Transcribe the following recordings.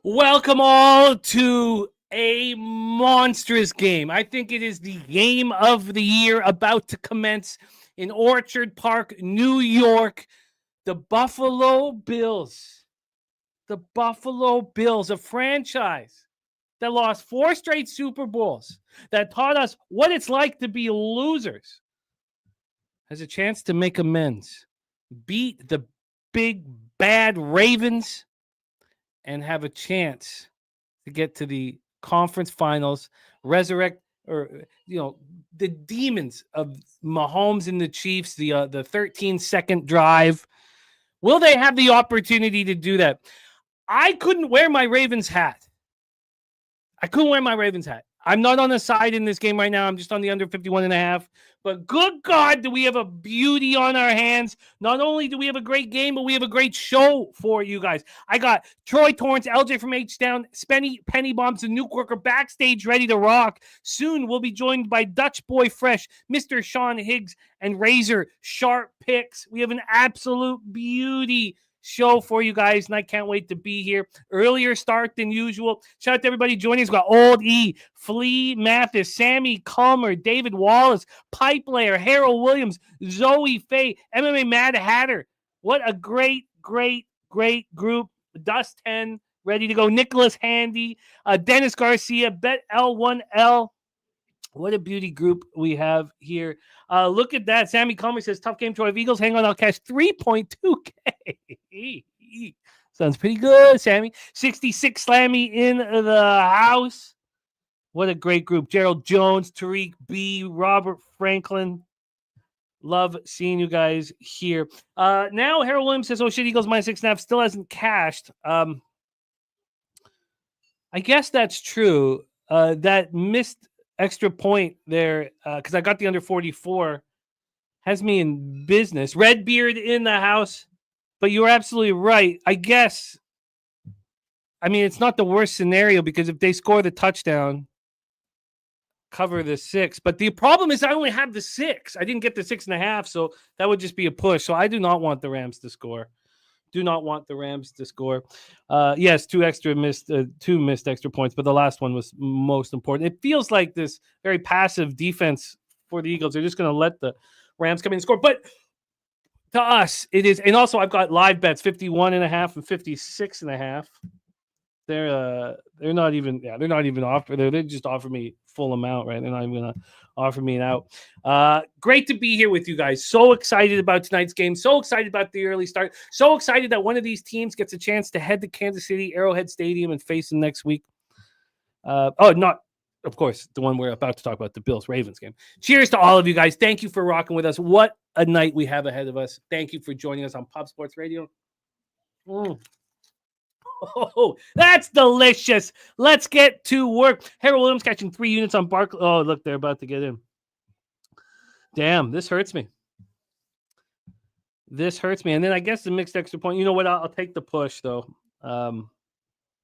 Welcome all to a monstrous game. I think it is the game of the year about to commence in Orchard Park, New York. The Buffalo Bills. The Buffalo Bills, a franchise that lost 4 straight Super Bowls, that taught us what it's like to be losers, has a chance to make amends, beat the big bad Ravens, and have a chance to get to the conference finals, resurrect the demons of Mahomes and the Chiefs, the 13-second drive. Will they have the opportunity to do that? I couldn't wear my Ravens hat. I'm not on the side in this game right now. I'm just on the under 51.5. But good God, do we have a beauty on our hands. Not only do we have a great game, but we have a great show for you guys. I got Troy Torrance, LJ from H-Town, Penny Bombs, and Nuke Worker backstage ready to rock. Soon we'll be joined by Dutch Boy Fresh, Mr. Sean Higgs, and Razor Sharp Picks. We have an absolute beauty show for you guys, and I can't wait to be here. Earlier start than usual. Shout out to everybody joining us. We've got Old E, Flea Mathis, Sammy Comer, David Wallace, Pipe Layer, Harold Williams, Zoe Faye, MMA Mad Hatter. What a great group. Dust 10 ready to go. Nicholas Handy, Dennis Garcia, Bet L1L. What a beauty group we have here. Look at that. Sammy Comer says, tough game, Troy Eagles. Hang on, I'll cash 3.2K. Sounds pretty good, Sammy. 66 Slammy in the house. What a great group. Gerald Jones, Tariq B, Robert Franklin. Love seeing you guys here. Now, Harold Williams says, oh shit, Eagles minus 6.5 still hasn't cashed. I guess that's true. That missed extra point there, because I got the under 44, has me in business. Redbeard in the house, but you're absolutely right. I guess, I mean, it's not the worst scenario because if they score the touchdown, cover the 6. But the problem is I only have the 6. I didn't get the 6.5, so that would just be a push. So I do not want the Rams to score. Yes, two missed extra points, but the last one was most important. It feels like this very passive defense for the Eagles. They're just going to let the Rams come in and score. But to us, it is. And also, I've got live bets 51.5 and 56.5. They're not even offer. They just offer me full amount, right? They're not even going to offer me an out. Great to be here with you guys. So excited about tonight's game. So excited about the early start. So excited that one of these teams gets a chance to head to Kansas City, Arrowhead Stadium, and face them next week. Not, of course, the one we're about to talk about, the Bills-Ravens game. Cheers to all of you guys. Thank you for rocking with us. What a night we have ahead of us. Thank you for joining us on Pub Sports Radio. Oh, that's delicious. Let's get to work. Harold Williams catching 3 units on Barkley. Oh, look, they're about to get in. Damn, this hurts me. And then I guess the mixed extra point. You know what? I'll take the push, though.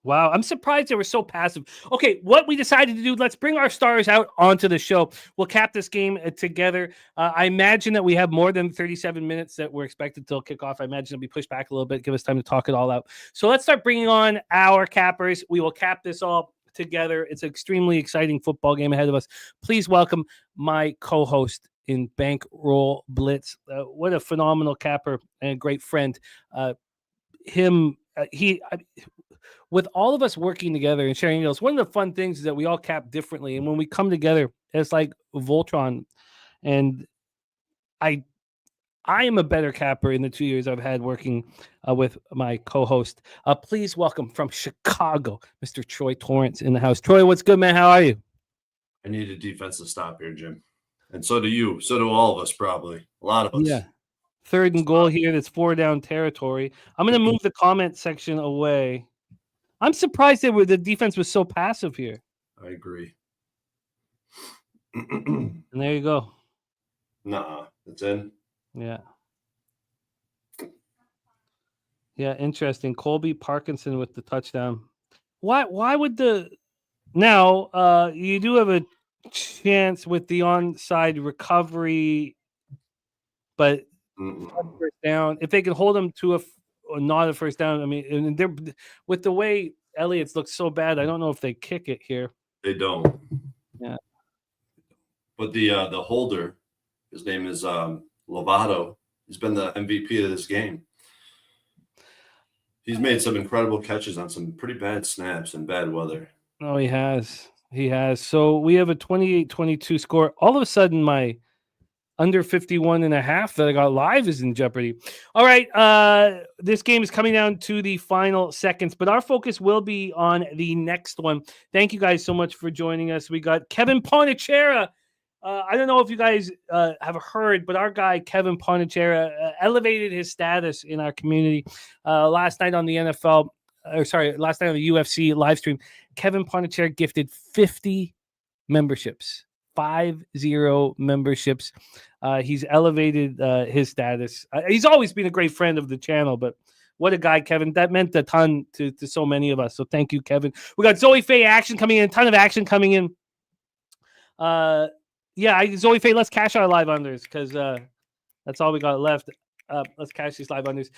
Wow, I'm surprised they were so passive. Okay, what we decided to do, let's bring our stars out onto the show. We'll cap this game together. I imagine that we have more than 37 minutes that we're expected till kickoff. I imagine it'll be pushed back a little bit, give us time to talk it all out. So let's start bringing on our cappers. We will cap this all together. It's an extremely exciting football game ahead of us. Please welcome my co-host in Bankroll Blitz. What a phenomenal capper and a great friend. With all of us working together and sharing deals, one of the fun things is that we all cap differently. And when we come together, it's like Voltron. And I am a better capper in the 2 years I've had working with my co-host. Please welcome from Chicago, Mr. Troy Torrance in the house. Troy, what's good, man? How are you? I need a defensive stop here, Jim. And so do you. So do all of us, probably. A lot of us. Yeah. 3rd and goal here. That's 4 down territory. I'm going to move the comment section away. I'm surprised the defense was so passive here. I agree. And there you go. Nuh-uh. It's in. Yeah. Yeah, interesting. Colby Parkinson with the touchdown. Why would now you do have a chance with the onside recovery, but first down, if they can hold them to not a first down, I mean, and they're with the way Elliott's look so bad. I don't know if they kick it here. They don't. Yeah. But the holder, his name is Lovato. He's been the MVP of this game. He's made some incredible catches on some pretty bad snaps and bad weather. No, he has. He has. So we have a 28-22 score. All of a sudden, my under 51.5 that I got live is in jeopardy. All right. This game is coming down to the final seconds, but our focus will be on the next one. Thank you guys so much for joining us. We got Kevin Pondicherra. I don't know if you guys have heard, but our guy, Kevin Pondicherra, elevated his status in our community last night on the last night on the UFC live stream. Kevin Pondicherra gifted 50 memberships. 50 memberships. He's elevated his status. He's always been a great friend of the channel, but what a guy, Kevin. That meant a ton to so many of us. So thank you, Kevin. We got Zoe Faye action coming in, a ton of action coming in. Zoe Faye, let's cash our live unders because that's all we got left. Let's cash these live unders.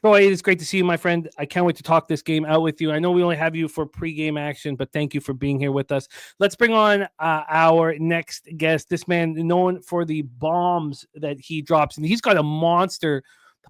Troy, it is great to see you, my friend. I can't wait to talk this game out with you. I know we only have you for pregame action, but thank you for being here with us. Let's bring on our next guest. This man known for the bombs that he drops, and he's got a monster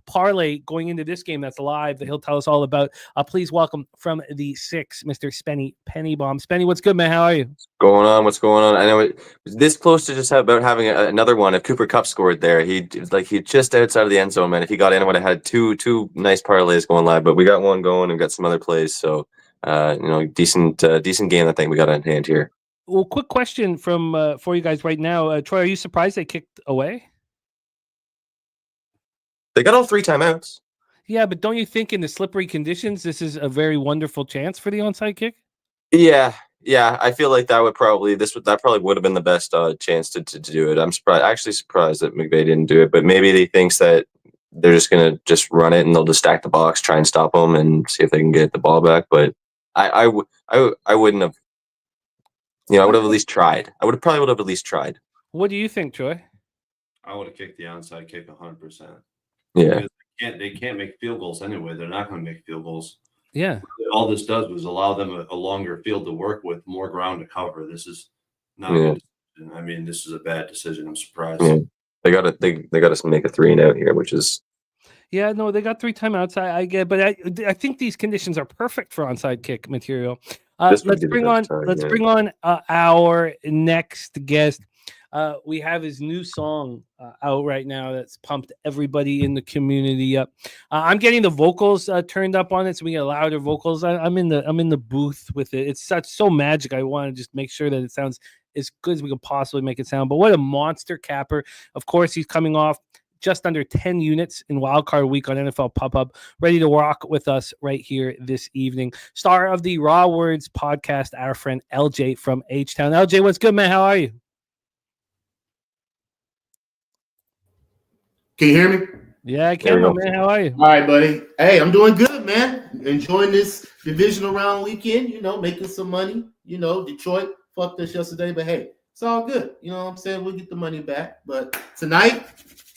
parlay going into this game that's live that he'll tell us all about. Please welcome from the 6, Mr. Spenny Pennybomb. Spenny, what's good, man? How are you? What's going on? I know it was this close to just about having another one. If Cooper Kupp scored there, he just outside of the end zone, man. If he got in, I would have had two nice parlays going live. But we got one going and got some other plays. So, decent game. I think we got on hand here. Well, quick question from for you guys right now, Troy. Are you surprised they kicked away? They got all 3 timeouts. Yeah, but don't you think in the slippery conditions, this is a very wonderful chance for the onside kick? Yeah. I feel like that probably would have been the best chance to do it. I'm surprised that McVay didn't do it, but maybe he thinks that they're just gonna just run it and they'll just stack the box, try and stop them, and see if they can get the ball back. But I wouldn't have. I would have at least tried. I would have at least tried. What do you think, Troy? I would have kicked the onside kick 100%. Yeah. They can't make field goals anyway. They're not going to make field goals. Yeah. All this does was allow them a longer field to work with, more ground to cover. This is not a good decision. I mean, this is a bad decision. I'm surprised. Yeah. They got to make a 3 and out here, which is. Yeah, no, they got 3 timeouts. I get, but I think these conditions are perfect for onside kick material. Let's bring on our next guest. We have his new song out right now that's pumped everybody in the community up. I'm getting the vocals turned up on it, so we get louder vocals. I'm in the booth with it. It's so magic. I want to just make sure that it sounds as good as we can possibly make it sound. But what a monster capper! Of course, he's coming off just under 10 units in wildcard week on NFL Pop-Up, ready to rock with us right here this evening. Star of the Raw Words podcast, our friend LJ from H-Town. LJ, what's good, man? How are you? Can you hear me? Yeah, I can, man. How are you? All right, buddy. Hey, I'm doing good, man. Enjoying this divisional round weekend, making some money. Detroit fucked us yesterday, but hey, it's all good. You know what I'm saying? We'll get the money back. But tonight,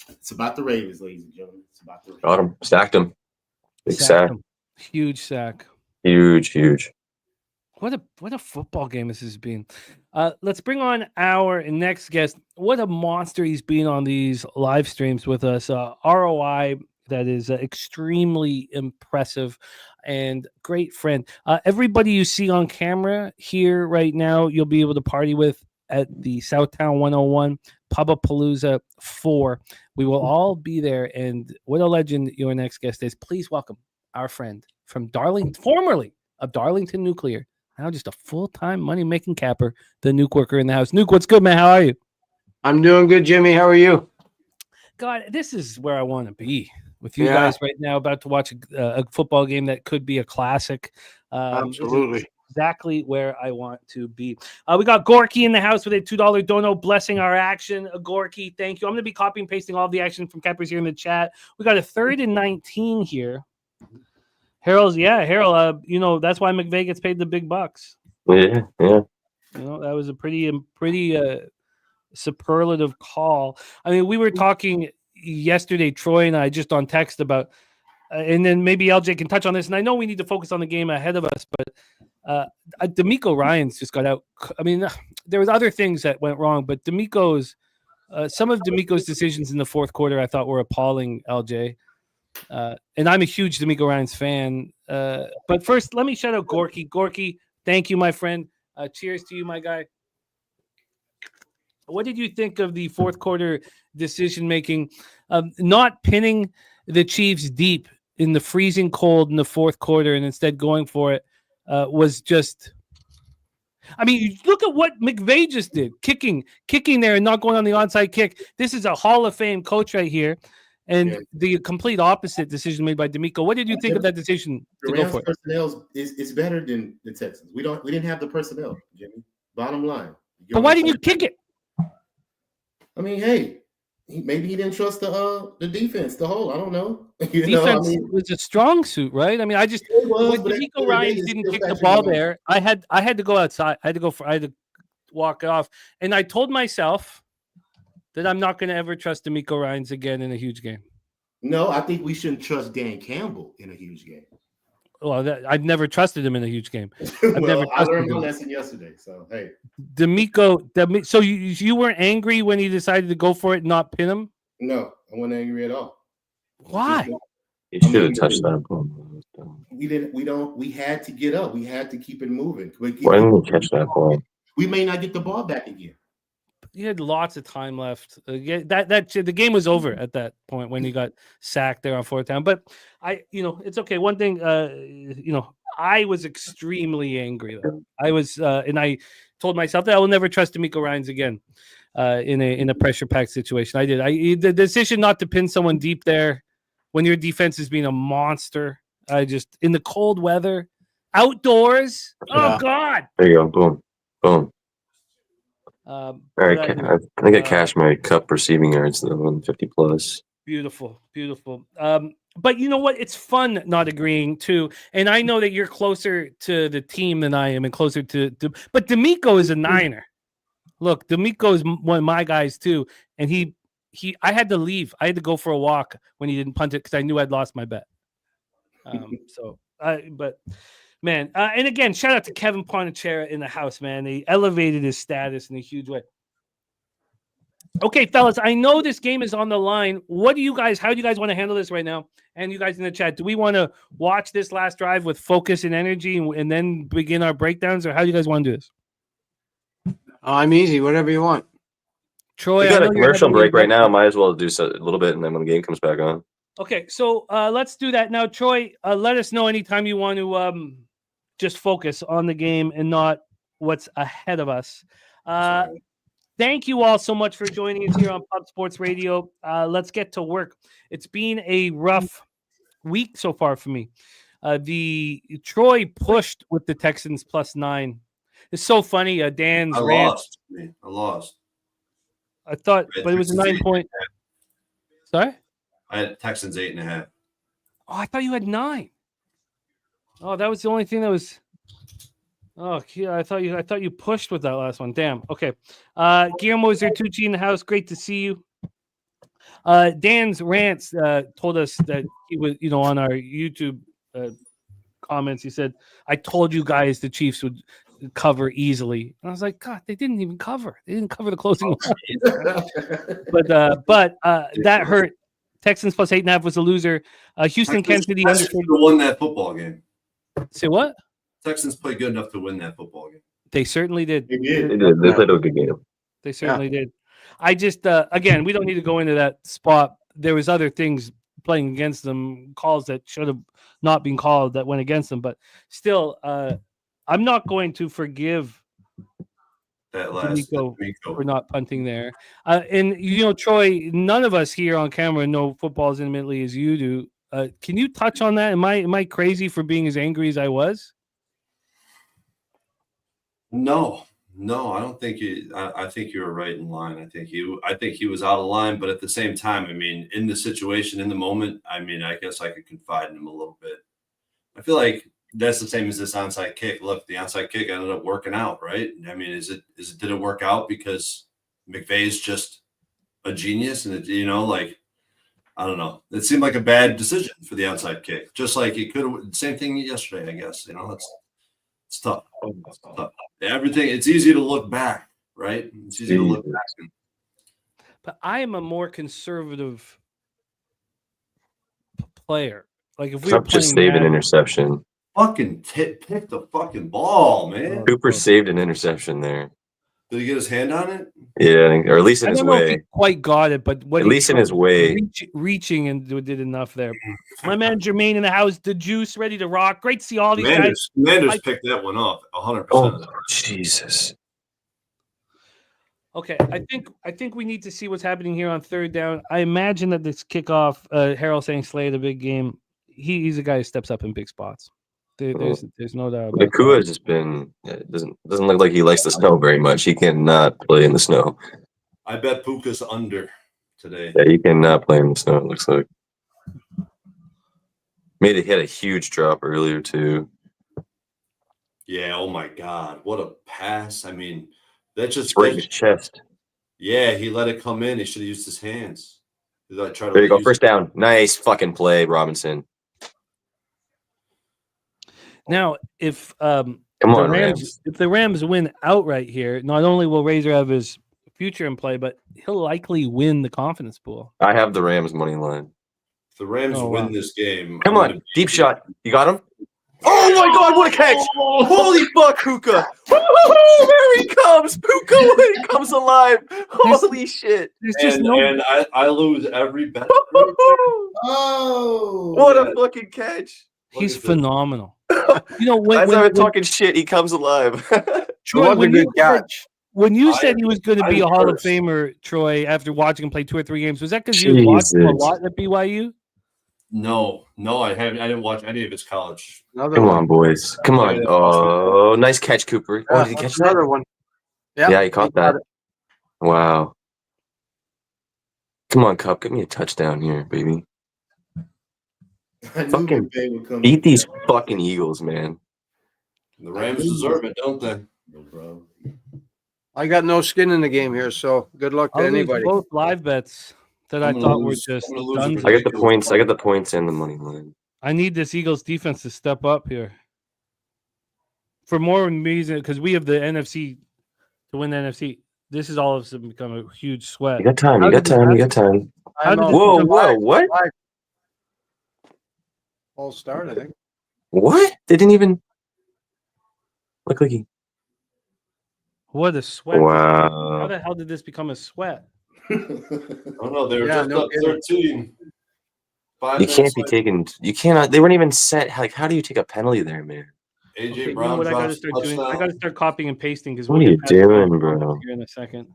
it's about the Ravens, ladies and gentlemen. It's about the Ravens. Got him. Stacked him. Big sack. Huge sack. Huge. What a football game this has been. Let's bring on our next guest. What a monster he's been on these live streams with us. ROI that is extremely impressive and great friend. Everybody you see on camera here right now, you'll be able to party with at the Southtown 101 Pubapalooza 4. We will all be there. And what a legend your next guest is. Please welcome our friend from formerly of Darlington Nuclear. Now just a full-time money-making capper, the Nuke worker in the house. Nuke, what's good, man? How are you? I'm doing good, Jimmy. How are you? God, this is where I want to be with you guys right now, about to watch a football game that could be a classic. Absolutely. Exactly where I want to be. We got Gorky in the house with a $2 dono blessing our action. Gorky, thank you. I'm going to be copying and pasting all the action from cappers here in the chat. We got a 3rd and 19 here. Harold, that's why McVay gets paid the big bucks. Yeah. That was a pretty superlative call. I mean, we were talking yesterday, Troy and I, just on text about and then maybe LJ can touch on this. And I know we need to focus on the game ahead of us, but D'Amico Ryans just got out. I mean, there was other things that went wrong, but some of D'Amico's decisions in the fourth quarter I thought were appalling, LJ. And I'm a huge D'Amico Ryans fan. But first, let me shout out Gorky. Gorky, thank you, my friend. Cheers to you, my guy. What did you think of the fourth quarter decision making? Not pinning the Chiefs deep in the freezing cold in the fourth quarter and instead going for it was just. I mean, look at what McVay just did, kicking there and not going on the onside kick. This is a Hall of Fame coach right here, and the complete opposite decision made by D'Amico. What did you think of that decision to go for it? Personnel is better than the Texans. We didn't have the personnel, Jimmy. Bottom line. But why didn't you kick it? I mean, hey, maybe he didn't trust the defense, the whole. I don't know. Defense was a strong suit, right? I mean, when D'Amico Ryans didn't kick the ball there, I had to go outside. I had to walk off, and I told myself that I'm not going to ever trust D'Amico Ryans again in a huge game. No, I think we shouldn't trust Dan Campbell in a huge game. Well, I've never trusted him in a huge game. I learned my lesson yesterday. So hey, D'Amico. So you weren't angry when he decided to go for it and not pin him? No, I wasn't angry at all. Why? You should have touched that ball. We didn't. We had to get up. We had to keep it moving. Why didn't you catch that ball? We may not get the ball back again. He had lots of time left. The game was over at that point when he got sacked there on fourth down. But it's okay. One thing, I was extremely angry. I was, and I told myself that I will never trust D'Amico Ryans again in a pressure packed situation. I did. The decision not to pin someone deep there when your defense is being a monster. In the cold weather, outdoors. Yeah. Oh God! There you go. Boom, boom. All right, I think I cashed my cup receiving yards though, 50 plus. Beautiful. But you know what? It's fun not agreeing too. And I know that you're closer to the team than I am, and closer to. But D'Amico is a Niner. Look, D'Amico is one of my guys too, and I had to leave. I had to go for a walk when he didn't punt it because I knew I'd lost my bet. Man, and again, shout out to Kevin Ponachera in the house, man. They elevated his status in a huge way. Okay, fellas, I know this game is on the line. How do you guys want to handle this right now? And you guys in the chat, do we want to watch this last drive with focus and energy and then begin our breakdowns, or how do you guys want to do this? I'm easy, whatever you want. Troy, we got a commercial break right now. Might as well do a little bit, and then when the game comes back on. Okay, so let's do that now. Troy, let us know anytime you want to just focus on the game and not what's ahead of us. Thank you all so much for joining us here on Pub Sports Radio. Let's get to work. It's been a rough week so far for me. The Troy pushed with the Texans +9. It's so funny. Dan's rant. I lost. I thought, but it was a 9-point. Sorry? I had Texans 8.5. Oh, I thought you had 9. Oh, that was the only thing that was. Oh, yeah, I thought you pushed with that last one. Damn. Okay. Guillermo Zertucci in the house. Great to see you. Dan's rants told us that he was, on our YouTube comments. He said, "I told you guys the Chiefs would cover easily." And I was like, God, they didn't even cover. They didn't cover the closing line. But that hurt. Texans +8.5 was a loser. Houston, Kansas City under. Won that football game. Say what? Texans played good enough to win that football game. They certainly did. They did. They played a good game. They certainly did. I just again, we don't need to go into that spot. There was other things playing against them, calls that should have not been called that went against them. But still, I'm not going to forgive that last D'Amico for not punting there. And Troy, none of us here on camera know football as intimately as you do. Can you touch on that? Am I crazy for being as angry as I was? No, I don't think you. I think you were right in line. I think he was out of line, but at the same time, I mean, in the situation, in the moment, I mean, I guess I could confide in him a little bit. I feel like that's the same as this onside kick. Look, the onside kick ended up working out, right? I mean, did it work out because McVay's just a genius, and I don't know. It seemed like a bad decision for the onside kick. Just like it could have. Same thing yesterday, I guess. You know, it's tough. It's tough. Everything. It's easy to look back, right? It's easy to look back. But I am a more conservative player. Like if we were Trump just playing saved an Madden- interception. Fucking pick the fucking ball, man. Cooper saved an interception there. Did he get his hand on it? Yeah, I think, or at least in I his don't know if he way. quite got it, but what At he least in tried- his way. reaching and did enough there. My man Jermaine in the house, the juice ready to rock. Great to see all these guys. Commanders picked that one off 100%. Oh, Jesus. Okay, I think we need to see what's happening here on third down. I imagine that this kickoff, Harold saying Slay the big game. He's a guy who steps up in big spots. There's no doubt about Nakua that. has just been doesn't look like he likes the snow very much. He cannot play in the snow. I bet Puka's under today. Yeah, he cannot play in the snow. It looks like he had a huge drop earlier too. Yeah, oh my God. What a pass. I mean, that just Right in his chest. Yeah, he let it come in. He should have used his hands. There you go. First down. Nice fucking play, Robinson. Now, if Come on, Rams. if the Rams win outright here, not only will Razor have his future in play, but he'll likely win the confidence pool. I have the Rams money line. If the Rams Oh, win wow. this game. Come on, deep shot. You got him? Oh my God, what a catch! Holy fuck, Puka! There he comes! Puka comes alive! Holy shit! There's just no. And I lose every bet. Oh, What a fucking catch! He's Look at this. phenomenal. You know when As I was talking shit, he comes alive. Troy, when you said- catch. when you I- said he was going to be I'm a Hall of cursed. Famer, Troy, after watching him play 2 or 3 games, was that because you watched him a Jesus. lot at BYU? No, I haven't. I didn't watch any of his college. Another Come one. on, boys. Come on. Oh, nice catch, Cooper. Oh, Yeah, did he catch that's that? another one. Yeah, he caught got that. Wow. Come on, Cup. Get me a touchdown here, baby. I knew fucking McVay would come Beat these fucking Eagles, man. The Rams deserve it, don't they? bro. I got no skin in the game here, so good luck to I'll lose anybody. both live bets that I I'm gonna thought were lose- just I'm gonna lose done. it for I got the points. I got the points and the money line. I need this Eagles defense to step up here. For more reason, because we have the NFC to win the NFC. This is all of a sudden become a huge sweat. You got time. How You got did this time. You got time. How did this Whoa, become- whoa, what? All start, I think. What? They didn't even look like he. What a sweat. How Wow. the hell did this become a sweat? Oh no, they were Yeah, just no up kidding. 13. 5 You can't minutes be left. taking. You cannot. They weren't even set. Like, how do you take a penalty there, man? AJ Okay, you know Brown what I gotta drops start doing? I touchdown. gotta start copying and pasting because What are you doing, bro? Here in a second.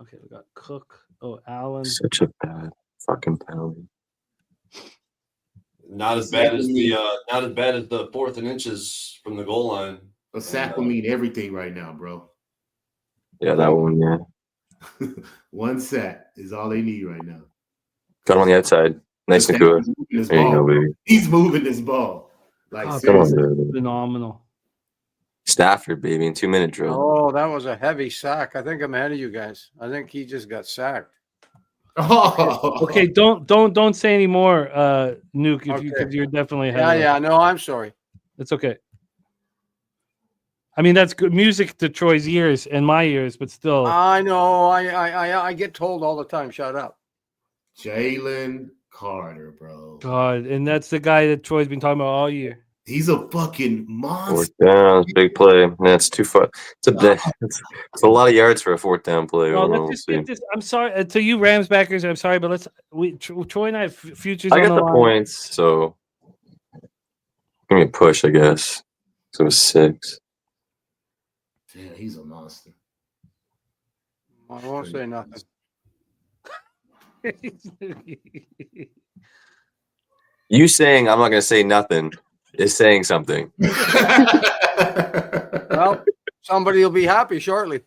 Okay, we got Cook. Oh, Allen. Such a bad fucking penalty. Not as bad as the 4th and inches from the goal line. A sack will mean everything right now, bro. Yeah, that one. Yeah, One sack is all they need right now. got him on the outside. Nice and cool. He's moving this There you ball. go, baby. He's moving this ball. Like Oh, Come on, seriously. dude. Phenomenal. Stafford, baby, in 2-minute drill. Oh, that was a heavy sack. I think I'm ahead of you guys. I think he just got sacked. Oh, Okay, don't say any more, Nuke, if you Okay. because you're definitely ahead. Yeah, of us. yeah. No, I'm sorry. It's okay. I mean, that's good music to Troy's ears and my ears, but still. I know. I get told all the time. Shut up. Jalen Carter, bro. God, and that's the guy that Troy's been talking about all year. He's a fucking monster. 4th down, big play. That's too far. It's a lot of yards for a 4th down play. No, We'll let's just see. get this. I'm sorry to you, Rams backers. I'm sorry, but Troy and I have futures. I on got the line. points, so give me a push, I guess. So it was 6. Yeah, he's a monster. I won't say nothing. You saying I'm not going to say nothing is saying something. Well, somebody will be happy shortly.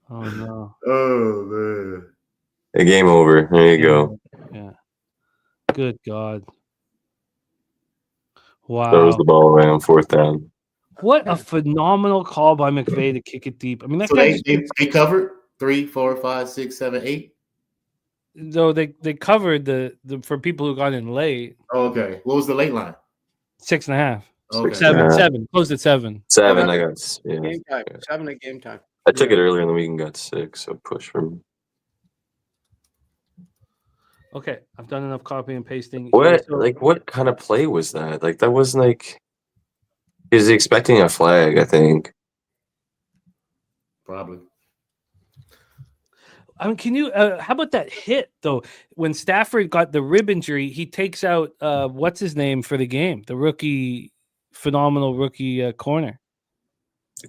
Oh no! Oh man. A game over. There you go. Yeah. Good God. Throws Wow. the ball around 4th down. What a phenomenal call by McVay to kick it deep. I mean, that So guy they covered 3, 4, 5, 6, 7, 8. Though they covered the for people who got in late. Oh, okay. What was the late line? 6.5. Okay. 7. Closed at 7. 7. Okay. I got yeah. Game time. 7 at game time. I took it earlier in the week and got 6, so push for me. Okay, I've done enough copy and pasting. What So- what kind of play was that? Like that wasn't like he was expecting a flag, I think. Probably. I mean, can you? How about that hit though? When Stafford got the rib injury, he takes out what's his name for the game? The rookie, phenomenal rookie corner,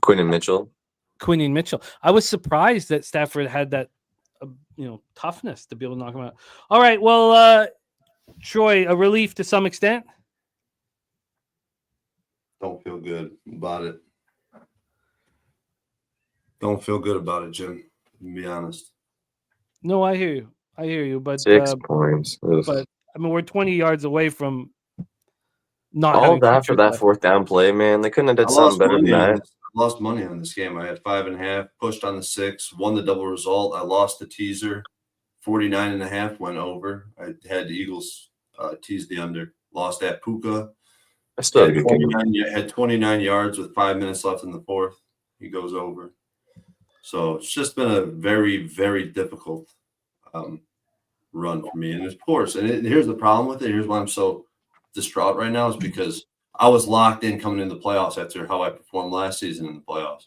Quinn Mitchell. Quinion Mitchell. I was surprised that Stafford had that, toughness to be able to knock him out. All right, well, Troy, a relief to some extent. Don't feel good about it. Don't feel good about it, Jim. To be honest. No, I hear you. But 6 points. Ugh. but I mean, we're 20 yards away from not All having that for features that left. 4th down play, man. They couldn't have done something better than that. I lost money on this game. I had 5.5, pushed on the 6, won the double result. I lost the teaser. 49.5 went over. I had the Eagles tease the under. Lost at Puka. I still had a good game. Had 29 yards with 5 minutes left in the 4th. He goes over. So it's just been a very, very difficult run for me. And of course, here's the problem with it. Here's why I'm so distraught right now is because I was locked in coming into the playoffs after how I performed last season in the playoffs.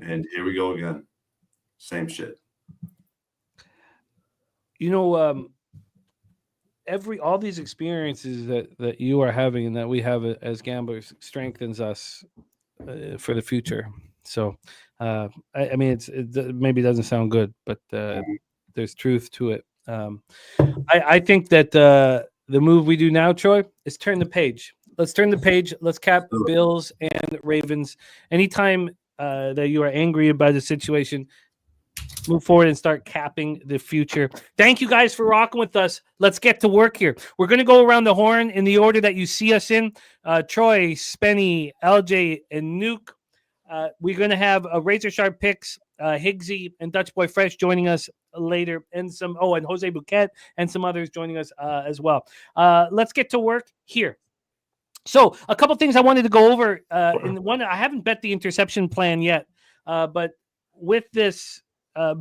And here we go again. Same shit. All these experiences that you are having and that we have as gamblers strengthens us for the future. So, I mean, it maybe doesn't sound good, but there's truth to it. I think that the move we do now, Troy, is turn the page. Let's turn the page. Let's cap Bills and Ravens. Anytime that you are angry about a situation, move forward and start capping the future. Thank you guys for rocking with us. Let's get to work here. We're going to go around the horn in the order that you see us in. Troy, Spenny, LJ, and Nuke. We're going to have a razor sharp picks, Higgsy and Dutch Boy Fresh joining us later, and and Jose Bouquet and some others joining us as well. Let's get to work here. So a couple things I wanted to go over. In one, I haven't bet the interception plan yet, but with this,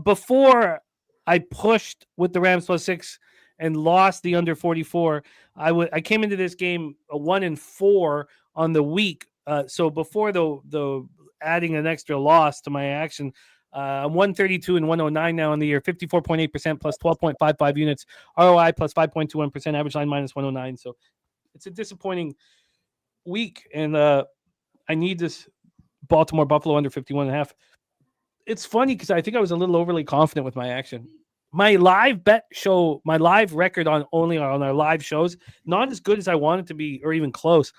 before I pushed with the Rams +6 and lost the under 44, I came into this game a 1-4 on the week. So before the adding an extra loss to my action, I'm 132 and 109 now in the year, 54.8% plus 12.55 units, ROI plus 5.21%, average line minus 109. So it's a disappointing week, and I need this Baltimore Buffalo under 51.5. It's funny because I think I was a little overly confident with my action. My live record on our live shows, not as good as I want it to be, or even close.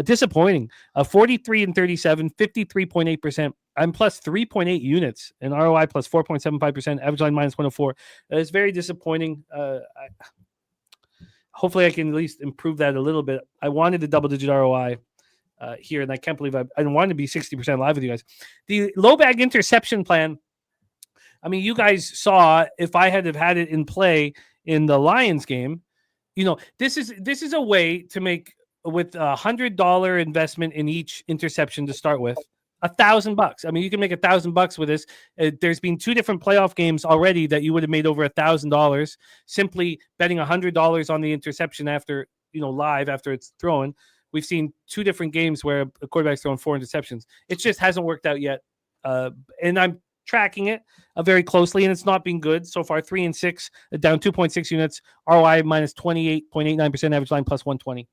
Disappointing. 43 and 37, 53.8%. I'm plus 3.8 units, and ROI plus 4.75%. Average line minus 104. It's very disappointing. Hopefully, I can at least improve that a little bit. I wanted the double-digit ROI here, and I can't believe I didn't want to be 60% live with you guys. The low bag interception plan. I mean, you guys saw if I had it in play in the Lions game. This is a way to make with $100 investment in each interception to start with. $1,000. I mean, you can make $1,000 with this. There's been 2 different playoff games already that you would have made over $1,000 simply betting $100 on the interception after live after it's thrown. We've seen 2 different games where a quarterback's thrown 4 interceptions. It just hasn't worked out yet, and I'm tracking it very closely, and it's not been good so far. 3 and 6, down 2.6 units. ROI minus 28.89%. Average line plus 120.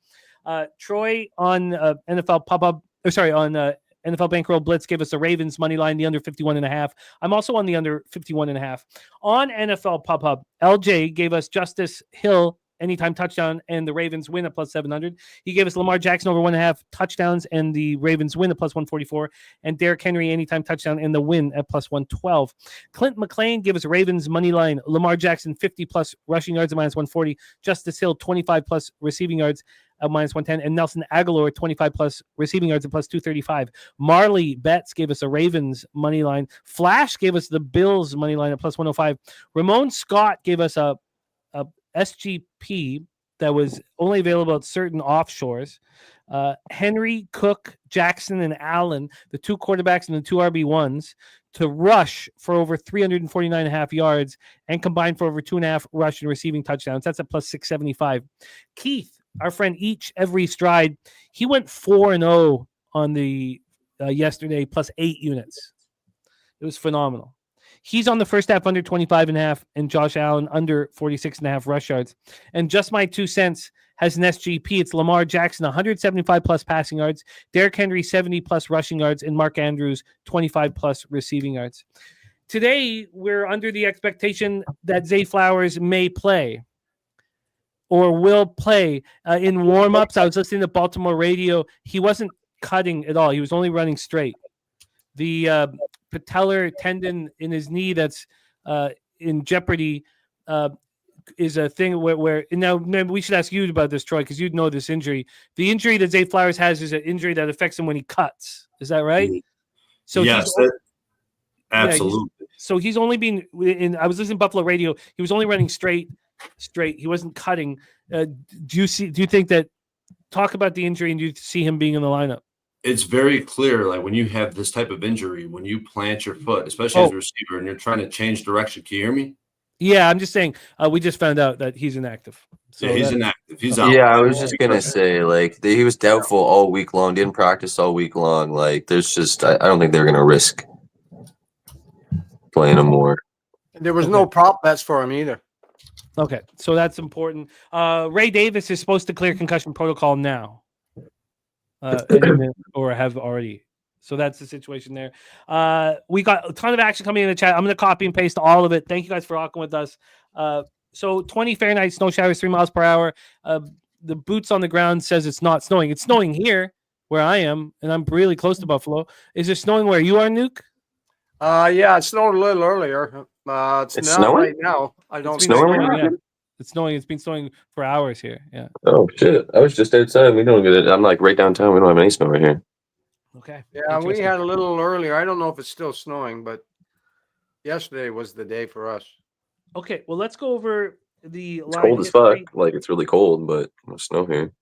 Troy on NFL pop-up. On NFL Bankroll Blitz gave us the Ravens money line, the under 51.5. I'm also on the under 51.5. On NFL Pub Hub, LJ gave us Justice Hill anytime touchdown and the Ravens win at plus 700. He gave us Lamar Jackson over 1.5 touchdowns and the Ravens win at plus 144. And Derrick Henry anytime touchdown and the win at plus 112. Clint McLean gave us Ravens money line, Lamar Jackson 50 plus rushing yards at minus 140. Justice Hill 25 plus receiving yards at minus 110, and Nelson Aguilar 25 plus receiving yards at plus 235. Marley Betts gave us a Ravens money line. Flash gave us the Bills money line at plus 105. Ramon Scott gave us a SGP that was only available at certain offshores. Henry, Cook, Jackson, and Allen, the 2 quarterbacks and the 2 RB1s, to rush for over 349.5 yards and combine for over 2.5 rush and receiving touchdowns. That's a plus 675. Keith, our friend, every stride, he went 4-0 on the yesterday, plus 8 units. It was phenomenal. He's on the first half under 25.5, and Josh Allen under 46.5 rush yards. And just my 2 cents has an SGP. It's Lamar Jackson, 175 plus passing yards, Derrick Henry, 70 plus rushing yards, and Mark Andrews, 25 plus receiving yards. Today, we're under the expectation that Zay Flowers may play or will play. In warmups, I was listening to Baltimore radio. He wasn't cutting at all. He was only running straight. The patellar tendon in his knee that's in jeopardy is a thing where now maybe we should ask you about this, Troy, because you'd know this injury. The injury that Zay Flowers has is an injury that affects him when he cuts. Is that right? So yes, absolutely. So he's only been in. I was listening to Buffalo radio. He was only running straight. He wasn't cutting. Do you think that? Talk about the injury, and do you see him being in the lineup? It's very clear, like when you have this type of injury, when you plant your foot, especially as a receiver, and you're trying to change direction. Can you hear me? Yeah, I'm just saying. We just found out that he's inactive. So yeah, he's inactive. He's out. Yeah, I was just gonna say, like, he was doubtful all week long. Didn't practice all week long. Like, there's just, I don't think they're gonna risk playing him more. There was no prop bets for him either. Okay, so that's important. Ray Davis is supposed to clear concussion protocol now, or have already. So that's the situation there. We got a ton of action coming in the chat. I'm going to copy and paste all of it. Thank you guys for rocking with us. So 20 Fahrenheit, snow showers, 3 miles per hour. The boots on the ground says it's not snowing. It's snowing here where I am, and I'm really close to Buffalo. Is it snowing where you are, Nuke? Yeah, it snowed a little earlier. It's not snowing right now. I don't it's snowing. Yeah. It's snowing. It's been snowing for hours here. Yeah. Oh shit! I was just outside. We don't get it. I'm like right downtown. We don't have any snow right here. Okay. Yeah, we had a little earlier. I don't know if it's still snowing, but yesterday was the day for us. Okay. Well, let's go over the It's line cold as history. fuck. Like, it's really cold, but no snow here.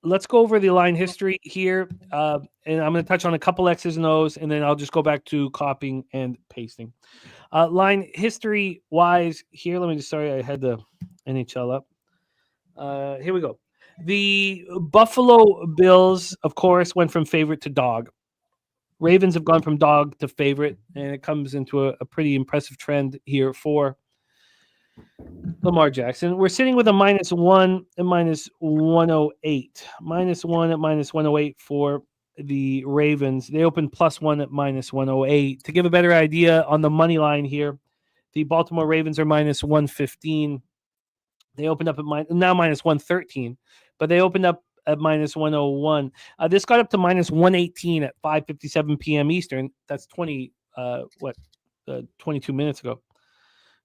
Let's go over the line history here, and I'm going to touch on a couple X's and O's, and then I'll just go back to copying and pasting. Line history wise, here, let me just, sorry, I had the NHL up. Here we go. The Buffalo Bills, of course, went from favorite to dog. Ravens have gone from dog to favorite, and it comes into a pretty impressive trend here for Lamar Jackson. We're sitting with a -1 and -108. -1 at -108 for the Ravens. They opened +1 at -108. To give a better idea on the money line here, the Baltimore Ravens are -115. They opened up at now -113, but they opened up at -101. This got up to -118 at 5:57 p.m. Eastern. That's 22 minutes ago.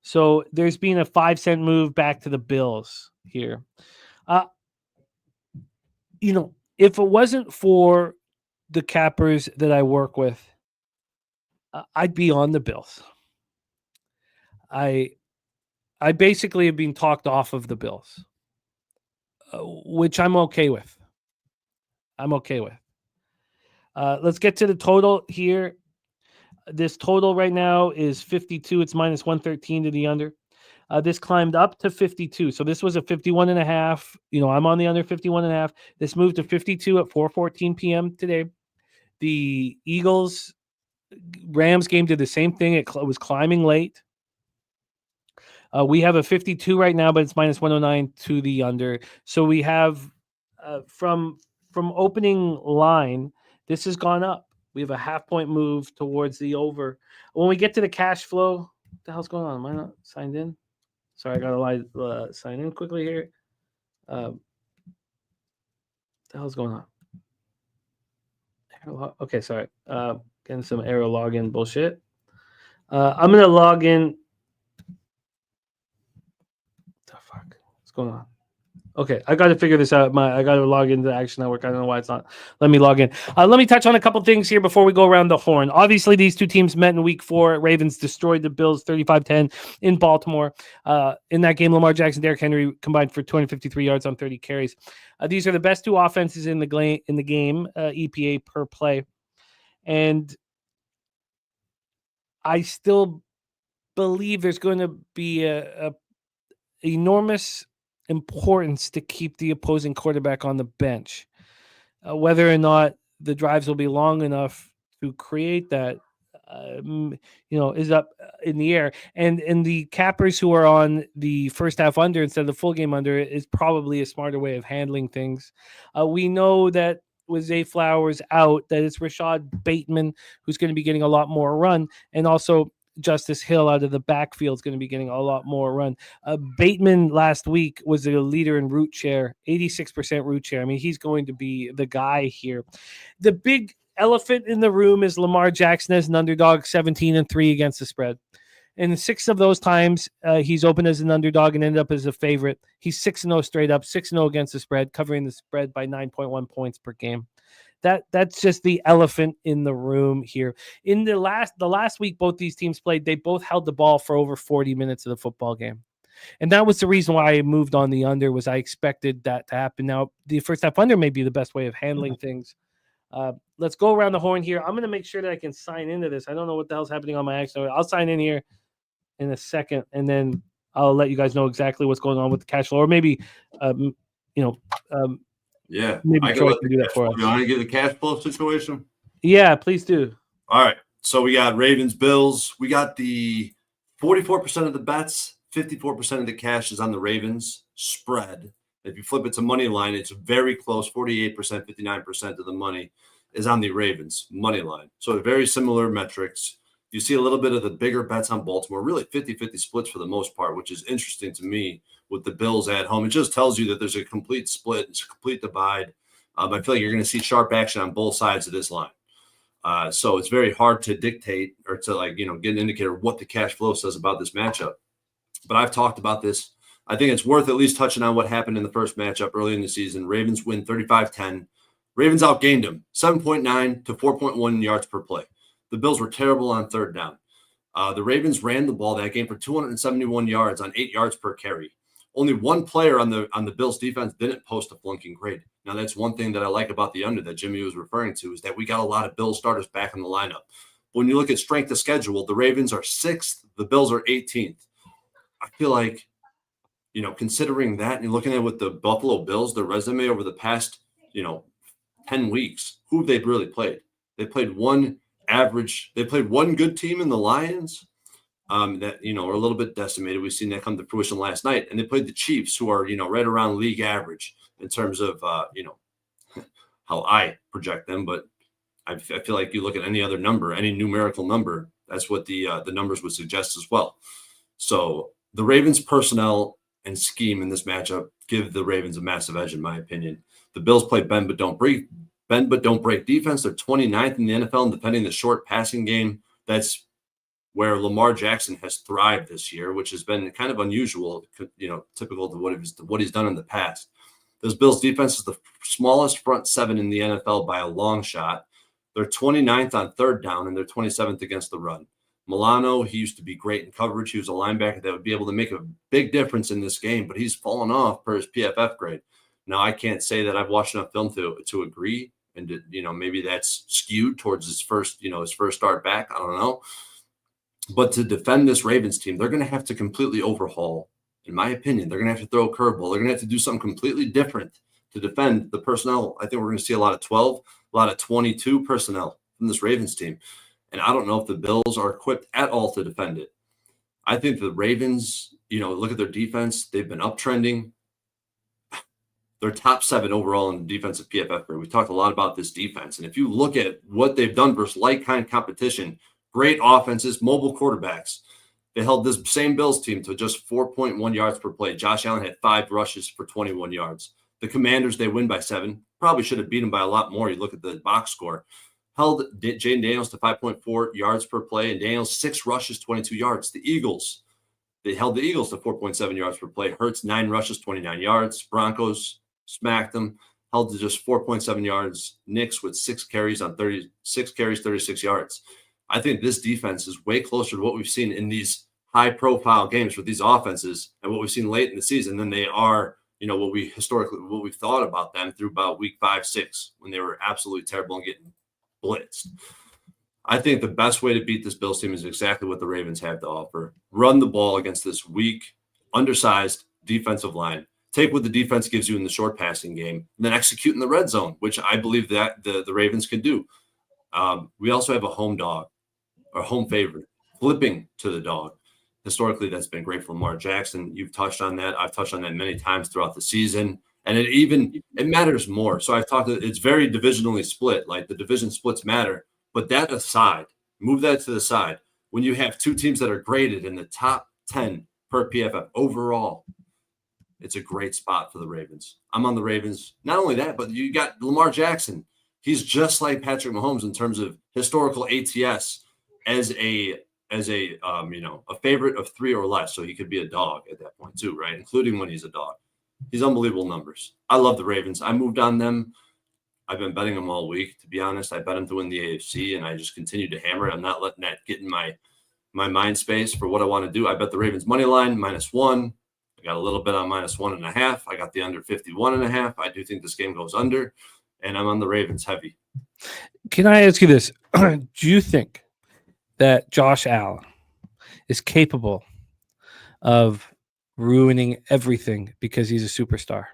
So there's been a 5-cent move back to the Bills here. If it wasn't for the cappers that I work with, I'd be on the Bills. I basically have been talked off of the Bills, which I'm okay with. Let's get to the total here. This total right now is 52. It's -113 to the under. This climbed up to 52. So this was a 51.5. I'm on the under 51.5. This moved to 52 at 4:14 p.m. today. The Eagles-Rams game did the same thing. It was climbing late. We have a 52 right now, but it's -109 to the under. So we have from opening line, this has gone up. We have a half-point move towards the over. When we get to the cash flow, what the hell's going on? Am I not signed in? Sorry, I got to sign in quickly here. What the hell's going on? Okay, sorry. Getting some error login bullshit. I'm going to log in. What the fuck? What's going on? Okay, I got to figure this out. I got to log into Action Network. I don't know why it's not. Let me log in. Let me touch on a couple things here before we go around the horn. Obviously, these two teams met in Week 4. Ravens destroyed the Bills 35-10 in Baltimore. In that game, Lamar Jackson, Derrick Henry combined for 253 yards on 30 carries. These are the best two offenses in the game, EPA per play, and I still believe there's going to be a enormous importance to keep the opposing quarterback on the bench. Whether or not the drives will be long enough to create that, is up in the air. And the cappers who are on the first half under instead of the full game under is probably a smarter way of handling things. We know that with Zay Flowers out, that it's Rashad Bateman who's going to be getting a lot more run, and also Justice Hill out of the backfield is going to be getting a lot more run. Bateman last week was the leader in route share, 86% route share. I mean, he's going to be the guy here. The big elephant in the room is Lamar Jackson as an underdog, 17-3 against the spread. And 6 of those times, he's opened as an underdog and ended up as a favorite. He's 6-0 straight up, 6-0 against the spread, covering the spread by 9.1 points per game. That's just the elephant in the room here. In the last week both these teams played, they both held the ball for over 40 minutes of the football game. And that was the reason why I moved on the under, was I expected that to happen. Now, the first half under may be the best way of handling things. Let's go around the horn here. I'm going to make sure that I can sign into this. I don't know what the hell's happening on my Action. I'll sign in here in a second, and then I'll let you guys know exactly what's going on with the cash flow, or maybe, yeah, maybe I Troy can do that for us. You want to get the cash flow situation? Yeah, please do. All right. So we got Ravens, Bills. We got the 44% of the bets, 54% of the cash is on the Ravens spread. If you flip it to money line, it's very close. 48%, 59% of the money is on the Ravens money line. So very similar metrics. You see a little bit of the bigger bets on Baltimore, really 50-50 splits for the most part, which is interesting to me with the Bills at home. It just tells you that there's a complete split. It's a complete divide. I feel like you're going to see sharp action on both sides of this line. So it's very hard to dictate or to get an indicator of what the cash flow says about this matchup. But I've talked about this. I think it's worth at least touching on what happened in the first matchup early in the season. Ravens win 35-10. Ravens outgained them 7.9 to 4.1 yards per play. The Bills were terrible on third down. The Ravens ran the ball that game for 271 yards on 8 yards per carry. Only one player on the Bills defense didn't post a flunking grade. Now, that's one thing that I like about the under that Jimmy was referring to, is that we got a lot of Bills starters back in the lineup. When you look at strength of schedule, the Ravens are 6th, the Bills are 18th. I feel like, considering that, and you're looking at with the Buffalo Bills, their resume over the past, 10 weeks, who have they really played? They played one good team in the Lions that, are a little bit decimated. We've seen that come to fruition last night. And they played the Chiefs, who are, right around league average in terms of, how I project them. But I feel like you look at any other number, any numerical number, that's what the numbers would suggest as well. So the Ravens personnel and scheme in this matchup give the Ravens a massive edge, in my opinion. The Bills play bend but don't break defense. They're 29th in the NFL in defending the short passing game. That's where Lamar Jackson has thrived this year, which has been kind of unusual, typical to what he's done in the past. This Bills defense is the smallest front seven in the NFL by a long shot. They're 29th on third down, and they're 27th against the run. Milano, he used to be great in coverage. He was a linebacker that would be able to make a big difference in this game, but he's fallen off per his PFF grade. Now, I can't say that I've watched enough film to agree, and maybe that's skewed towards his first start back. I don't know. But to defend this Ravens team, they're going to have to completely overhaul. In my opinion, they're going to have to throw a curveball. They're going to have to do something completely different to defend the personnel. I think we're going to see a lot of 12, a lot of 22 personnel from this Ravens team. And I don't know if the Bills are equipped at all to defend it. I think the Ravens, look at their defense. They've been uptrending. They're top 7 overall in the defensive PFF grade. We talked a lot about this defense. And if you look at what they've done versus like-kind competition, great offenses, mobile quarterbacks, they held this same Bills team to just 4.1 yards per play. Josh Allen had 5 rushes for 21 yards. The Commanders, they win by 7. Probably should have beat them by a lot more. You look at the box score. Held Jaden Daniels to 5.4 yards per play, and Daniels 6 rushes, 22 yards. The Eagles, They held the Eagles to 4.7 yards per play. Hurts, 9 rushes, 29 yards. Broncos smacked them, held to just 4.7 yards. Knicks with 6 carries, 36 yards. I think this defense is way closer to what we've seen in these high-profile games with these offenses and what we've seen late in the season than they are, what we thought about them through about week 5, 6, when they were absolutely terrible and getting blitzed. I think the best way to beat this Bills team is exactly what the Ravens have to offer. Run the ball against this weak, undersized defensive line. Take what the defense gives you in the short passing game, and then execute in the red zone, which I believe that the Ravens can do. We also have a home dog, or home favorite, flipping to the dog. Historically, that's been great for Lamar Jackson. You've touched on that. I've touched on that many times throughout the season, and it matters more. So it's very divisionally split. Like, the division splits matter. But that aside, move that to the side. When you have two teams that are graded in the top 10 per PFF overall, it's a great spot for the Ravens. I'm on the Ravens. Not only that, but you got Lamar Jackson. He's just like Patrick Mahomes in terms of historical ATS as a favorite of 3 or less. So he could be a dog at that point too, right? Including when he's a dog. He's unbelievable numbers. I love the Ravens. I moved on them. I've been betting them all week, to be honest. I bet them to win the AFC, and I just continue to hammer it. I'm not letting that get in my mind space for what I want to do. I bet the Ravens money line -1. I got a little bit on -1.5. I got the under 51.5. I do think this game goes under, and I'm on the Ravens heavy. Can I ask you this? Do you think that Josh Allen is capable of ruining everything because he's a superstar?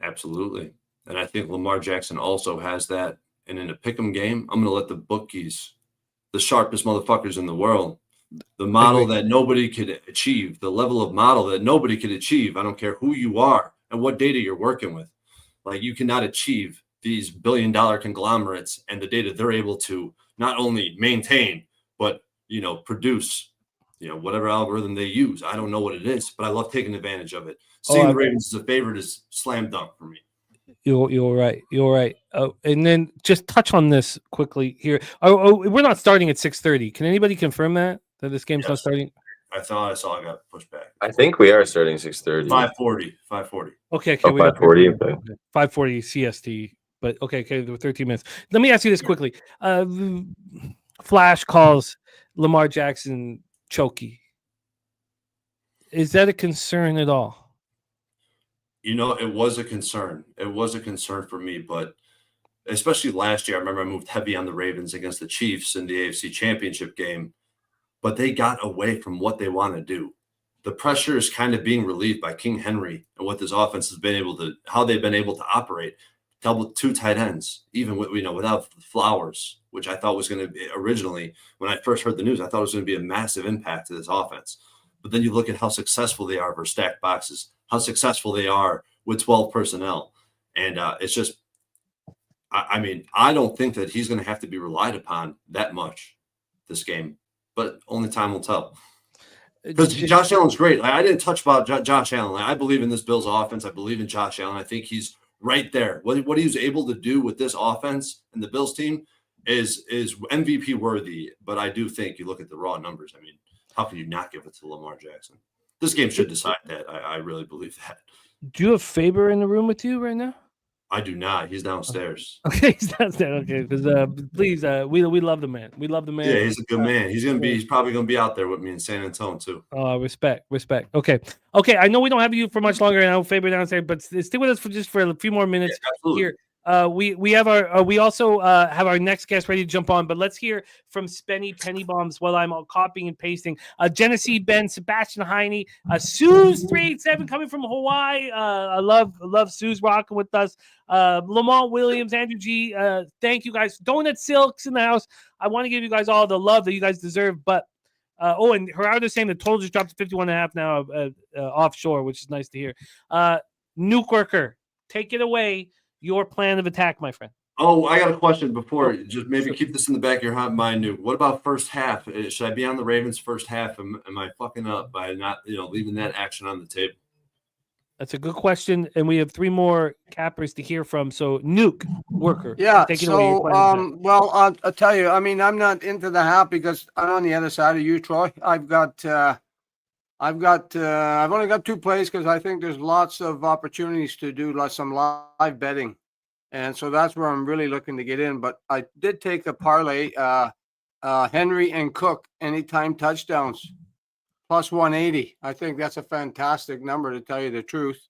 Absolutely. And I think Lamar Jackson also has that. And in a pick'em game, I'm going to let the bookies, the sharpest motherfuckers in the world, the model that nobody could achieve, the level of model that nobody could achieve. I don't care who you are and what data you're working with. Like, you cannot achieve these billion-dollar conglomerates and the data they're able to not only maintain, but, produce, whatever algorithm they use. I don't know what it is, but I love taking advantage of it. Seeing the Ravens as a favorite is slam dunk for me. You're right. You're right. And then just touch on this quickly here. We're not starting at 6:30. Can anybody confirm that this game's not starting? I thought I saw I got pushed back. I think we are starting 6:30. 5:40. Okay. 5:40. 5:40 CST. But okay, 13 minutes. Let me ask you this quickly. Flash calls Lamar Jackson chokey. Is that a concern at all? It was a concern. It was a concern for me, but especially last year, I remember I moved heavy on the Ravens against the Chiefs in the AFC Championship game, but they got away from what they want to do. The pressure is kind of being relieved by King Henry and what this offense has been how they've been able to operate. Double 2 tight ends, even with, without Flowers, which I thought was going to be originally, when I first heard the news, I thought it was going to be a massive impact to this offense. But then you look at how successful they are for stacked boxes, how successful they are with 12 personnel. And it's just, I don't think that he's going to have to be relied upon that much this game, but only time will tell. Because Josh Allen's great. I didn't touch about Josh Allen. I believe in this Bills offense. I believe in Josh Allen. I think he's right there. What he was able to do with this offense and the Bills team is MVP worthy. But I do think you look at the raw numbers. How can you not give it to Lamar Jackson? This game should decide that. I really believe that. Do you have Faber in the room with you right now? I do not. He's downstairs. Okay, he's downstairs. Okay, because please, we love the man. We love the man. Yeah, he's a good man. He's probably gonna be out there with me in San Antonio too. Respect. Okay. I know we don't have you for much longer, and I know Faber downstairs, but stay with us for a few more minutes here. We have we also have our next guest ready to jump on, but let's hear from Spenny Pennybombs while I'm copying and pasting. Genesee Ben, Sebastian Heine, Sue's 387 coming from Hawaii. I love Sue's rocking with us. Lamont Williams, Andrew G. Thank you guys. Donut Silks in the house. I want to give you guys all the love that you guys deserve, but and Gerardo's saying the total just dropped to 51.5 now offshore, which is nice to hear. Nuke Worker, take it away. Your plan of attack, my friend. Oh, I got a question before. Just maybe keep this in the back of your mind, Nuke. What about first half? Should I be on the Ravens first half? Am I fucking up by not, leaving that action on the table? That's a good question, and we have 3 more cappers to hear from. So, Nuke Worker, take it away. Well, I'll tell you. I'm not into the half because I'm on the other side of you, Troy. I've got I've only got 2 plays because I think there's lots of opportunities to do some live betting. And so that's where I'm really looking to get in. But I did take a parlay, Henry and Cook anytime touchdowns, plus 180. I think that's a fantastic number, to tell you the truth.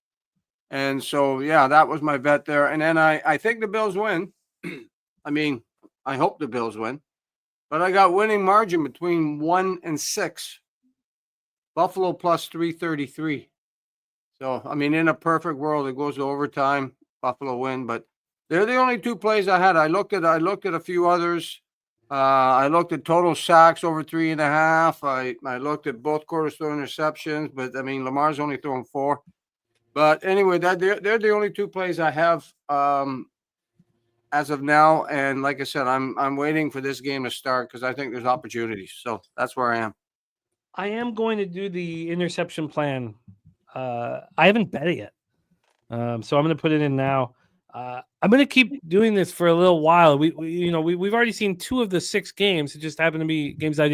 And so, yeah, that was my bet there. And then I think the Bills win. I mean, I hope the Bills win. But I got winning margin between 1 and 6. Buffalo plus 333. So, I mean, in a perfect world, it goes to overtime. Buffalo win, but they're the only 2 plays I had. I looked at a few others. I looked at total sacks over 3.5. I looked at both quarters throw interceptions, but I mean, Lamar's only thrown 4. But anyway, they're the only 2 plays I have as of now. And like I said, I'm waiting for this game to start because I think there's opportunities. So that's where I am. I am going to do the interception plan. I haven't bet it yet. So I'm going to put it in now. I'm going to keep doing this for a little while. We've already seen 2 of the 6 games. It just happened to be games I've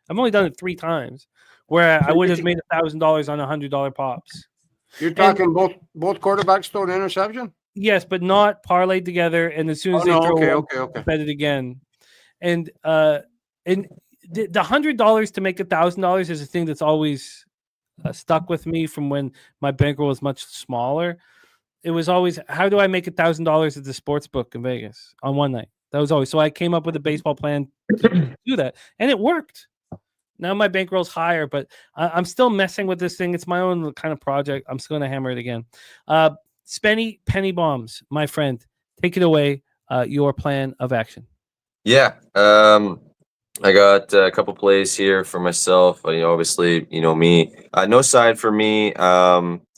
only done it 3 times where I would have made $1,000 on $100 pops. You're talking both quarterbacks throw an interception? Yes, but not parlayed together. And as soon as they throw bet it again. And the $100 to make $1,000 is a thing that's always stuck with me from when my bankroll was much smaller. It was always, how do I make $1,000 at the sports book in Vegas on one night? That was always, so I came up with a baseball plan to do that, and it worked. Now my bankroll's higher, but I'm still messing with this thing. It's my own kind of project. I'm still going to hammer it again. Spenny Penny Bombs, my friend, take it away. Your plan of action. Yeah. I got a couple plays here for myself. Obviously, me. No side for me.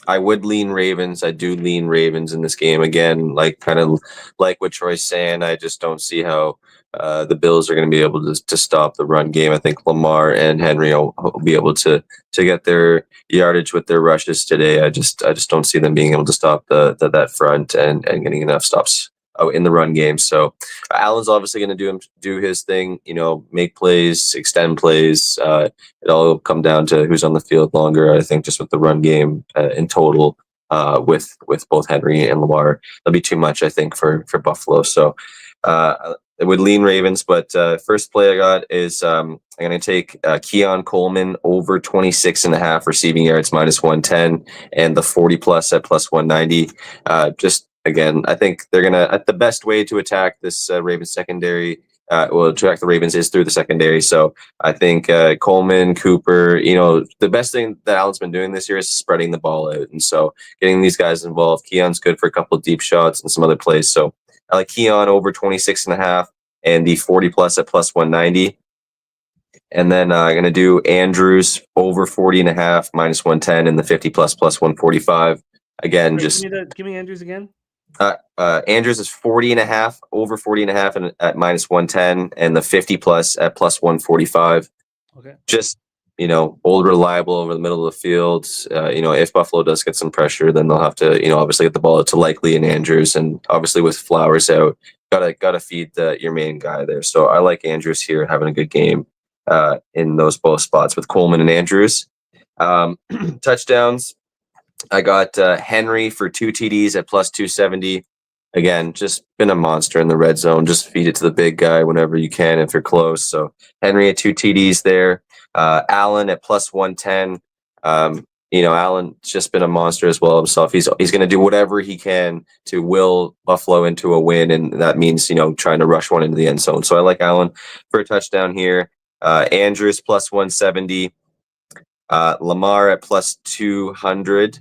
I would lean Ravens. I do lean Ravens in this game. Again, kind of like what Troy's saying, I just don't see how the Bills are going to be able to stop the run game. I think Lamar and Henry will be able to get their yardage with their rushes today. I just don't see them being able to stop that front and getting enough stops in the run game. So Allen's obviously going to do his thing, make plays, extend plays. It all come down to who's on the field longer. I think just with the run game in total, with both Henry and Lamar, that'll be too much, I think, for Buffalo. So it would lean Ravens, but first play I got is I'm going to take Keon Coleman over 26.5 receiving yards minus 110 and the 40 plus at plus 190. Again, I think they're going to, the best way to attack this Ravens secondary, attack the Ravens is through the secondary. So I think Coleman, Cooper, the best thing that Allen's been doing this year is spreading the ball out. And so getting these guys involved, Keon's good for a couple of deep shots and some other plays. So I like Keon over 26.5 and the 40 plus at plus 190. And then I'm going to do Andrews over 40.5 minus 110 and the 50 plus 145. Again, give me Andrews again. Andrews is 40.5 over 40.5 and at minus 110 and the 50 plus at plus 145. Okay. Just, old, reliable over the middle of the field. If Buffalo does get some pressure, then they'll have to, obviously get the ball to Likely and Andrews, and obviously with Flowers out, gotta feed your main guy there. So I like Andrews here having a good game in those both spots with Coleman and Andrews. Touchdowns. I got Henry for 2 TDs at plus 270. Again, just been a monster in the red zone. Just feed it to the big guy whenever you can if you're close. So Henry at 2 TDs there. Allen at plus 110. Allen's just been a monster as well himself. He's going to do whatever he can to will Buffalo into a win, and that means trying to rush one into the end zone. So I like Allen for a touchdown here. Andrews plus 170. Lamar at plus 200.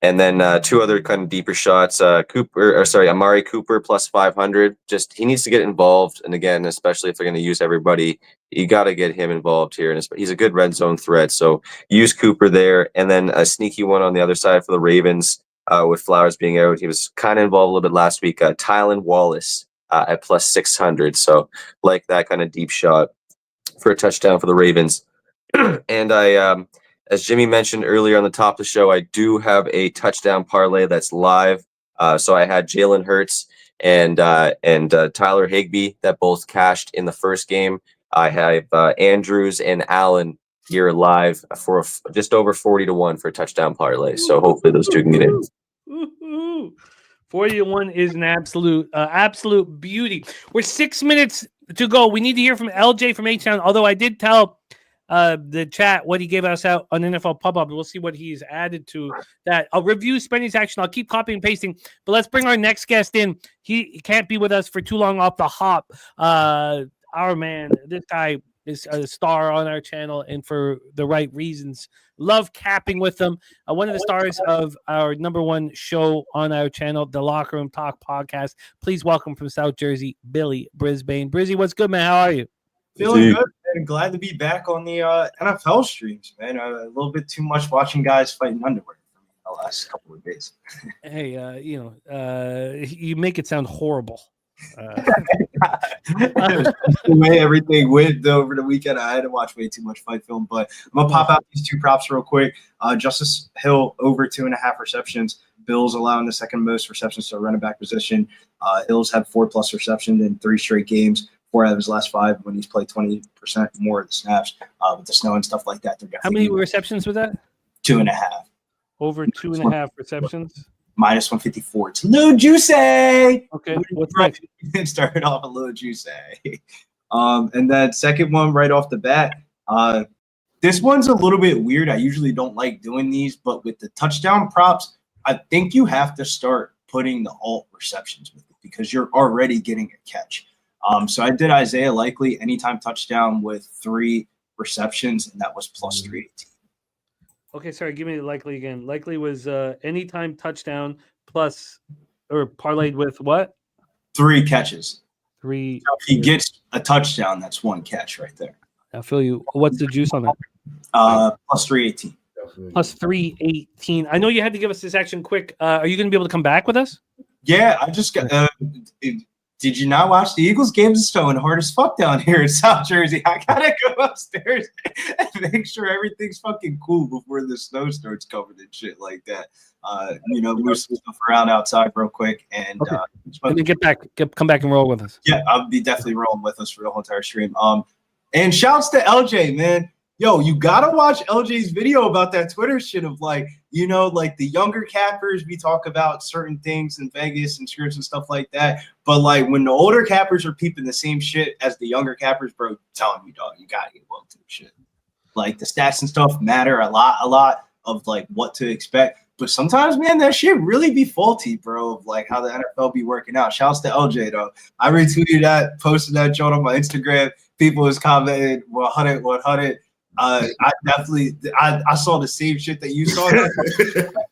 And then 2 other kind of deeper shots. Amari Cooper plus 500. Just he needs to get involved. And again, especially if they're going to use everybody, you got to get him involved here. And he's a good red zone threat. So use Cooper there. And then a sneaky one on the other side for the Ravens with Flowers being out. He was kind of involved a little bit last week. Tylan Wallace at plus 600. So like that kind of deep shot for a touchdown for the Ravens. And as Jimmy mentioned earlier on the top of the show, I do have a touchdown parlay that's live. So I had Jalen Hurts and Tyler Higbee that both cashed in the first game. I have Andrews and Allen here live for just over 40-1 for a touchdown parlay. So hopefully those two can get in. Woo-hoo. 40-1 is an absolute beauty. We're 6 minutes to go. We need to hear from LJ from H-Town, although I did tell the chat what he gave us out on NFL Pub-Up. We'll see what he's added to that. I'll review Spenny's action. I'll keep copying and pasting, but let's bring our next guest in. He can't be with us for too long off the hop. Our man, this guy is a star on our channel, and for the right reasons. Love capping with them. One of the stars of our #1 show on our channel, the Locker Room Talk podcast. Please welcome from South Jersey, Billy Brisbane. Brizzy, what's good, man? How are you? Feeling good, man. Glad to be back on the NFL streams, man. A little bit too much watching guys fighting underwear for the last couple of days. Hey, you make it sound horrible. The way everything went over the weekend, I had to watch way too much fight film. But I'm gonna pop out these two props real quick. Justice Hill over 2.5 receptions. Bills allowing the second most receptions to a running back position. Hill's had 4+ receptions in 3 straight games. 4 out of his last 5 when he's played 20% more of the snaps. With the snow and stuff like that, how many receptions was that? 2.5. Over 2.5 receptions. Minus 154. It's Lil Juicy. Okay, what's next? Started off a Lil Juicy. And then second one right off the bat. This one's a little bit weird. I usually don't like doing these, but with the touchdown props, I think you have to start putting the alt receptions with it because you're already getting a catch. So I did Isaiah Likely anytime touchdown with 3 receptions, and that was plus 318. Okay, sorry, give me the Likely again. Likely was anytime touchdown plus or parlayed with what? 3 catches. 3. So if he gets a touchdown, that's 1 catch right there. I feel you. What's the juice on that? Plus 318. Plus 318. I know you had to give us this action quick. Are you going to be able to come back with us? Yeah, I just got. Did you not watch the Eagles games? It's snowing hard as fuck down here in South Jersey. I gotta go upstairs and make sure everything's fucking cool before the snow starts coming and shit like that. Move some stuff around outside real quick and then come back and roll with us. Yeah, I'll be definitely rolling with us for the whole entire stream. And shouts to LJ, man. Yo, you gotta watch LJ's video about that Twitter shit of like the younger cappers, we talk about certain things in Vegas and scripts and stuff like that. But like when the older cappers are peeping the same shit as the younger cappers, bro, telling you, dog, you gotta get well to the shit. Like the stats and stuff matter a lot of like what to expect. But sometimes, man, that shit really be faulty, bro, of like how the NFL be working out. Shouts to LJ though. I retweeted that, posted that joint on my Instagram. People was commenting 100. I saw the same shit that you saw. I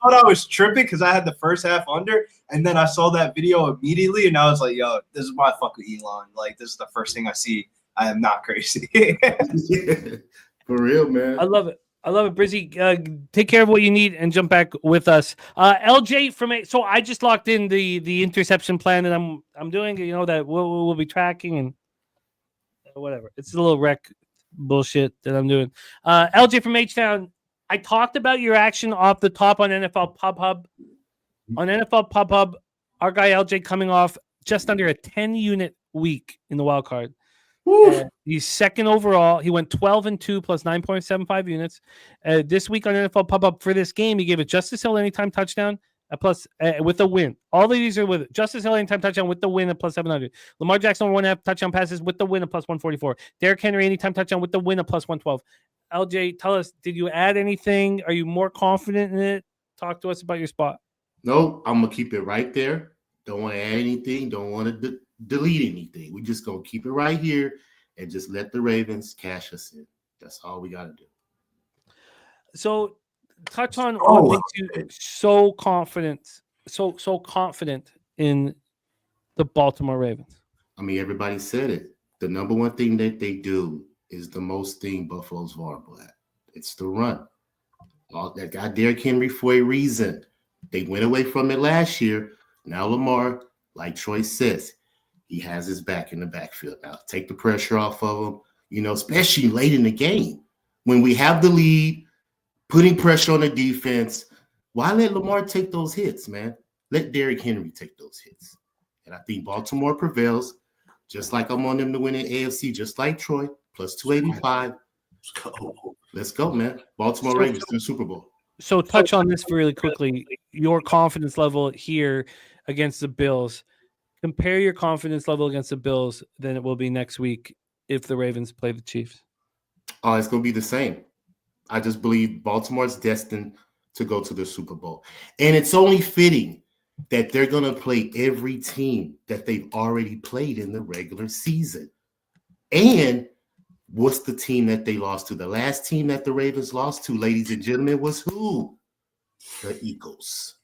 thought I was tripping because I had the first half under, and then I saw that video immediately, and I was like, "Yo, this is why I fuck with Elon. Like, this is the first thing I see. I am not crazy." For real, man. I love it, Brizzy. Take care of what you need and jump back with us. LJ from so I just locked in the interception plan that I'm doing. That we'll be tracking and whatever. It's a little wreck bullshit that I'm doing. LJ from H-Town, I talked about your action off the top on NFL Pub-Hub. On NFL Pub-Hub, our guy LJ coming off just under a 10-unit week in the wild card. He's second overall. He went 12-2 plus 9.75 units. This week on NFL Pub-Hub for this game, he gave it Justice Hill anytime touchdown, plus with a win. All of these are with Justice Hill anytime touchdown with the win at plus 700. Lamar Jackson 1.5 touchdown passes with the win at plus 144. Derrick Henry anytime touchdown with the win at plus 112. LJ, tell us, did you add anything? Are you more confident in it? Talk to us about your spot. No, I'm gonna keep it right there. Don't want to add anything. Don't want to delete anything. We just gonna keep it right here and just let the Ravens cash us in. That's all we gotta do. So touch on what makes you so confident in the Baltimore Ravens. I mean, everybody said it. The number one thing that they do is the most thing Buffalo's vulnerable at. It's the run. All that got Derrick Henry for a reason. They went away from it last year. Now Lamar, like Troy says, he has his back in the backfield. Now take the pressure off of him, especially late in the game. When we have the lead, putting pressure on the defense, why let Lamar take those hits, man? Let Derrick Henry take those hits. And I think Baltimore prevails, just like I'm on them to win in AFC, just like Troy, plus 285. Let's go. Let's go, man. Baltimore Ravens to the Super Bowl. So touch on this really quickly. Your confidence level here against the Bills. Compare your confidence level against the Bills than it will be next week if the Ravens play the Chiefs. Oh, it's going to be the same. I just believe Baltimore's destined to go to the Super Bowl. And it's only fitting that they're going to play every team that they've already played in the regular season. And what's the team that they lost to? The last team that the Ravens lost to, ladies and gentlemen, was who? The Eagles.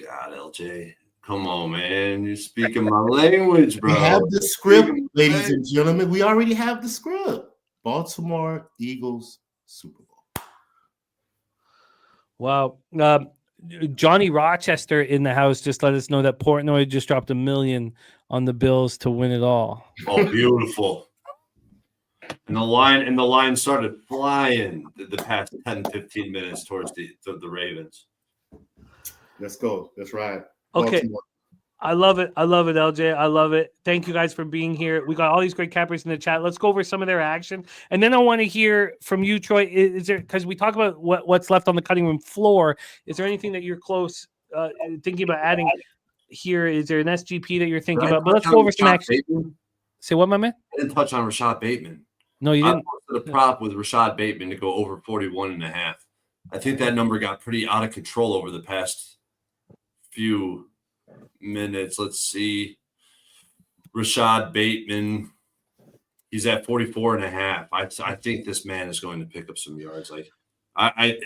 God, LJ. Come on, man. You're speaking my language, bro. We have the script, ladies and gentlemen. We already have the script. Baltimore Eagles Super Bowl. Wow. Johnny Rochester in the house just let us know that Portnoy just dropped $1 million on the Bills to win it all. Oh, beautiful. And the line started flying the past 10, 15 minutes towards the Ravens. Let's go. That's right. Okay. Baltimore. I love it. I love it, LJ. I love it. Thank you guys for being here. We got all these great cappers in the chat. Let's go over some of their action. And then I want to hear from you, Troy. Is there, because we talk about what's left on the cutting room floor, is there anything that you're close thinking about adding here? Is there an SGP that you're thinking about? But let's go over some action. Bateman? Say what, my man? I didn't touch on Rashad Bateman. No, you didn't. I posted a prop with Rashad Bateman to go over 41.5. I think that number got pretty out of control over the past few minutes. Let's see. Rashad Bateman, he's at 44.5. I think this man is going to pick up some yards. Like I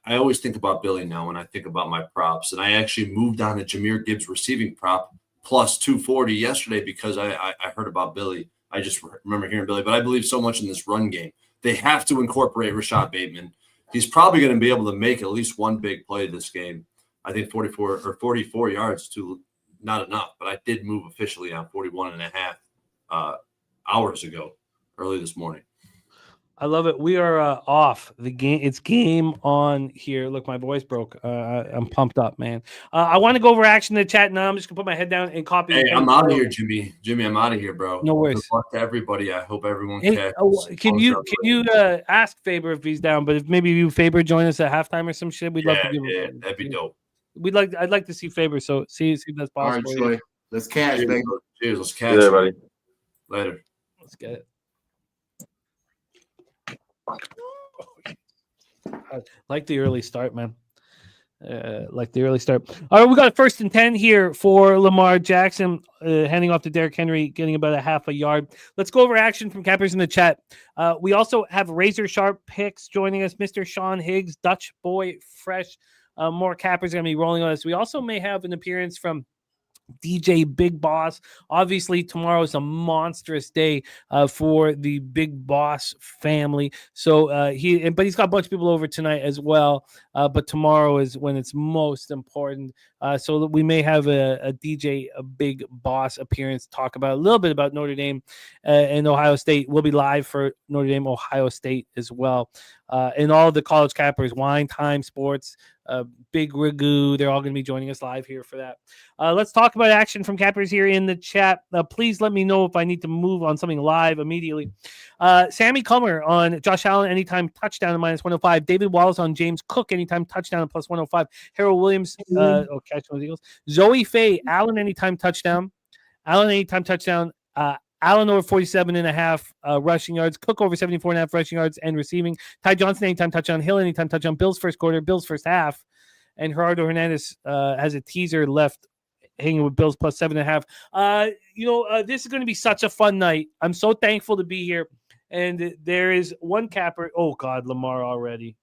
always think about Billy now when I think about my props, and I actually moved on to Jahmyr Gibbs receiving prop plus 240 yesterday because I heard about Billy. I just remember hearing Billy, but I believe so much in this run game. They have to incorporate Rashad Bateman. He's probably going to be able to make at least one big play this game. I think 44 yards to not enough, but I did move officially on 41.5 hours ago, early this morning. I love it. We are off the game. It's game on here. Look, my voice broke. I'm pumped up, man. I want to go over action in the chat now. I'm just gonna put my head down and copy. Hey, I'm out of here, Jimmy. Jimmy, I'm out of here, bro. No worries. Good luck to everybody. I hope everyone can you ask Faber if he's down? But if maybe you Faber join us at halftime or some shit, we'd love to give him. Yeah, that'd be dope. I'd like to see Faber. So see if that's possible. All right, Troy. Let's cash, baby. Cheers. Let's catch Good, everybody. Later. Let's get it. Like the early start, man. Like the early start. All right, we got 1st and 10 here for Lamar Jackson, handing off to Derrick Henry, getting about a half a yard. Let's go over action from cappers in the chat. We also have Razor Sharp Picks joining us, Mr. Sean Higgs, Dutch Boy Fresh. More cappers are going to be rolling on us. We also may have an appearance from DJ Big Boss. Obviously, tomorrow is a monstrous day for the Big Boss family. So but he's got a bunch of people over tonight as well. But tomorrow is when it's most important. So we may have a DJ Big Boss appearance, talk about a little bit about Notre Dame and Ohio State. We'll be live for Notre Dame, Ohio State as well. And all the college cappers, Wine Time Sports, Big Ragu, they're all going to be joining us live here for that. Let's talk about action from cappers here in the chat. Please let me know if I need to move on something live immediately. Sammy Comer on Josh Allen anytime touchdown at -105. David Wallace on James Cook anytime touchdown at +105. Harold Williams catch those Eagles. Zoe Faye Allen anytime touchdown. Allen anytime touchdown. Allen over 47.5 rushing yards. Cook over 74.5 rushing yards and receiving. Ty Johnson anytime touchdown. Hill anytime touchdown. Bills first quarter. Bills first half. And Gerardo Hernandez has a teaser left hanging with Bills plus 7.5. This is going to be such a fun night. I'm so thankful to be here. And there is one capper. Oh, God, Lamar already.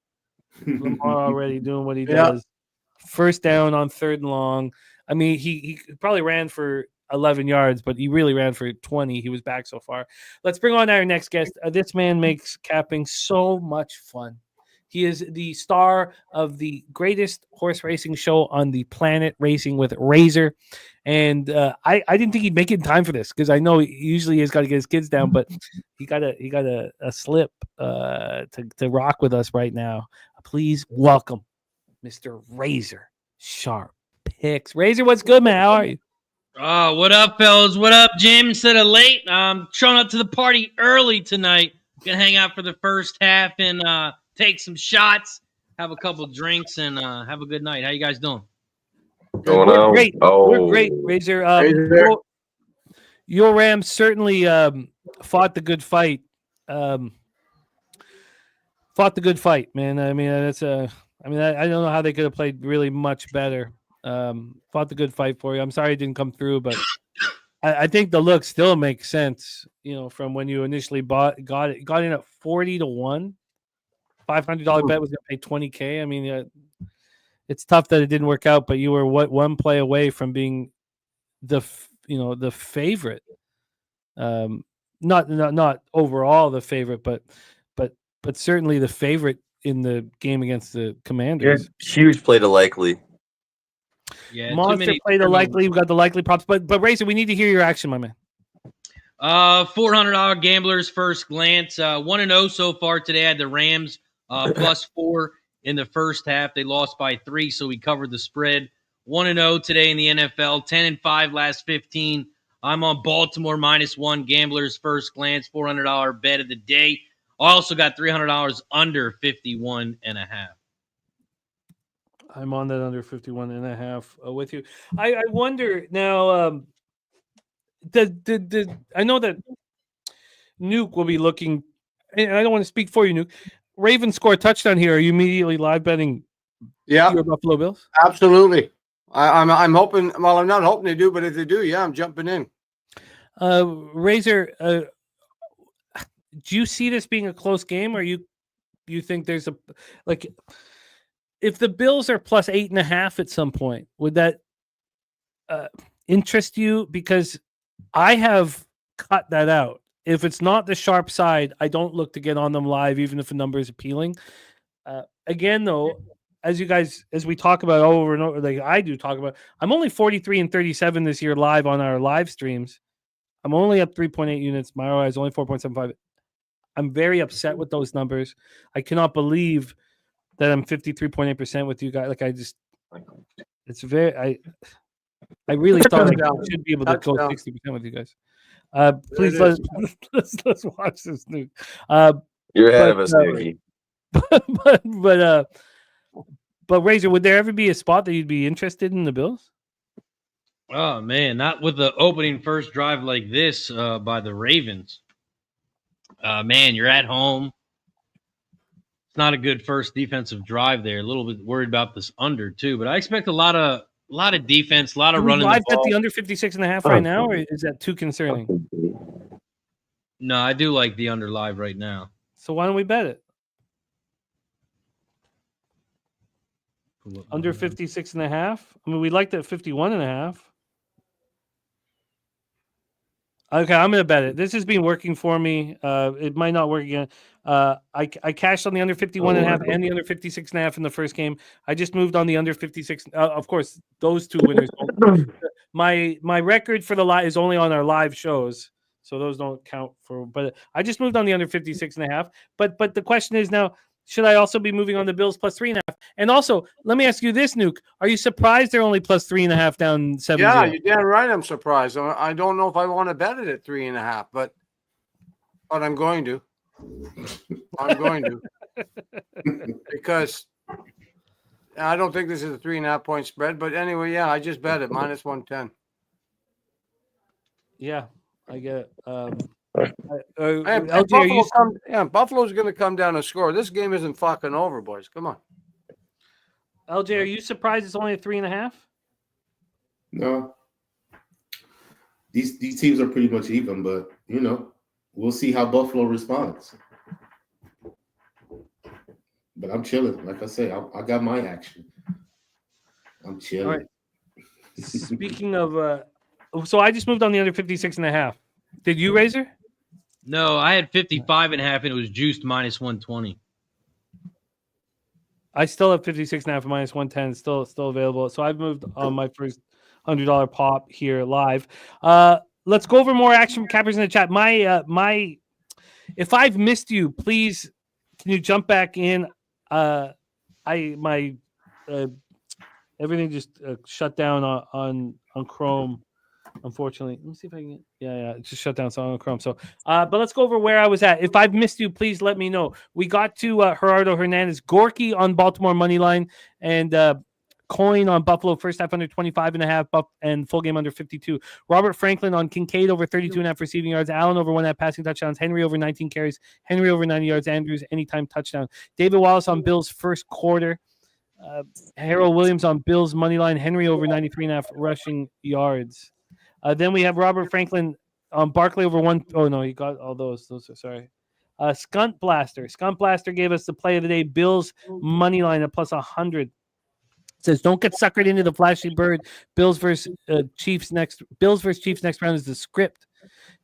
Lamar already doing what he does. First down on 3rd and long. I mean, he probably ran for 11 yards, but he really ran for 20. He was back so far. Let's bring on our next guest. This man makes capping so much fun. He is the star of the greatest horse racing show on the planet, Racing with Razor. And I didn't think he'd make it in time for this because I know he usually has got to get his kids down, but he got a slip to rock with us right now. Please welcome Mr. Razor Sharp Picks. Razor, what's good, man? How are you? Oh, what up, fellas? What up, Jim? Instead of late, I'm showing up to the party early tonight. Gonna hang out for the first half and take some shots, have a couple drinks, and have a good night. How you guys doing? Going We're on. great. Oh, We're great, Razor. Razor. Your Rams certainly fought the good fight. Fought the good fight, man. I mean, that's a. I mean, I don't know how they could have played really much better. Fought the good fight for you. I'm sorry it didn't come through, but I think the look still makes sense. You know, from when you initially got in at 40-1, $500 bet was going to pay $20K. I mean, it's tough that it didn't work out, but you were one play away from being the favorite. Not overall the favorite, but certainly the favorite in the game against the Commanders. huge play to likely. Yeah, Monster play the likely. We got the likely props, but Razor, we need to hear your action, my man. $400 gamblers first glance. 1-0 so far today. I had the Rams +4 in the first half. They lost by 3, so we covered the spread. 1-0 today in the NFL. 10-5 last 15. I'm on Baltimore -1 gamblers first glance. $400 bet of the day. I also got $300 under 51.5. I'm on that under 51.5 with you. I wonder now. I know that Nuke will be looking, and I don't want to speak for you, Nuke. Ravens score a touchdown here. Are you immediately live betting? Yeah, your Buffalo Bills. Absolutely. I'm hoping. Well, I'm not hoping they do, but if they do, yeah, I'm jumping in. Razor, do you see this being a close game, or you think there's if the Bills are +8.5 at some point, would that interest you? Because I have cut that out. If it's not the sharp side, I don't look to get on them live, even if a number is appealing. Again, though, as we talk about over and over, like I do talk about, I'm only 43-37 this year live on our live streams. I'm only up 3.8 units. My ROI is only 4.75. I'm very upset with those numbers. I cannot believe that I'm 53.8% with you guys. It's very, I really thought I should be able to go 60% with you guys. Please let's watch this dude. You're ahead of us, Nuki. But Razor, would there ever be a spot that you'd be interested in the Bills? Oh man, not with the opening first drive like this by the Ravens. Man, you're at home. It's not a good first defensive drive there. A little bit worried about this under too, but I expect a lot of defense, a lot of running. Live at the under 56.5 right now, or is that too concerning? No, I do like the under live right now. So why don't we bet it? Under 56.5. I mean, we liked it at 51.5. Okay, I'm going to bet it. This has been working for me. It might not work again. I cashed on the under 51.5 and the under 56.5 in the first game. I just moved on the under 56. Of course, those two winners. My record for the live is only on our live shows, so those don't count for. But I just moved on the under 56.5. But the question is now, should I also be moving on the Bills +3.5? And also, let me ask you this, Nuke: are you surprised they're only +3.5 down 7-0? Yeah, you're damn right. I'm surprised. I don't know if I want to bet it at 3.5, but I'm going to. I'm going to because I don't think this is a 3.5 point spread. But anyway, yeah, I just bet it -110. Yeah, I get it. Buffalo's going to come down and score. This game isn't fucking over, boys. Come on. LJ, are you surprised it's only a 3.5? No. These teams are pretty much even, but we'll see how Buffalo responds. But I'm chilling. Like I say, I got my action. I'm chilling. All right. Speaking of, so I just moved on the under 56.5. Did you, Razor? No, I had 55.5 and it was juiced -120. I still have 56.5 -110 still available. So I've moved on my first $100 pop here live. Let's go over more action cappers in the chat. My if I've missed you, please can you jump back in? Everything just shut down on Chrome. Unfortunately, let me see if I can. Yeah, it just shut down. So I'm on Chrome. So, but let's go over where I was at. If I've missed you, please let me know. We got to Gerardo Hernandez, Gorky on Baltimore money line, and Coin on Buffalo first half under 25.5, and full game under 52. Robert Franklin on Kincaid over 32.5 receiving yards. Allen over 1.5 passing touchdowns. Henry over 19 carries. Henry over 90 yards. Andrews anytime touchdown. David Wallace on Bills first quarter. Harold Williams on Bills money line. Henry over 93.5 rushing yards. Then we have Robert Franklin on Barkley over 1. Oh no, you got all those. Those are sorry. Skunt Blaster. Skunt Blaster gave us the play of the day. Bills money line at plus 100. Says don't get suckered into the flashy bird. Bills versus Chiefs next. Bills versus Chiefs next round is the script.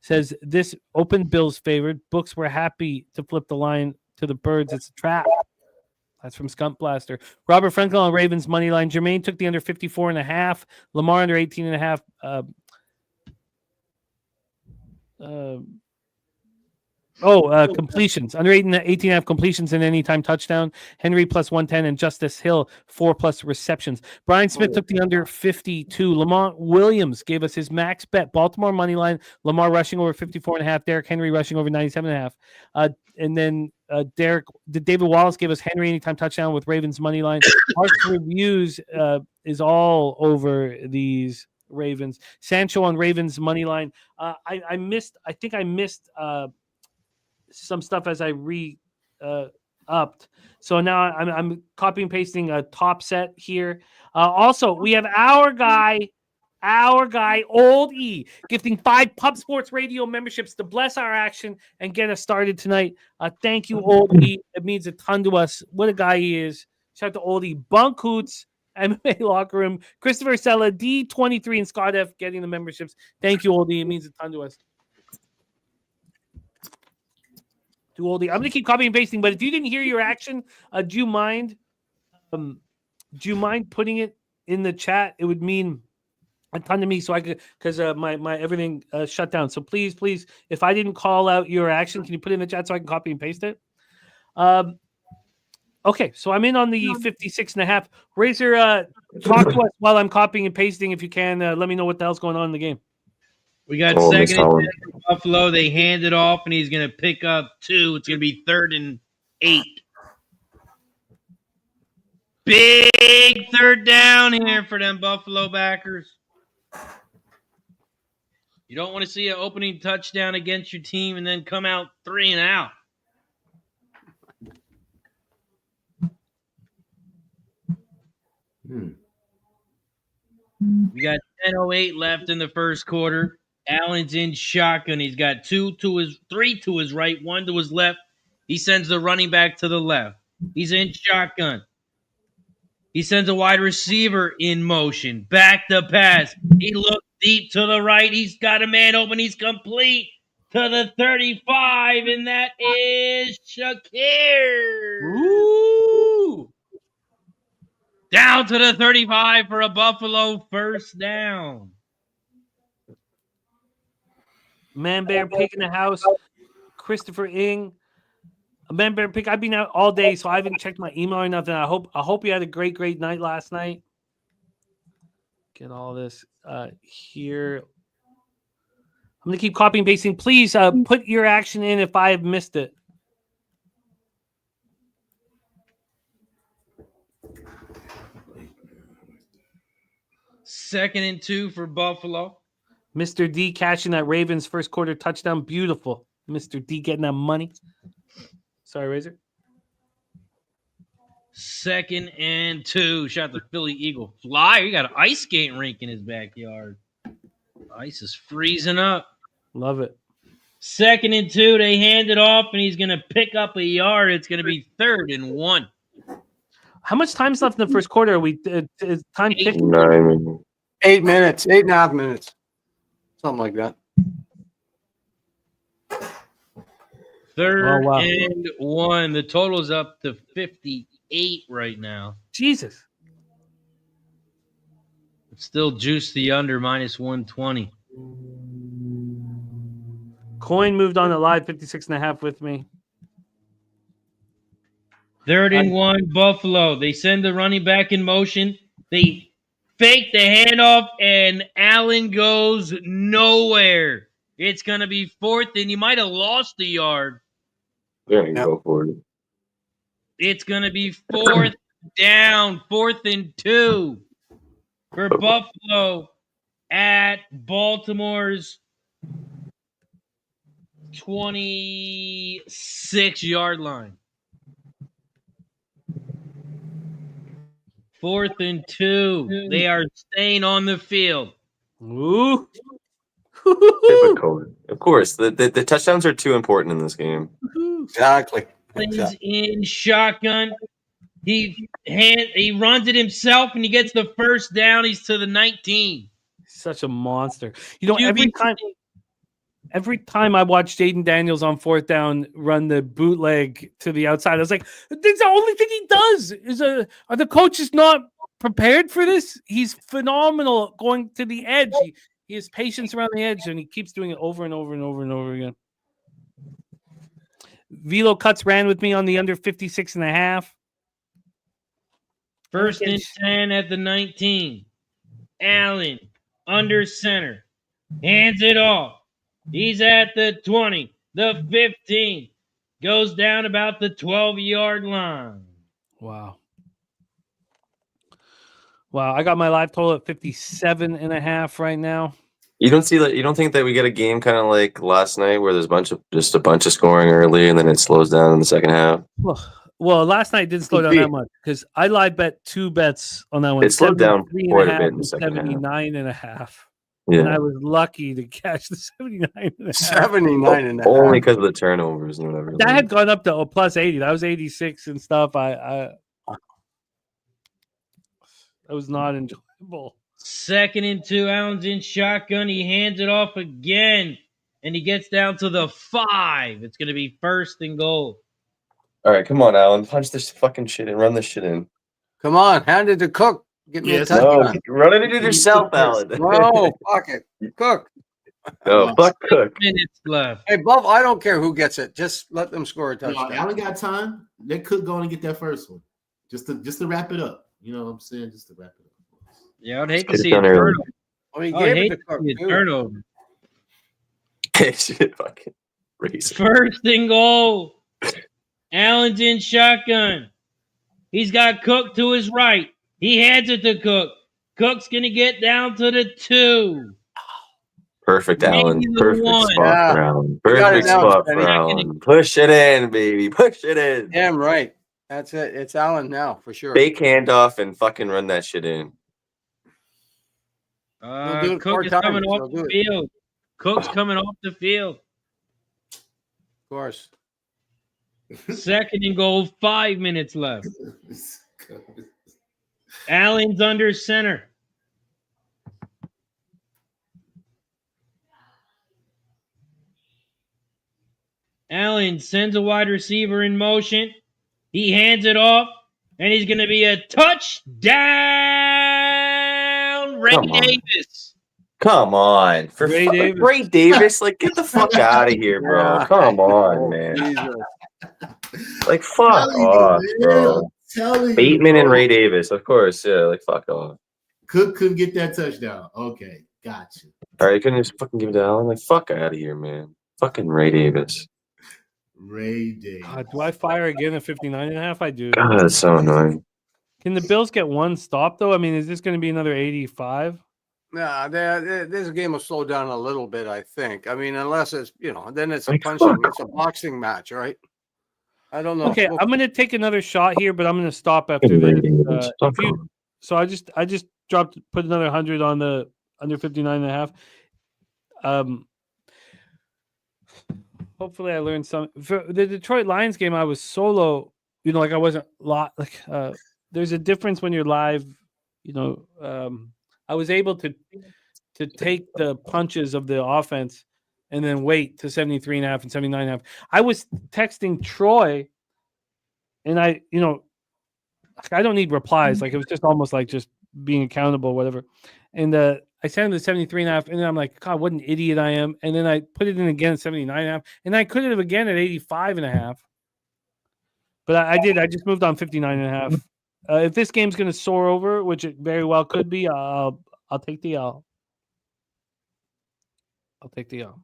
Says this open Bills favored. Books were happy to flip the line to the birds. It's a trap. That's from Skunt Blaster. Robert Franklin on Ravens money line. Jermaine took the under 54.5. Lamar under 18.5. Completions. Under 18.5 completions and anytime touchdown. Henry plus 110 and Justice Hill 4+ receptions. Brian Smith took the under 52. Lamont Williams gave us his max bet. Baltimore money line. Lamar rushing over 54.5. Derrick Henry rushing over 97.5. And then David Wallace gave us Henry anytime touchdown with Ravens money line. Mark's reviews is all over these Ravens. Sancho on Ravens money line. I think I missed some stuff as I upped. So now I'm copying and pasting a top set here. Also, we have our guy, Old E, gifting 5 Pub Sports Radio memberships to bless our action and get us started tonight. Thank you, Old E. It means a ton to us. What a guy he is. Shout out to Old E. Bunk Hoots, MMA Locker Room, Christopher Sella, D23, and Scott F. getting the memberships. Thank you, Old E. It means a ton to us. To Old E. I'm going to keep copying and pasting, but if you didn't hear your action, do you mind putting it in the chat? It would mean a ton to me, so I could, because my everything shut down. So please, if I didn't call out your action, can you put it in the chat so I can copy and paste it? Okay, so I'm in on the 56.5. Razor, talk to us while I'm copying and pasting. If you can, let me know what the hell's going on in the game. We got second and 10 for Buffalo. They hand it off, and he's going to pick up 2. It's going to be 3rd and 8. Big third down here for them Buffalo backers. You don't want to see an opening touchdown against your team and then come out 3 and out. We got 10:08 left in the first quarter. Allen's in shotgun. He's got 3 to his right, 1 to his left. He sends the running back to the left. He's in shotgun. He sends a wide receiver in motion. Back to pass. He looks deep to the right. He's got a man open. He's complete to the 35, and that is Shakir. Ooh. Down to the 35 for a Buffalo first down. Man Bear Pick in the house. Christopher Ing. Man Bear Pick. I've been out all day, so I haven't checked my email or nothing. I hope you had a great night last night. Get all this here. I'm gonna keep copying and pasting. Please put your action in if I have missed it. Second and 2 for Buffalo. Mr. D catching that Ravens first quarter touchdown. Beautiful. Mr. D getting that money. Sorry, Razor. Second and 2. Shot the Philly Eagle Flyer. He got an ice skating rink in his backyard. Ice is freezing up. Love it. Second and 2. They hand it off, and he's going to pick up a yard. It's going to be 3rd and 1. How much time's left in the first quarter? Are we is time ticking? 8 minutes, 8.5 minutes, something like that. 3rd and 1. The total's up to 58 right now. Jesus. Still juice the under minus 120. Coin moved on to live 56.5 with me. 3rd and 1, Buffalo. They send the running back in motion. They Fake the handoff, and Allen goes nowhere. It's going to be 4th, and you might have lost the yard. They're going to go for it. It's going to be 4th down, 4th and 2 for Buffalo at Baltimore's 26-yard line. 4th and 2. They are staying on the field. Ooh. Of course, the touchdowns are too important in this game. Exactly. Allen's in shotgun. He runs it himself, and he gets the first down. He's to the 19. Such a monster. You know, QB every time I watch Jaden Daniels on 4th down run the bootleg to the outside, I was like, that's the only thing he does. Are the coaches not prepared for this? He's phenomenal going to the edge. He has patience around the edge, and he keeps doing it over and over and over and over again. Velo Cuts ran with me on the under 56.5. 1st and 10 at the 19. Allen under center. Hands it off. He's at the 20, the 15. Goes down about the 12-yard line. Wow. I got my live total at 57.5 right now. You don't think that we get a game kind of like last night where there's a bunch of scoring early and then it slows down in the second half? Well, last night didn't slow down that much because I live bet 2 bets on that one. It slowed down quite a bit in the second 79.5. Yeah. And I was lucky to catch the 79.5. 79.5. Only because of the turnovers and whatever. That had gone up to plus 80. That was 86 and stuff. That was not enjoyable. 2nd and 2. Allen's in shotgun. He hands it off again, and he gets down to the 5. It's going to be 1st and goal. All right, come on, Allen. Punch this fucking shit in. Run this shit in. Come on, hand it to Cook. Get me a No, touchdown. run it yourself, Allen. No, fuck it. Cook. No, fuck Cook. Minutes left. Hey, Buff, I don't care who gets it. Just let them score a touchdown. Allen got time. They could go and get that first one. Just to wrap it up. You know what I'm saying? Just to wrap it up. Yeah, I'd hate to Get see it a done early. turnover. Oh, he I'd gave hate it to to Cook. see a too. turnover. Shit, fucking crazy. 1st and goal. Allen's in shotgun. He's got Cook to his right. He hands it to Cook. Cook's going to get down to the 2. Perfect, Maybe Allen. the Perfect 1. spot for Allen. got it Perfect now, spot Benny. for Allen. Push it in, baby. Push it in. Damn right. That's it. It's Allen now, for sure. Fake handoff and fucking run that shit in. He'll do it Cook 4 is times. coming off He'll the do it. field. Cook's coming off the field. Of course. 2nd and goal, 5 minutes left. Allen's under center. Allen sends a wide receiver in motion. He hands it off, and he's going to be a touchdown. Ray Come on. Davis. Come on. For Ray Davis. Ray Davis, like, get the fuck out of here, bro. Yeah. Come on, Oh, man. Jesus. Like, fuck off, bro. Bateman and Ray Davis, of course. Yeah, like, fuck off. Cook couldn't get that touchdown. Okay, gotcha. All right, you couldn't just fucking give it to Allen? Like, fuck out of here, man. Fucking Ray Davis. Ray Davis. Do I fire again at 59.5? I do. God, that's so annoying. Can the Bills get one stop, though? I mean, is this going to be another 85? Nah, this game will slow down a little bit, I think. I mean, unless it's, then it's a Like, punching. fuck. It's a boxing match, right? I don't know. Okay, Well, I'm going to take another shot here, but I'm going to stop after Fucking Ray this. Davis. If Fuck you, off. so I just put another 100 on the under 59.5. Hopefully I learned some. For the Detroit Lions game, I was solo. Like I wasn't there's a difference when you're live. I was able to take the punches of the offense and then wait to 73.5 and 79.5. I was texting Troy, and I don't need replies. Like it was just almost like just being accountable, whatever. And I sent him the 73.5, and then I'm like, God, what an idiot I am. And then I put it in again at 79.5, and I could have again at 85.5. But I did. I just moved on 59.5. If this game's going to soar over, which it very well could be, I'll take the L. I'll take the L.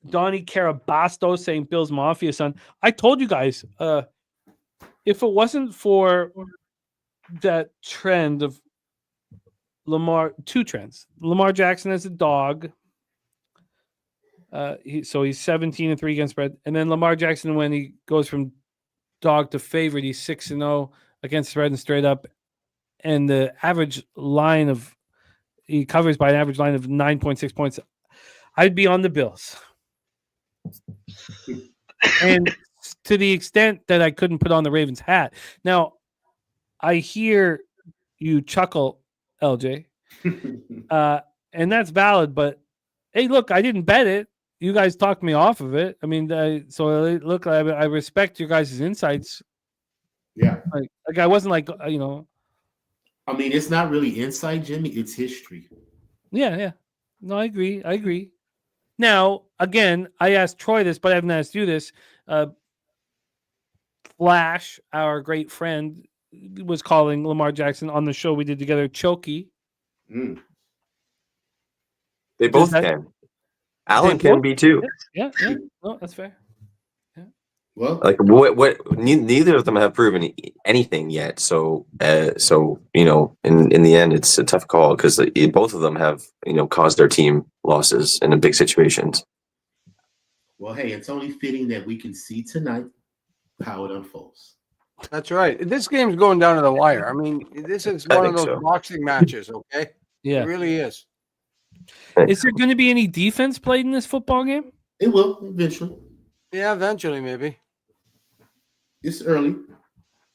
Donnie Carabasto saying Bills Mafia, son. I told you guys, if it wasn't for that trend of two trends. Lamar Jackson as a dog. He's 17-3 against spread. And then Lamar Jackson, when he goes from dog to favorite, he's 6-0 against spread and straight up. And the average line he covers by an average line of 9.6 points. I'd be on the Bills. And to the extent that I couldn't put on the Ravens hat. Now, I hear you chuckle, LJ. And that's valid, but hey, look, I didn't bet it. You guys talked me off of it. I mean, look, I respect your guys' insights. Yeah. Like I wasn't like, I mean, it's not really insight, Jimmy. It's history. Yeah. No, I agree. Now, again, I asked Troy this, but I haven't asked you this. Flash, our great friend, was calling Lamar Jackson on the show we did together Chokey. They both can. Allen can be too. Yeah. No, that's fair. Yeah. Well, like what? Neither of them have proven anything yet. So in the end, it's a tough call because both of them have caused their team losses in big situations. Well, hey, it's only fitting that we can see tonight how it unfolds. That's right. This game's going down to the wire. I mean, this is one of those boxing matches, okay? Yeah. It really is. Is there going to be any defense played in this football game? It will eventually. Yeah, eventually, maybe. It's early.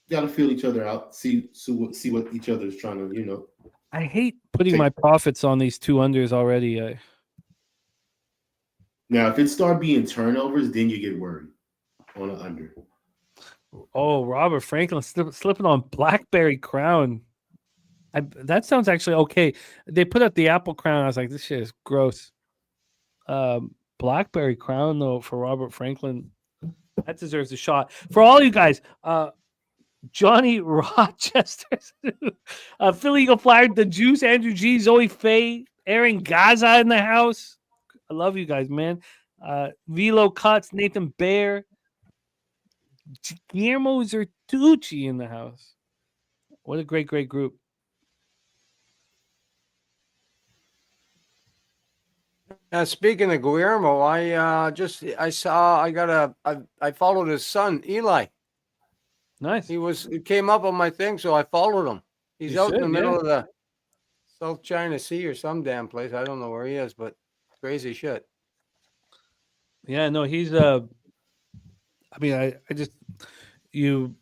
Got to feel each other out. See what each other is trying to, I hate putting my profits on these two unders already. Now, if it start being turnovers, then you get worried on an under. Oh, Robert Franklin slipping on Blackberry Crown. That sounds actually okay. They put up the Apple Crown. I was like, this shit is gross. Blackberry Crown, though, for Robert Franklin, that deserves a shot. For all you guys, Johnny Rochester, Philly Eagle Flyer, The Juice, Andrew G, Zoe Faye, Aaron Gaza in the house. I love you guys, man. Velo Cuts, Nathan Bear, Guillermo Zertucci in the house. What a great group. Speaking of Guillermo, I followed his son Eli. Nice. He came up on my thing, so I followed him. He's out in the middle of the South China Sea or some damn place. I don't know where he is, but crazy shit. Yeah, no, he's I mean, I just you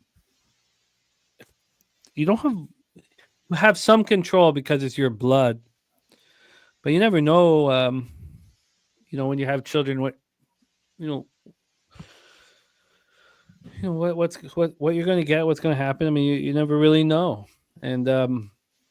don't have some control because it's your blood, but you never know. When you have children, what what you're going to get, what's going to happen. I mean, you never really know. And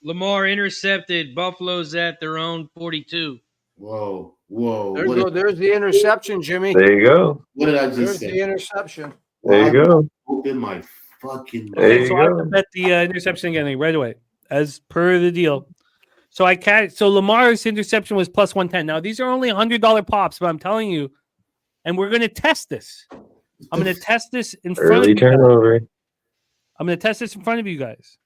Lamar intercepted. Buffalo's at their own 42. Whoa. There's the interception, Jimmy. There you go. What did I just There's say? the interception. There you go. Open my fucking mouth. There you so I have go. to bet the interception again right away, as per the deal. So Lamar's interception was plus 110. Now these are only $100 pops, but I'm telling you, and we're going to test this. I'm going to test this in front of you. Turnover. I'm going to test this in front of you guys.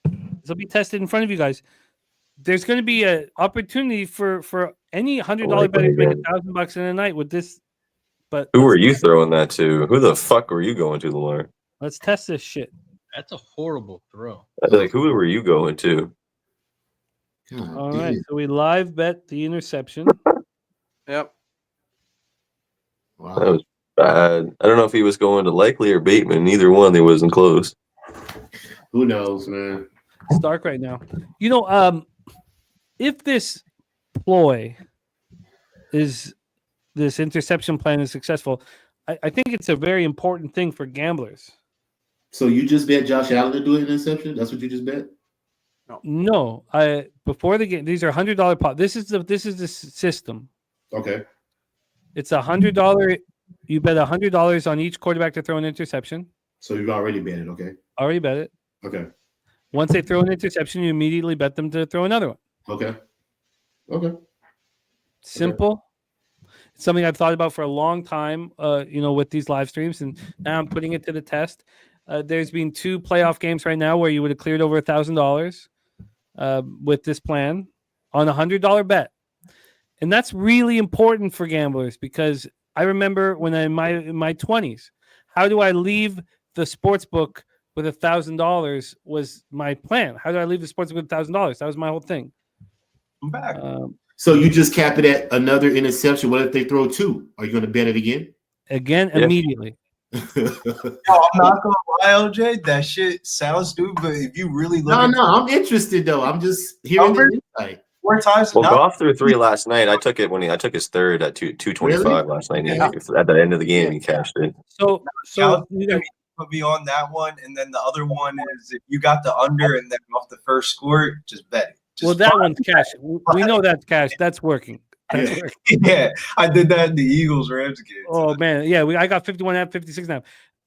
This will be tested in front of you guys. There's going to be an opportunity for any $100 betting to make $1,000 in a night with this. But who were you throwing that to? Who the fuck were you going to, Lamar? Let's test this shit. That's a horrible throw. Like, who were you going to? All right, so we live bet the interception. Yep. Wow. That was bad. I don't know if he was going to Likely or Bateman. Neither one. They wasn't close. Who knows, man? It's dark right now. If this ploy this interception plan is successful, I think it's a very important thing for gamblers. So you just bet Josh Allen to do an interception? That's what you just bet? No, before the game, these are $100 pot. This is the system. Okay. It's $100. You bet $100 on each quarterback to throw an interception. So you've already bet it, okay? Already bet it. Okay. Once they throw an interception, you immediately bet them to throw another one. Okay. Okay. Simple. It's something I've thought about for a long time, with these live streams, and now I'm putting it to the test. There's been 2 playoff games right now where you would have cleared over $1,000 with this plan on a $100 bet. And that's really important for gamblers because I remember when in my 20s, how do I leave the sports book with $1,000 was my plan. How do I leave the sports book with $1,000? That was my whole thing. I'm back. So you just cap it at another interception. What if they throw 2? Are you going to bet it again? Again, Yeah. Immediately. Yo, I'm not gonna lie, LJ. That shit sounds stupid, but if you really look No, I'm interested though. I'm just hearing the insight. 4 times, Well, Goff threw 3 last night. I took it when I took his third at 225 last night. Yeah. At the end of the game, he cashed it. So you guys, put me on that one, and then the other one is if you got the under and then off the first score, just bet it. Just that one's cash. We know that's cash. That's working. That's working. Yeah, I did that in the Eagles-Rams game. Oh man, yeah, I got 51.5, 56.5,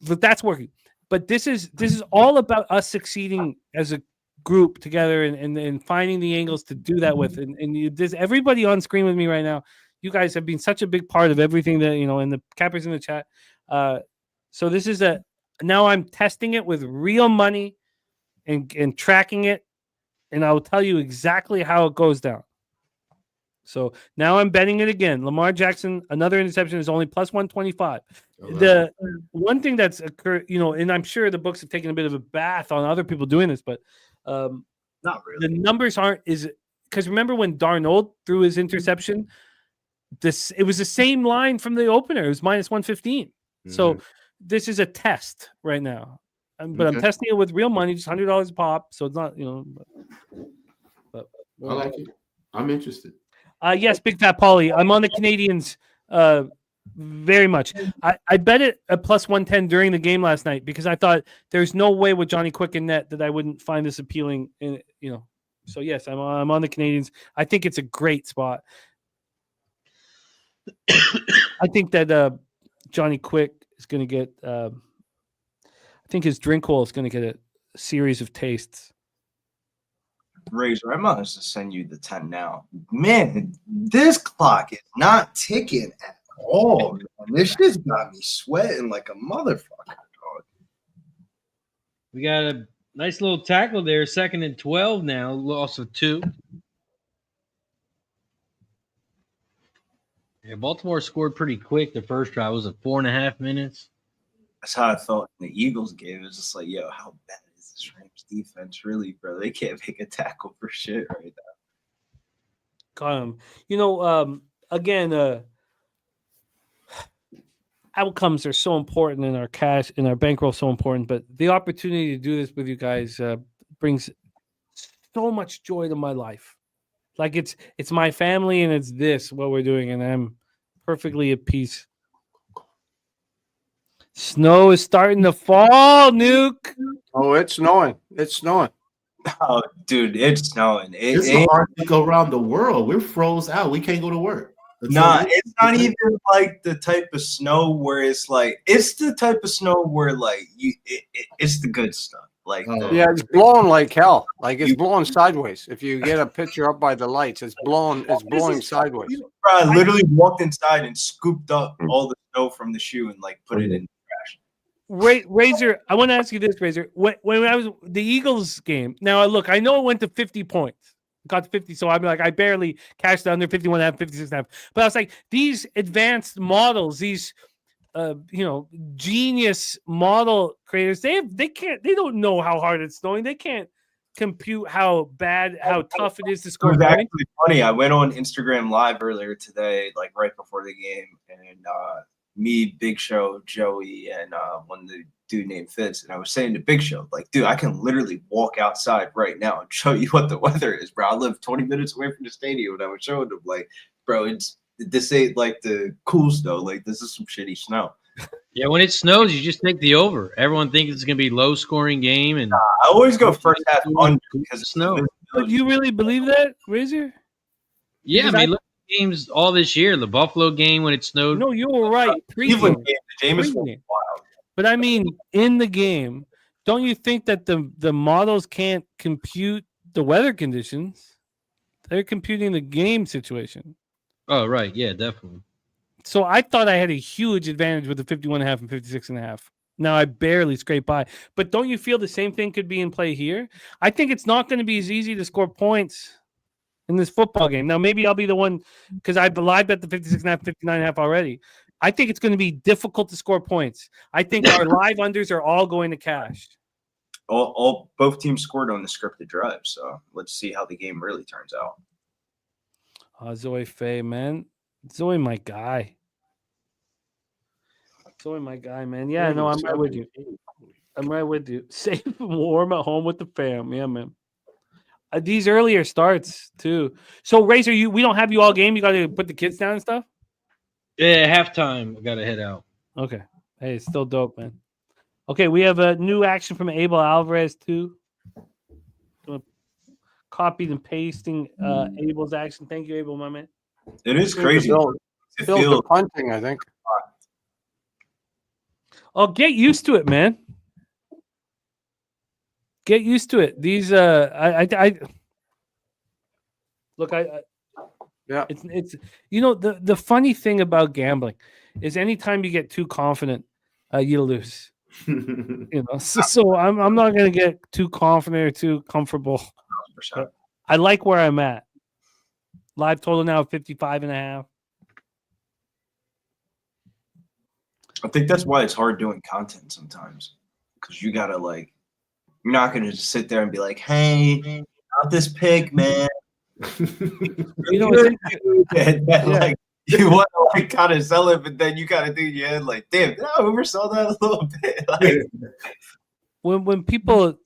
but that's working. But this is all about us succeeding as a group together and finding the angles to do that with. And there's everybody on screen with me right now. You guys have been such a big part of everything that and the cappers in the chat. So this is now I'm testing it with real money and tracking it, and I will tell you exactly how it goes down. So now I'm betting it again. Lamar Jackson, another interception is only plus 125. The one thing that's occurred, and I'm sure the books have taken a bit of a bath on other people doing this, but Not really. the numbers aren't because remember when Darnold threw his interception, it was the same line from the opener. It was minus 115. Mm-hmm. So this is a test right now, but I'm testing it with real money, just $100 a pop. So it's not, but I like it. I'm interested. Yes, Big Fat Paulie. I'm on the Canadians very much. I bet it a plus 110 during the game last night because I thought there's no way with Johnny Quick in net that I wouldn't find this appealing. So yes, I'm on the Canadians. I think it's a great spot. I think that Johnny Quick is going to get. I think his drink hole is going to get a series of tastes. Razor, I might as well send you the 10 now. Man, this clock is not ticking at all. Man. This shit's got me sweating like a motherfucker, dog. We got a nice little tackle there. 2nd and 12 now. Loss of 2. Yeah, Baltimore scored pretty quick. The first drive was at 4.5 minutes. That's how I felt in the Eagles game. It was just like, yo, how bad is this Rams defense really, bro? They can't make a tackle for shit right now. Again, outcomes are so important in our cash, in our bankroll, so important. But the opportunity to do this with you guys brings so much joy to my life. Like it's my family and it's what we're doing, and I'm perfectly at peace. Snow is starting to fall, Nuke. Oh, it's snowing. It's snowing. Oh, dude, it's snowing. It's hard to go around the world. We're froze out. We can't go to work. It's not even like the type of snow where it's like it's the type of snow where like it's the good stuff. Like it's blowing like hell. Like it's blowing sideways. If you get a picture up by the lights, it's blowing sideways. I literally walked inside and scooped up all the snow from the shoe and like put it in the trash. Razor, I want to ask you this, Razor. When I was the Eagles game, now look, I know it went to 50 points. Got to 50, so I'm like, I barely cashed under 51.5, 56.5. But I was like, these advanced models, these genius model creators, they don't know how hard it's snowing. They can't compute how tough it is to score. It was actually funny. I went on Instagram Live earlier today, like right before the game, and me, Big Show, Joey, and one of the dude named Fitz, and I was saying to Big Show, like, dude, I can literally walk outside right now and show you what the weather is, bro. I live 20 minutes away from the stadium, and I was showing him, like, bro, this ain't like the cool snow. Like, this is some shitty snow. Yeah, when it snows, you just take the over. Everyone thinks it's gonna be low scoring game, and I always go first half under because of snow. But you really believe that, Razor? Yeah, I mean, games all this year. The Buffalo game when it snowed. No, you were right. Cleveland Pregame. game, the Jameis one Pregame. was wild. But I mean, in the game, don't you think that the models can't compute the weather conditions? They're computing the game situation. Oh, right. Yeah, definitely. So I thought I had a huge advantage with the 51.5 and 56.5. Now I barely scrape by. But don't you feel the same thing could be in play here? I think it's not going to be as easy to score points in this football game. Now, maybe I'll be the one because I've live bet the 56.5, 59.5 already. I think it's going to be difficult to score points. I think our live unders are all going to cash. Both teams scored on the scripted drive, so let's see how the game really turns out. Zoe Faye, man. Zoe, my guy. Zoe, my guy, man. Yeah, no, I'm right with you. I'm right with you. Safe and warm at home with the fam. Yeah, man. These earlier starts, too. So, Razor, we don't have you all game. You got to put the kids down and stuff? Yeah, halftime. I got to head out. Okay. Hey, it's still dope, man. Okay, we have a new action from Abel Alvarez, too. Copied and pasting Abel's action. Thank you, Abel, my man. It is crazy. Bill It the feels punting, I think. Oh, get used to it, man. Get used to it. These look, Yeah. it's you know the funny thing about gambling is anytime you get too confident, you lose. You know, so I'm not gonna get too confident or too comfortable. 100%. I like where I'm at. Live total now 55.5. I think that's why it's hard doing content sometimes, because you gotta you're not gonna just sit there and be like, "Hey, not this pick, man." You know, You want to kind of sell it, but then you kind of think in your head like, "Damn, did I oversell that a little bit?" when people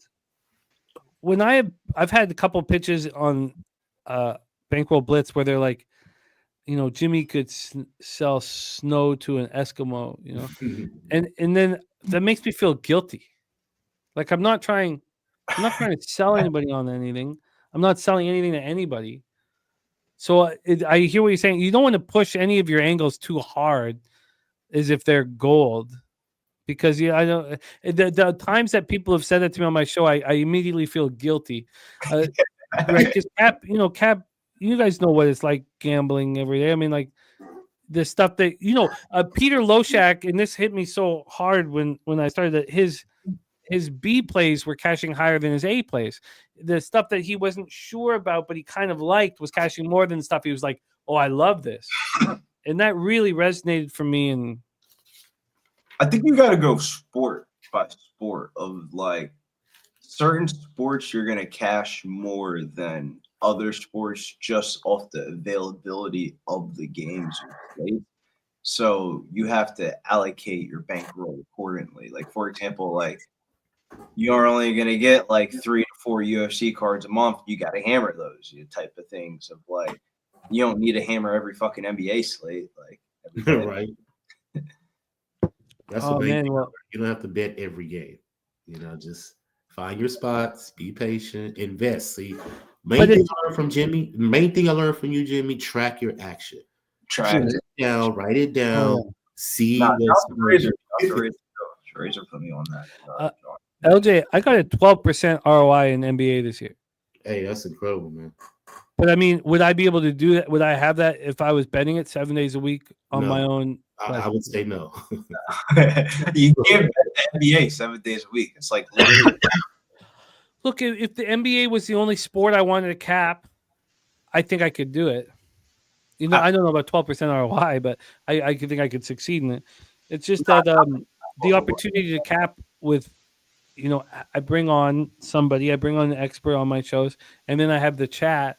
when I've had a couple pitches on Bankroll Blitz where they're like, you know, Jimmy could sell snow to an Eskimo, you know, and then that makes me feel guilty. Like I'm not trying to sell anybody on anything. I'm not selling anything to anybody. So I hear what you're saying. You don't want to push any of your angles too hard, as if they're gold, because I know the times that people have said that to me on my show, I immediately feel guilty. Right? Because Cap, you guys know what it's like gambling every day. I mean, like the stuff that Peter Loshak, and this hit me so hard when I started that his B plays were cashing higher than his A plays. The stuff that he wasn't sure about, but he kind of liked, was cashing more than stuff he was like, "Oh, I love this," and that really resonated for me. And I think you got to go sport by sport. Of certain sports, you're gonna cash more than other sports just off the availability of the games you play. So you have to allocate your bankroll accordingly. Like, for example, you're only going to get 3 to 4 UFC cards a month. You got to hammer those type of things of you don't need to hammer every fucking NBA slate. Right. That's the main man, thing. well, You don't have to bet every game. Just find your spots, be patient, invest. See, main thing I learned from you, Jimmy, track your action. Track it down, write it down, see Razor put me on that. LJ, I got a 12% ROI in NBA this year. Hey, that's incredible, man. But I mean, would I be able to do that? Would I have that if I was betting it 7 days a week on my own? I would say no. You can't bet the NBA 7 days a week. It's literally. Look, if the NBA was the only sport I wanted to cap, I think I could do it. I don't know about 12% ROI, but I think I could succeed in it. It's just that the opportunity to cap with, I bring on somebody, I bring on an expert on my shows, and then I have the chat.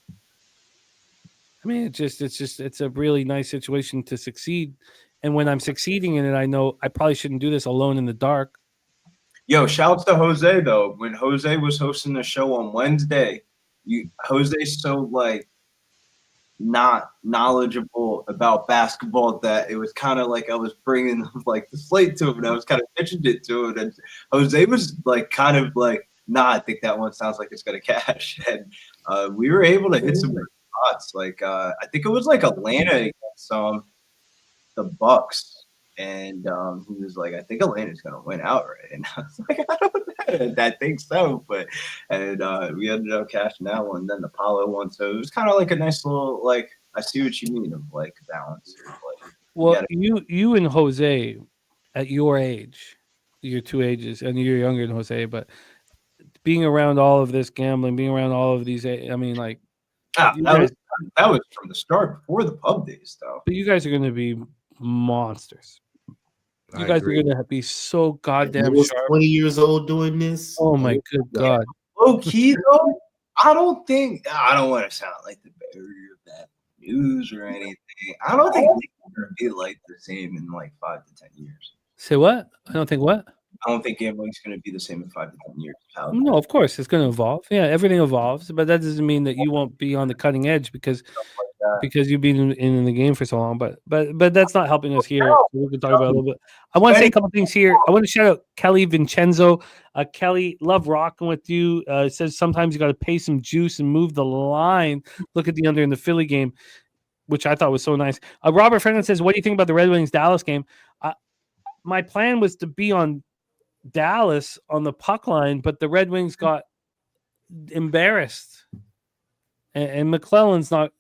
I mean, it's a really nice situation to succeed. And when I'm succeeding in it, I know I probably shouldn't do this alone in the dark. Yo, shouts to Jose though. When Jose was hosting the show on Wednesday, Jose's so not knowledgeable about basketball that it was kind of I was bringing the slate to him and I was kind of pitching it to him, and Jose was nah, I think that one sounds like it's gonna cash, and we were able to hit some spots. Like I think it was like Atlanta against the Bucks, and he was like, I think Atlanta's gonna win outright, and I was like, I think so, but we ended up cashing that one. Then the Apollo one, so it was kind of like a nice little like. I see what you mean of like balance. Like, Well, you and Jose, at your age, your two ages, and you're younger than Jose, but being around all of this gambling, being around all of these, I mean, like, that was from the start before the pub days, though. but you guys are going to be monsters. You I guys agree. are going to be so goddamn I was sharp. 20 years old doing this. Oh my good God. Low key though, I don't want to sound like the bearer of that news or anything. I don't think it's gonna be like the same in like 5 to 10 years. Say what? I don't think what? I don't think gambling's gonna be the same in 5 to 10 years. No, of course it's going to evolve. Yeah, everything evolves, but that doesn't mean that you won't be on the cutting edge because you've been in the game for so long. But that's not helping us here. So we can talk about it a little bit. I want to say a couple things here. I want to shout out Kelly Vincenzo. Kelly, love rocking with you. Says sometimes you got to pay some juice and move the line. Look at the under in the Philly game, which I thought was so nice. Robert Fernandez says, what do you think about the Red Wings Dallas game? My plan was to be on Dallas on the puck line, but the Red Wings got embarrassed. And McClellan's not,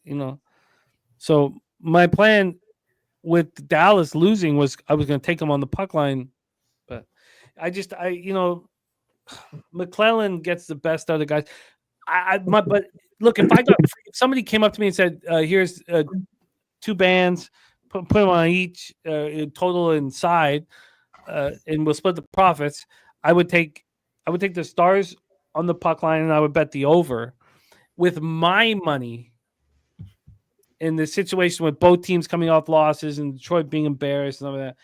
So my plan with Dallas losing was I was going to take them on the puck line, but McClellan gets the best out of the guys. But look, if somebody came up to me and said, "Here's 2 bands, put them on each, total inside, and we'll split the profits," I would take the Stars on the puck line and I would bet the over. With my money, in the situation with both teams coming off losses and Detroit being embarrassed and all that,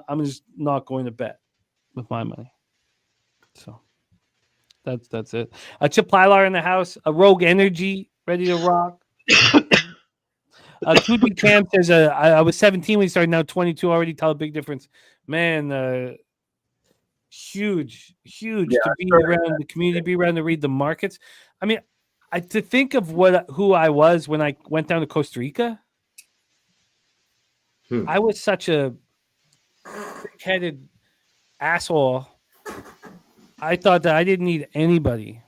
I'm just not going to bet with my money. So that's it. Chip Pilar in the house. A Rogue Energy ready to rock. Kubi Cam says, I was 17 when he started, now 22 already. Tell a big difference. Man, huge to be around the community, be around to read the markets. I mean, to think of who I was when I went down to Costa Rica, I was such a thick-headed asshole. I thought that I didn't need anybody.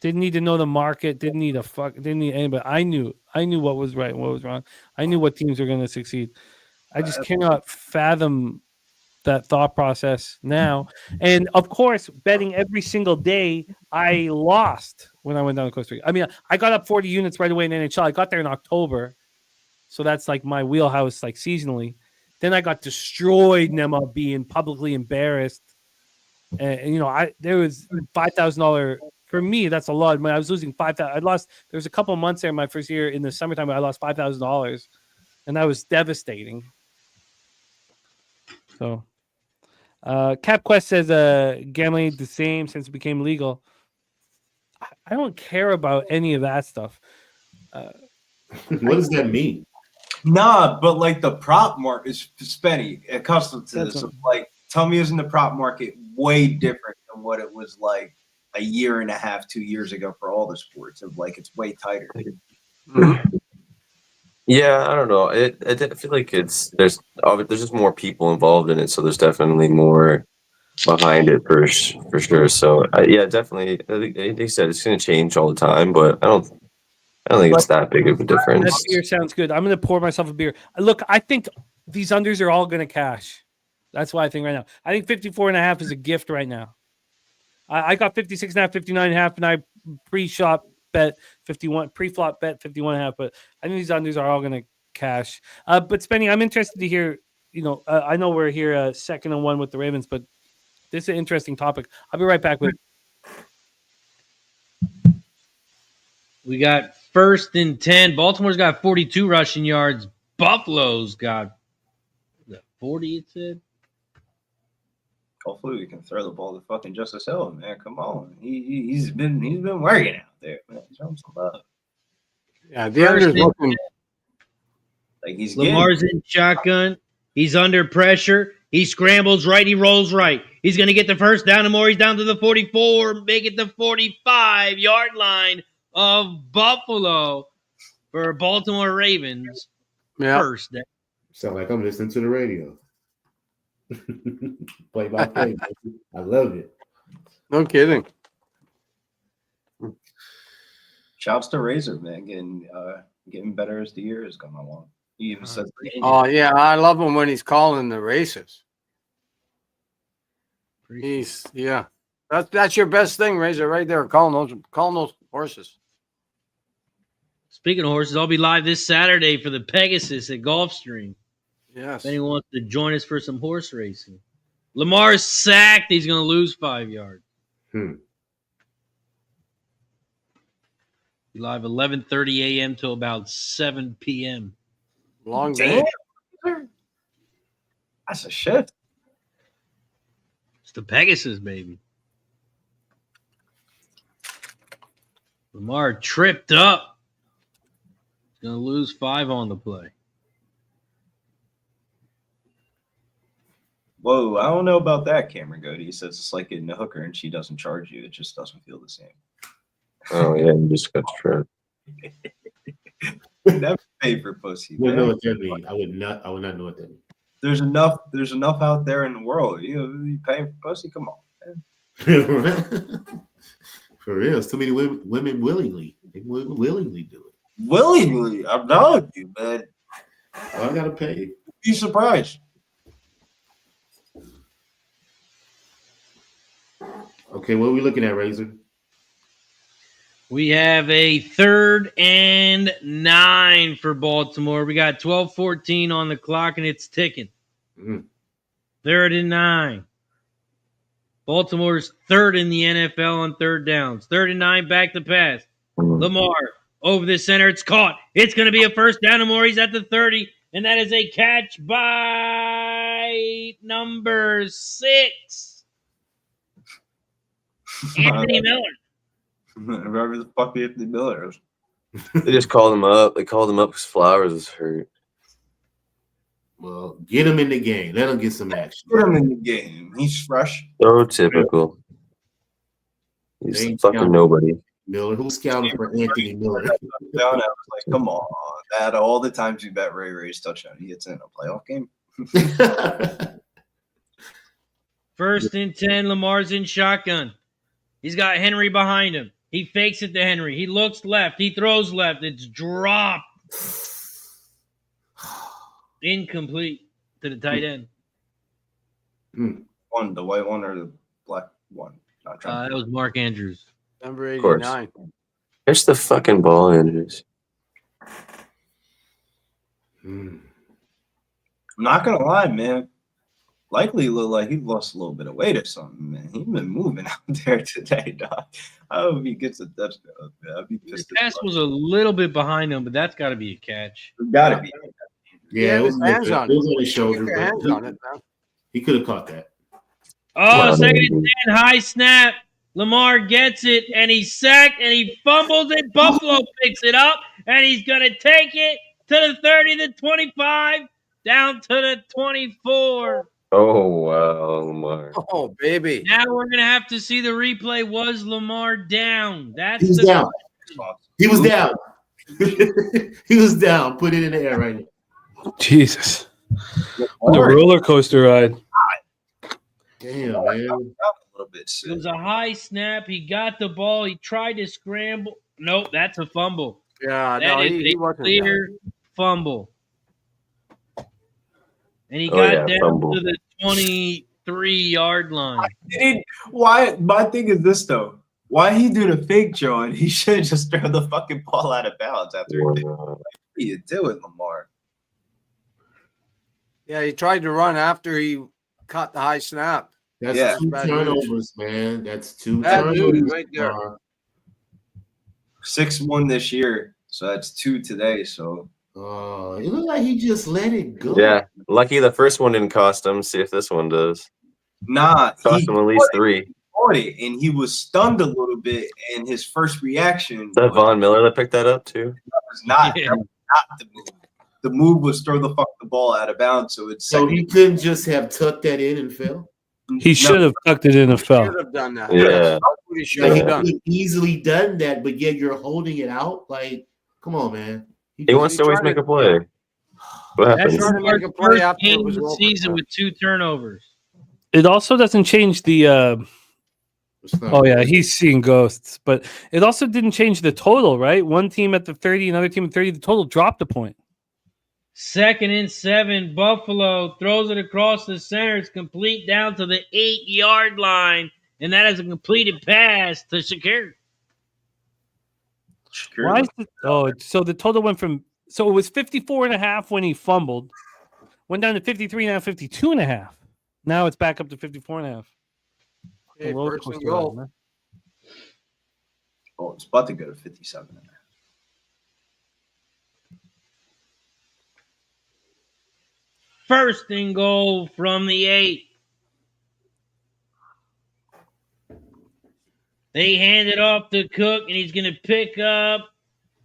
Didn't need to know the market. Didn't need anybody. I knew what was right and what was wrong. I knew what teams were going to succeed. I just cannot fathom that thought process now. And of course, betting every single day, I lost when I went down to Costa Rica. I mean, I got up 40 units right away in NHL. I got there in October. So that's like my wheelhouse, like seasonally. Then I got destroyed in MLB and publicly embarrassed. And there was $5,000 for me. That's a lot of money. I was losing $5,000. I lost. There was a couple of months there in my first year in the summertime. I lost $5,000, and that was devastating. So, CapQuest says gambling ain't the same since it became legal. I don't care about any of that stuff. What does that mean? Nah, but like the prop market is Spenny accustomed to this. Like, tell me, isn't the prop market way different than what it was like a year and a half, 2 years ago for all the sports? Of like, it's way tighter. Yeah, I don't know. I feel like there's just more people involved in it, so there's definitely more behind it for sure. So yeah, definitely. They said it's going to change all the time, but I don't think it's that big of a difference. That beer sounds good. I'm going to pour myself a beer. Look, I think these unders are all going to cash. That's why I think right now. I think 54.5 is a gift right now. I got 56.5, 59.5, and I pre-shop bet 51, pre-flop bet 51.5. But I think these unders are all going to cash. But Spenny, I'm interested to hear. I know we're here 2nd and 1 with the Ravens, but this is an interesting topic. I'll be right back with. We got 1st and 10. Baltimore's got 42 rushing yards. Buffalo's got 40. It said. Hopefully we can throw the ball to fucking Justice Hill, man. Come on, he's been working out there, man. Show him some love. Yeah, the under's looking like he's Lamar's in shotgun. He's under pressure. He scrambles right. He rolls right. He's going to get the first down and more. He's down to the 44. Make it the 45-yard line of Buffalo for Baltimore Ravens Yeah. first down. Sound like I'm listening to the radio. Play by play. Baby. I love it. No kidding. Shouts to Razor, man, getting better as the year has gone along. He even said, Oh yeah, I love him when he's calling the races. That's your best thing, Razor, right there. Calling those horses. Speaking of horses, I'll be live this Saturday for the Pegasus at Gulfstream. Yes. If anyone wants to join us for some horse racing. Lamar's sacked. He's going to lose 5 yards. Be live 11:30 a.m. till about 7 p.m. Long day. damn, that's a shift. It's the Pegasus, baby. Lamar tripped up. He's going to lose 5 on the play. Whoa, I don't know about that, Cameron Goody. He says it's like getting a hooker and she doesn't charge you. It just doesn't feel the same. Oh yeah, you just got tripped. Never pay for pussy. You know Man. what that means? I would not know what that means. There's enough out there in the world. You paying for pussy? Come on, man. For real, it's too many women willingly. They willingly do it. Willingly, I'm telling you, man. I gotta pay. Be surprised. Okay, what are we looking at, Razor? We have a 3rd and 9 for Baltimore. We got 12:14 on the clock, and it's ticking. 3rd and 9. Baltimore's 3rd in the NFL on 3rd downs. 3rd and 9, back to pass. Lamar over the center. It's caught. It's going to be a first down. Lamar, he's at the 30, and that is a catch by number 6. Anthony Miller. Whoever the fuck Anthony Miller is. They just called him up. They called him up because Flowers was hurt. Well, get him in the game. Let him get some action. Put him in the game. He's fresh. So typical. He's Ain't fucking scouting. Nobody. Miller, who's scouting for Anthony Miller? Down, I was like, come on. Out of all the times you bet Ray's touchdown, he gets in a playoff game. 1st and 10, Lamar's in shotgun. He's got Henry behind him. He fakes it to Henry. He looks left. He throws left. It's dropped. Incomplete to the tight end. One, the white one or the black one? Not trying That was Mark Andrews. Number Of course. 89. Catch the fucking ball, Andrews. I'm not gonna lie, man. Likely look like he lost a little bit of weight or something, man. He's been moving out there today, dog. I hope he gets a touchdown. I'd be The pissed. pass was a little bit behind him, but that's got to be a catch. Gotta be. Yeah, it was, his hands on it was it. on his shoulder. Get your hands But on it, man. he could have caught that. Oh, 2nd and 10, high snap. Lamar gets it, and he's sacked, and he fumbles it. Buffalo picks it up, and he's going to take it to the 30, the 25, down to the 24. Oh wow, Lamar. Oh, baby. Now we're going to have to see the replay. Was Lamar down? That's He was the down. He was down. He was down. Put it in the air right now. Jesus. What a roller coaster ride. Damn, man. A little bit It sick. was a high snap. He got the ball. He tried to scramble. Nope, that's a fumble. Yeah, That no, is he a wasn't clear fumble. And he Oh, got yeah, down fumble. to the 23-yard line. Why? My thing is this though. Why he do the fake John? He should just throw the fucking ball out of bounds after he did. What are you doing, Lamar? Yeah, he tried to run after he caught the high snap. That's Yeah. 2 Bad turnovers, man. That's 2 Bad turnovers. news right there. 6-1 this year, so that's 2 today. So Oh, it looked like he just let it go. Yeah, lucky the first one didn't cost him. See if this one does. nah, Cost he him at least 3. caught it, and he was stunned a little bit. And his first reaction Is that Von Miller that picked that up too? was not, Yeah. that was not the move. The move was throw the ball out of bounds. So it's So he couldn't just have tucked that in and fell. He should have tucked it in and fell. Should have done that. Yeah. what he should Like, have he done. could have easily done that, but yet you're holding it out. Like, come on, man. He wants to always tried make to- a play. What That's happens? Trying to make a Lamar's play first after it game was of the over. season with 2 turnovers. It also doesn't change the. It's not Oh yeah, good. he's seeing ghosts, but it also didn't change the total, right? One team at the 30, another team at 30. The total dropped a point. 2nd and 7. Buffalo throws it across the center. It's complete down to the 8-yard line, and that is a completed pass to Shakir. Why is it? Oh, so the total went from it was 54.5 when he fumbled, went down to 53, now 52.5. Now it's back up to 54.5. Hey, Roller first and coaster goal. ride, man. Oh, it's about to go to 57. First and goal from the 8. They hand it off to Cook, and he's going to pick up.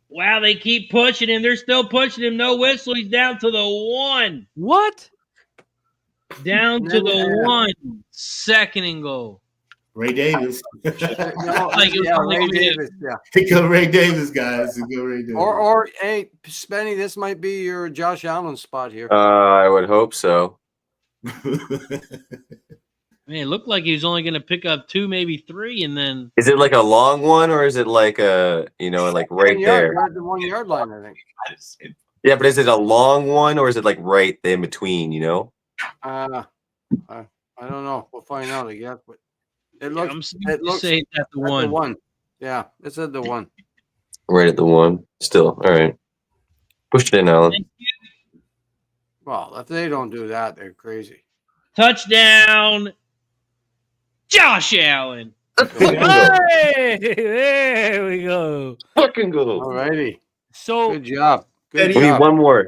Wow, they keep pushing him. They're still pushing him. No whistle. He's down to the 1. What? Down to the 1. 2nd and goal. Ray Davis. No, Like, it was yeah, only Ray gonna be a- Davis. Yeah. Pick up Ray Davis, guys. Pick up Ray Davis. Or hey, Spenny, this might be your Josh Allen spot here. I would hope so. Man, it looked like he was only going to pick up 2, maybe 3, and then Is it like a long one, or is it like a like right 1 yard, there? you're at the 1 yard line, I think. Yeah, but is it a long one, or is it like right in between? I don't know. We'll find out, I guess. But it I'm looks going to say it's at the at the 1. 1. Yeah, it's at the 1. Right at the one. Still, all right. Push it in, Alan. Well, if they don't do that, they're crazy. Touchdown, Josh Allen. Hey, there we go. Fucking go. All righty. So Good job. Good Eddie, We need job. one more.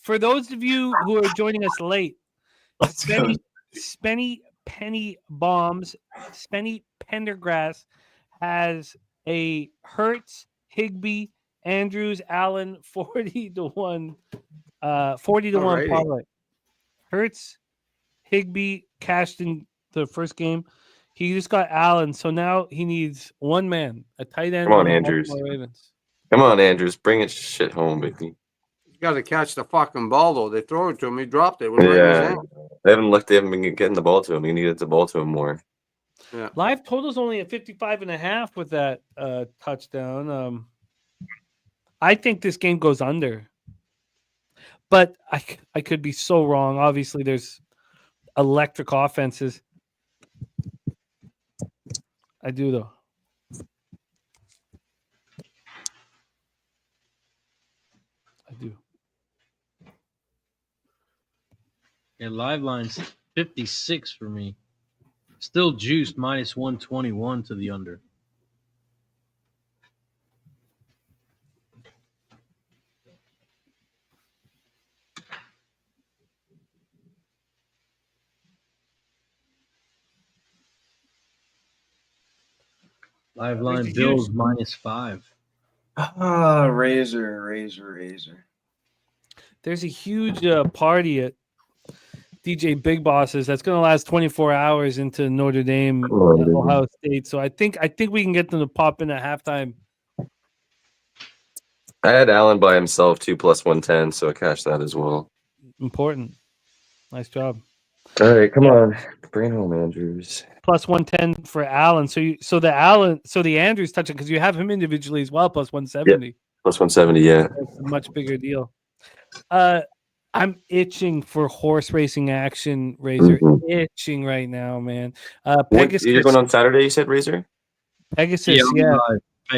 for those of you who are joining us late, Let's go. Spenny Penny Bombs, Spenny Pendergrass has a Hertz, Higbee, Andrews, Allen 40-1, 40-1 Alrighty. parlay. Hertz, Higbee cashed in the first game. He just got Allen, so now he needs one man, a tight end. Come on, the Andrews. Baltimore Ravens. Come on, Andrews. Bring it shit home, baby. You got to catch the fucking ball, though. They throw it to him. He dropped it. It was right in his Yeah. hand. They haven't been getting the ball to him. He needed the ball to him more. Live total's only at 55.5 with that touchdown. I think this game goes under, but I could be so wrong. Obviously, there's electric offenses. I do though. I do. Yeah, live line's 56 for me. Still juiced minus 121 to the under. Live line Huge. Bills minus 5. Razor. There's a huge party at DJ Big Boss's that's going to last 24 hours into Notre Dame, Ohio State. So I think we can get them to pop in at halftime. I had Allen by himself 2 plus 110, so I cashed that as well. Important. Nice job. All right, come on, bring it home, Andrews. Plus 110 for Allen. So the Andrews touchdown because you have him individually as well. Plus 170. Plus 170, yeah. That's a much bigger deal. I'm itching for horse racing action, Razor. Itching right now, man. Pegasus. You're going on Saturday, you said, Razor? Pegasus, yeah.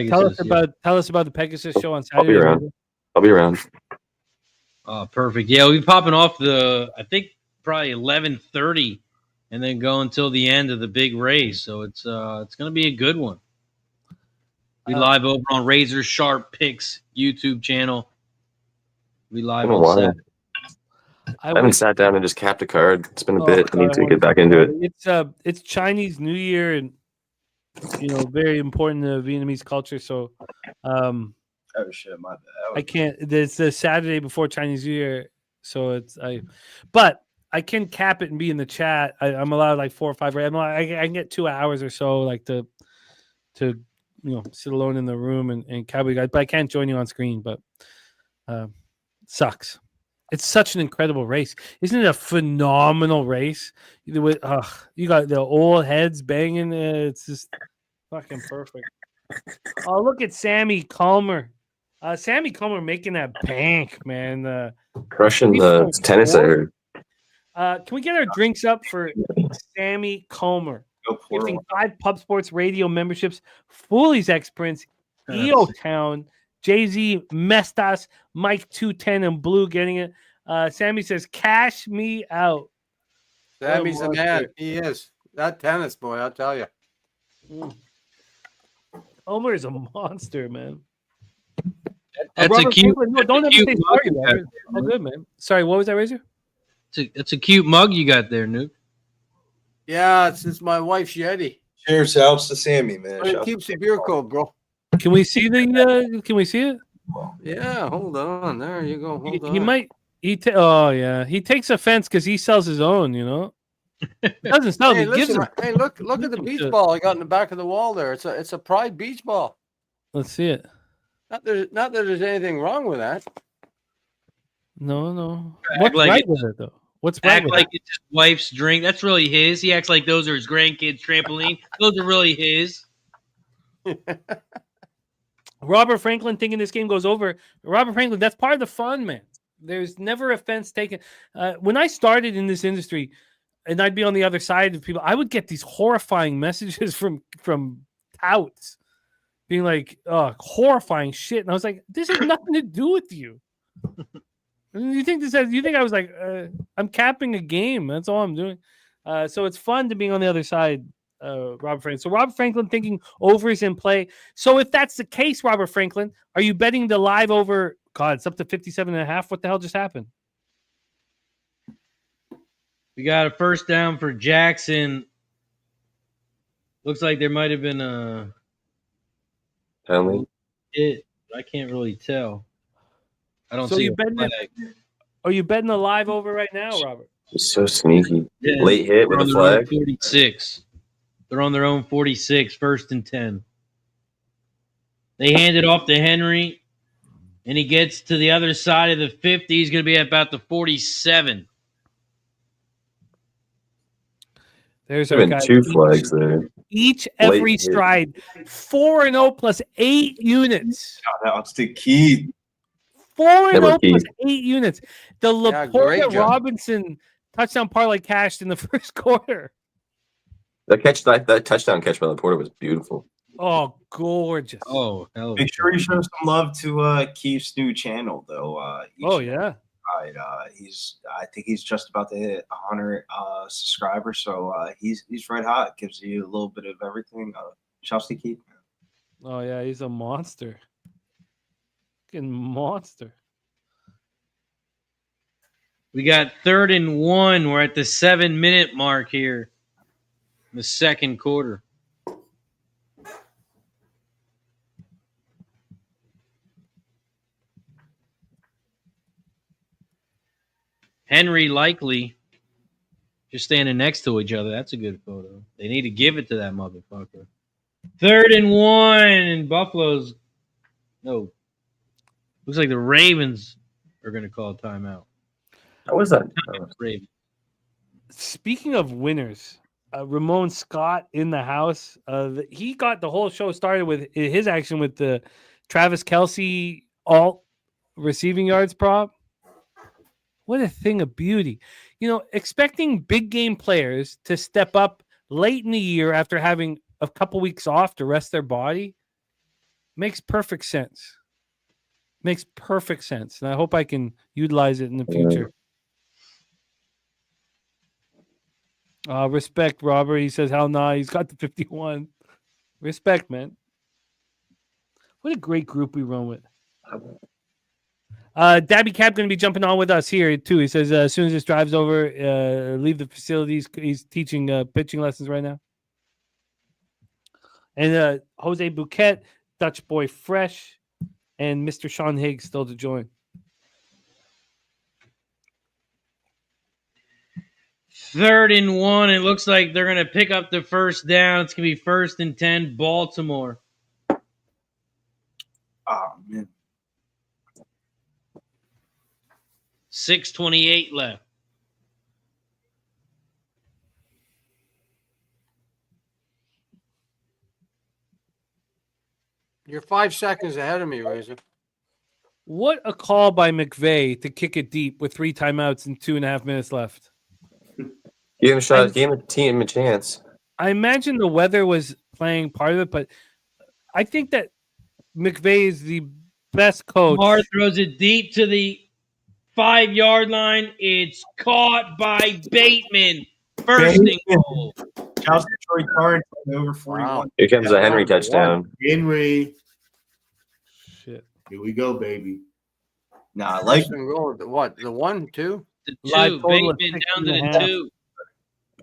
Tell us Pegasus, about the Pegasus show on I'll be Saturday. around. Razor. I'll be around. Oh, perfect. Yeah, we'll be popping off I think probably 11:30, and then go until the end of the big race. So it's going to be a good one. We live over on Razor Sharp Picks YouTube channel. We live Been a on while. Saturday. I haven't sat down and just capped a card. It's been a bit. I God, need to wanna get back talk into about it. It's Chinese New Year and very important to Vietnamese culture. So Oh shit, my bad. I can't. It's the Saturday before Chinese New Year, so but I can cap it and be in the chat. I'm allowed like 4 or 5. I can get 2 hours or so, like to to sit alone in the room and Cowboy guys, but I can't join you on screen. But sucks. It's such an incredible race. Isn't it a phenomenal race? You got the old heads banging. It's just fucking perfect. Oh, look at Sammy Calmer. Sammy Calmer making that bank, man. Crushing the tennis, I heard. Can we get our drinks up for Sammy Calmer? Gifting 5 Pub Sports Radio memberships, Fooley's X-Prints, EO Town, Jay-Z, Mestas, Mike 210, and Blue getting it. Sammy says, cash me out. Sammy's a man. He is. That tennis boy, I'll tell you. Homer is a monster, man. That's a cute. No, don't ever say sorry, Robert. Oh, good, man. Sorry, what was that, Razor? It's a cute mug you got there, Nuke. Yeah, it's my wife's Yeti. Cheers, shouts to Sammy, man. But it keeps the beer cold, bro. Can we see the? Can we see it? Yeah, hold on. There you go. Hold on. He might. Oh yeah, he takes offense because he sells his own. He doesn't sell. Hey, He gives listen, them. hey, look at the beach ball I got in the back of the wall there. It's a Pride beach ball. Let's see it. Not that there's anything wrong with that. No. Act What's like right it- with it though? What's right Act with like it's his wife's drink. That's really his. He acts like those are his grandkids' trampoline. Those are really his. it? Robert Franklin thinking this game goes over. Robert Franklin, that's part of the fun, man. There's never offense taken. When I started in this industry, and I'd be on the other side of people, I would get these horrifying messages from touts being like, horrifying shit. And I was like, this has nothing to do with you. And you think I was like, I'm capping a game. That's all I'm doing. So it's fun to be on the other side, Robert Franklin. So Robert Franklin thinking overs in play. So if that's the case, Robert Franklin, are you betting the live over? God, it's up to 57.5. What the hell just happened? We got a first down for Jackson. Looks like there might have been a Penalty. hit. I can't really tell. I don't So see you a betting flag. Are you betting the live over right now, Robert? It's so sneaky. Yeah, Late hit with they're a on their own flag. 46. They're on their own 46, 1st and 10. They hand it off to Henry, and he gets to the other side of the 50. He's going to be at about the 47. There's There's our been guy. 2 flags there. Each every Late hit. stride. 4-0 plus 8 units. Shout out to Keith. 4-0 Double plus key. 8 units. The Yeah, great Laporta job. Robinson touchdown parlay cashed in the first quarter. That touchdown catch by Laporta was beautiful. Oh, gorgeous. Oh, hell of a Make sure you show some love to Keith's new channel, though. Yeah. I think he's just about to hit 100 subscribers, so he's red hot. Gives you a little bit of everything. Shouts to Keith. Oh, yeah. He's a monster. Fucking monster. We got 3rd and 1. We're at the 7-minute mark here in the second quarter. Henry likely just standing next to each other. That's a good photo. They need to give it to that motherfucker. 3rd and 1, and Buffalo's no. Looks like the Ravens are going to call a timeout. How was that? Ravens. Speaking of winners, Ramon Scott in the house. He got the whole show started with his action with the Travis Kelce alt receiving yards prop. What a thing of beauty. Expecting big game players to step up late in the year after having a couple weeks off to rest their body makes perfect sense. Makes perfect sense. And I hope I can utilize it in the future. Respect, Robert. He says, hell nah. He's got the 51. Respect, man. What a great group we run with. Dabby Cap going to be jumping on with us here, too. He says, as soon as this drive's over, leave the facilities. He's teaching pitching lessons right now. And Jose Bouquet, Dutch Boy Fresh, and Mr. Sean Higgs still to join. 3rd and 1. It looks like they're going to pick up the first down. It's going to be 1st and 10, Baltimore. Oh, man. 6:28 left. You're 5 seconds ahead of me, Razor. What a call by McVay to kick it deep with 3 timeouts and 2.5 minutes left. Give him a shot. Give him a team a chance. I imagine the weather was playing part of it, but I think that McVay is the best coach. Lamar throws it deep to the 5-yard line. It's caught by Bateman. First and goal. Shouts to Troy Carnes over 41. Wow. Here comes a Henry touchdown. Henry. Shit. Here we go, baby. Nah, I like First and goal. What? The 1, 2? The Live 2. total of Bateman down to 16.5. the 2.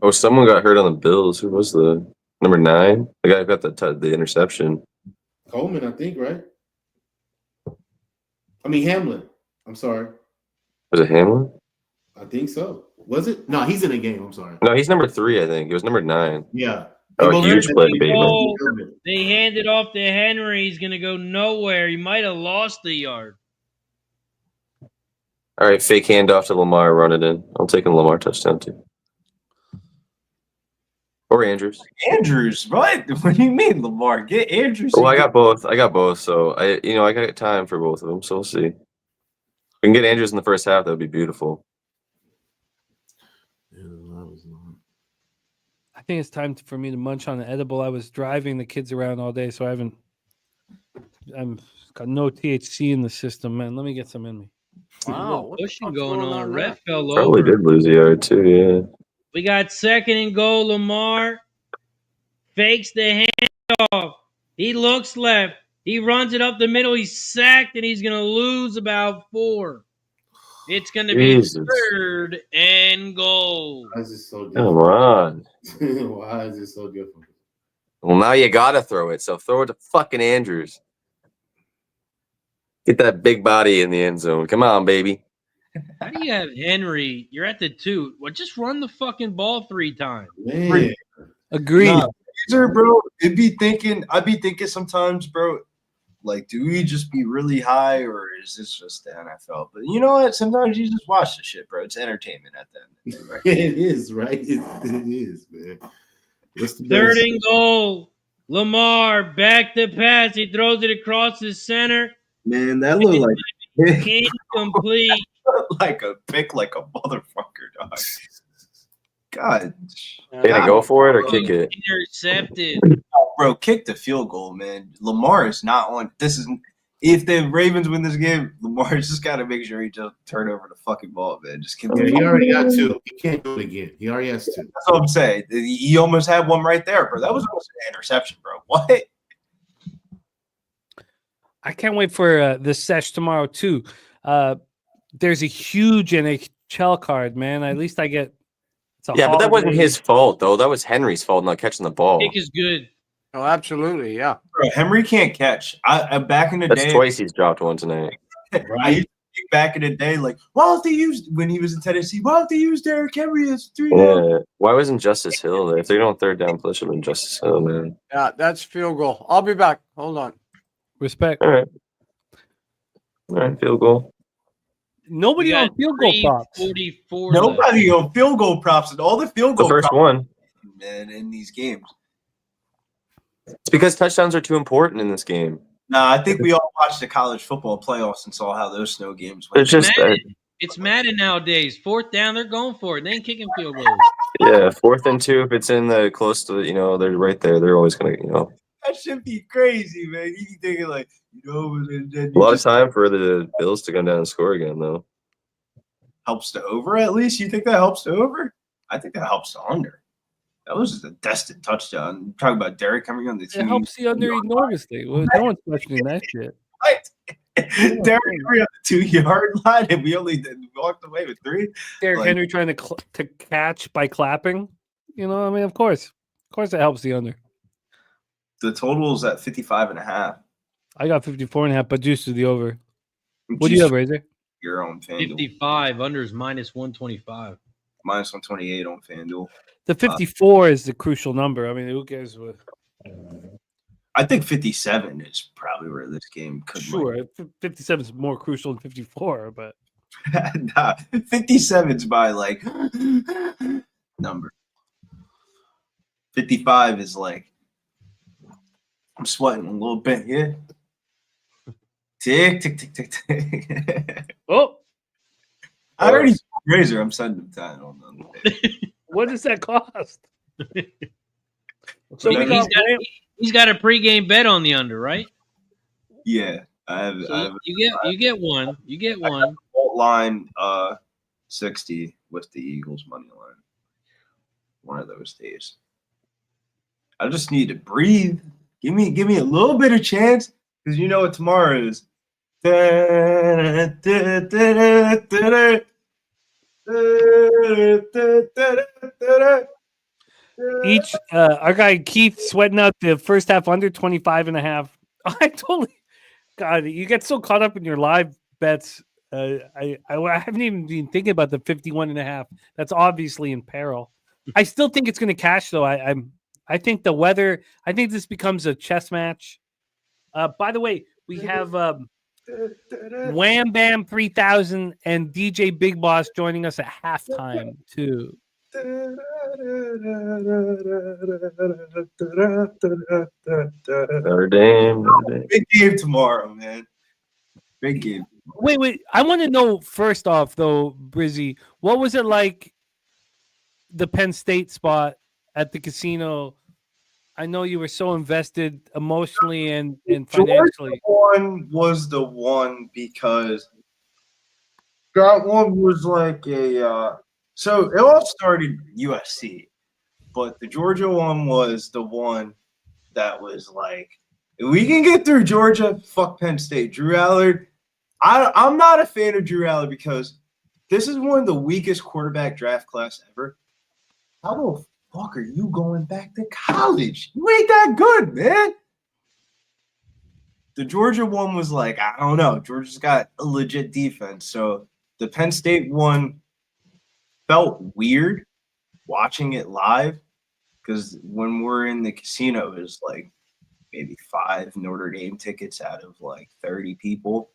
Oh, someone got hurt on the Bills. Who was the number 9? The guy who got the interception. Coleman, I think, right? I mean, Hamlin. I'm sorry. Was it Hamlin? I think so. Was it? No, he's in the game. I'm sorry. No, he's number 3, I think. It was number 9. Yeah. Oh, They both- huge play, Bateman. Oh, they hand it off to Henry. He's going to go nowhere. He might have lost the yard. All right, fake handoff to Lamar. Run it in. I'm taking Lamar touchdown too. Or Andrews. Andrews. What? What do you mean, Lamar? Get Andrews. Well, I got both. So I got time for both of them. So we'll see. If we can get Andrews in the first half, that would be beautiful. I think it's time for me to munch on an edible. I was driving the kids around all day, so I'm got no THC in the system, man. Let me get some in me. Wow. What the Pushing fuck's going on. there? Ref fell Probably over. did lose a yard too. Yeah. We got 2nd and goal. Lamar fakes the handoff. He looks left. He runs it up the middle. He's sacked, and he's going to lose about 4. It's going to be Jesus. 3rd and goal. Why is it so Come different? on. Why is it so different? Well, now you gotta throw it. So throw it to fucking Andrews. Get that big body in the end zone. Come on, baby. How do you have Henry? You're at the 2. Well, just run the fucking ball 3 times. Man. Agreed. Nah, Razor, bro. I'd be thinking sometimes, bro, like, do we just be really high or is this just the NFL? But you know what? Sometimes you just watch the shit, bro. It's entertainment at the end of the day, right? It is, right? It is, man. What's the 3rd best? and goal. Lamar back to pass. He throws it across the center. Man, that looked Incomplete. like a pick, like a motherfucker, dog. God, They gonna go for it or kick it? Intercepted. bro, kick the field goal, man. Lamar is not on. This is if the Ravens win this game, Lamar just got to make sure he just turn over the fucking ball, man. Just kick Yeah, the he ball. already got 2. He can't do it again. He already has 2. That's what I'm saying. He almost had one right there, bro. That was almost an interception, bro. What? I can't wait for the sesh tomorrow too. There's a huge NHL card, man. At least I get. It's a Yeah, but that wasn't holiday. his fault though. That was Henry's fault not catching the ball. Kick is good. Oh, absolutely. Yeah. Bro, Henry can't catch. I back in the That's day. twice he's dropped one tonight. I used to think back in the day, like, why don't they use when he was in Tennessee? Why don't they use Derrick Henry as 3 down? Yeah. Why wasn't Justice Hill there? If they're on 3rd down, push him in Justice Hill, man. Yeah, that's field goal. I'll be back. Hold on. Respect. All right, field goal. Nobody We on got field goal props. 3:44 Nobody on field goal props and all the field The goal first props, one. man, in these games. It's because touchdowns are too important in this game. Nah, I think we all watched the college football playoffs and saw how those snow games went. It's just It's Madden nowadays. 4th down, they're going for it. They ain't kicking field goals. yeah, 4th and 2. If it's in the close to, they're right there. They're always gonna, That should be crazy, man. You be thinking like, a lot of time for the Bills to come down and score again, though. helps the over at least. You think that helps the over? I think that helps the under. That was just a destined touchdown. Talking about Derrick coming on the team. It helps the under enormously. Well, no one's questioning that shit. What? Derrick Henry on the 2-yard line, and we only walked away with 3. Derrick Like- Henry trying to catch by clapping. Of course it helps the under. The total is at 55.5. I got 54.5, but juice to the over. What do you have, Razor? Your own fan. 55. Under is -125. minus 128 on FanDuel. The 54 is the crucial number. I mean, who cares what? I think 57 is probably where this game could. Sure, 57 is more crucial than 54, but Nah, 57's my like number. 55 is like I'm sweating a little bit here. Tick, tick, tick, tick, tick. oh, I already Razor. I'm sending him 10 on the day. what does that cost? So we he's got a pregame bet on the under, right? Yeah, I have. So you get one. You get one. Line 60 with the Eagles money line. One of those days. I just need to breathe. Give me a little bit of chance because you know what tomorrow is. Each our guy Keith sweating out the first half under 25.5. I totally God, you get so caught up in your live bets. I haven't even been thinking about the 51.5. That's obviously in peril. I still think it's going to cash though. I think the weather. I think this becomes a chess match. By the way, we have Wham Bam 3000 and DJ Big Boss joining us at halftime too. Notre Dame. Big game tomorrow, man. Big game. Wait. I want to know first off, though, Brizzy, what was it like the Penn State spot at the casino? I know you were so invested emotionally and financially. Georgia one was the one because that one was like a so it all started USC, but the Georgia one was the one that was like, if we can get through Georgia, fuck Penn State. Drew Allard, I'm not a fan of Drew Allard because this is one of the weakest quarterback draft class ever. How the fuck are you going back to college? You ain't that good, man. The Georgia one was like, I don't know. Georgia's got a legit defense. So the Penn State one felt weird watching it live because when we're in the casino, it was like maybe 5 Notre Dame tickets out of like 30 people.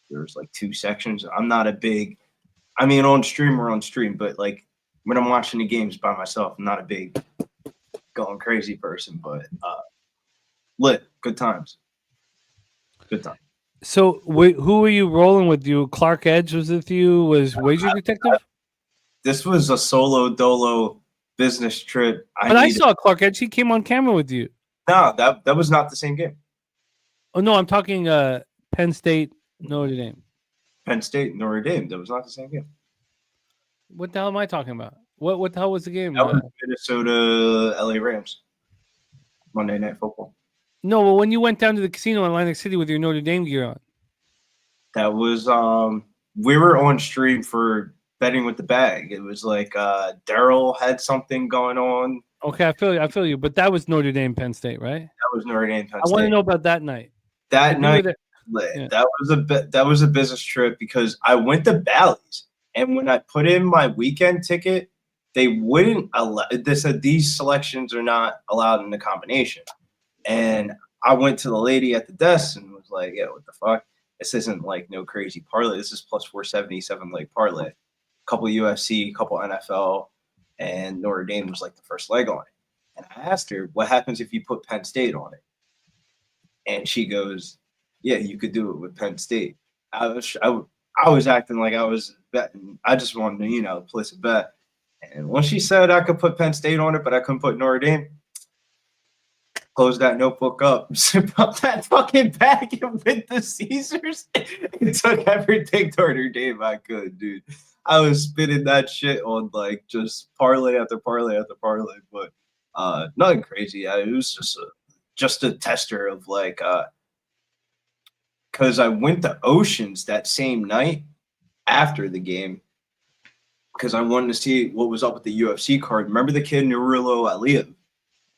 There was like 2 sections. I'm not a big, I mean, on stream, but like when I'm watching the games by myself, I'm not a big going crazy person, but lit, good times. Good time. So who were you rolling with? You Clark Edge was with you? Was Wager Detective? This was a solo dolo business trip. I saw Clark Edge. He came on camera with you. No, that was not the same game. Oh no, I'm talking Penn State, Notre Dame. Penn State, Notre Dame. That was not the same game. What the hell am I talking about? What the hell was the game? That was Minnesota, LA Rams. Monday Night Football. No, well, when you went down to the casino in Atlantic City with your Notre Dame gear on. That was we were on stream for betting with the bag. It was like Daryl had something going on. Okay, I feel you. But that was Notre Dame, Penn State, right? That was Notre Dame, Penn State. I want to know about that night. That night, that was a business trip because I went to Bally's, and when I put in my weekend ticket, they wouldn't allow. They said these selections are not allowed in the combination, and I went to the lady at the desk and was like, "Yeah, what the fuck? This isn't like no crazy parlay. This is plus 477 leg parlay. Couple UFC, couple NFL, and Notre Dame was like the first leg on it." And I asked her, "What happens if you put Penn State on it?" And she goes, "Yeah, you could do it with Penn State." I was acting like I was betting. I just wanted to, place a bet. And when she said I could put Penn State on it, but I couldn't put Notre Dame, closed that notebook up, zipped up that fucking bag and went to Caesars and took everything Notre Dame I could, dude. I was spinning that shit on like just parlay after parlay after parlay, but nothing crazy. It was just a tester of like because I went to Oceans that same night after the game because I wanted to see what was up with the UFC card. Remember the kid Nurullo Aliyev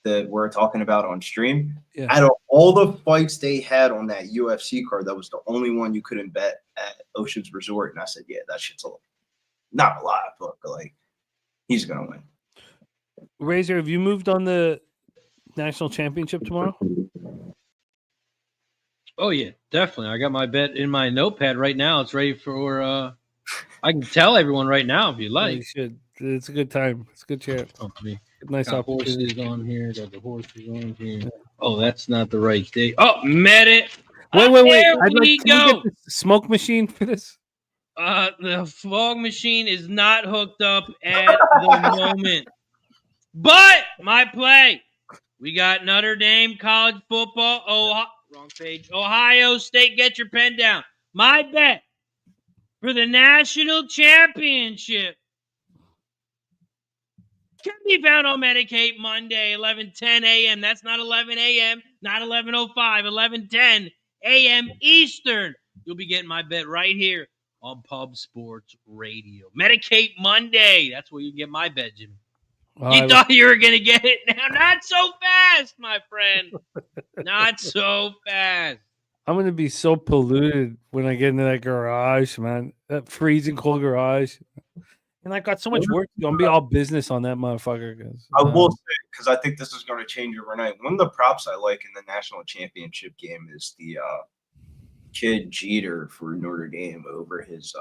that we're talking about on stream? Yeah. Out of all the fights they had on that UFC card, that was the only one you couldn't bet at Oceans Resort. And I said, yeah, that shit's not a lot, but like He's gonna win. Razor, have you moved on the national championship tomorrow? Oh yeah, definitely. I got my bet in my notepad right now. It's ready for. I can tell everyone right now if you Yeah, you like. should. It's a good time. It's a good chance. Oh, me. Nice Got opportunity. horses on here. Got the horses on here. Oh, that's not the right thing. Oh, met it. Wait. There I'd like. we Can we go. get the smoke machine for this? The fog machine is not hooked up at the moment. But my play. We got Notre Dame college football. Oh, wrong page. Ohio State, get your pen down. My bet for the national championship can be found on Medicaid Monday, 11:10 a.m. That's not 11 a.m., not 11:05, 11:10 a.m. Eastern. You'll be getting my bet right here on Pub Sports Radio. Medicaid Monday. That's where you get my bet, Jimmy. You thought you were going to get it now. Not so fast, my friend. Not so fast. I'm gonna be so polluted when I get into that garage, man. That freezing cold garage. And I got so much work to do. I'm gonna be all business on that motherfucker. I will say, because I think this is going to change overnight. One of the props I like in the national championship game is the kid Jeter for Notre Dame over his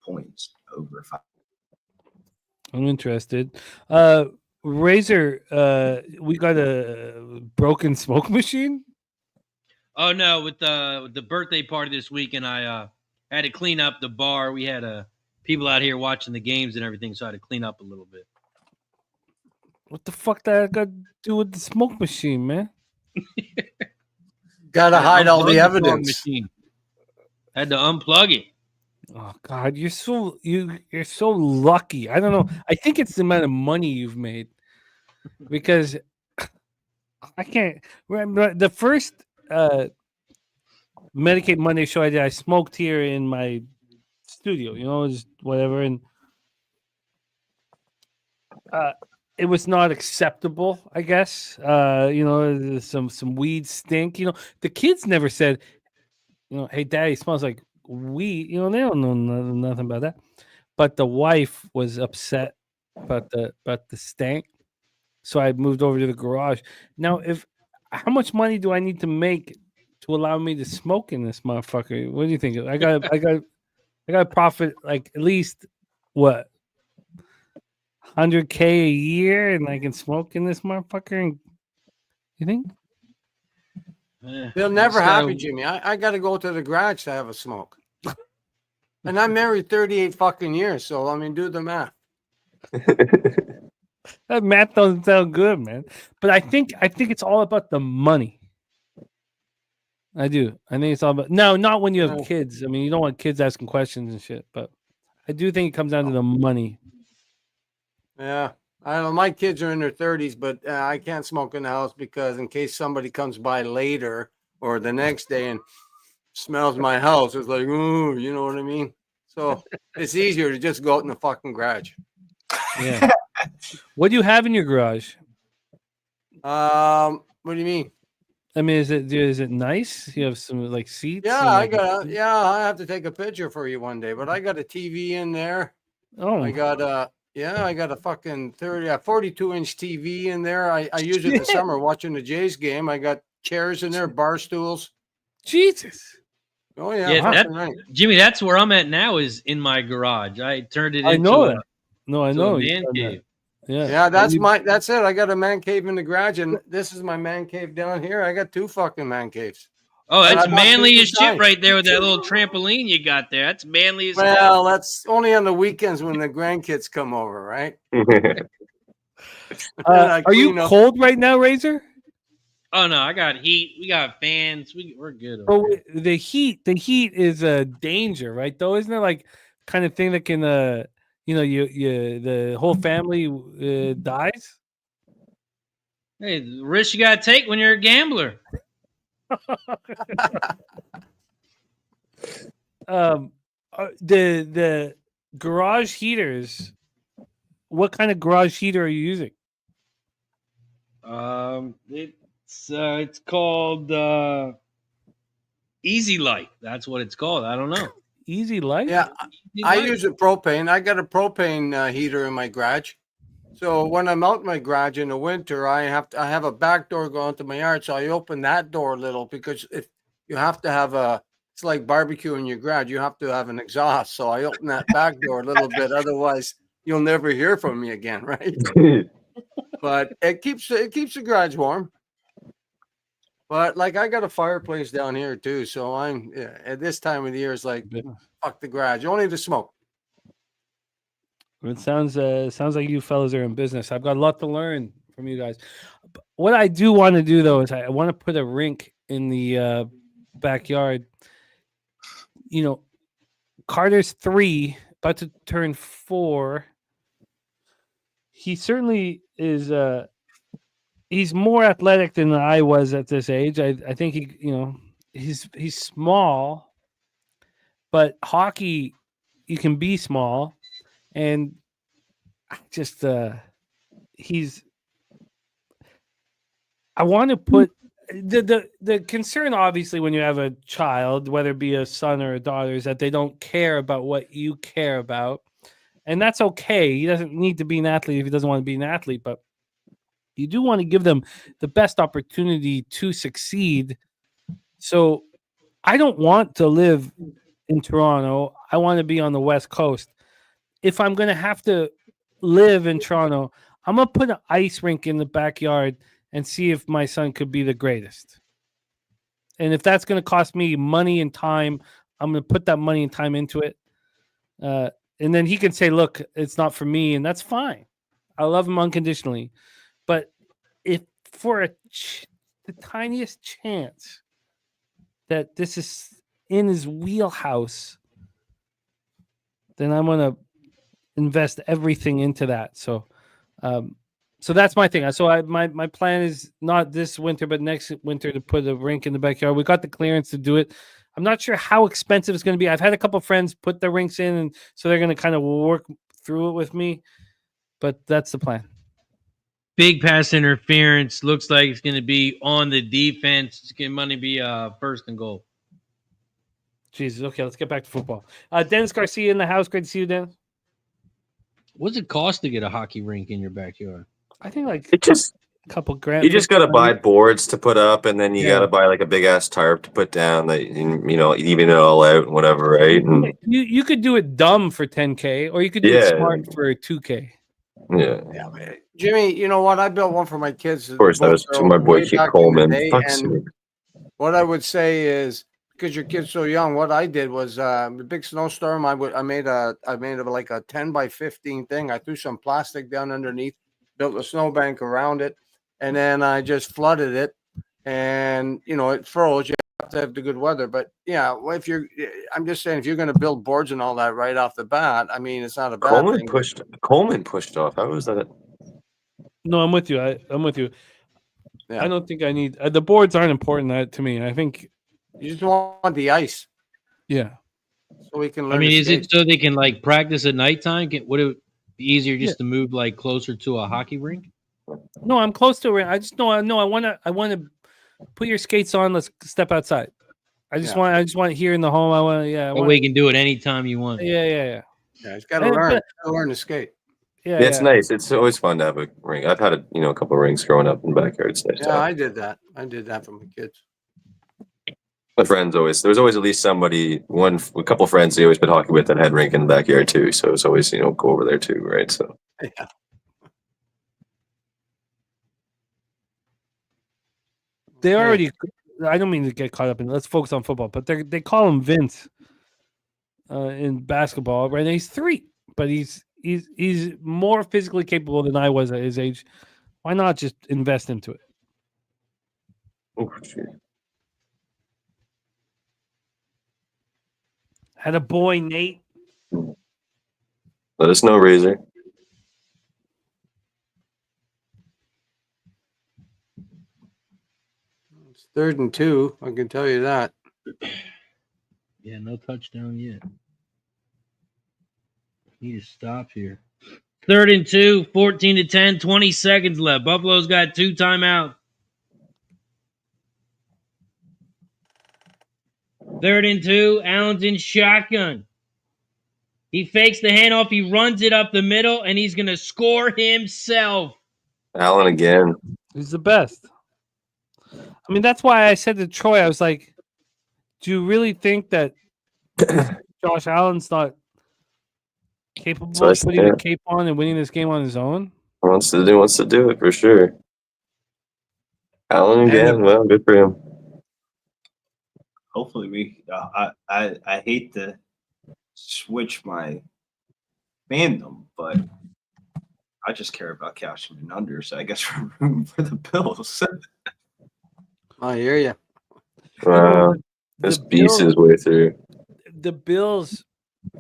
points over 5. I'm interested. Razor, we got a broken smoke machine. Oh no! With the birthday party this weekend, I had to clean up the bar. We had people out here watching the games and everything, so I had to clean up a little bit. What the fuck that got to do with the smoke machine, man? Gotta hide all the Unplug fog evidence. machine. Had to unplug it. Oh God, you're so lucky. I don't know. I think it's the amount of money you've made because I can't remember the first Medicaid Monday show I did. I smoked here in my studio, just whatever, and it was not acceptable. I guess some weed stink. The kids never said, hey, Daddy, smells like weed. They don't know nothing about that. But the wife was upset about the stank, so I moved over to the garage. Now, how much money do I need to make to allow me to smoke in this motherfucker? What do you think? I got to profit like at least what $100K a year, and I can smoke in this motherfucker. You think? They'll never happen, Jimmy. I got to go to the garage to have a smoke. And I'm married 38 fucking years, so I mean, do the math. That math doesn't sound good, man. But I think it's all about the money. I do. I think it's all about not when you have kids. I mean, you don't want kids asking questions and shit. But I do think it comes down to the money. Yeah. I don't know. My kids are in their 30s, but I can't smoke in the house because in case somebody comes by later or the next day and smells my house, it's like, ooh, you know what I mean? So it's easier to just go out in the fucking garage. Yeah. What do you have in your garage? What do you mean? I mean, is it nice? You have some like seats? Yeah, I have to take a picture for you one day, but I got a TV in there. Oh, I got a fucking 42-inch TV in there. I use it in the summer watching the Jays game. I got chairs in there, bar stools. Jesus. Oh yeah, Jimmy, that's where I'm at now. Is in my garage. I turned it. I into know a, that. No, I know. a man cave. Yeah, that's it. I got a man cave in the garage, and this is my man cave down here. I got 2 fucking man caves. Oh, that's manly as shit right there with that little trampoline you got there. That's manly as well. That's only on the weekends when the grandkids come over, right? Are you cold right now, Razor? Oh no, I got heat. We got fans. We're good. Oh, the heat is a danger, right? Though, isn't it like kind of thing that can the whole family dies? Hey, the risk you gotta take when you're a gambler. The garage heaters. What kind of garage heater are you using? It's called Easy Light. That's what it's called. I don't know. Easy life. Yeah, I use a propane. I got a propane heater in my garage. So when I'm out in my garage in the winter, I have a back door going to my yard. So I open that door a little because if you have to have it's like barbecue in your garage. You have to have an exhaust. So I open that back door a little bit. Otherwise, you'll never hear from me again, right? But it keeps the garage warm. But like I got a fireplace down here too. So I'm at this time of the year, it's like fuck the garage, only the smoke. It sounds like you fellas are in business. I've got a lot to learn from you guys. What I do want to do though is I want to put a rink in the backyard. You know, Carter's 3, about to turn 4. He certainly is. He's more athletic than I was at this age. I think he's small, but hockey, you can be small. And just I want to put the concern, obviously, when you have a child, whether it be a son or a daughter, is that they don't care about what you care about. And that's okay. He doesn't need to be an athlete if he doesn't want to be an athlete, but you do want to give them the best opportunity to succeed. So I don't want to live in Toronto. I want to be on the West Coast. If I'm going to have to live in Toronto, I'm going to put an ice rink in the backyard and see if my son could be the greatest. And if that's going to cost me money and time, I'm going to put that money and time into it. And then he can say, look, it's not for me. And that's fine. I love him unconditionally. But if for the tiniest chance that this is in his wheelhouse, then I'm going to invest everything into that. So that's my thing. So my plan is not this winter, but next winter to put a rink in the backyard. We got the clearance to do it. I'm not sure how expensive it's going to be. I've had a couple of friends put the rinks in, and so they're going to kind of work through it with me. But that's the plan. Big pass interference. Looks like it's going to be on the defense. It's going to be first and goal. Jesus. Okay, let's get back to football. Dennis Garcia in the house. Great to see you, Dennis. What's it cost to get a hockey rink in your backyard? I think like It just a couple grand. you just got to buy boards to put up, and then you Yeah. got to buy like a big ass tarp to put down that even it all out and whatever, right? And You could do it dumb for $10K, or you could do it smart for $2K. yeah. Jimmy, you know what? I built one for my kids. Of course, that was to my boy Keith Coleman. And what I would say is, because your kid's so young, what I did was a big snowstorm. I made like a 10 by 15 thing. I threw some plastic down underneath, built a snowbank around it, and then I just flooded it. And it froze. You have to have the good weather. But yeah, I'm just saying, if you're going to build boards and all that right off the bat, I mean, it's not a bad thing. Coleman pushed off. How was that? No, I'm with you. I'm with you. Yeah. I don't think I need the boards aren't important to me. I think you just want the ice. Yeah. So we can learn. I mean, is it so they can like practice at nighttime? Would it be easier just to move like closer to a hockey rink? No, I'm close to it. I just know. I want to put your skates on. Let's step outside. I just want it here in the home. I want to. Yeah. That way you can do it anytime you want. Yeah. Yeah, it's got to learn. Learn to skate. Yeah, it's nice. It's always fun to have a ring. I've had a couple of rings growing up in the backyard. It's nice. Yeah, I did that. I did that for my kids. My friends there's always at least somebody, a couple of friends they always played hockey with that had rink in the backyard too. So it's always, go over there too, right? So yeah. They already. I don't mean to get caught up in. Let's focus on football, but they call him Vince in basketball, right? And he's 3, but he's more physically capable than I was at his age. Why not just invest into it? Oh, geez. Had a boy, Nate. Let us know, Razor. It's 3rd and 2. I can tell you that. Yeah, no touchdown yet. Need to stop here. 3rd and 2, 14-10, 20 seconds left. Buffalo's got 2 timeouts. 3rd and 2. Allen's in shotgun. He fakes the handoff. He runs it up the middle, and he's going to score himself. Allen again. He's the best. I mean, that's why I said to Troy, I was like, do you really think that Josh Allen's not capable So I of putting the said, cape on and winning this game on his own? wants to do it for sure. Allen And again. Well, good for him. Hopefully we. I hate to switch my fandom, but I just care about cashing in under. So I guess we're rooting for the Bills. I hear you. Wow. This beast his way through. The Bills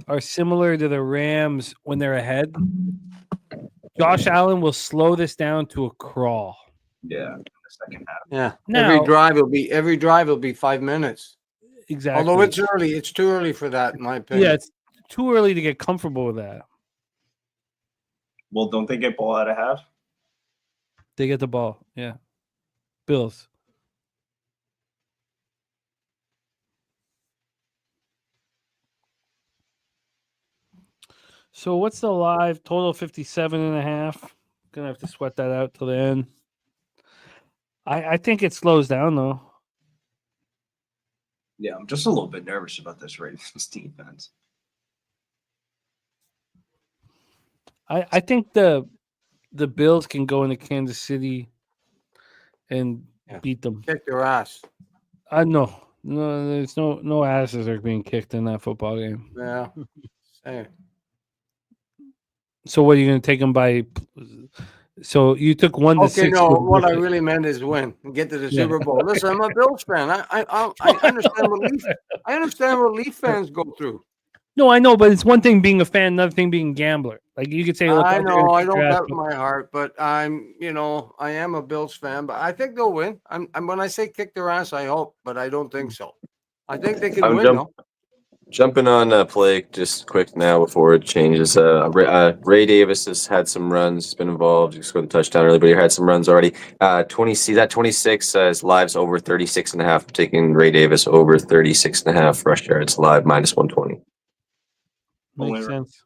are similar to the Rams when they're ahead. Josh Allen will slow this down to a crawl. Yeah, in the second half. Yeah. Now- every drive will be 5 minutes. Exactly. Although it's early, it's too early for that, in my opinion. Yeah, it's too early to get comfortable with that. Well, don't they get ball out of half? They get the ball. Yeah. Bills. So what's the live total? 57.5. Gonna have to sweat that out till the end. I think it slows down though. Yeah, I'm just a little bit nervous about this Ravens defense. I think the Bills can go into Kansas City and beat them. Kick their ass. No, there's no asses are being kicked in that football game. Yeah. Hey. So what are you going to take them by? So you took 1 to Okay, 6. no, what I really meant is win and get to the Super Bowl. Listen, I'm a Bills fan. I understand what Leaf fans go through. No, I know, but it's one thing being a fan, another thing being a gambler. Like you could say, look, I out there know, and I kick don't your ass, doubt in my heart, but I am a Bills fan, but I think they'll win. I'm when I say kick their ass, I hope, but I don't think so. I think they can win, though. Jumping on play just quick now before it changes. Ray Davis has had some runs. He's been involved. He scored a touchdown early, but he had some runs already. 26 is lives over 36.5. I'm taking Ray Davis over 36.5 rush yards live minus 120. Makes sense.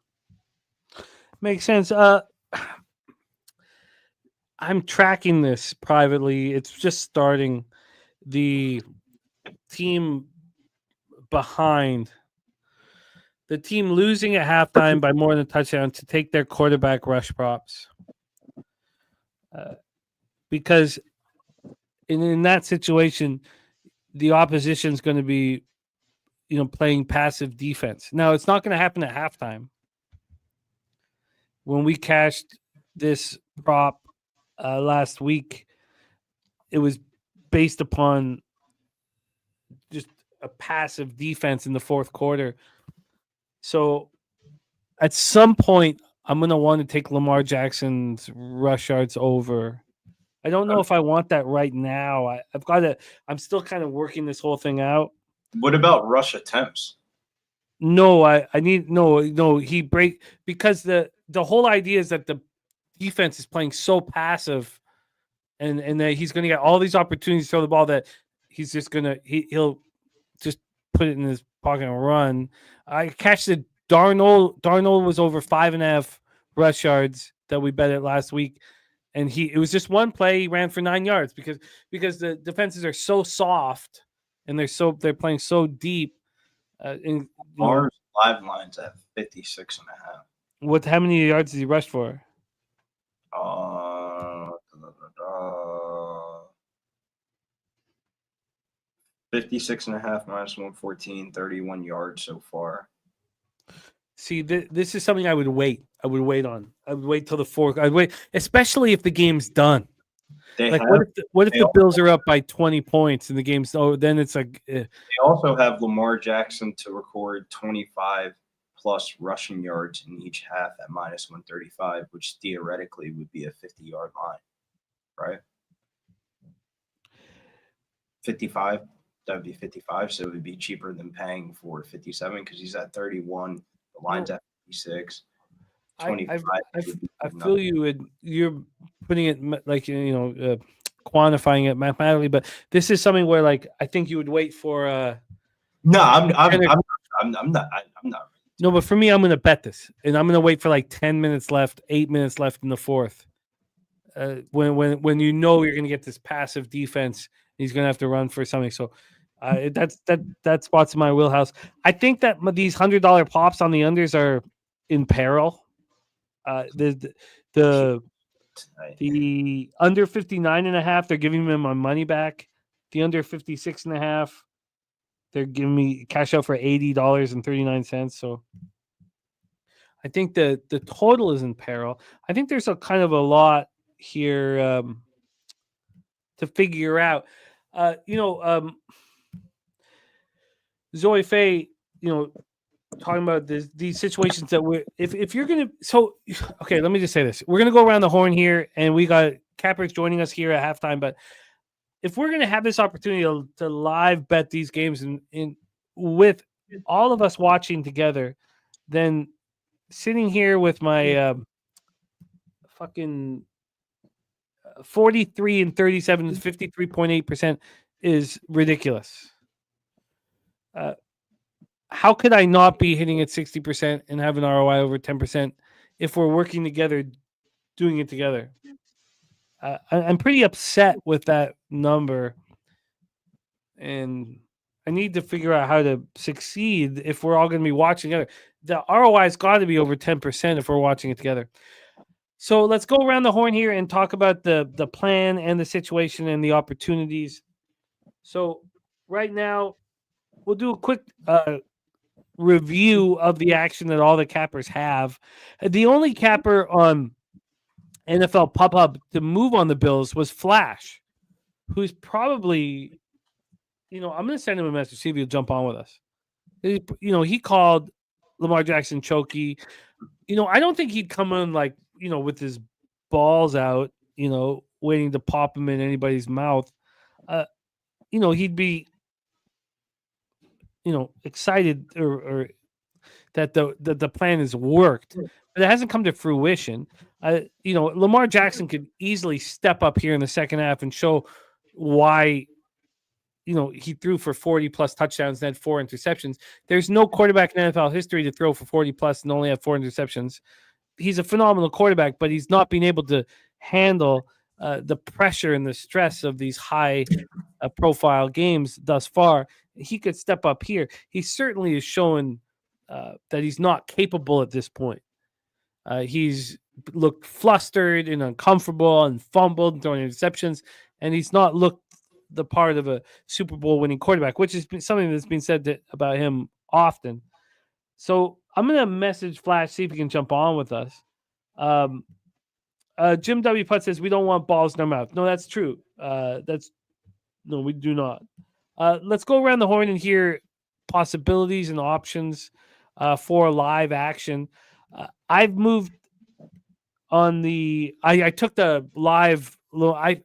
Makes sense. I'm tracking this privately. It's just starting. The team behind. The team losing at halftime by more than a touchdown to take their quarterback rush props. Because in that situation, the opposition is going to be, playing passive defense. Now, it's not going to happen at halftime. When we cashed this prop last week, it was based upon just a passive defense in the fourth quarter. So at some point, I'm going to want to take Lamar Jackson's rush yards over. I don't know if I want that right now. I'm still kind of working this whole thing out. What about rush attempts? No, he break because the whole idea is that the defense is playing so passive and that he's going to get all these opportunities to throw the ball that he's just going to he'll just put it in his pocket and run. I catch the Darnold. Darnold was over 5.5 rush yards that we bet it last week, and it was just one play. He ran for 9 yards because the defenses are so soft and they're playing so deep. Our live lines at 56.5. How many yards did he rush for? 56.5 minus 114, 31 yards so far. See, this is something I would wait. I would wait on. I would wait till the fourth. I'd wait, especially if the game's done. What if the Bills are up by 20 points and the game's then it's like. They also have Lamar Jackson to record 25 plus rushing yards in each half at minus 135, which theoretically would be a 50-yard line, right? 55. That would be 55, so it would be cheaper than paying for 57 because he's at 31. The line's at 56. 25. I feel you're putting it like quantifying it mathematically, but this is something where like I think you would wait for No, I'm And not. No, but for me, I'm going to bet this, and I'm going to wait for like 10 minutes left, 8 minutes left in the fourth. When you know you're going to get this passive defense, he's going to have to run for something. So that spot's in my wheelhouse. I think that these $100 pops on the unders are in peril. The under 59.5, they're giving me my money back. The under 56.5, they're giving me cash out for $80.39. So I think the total is in peril. I think there's a kind of a lot here to figure out. Zoe Faye, talking about these situations that if you're gonna okay, let me just say this. We're gonna go around the horn here, and we got cappers joining us here at halftime. But if we're gonna have this opportunity to live bet these games in with all of us watching together, then sitting here with my fucking 43 and 37 is 53.8% is ridiculous. How could I not be hitting at 60% and have an ROI over 10% if we're working together, doing it together? I'm pretty upset with that number, and I need to figure out how to succeed if we're all going to be watching together. The ROI has got to be over 10% if we're watching it together. So let's go around the horn here and talk about the plan and the situation and the opportunities. So right now, we'll do a quick review of the action that all the cappers have. The only capper on NFL Pub Hub to move on the Bills was Flash, who's probably, I'm going to send him a message, see if he'll jump on with us. He called Lamar Jackson chokey. I don't think he'd come in like, with his balls out, waiting to pop him in anybody's mouth. He'd be, excited or that the plan has worked, but it hasn't come to fruition. Lamar Jackson could easily step up here in the second half and show why, he threw for 40 plus touchdowns and had 4 interceptions. There's no quarterback in NFL history to throw for 40 plus and only have 4 interceptions. He's a phenomenal quarterback, but he's not been able to handle the pressure and the stress of these high profile games thus far. He could step up here. He certainly is showing that he's not capable at this point. He's looked flustered and uncomfortable and fumbled and throwing interceptions, and he's not looked the part of a Super Bowl winning quarterback, which is something that's been said about him often. So I'm going to message Flash, see if he can jump on with us. Jim W. Putt says, we don't want balls in our mouth. No, that's true. No, we do not. Let's go around the horn and hear possibilities and options for live action. I've moved on I took the live, I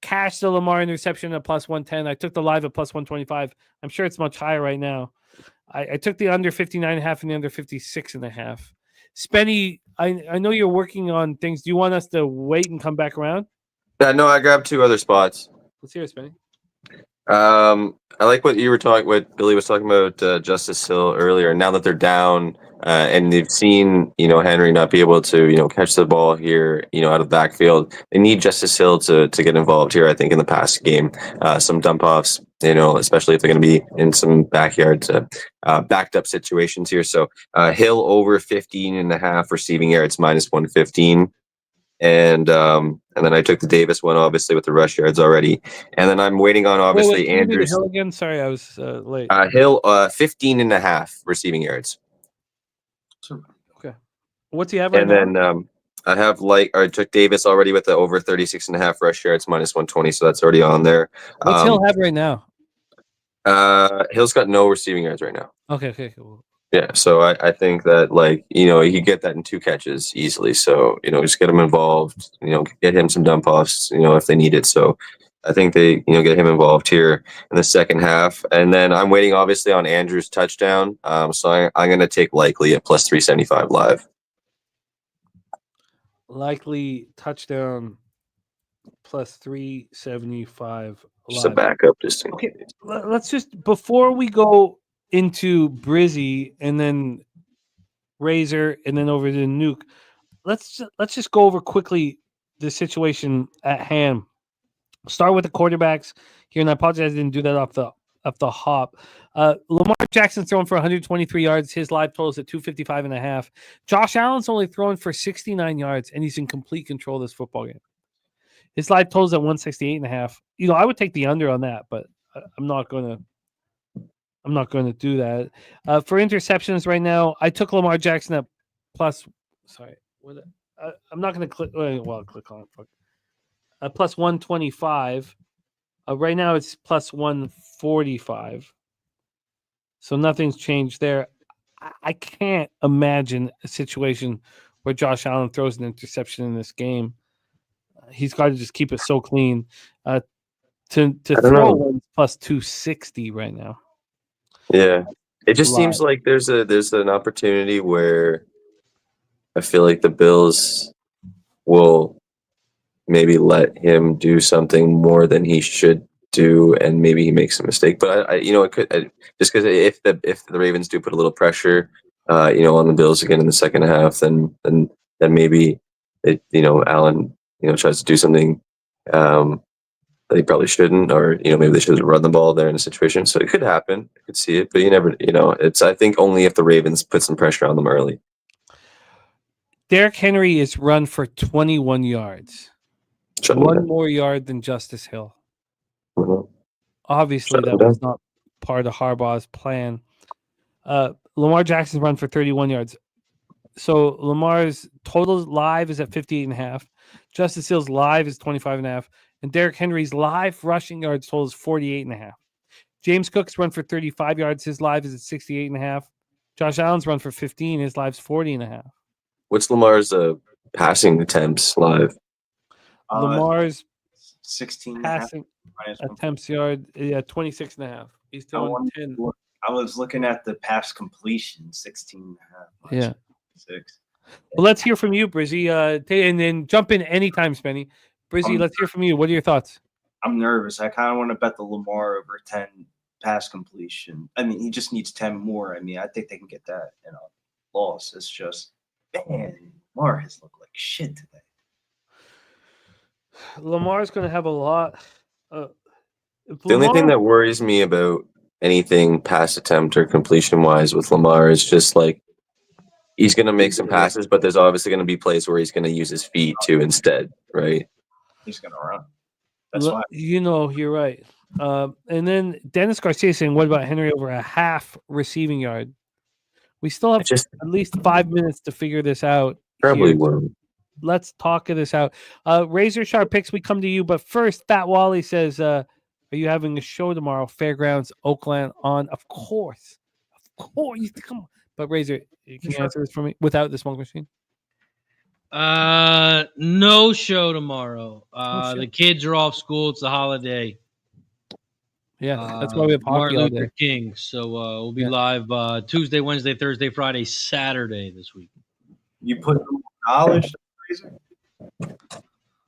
cashed the Lamar interception at plus 110. I took the live at plus 125. I'm sure it's much higher right now. I took the under 59.5 and the under 56.5. Spenny, I know you're working on things. Do you want us to wait and come back around? No, I grabbed 2 other spots. Let's hear it, Spenny. I like what Billy was talking about Justice Hill earlier. Now that they're down and they've seen, Henry not be able to, catch the ball here, out of the backfield, they need Justice Hill to get involved here. I think in the past game, some dump offs, especially if they're going to be in some backyards, backed up situations here. So Hill over 15.5 receiving yards, minus 115. And then I took the Davis one, obviously, with the rush yards already. And then I'm waiting on, obviously, Andrews. Hill again? Sorry, I was late. Hill, 15.5 receiving yards. Okay. What's he have right now? And then I took Davis already with the over 36.5 rush yards, minus 120. So that's already on there. What's Hill have right now? Hill's got no receiving yards right now. Okay, cool. Yeah, so I think that, he could get that in 2 catches easily. So, just get him involved, get him some dump offs, if they need it. So I think they, get him involved here in the second half. And then I'm waiting, obviously, on Andrews' touchdown. So I'm going to take Likely at plus 375 live. Likely touchdown plus 375 live. Just a backup. Okay, let's just, before we go into Brizzy and then Razor and then over to Nuke. Let's just go over quickly the situation at hand. Start with the quarterbacks here, and I apologize I didn't do that off the hop. Lamar Jackson's throwing for 123 yards. His live total is at 255.5. Josh Allen's only throwing for 69 yards, and he's in complete control of this football game. His live total is at 168.5. You know, I would take the under on that, but I'm not going to do that. For interceptions right now, I took Lamar Jackson at plus. Sorry, I'm not going to click. Well, click on it. Fuck. Plus 125. Right now it's plus 145. So nothing's changed there. I can't imagine a situation where Josh Allen throws an interception in this game. He's got to just keep it so clean. To throw one plus 260 right now. Yeah. It just seems like there's an opportunity where I feel like the Bills will maybe let him do something more than he should do, and maybe he makes a mistake. But it could just because if the Ravens do put a little pressure, on the Bills again in the second half, then maybe Allen tries to do something that he probably shouldn't, or maybe they should run the ball there in a situation. So it could happen. I could see it, but you never. It's I think only if the Ravens put some pressure on them early. Derrick Henry is run for 21 yards. One more yard than Justice Hill. Mm-hmm. Obviously, that was not part of Harbaugh's plan. Lamar Jackson's run for 31 yards. So Lamar's total live is at 58.5. Justice Hill's live is 25.5. And Derrick Henry's live rushing yards total is 48.5. James Cook's run for 35 yards. His live is at 68.5. Josh Allen's run for 15. His live's 40.5. What's Lamar's passing attempts live? Lamar's 16 passing attempts yard, 26.5. He's throwing 10. I was looking at the pass completion, 16.5. Yeah. 6. Well, let's hear from you, Brizzy. And then jump in anytime, Spenny. Brizzy, let's hear from you. What are your thoughts? I'm nervous. I kind of want to bet the Lamar over 10 pass completion. I mean, he just needs 10 more. I mean, I think they can get that in a loss. It's just, man, Lamar has looked like shit today. Lamar's going to have a lot. The only thing that worries me about anything pass attempt or completion wise with Lamar is just like he's going to make some passes, but there's obviously going to be plays where he's going to use his feet too instead, right? He's going to run. That's why. You're right. And then Dennis Garcia saying, what about Henry over a half receiving yard? We still have at least 5 minutes to figure this out. Probably will. Let's talk this out. Razor Sharp Picks, we come to you. But first, Fat Wally says, are you having a show tomorrow? Fairgrounds, Oakland on. Of course. Come on. But Razor, can you answer this for me without the smoke machine? No show tomorrow. The kids are off school. It's a holiday. Yeah, that's why we have hockey Martin Luther King. So we'll be live Tuesday, Wednesday, Thursday, Friday, Saturday this week. You put them on knowledge, Razor?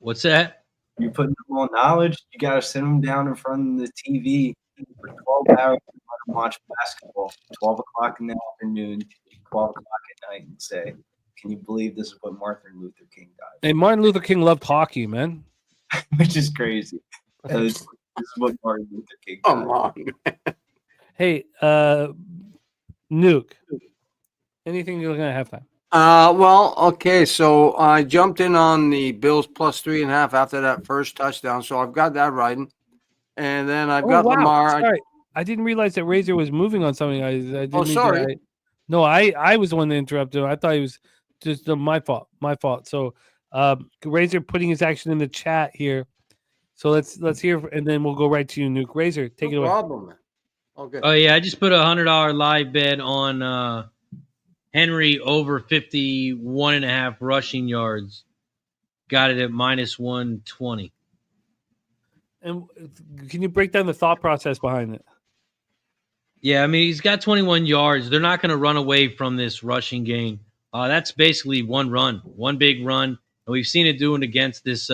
What's that? You put them on knowledge? You got to sit them down in front of the TV for 12 hours and watch basketball. 12 o'clock in the afternoon, 12 o'clock at night, and say, can you believe this is what Martin Luther King died? Hey, Martin Luther King loved hockey, man. Which is crazy. This is what Martin Luther King died. Come on. Hey, Nuke. Anything you're looking at halftime? Well, okay. So I jumped in on the Bills plus 3.5 after that first touchdown. So I've got that riding. And then I've got Lamar. Sorry. I didn't realize that Razor was moving on something. I didn't sorry. No, I was the one that interrupted him. I thought he was just my fault. So Razor putting his action in the chat here. So let's hear, and then we'll go right to you, Nuke. Razor, take it away. No problem, man. Okay. Oh yeah, I just put $100 live bet on Henry over 51.5 rushing yards. Got it at minus 120. And can you break down the thought process behind it? Yeah, I mean, he's got 21 yards. They're not going to run away from this rushing game. That's basically one big run. And we've seen it doing against this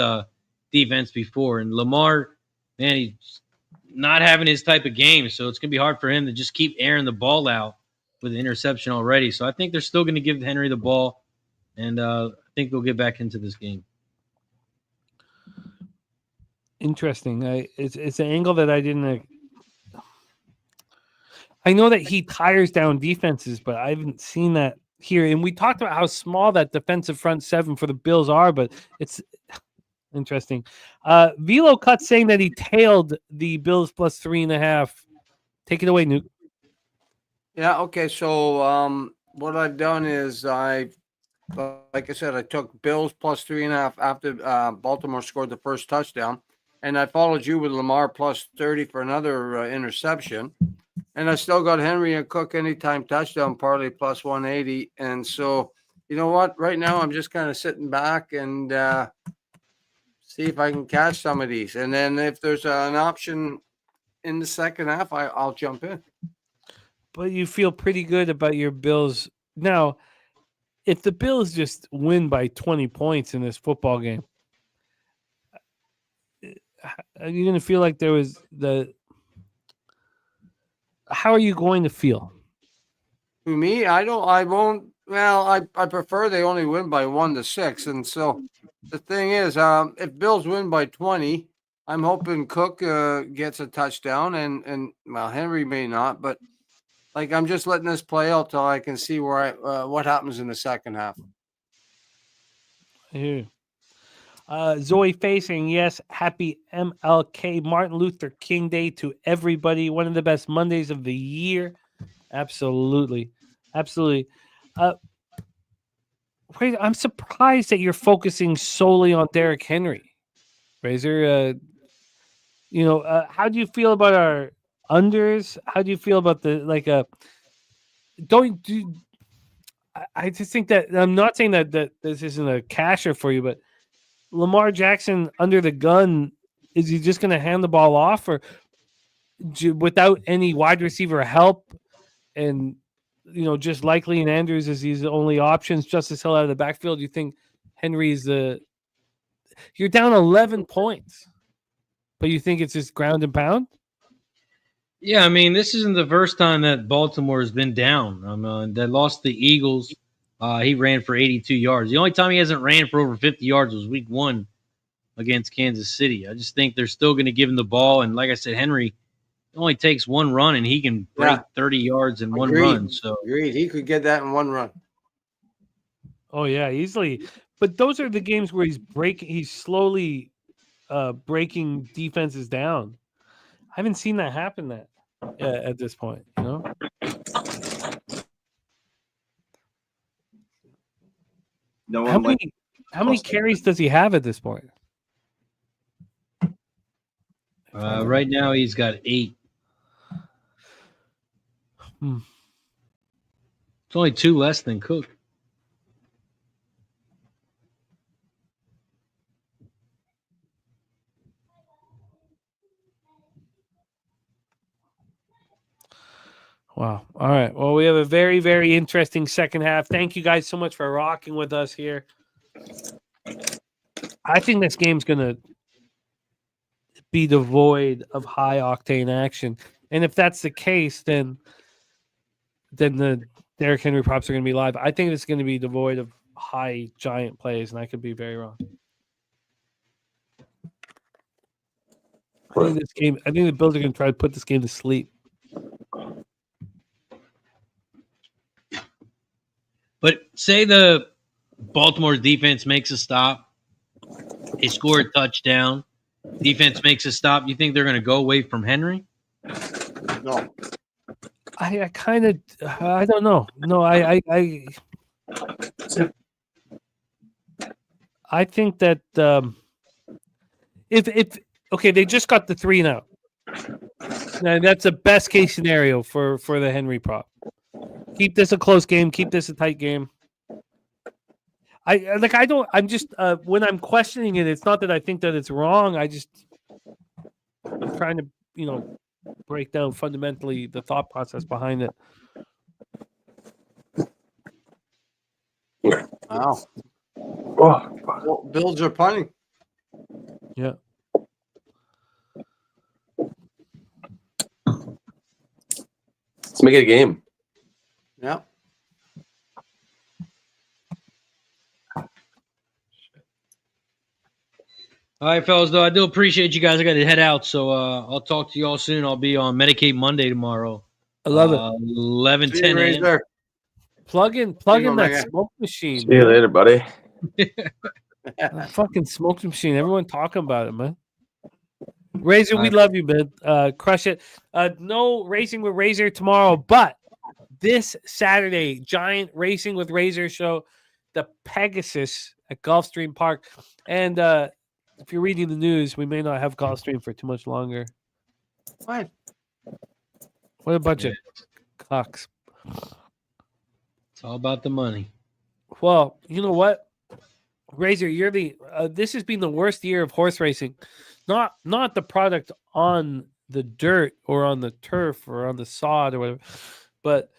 defense before. And Lamar, man, not having his type of game, so it's going to be hard for him to just keep airing the ball out with an interception already. So I think they're still going to give Henry the ball, and I think they'll get back into this game. Interesting. It's an angle that I didn't. I know that he tires down defenses, but I haven't seen that here. And we talked about how small that defensive front seven for the Bills are, but it's interesting. Velo Cut saying that he tailed the Bills plus 3.5. Take it away, Nuke. Yeah. Okay. So what I've done is like I said, I took Bills plus 3.5 after Baltimore scored the first touchdown, and I followed you with Lamar plus 30 for another interception. And I still got Henry and Cook anytime touchdown parlay plus 180. And so, you know what? Right now, I'm just kind of sitting back and see if I can catch some of these. And then if there's an option in the second half, I'll jump in. But you feel pretty good about your Bills. Now, if the Bills just win by 20 points in this football game, are you going to feel like there was how are you going to feel? For me, I won't. Well, I prefer they only win by 1-6. And so the thing is, if Bills win by 20, I'm hoping Cook gets a touchdown and well, Henry may not, but like I'm just letting this play out till I can see where what happens in the second half. I hear you. Zoe facing, yes, happy MLK Martin Luther King Day to everybody. One of the best Mondays of the year. Absolutely. Absolutely. Wait, I'm surprised that you're focusing solely on Derrick Henry. Razor, how do you feel about our unders? How do you feel about the I just think that I'm not saying that this isn't a casher for you, but Lamar Jackson under the gun, is he just going to hand the ball off or without any wide receiver help? And, just Likely and Andrews is these only options. Justice Hill out of the backfield. You think Henry's you're down 11 points, but you think it's just ground and pound? Yeah, I mean, this isn't the first time that Baltimore has been down. They lost the Eagles. He ran for 82 yards. The only time he hasn't ran for over 50 yards was week 1 against Kansas City. I just think they're still going to give him the ball. And like I said, Henry only takes one run, and he can break 30 yards in one run. So Agreed. He could get that in one run. Oh, yeah, easily. But those are the games where he's slowly breaking defenses down. I haven't seen that happen at this point, No How one many carries does he have at this point? right now he's got 8. It's only 2 less than Cook. Wow. All right. Well, we have a very, very interesting second half. Thank you guys so much for rocking with us here. I think this game's going to be devoid of high octane action. And if that's the case, then the Derrick Henry props are going to be live. I think it's going to be devoid of high giant plays, and I could be very wrong. I think the Bills are going to try to put this game to sleep. But say the Baltimore defense makes a stop. They score a touchdown. Defense makes a stop. You think they're going to go away from Henry? No. I kind of I don't know. No, I think that if okay, they just got the 3 now. Now that's the best case scenario for the Henry prop. Keep this a close game. Keep this a tight game. I'm just when I'm questioning it, it's not that I think that it's wrong. I'm trying to, break down fundamentally the thought process behind it. Wow. Well, Bills are punting. Yeah. Let's make it a game. Yeah. All right, fellas, though, I do appreciate you guys. I got to head out, so I'll talk to you all soon. I'll be on Medicate Monday tomorrow. I love it. 11, See you 10 right a.m. there. Plug in my that man. smoke machine. See you later, buddy. That fucking smoke machine. Everyone talking about it, man. Razor, we Nice. love you, man. Crush it. No racing with Razor tomorrow, but this Saturday, giant racing with Razor show, the Pegasus at Gulfstream Park. And if you're reading the news, we may not have Gulfstream for too much longer. Fine. What a bunch of cocks. It's all about the money. Well, you know what, Razor, you're the. This has been the worst year of horse racing, not the product on the dirt or on the turf or on the sod or whatever, but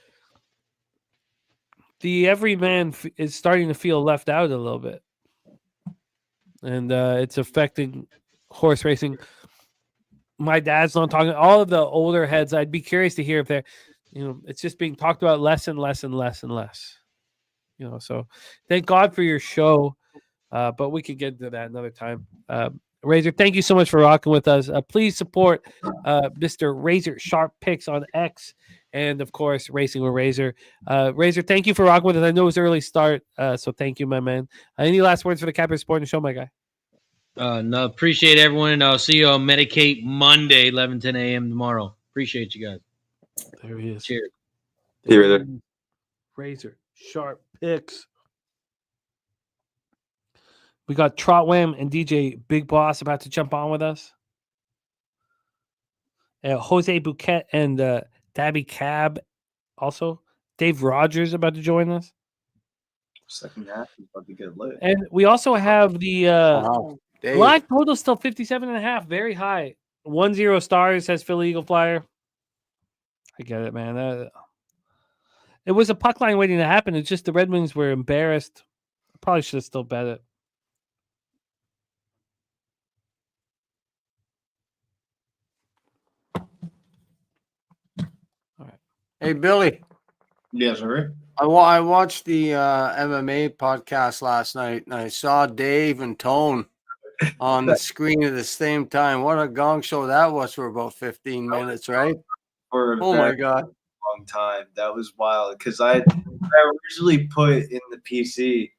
the everyman is starting to feel left out a little bit, and it's affecting horse racing. My dad's not talking. All of the older heads, I'd be curious to hear if they're, it's just being talked about less and less and less and less. So thank God for your show, but we could get into that another time. Razor, thank you so much for rocking with us. Please support Mr. Razor Sharp Picks on X, and of course, Racing with Razor. Razor, thank you for rocking with us. I know it was early start, so thank you, my man. Any last words for the Capper Sporting Show, my guy? No, appreciate everyone, and I'll see you on Medicate Monday, 11, 10 a.m. tomorrow. Appreciate you guys. There he is. Cheers. See you later. Razor Sharp Picks. We got Trotwam and DJ Big Boss about to jump on with us. Jose Bouquet and Dabby Cab also. Dave Rogers about to join us. Second half is about to get lit. And we also have the Wow. Dave. live total still 57.5, very high. 1-0 stars, says Philly Eagle Flyer. I get it, man. It was a puck line waiting to happen. It's just the Red Wings were embarrassed. Probably should have still bet it. Hey, Billy. Yes, sir. I watched the MMA podcast last night, and I saw Dave and Tone on the screen at the same time. What a gong show that was for about 15 minutes, right? For a Oh, my very God. long time. That was wild because I originally put in the PC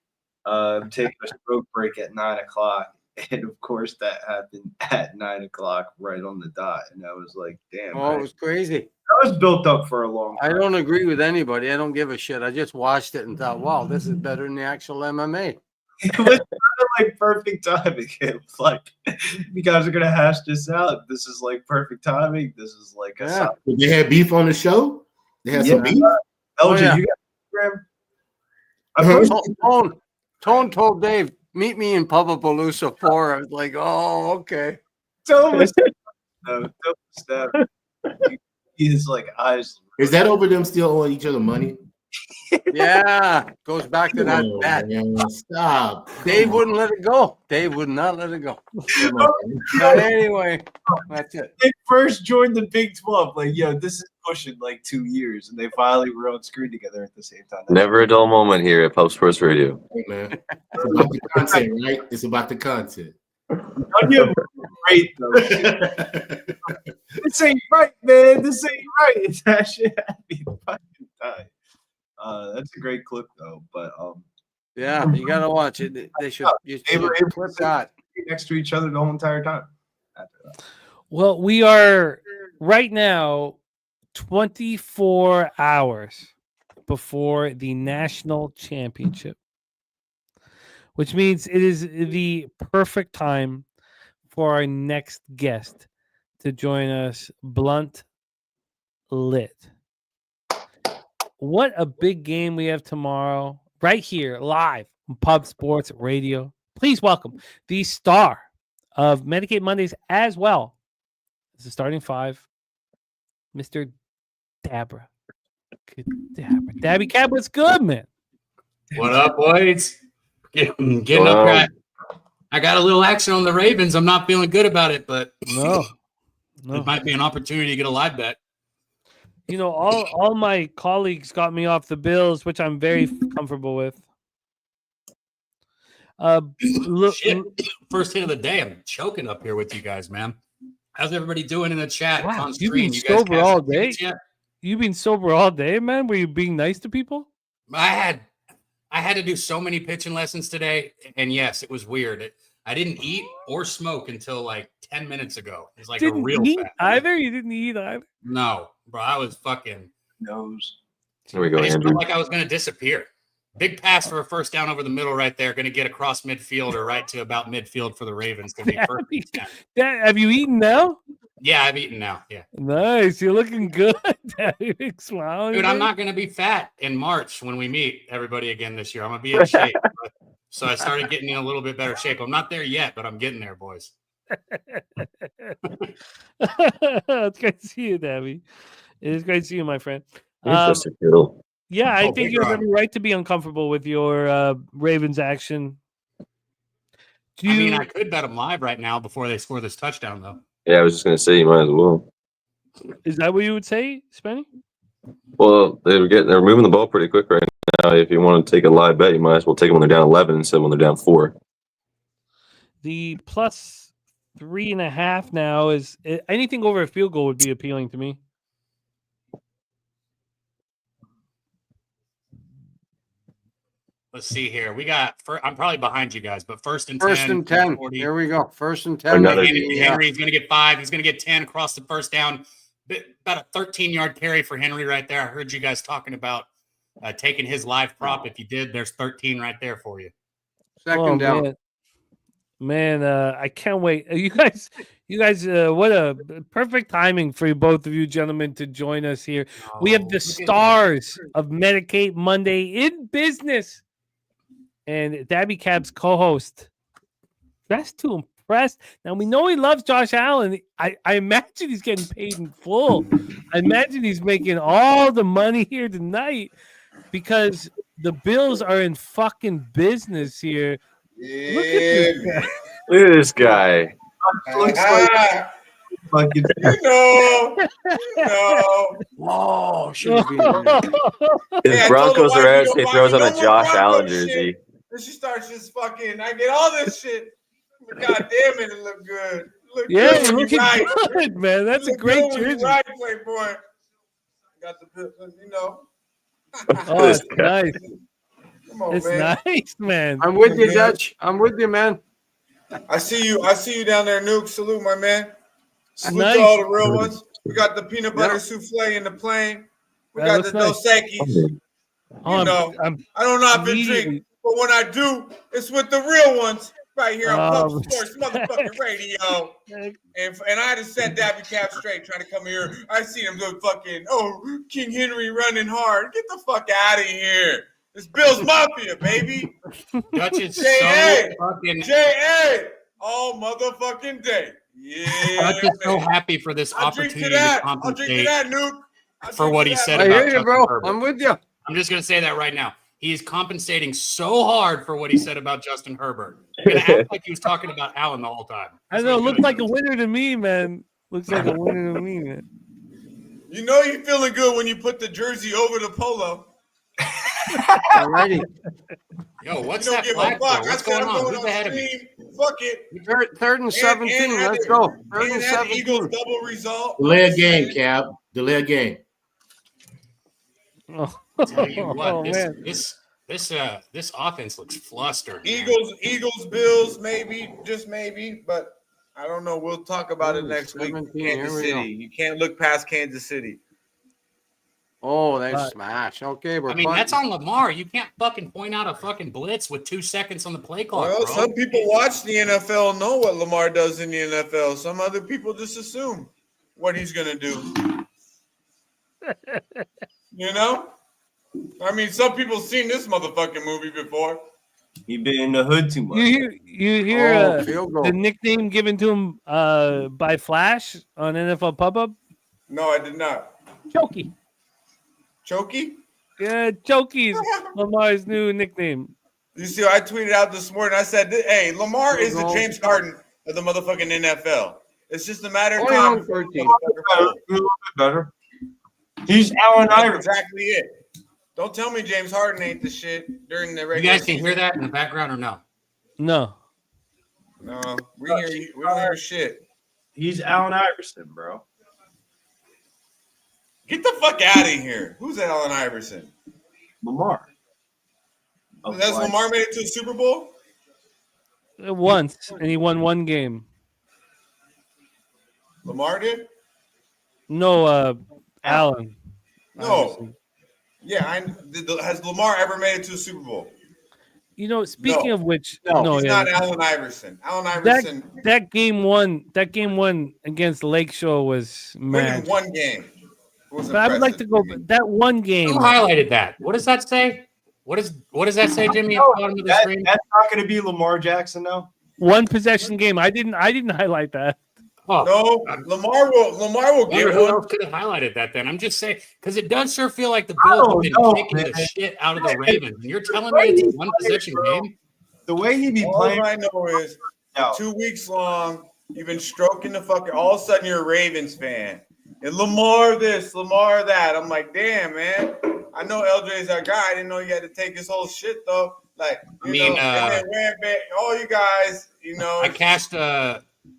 take a stroke break at 9:00, and of course that happened at 9:00 right on the dot, and I was like, damn. Oh, it was crazy. That was built up for a long I time. don't agree with anybody. I don't give a shit. I just watched it and thought, wow, this is better than the actual MMA. It was kind of like perfect timing. It was like, you guys are gonna hash this out. This is like perfect timing. This is like a Yeah. They had beef on the show. They had some beef. LJ, yeah. you got Instagram? I posted Tone told Dave, meet me in Pupapalooza 4. I was like, oh, okay. Thomas. No, step. He is like eyes. Is that over them still owing each other money? Yeah. Goes back to that Oh, bet. man, stop. Dave wouldn't let it go. Dave would not let it go. Come on. But anyway, that's it. They first joined the Big 12. Like, yo, this is pushing like 2 years, and they finally were on screen together at the same time. Never a dull moment here at Pub Sports Radio. Hey, man. It's about the content, right? It's about the content. Onion was great though. This ain't right, man. This ain't right. It's actually happy fucking time. That's a great clip though. But Yeah, you gotta watch it. They should. You they were able clip to that. sit next to each other the whole entire time. After that. Well, we are right now 24 hours before the national championship, which means it is the perfect time for our next guest to join us, Blunt Lit. What a big game we have tomorrow, right here, live on Pub Sports Radio. Please welcome the star of Medicaid Mondays as well as the starting five, Mr. Dabra. Good Dabra. Dabby Cab, what's good, man? What up, boys? Getting Wow. up right. I got a little action on the Ravens. I'm not feeling good about it, but No. it might be an opportunity to get a live bet. You know, all my colleagues got me off the Bills, which I'm very comfortable with. Shit. First hit of the day. I'm choking up here with you guys, man. How's everybody doing in the chat? It's Wow, on you've stream. been You guys sober cash all your tickets day? yet? You've been sober all day, man? Were you being nice to people? I had to do so many pitching lessons today, and yes, it was weird. I didn't eat or smoke until like 10 minutes ago. It's like a Didn't real eat fat. either? You didn't eat either? No, bro, I was fucking. Nose. There we go, I just Andrew. felt like I was going to disappear. Big pass for a first down over the middle right there. Going to get across midfield or right to about midfield for the Ravens. Going to be first and 10. Have you eaten now? Yeah, I've eaten now. Yeah. Nice. You're looking good. Big smile. Dude, I'm not going to be fat in March when we meet everybody again this year. I'm going to be in shape. So I started getting in a little bit better shape. I'm not there yet, but I'm getting there, boys. It's great to see you, Dabby. It is great to see you, my friend. Interesting. Cool. Yeah, I Oh, think big you have run. every right to be uncomfortable with your Ravens action. Do I mean, you- I could bet them live right now before they score this touchdown, though. Yeah, I was just gonna say you might as well. is that what you would say, Spenny? Well, they're moving the ball pretty quick right now. If you want to take a live bet, you might as well take them when they're down 11 instead of when they're down 4. The plus 3.5 now is anything over a field goal would be appealing to me. Let's see here. We got. I'm probably behind you guys, but first and 10. First and 10. 40. Here we go. First and 10. Another- Henry's going to get 5. He's going to get 10 across the first down. About a 13-yard carry for Henry right there. I heard you guys talking about taking his live prop. If you did, there's 13 right there for you. Second down. Man, I can't wait. You guys, what a perfect timing for both of you gentlemen to join us here. We have the look at stars of Medicate Monday in business. And Dabby Cab's co-host. That's too impressed. Now, we know he loves Josh Allen. I imagine he's getting paid in full. I imagine he's making all the money here tonight because the Bills are in fucking business here. Look at this guy. Look at this guy. Looks like fucking, Oh, should have been. His Hey, I Broncos told the are wife out. you He don't throws buy on me a no more Josh Allen Broncos jersey. shit. And she starts just fucking, I get all this shit. But God damn it look good. Look Yeah, good you're when looking you right. good, man. That's a Look great good when you jersey. right, Playboy. Got the, you know. Oh, This it's guy. nice. Come on, It's man. nice, man. I'm with you, Dutch. I'm with you, man. I see you down there, Nuke. Salute, my man. Salute Nice. to all the real ones. We got the peanut butter Yep. souffle in the plane. We That got looks the nice. Dos Equis. Oh, know. I'm I don't know if it immediately- drink, but when I do, it's with the real ones right here on Pub Oh, Sports motherfucking radio. And I had to set Dabby Cap straight trying to come here. I see him go fucking, King Henry running hard. Get the fuck out of here. It's Bill's Mafia, baby. Dutch is so J.A. fucking. J.A. all motherfucking day. Yeah. Dutch is so man. happy for this I'll drink opportunity to that. to I'll drink to compensate that, Nuke. I'll for drink what to he that. said I about hear you, Justin bro. Herbert. I'm with you. I'm just going to say that right now. He is compensating so hard for what he said about Justin Herbert. He's going to act like he was talking about Allen the whole time. I know. Looks like a winner to me, man. Looks like a winner to me, man. You know you're feeling good when you put the jersey over the polo. Alrighty. Yo, what's You don't that give a flag for? fuck. I What's said going I'm on? going Who's on ahead of me? stream. Fuck it. Third and 17. had Let's the- go. Third And and had the Eagles 17. double result. Delay a game, Cap. Delay a game. Oh, Tell you what, oh, man. this offense looks flustered. man. Eagles, Bills, maybe, just maybe, but I don't know. We'll talk about it next week. 17, Kansas here we go. City. You can't look past Kansas City. Oh, they smash. Okay, we're I mean, punting. that's on Lamar. You can't fucking point out a fucking blitz with 2 seconds on the play clock, Well, bro. some people watch the NFL and know what Lamar does in the NFL. Some other people just assume what he's going to do. You know? I mean, some people seen this motherfucking movie before. He been in the hood too much. You hear Oh, field goal. the nickname given to him by Flash on NFL Pub-Up? No, I did not. Chokey. Chokey? Yeah, Chokey's Lamar's new nickname. You see, I tweeted out this morning. I said, hey, Lamar is the Field goal. James Harden of the motherfucking NFL. It's just a matter of Only time. on 13. A little bit better. He's Allen That's Iverson. exactly it. Don't tell me James Harden ain't the shit during the You regular guys can hear that in the background or no? No. No, we don't hear shit. He's Allen Iverson, bro. Get the fuck out of here. Who's Allen Iverson? Lamar. That's Lamar made it to the Super Bowl? Once, and he won one game. Lamar did? No, Allen. No. Iverson. Yeah, has Lamar ever made it to a Super Bowl? You know, speaking of which, He's not Allen Iverson. Allen Iverson. That game one against Lakeshore was mad. One game. But I would like to go that one game. Who highlighted that? What does that say? What does that say, Jimmy? At the bottom of the screen? That's not going to be Lamar Jackson, though. One possession game. I didn't highlight that. Oh, no, Lamar will get who one. else could have highlighted that then? I'm just saying, because it does sure feel like the Bills have been kicking the shit out of the Ravens. And you're telling me it's a one possession game? The way he be playing. All I know is 2 weeks long, you've been stroking the fucking. All of a sudden, you're a Ravens fan. And Lamar this, Lamar that. I'm like, damn, man. I know LJ's our guy. I didn't know you had to take his whole shit, though. Like, all you guys, I cashed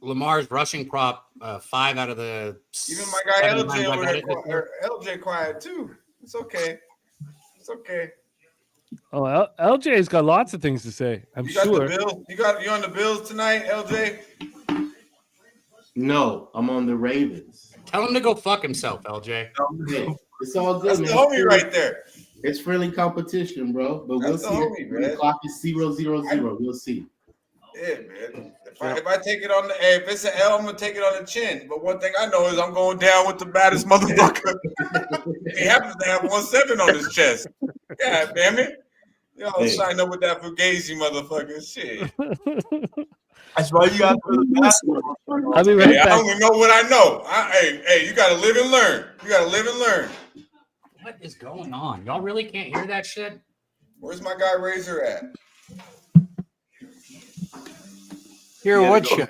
Lamar's rushing prop 5 out of the. Even my guy LJ over there, LJ quiet too. It's okay. It's okay. Oh, LJ's got lots of things to say. I'm sure. The Bills? You on the Bills tonight, LJ? No, I'm on the Ravens. Tell him to go fuck himself, LJ. Yeah, it's all good, That's man. the homie right there. It's friendly competition, bro. But That's we'll see. Homie, man. The clock is 0-0-0. We'll see. Yeah, man. If I take it on if it's an L, I'm gonna take it on the chin. But one thing I know is I'm going down with the baddest motherfucker. He happens to have 1-7 on his chest. God damn it. Y'all sign up with that Fugazi motherfucker. Shit. That's why you got to the basketball. I'll be right back. I only know what I know. Hey, you gotta live and learn. You gotta live and learn. What is going on? Y'all really can't hear that shit? Where's my guy Razor at? Hear what you?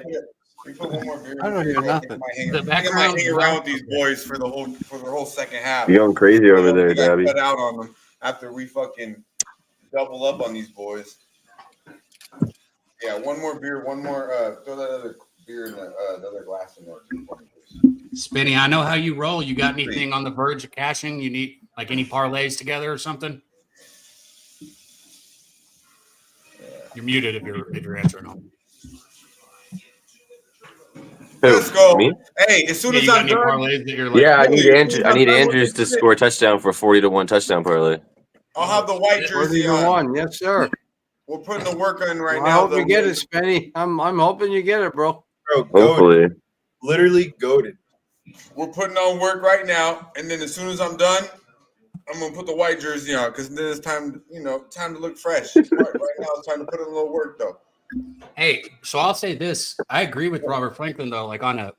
We put one more beer. I don't hear nothing. The background. I hang around with these boys for the whole second half. You're going crazy over there, Dabby. Cut out on them after we fucking double up on these boys. Yeah, one more beer. One more. Throw that other beer in the other glass in there. Spinny, I know how you roll. You got anything on the verge of cashing? You need like any parlays together or something? You're muted if you're answering them. Let's go. Me? Hey, as soon as you got I'm any done. parlays that you're like, Yeah, I need Andrews to score a touchdown for 40-1 touchdown parlay. I'll have the white jersey on. Yes, sir. We're putting the work in right I now. hope you get it, Spenny. I'm hoping you get it, bro. Bro, Hopefully. Literally goated. We're putting on work right now, and then as soon as I'm done, I'm gonna put the white jersey on because then it's time, time to look fresh. Right now, it's time to put in a little work though. Hey, so I'll say this. I agree with Robert Franklin though, like on a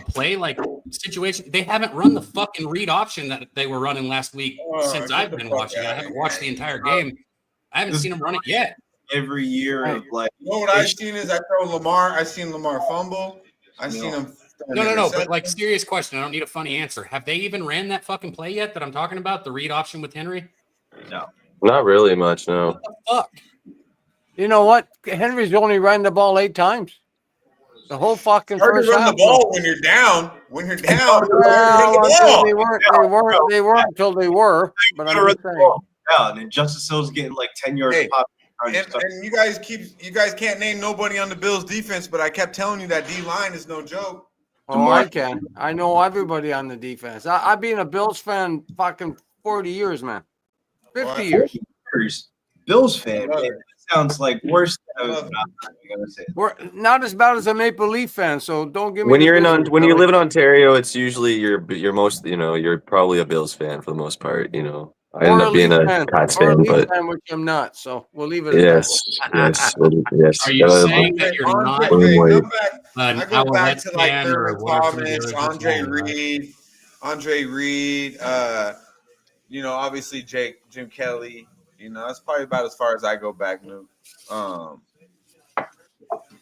play like situation. They haven't run the fucking read option that they were running last week since I've been watching. I haven't watched the entire game. I haven't seen them run it yet. Every year of like. You know what I've seen is I throw Lamar. I've seen Lamar fumble. I've seen him. No. But like, serious question. I don't need a funny answer. Have they even ran that fucking play yet that I'm talking about? The read option with Henry? No. Not really much, no. What the fuck? You know what? Henry's only ran the ball 8 times. The whole fucking Hard first to run half. the ball when you're down. When you're down, Well, they weren't until they were. But I'm just saying. Yeah, and then Justice Hill's getting like 10 yards pop. And you guys can't name nobody on the Bills defense, but I kept telling you that D line is no joke. Oh, I can. I know everybody on the defense. I've been a Bills fan fucking 40 years, man. 50 years. Bills fan. Man. It sounds like worse than I was gonna say. We're not as bad as a Maple Leaf fan, so don't give me. When you live in Ontario, it's usually you're most you're probably a Bills fan for the most part. I end up being a Pats fan, but which I'm not. So we'll leave it. At yes. Yes. Are you saying that you're not? I go back to like Thurman Thomas, Andre Reed. Obviously Jim Kelly. That's probably about as far as I go back, Luke.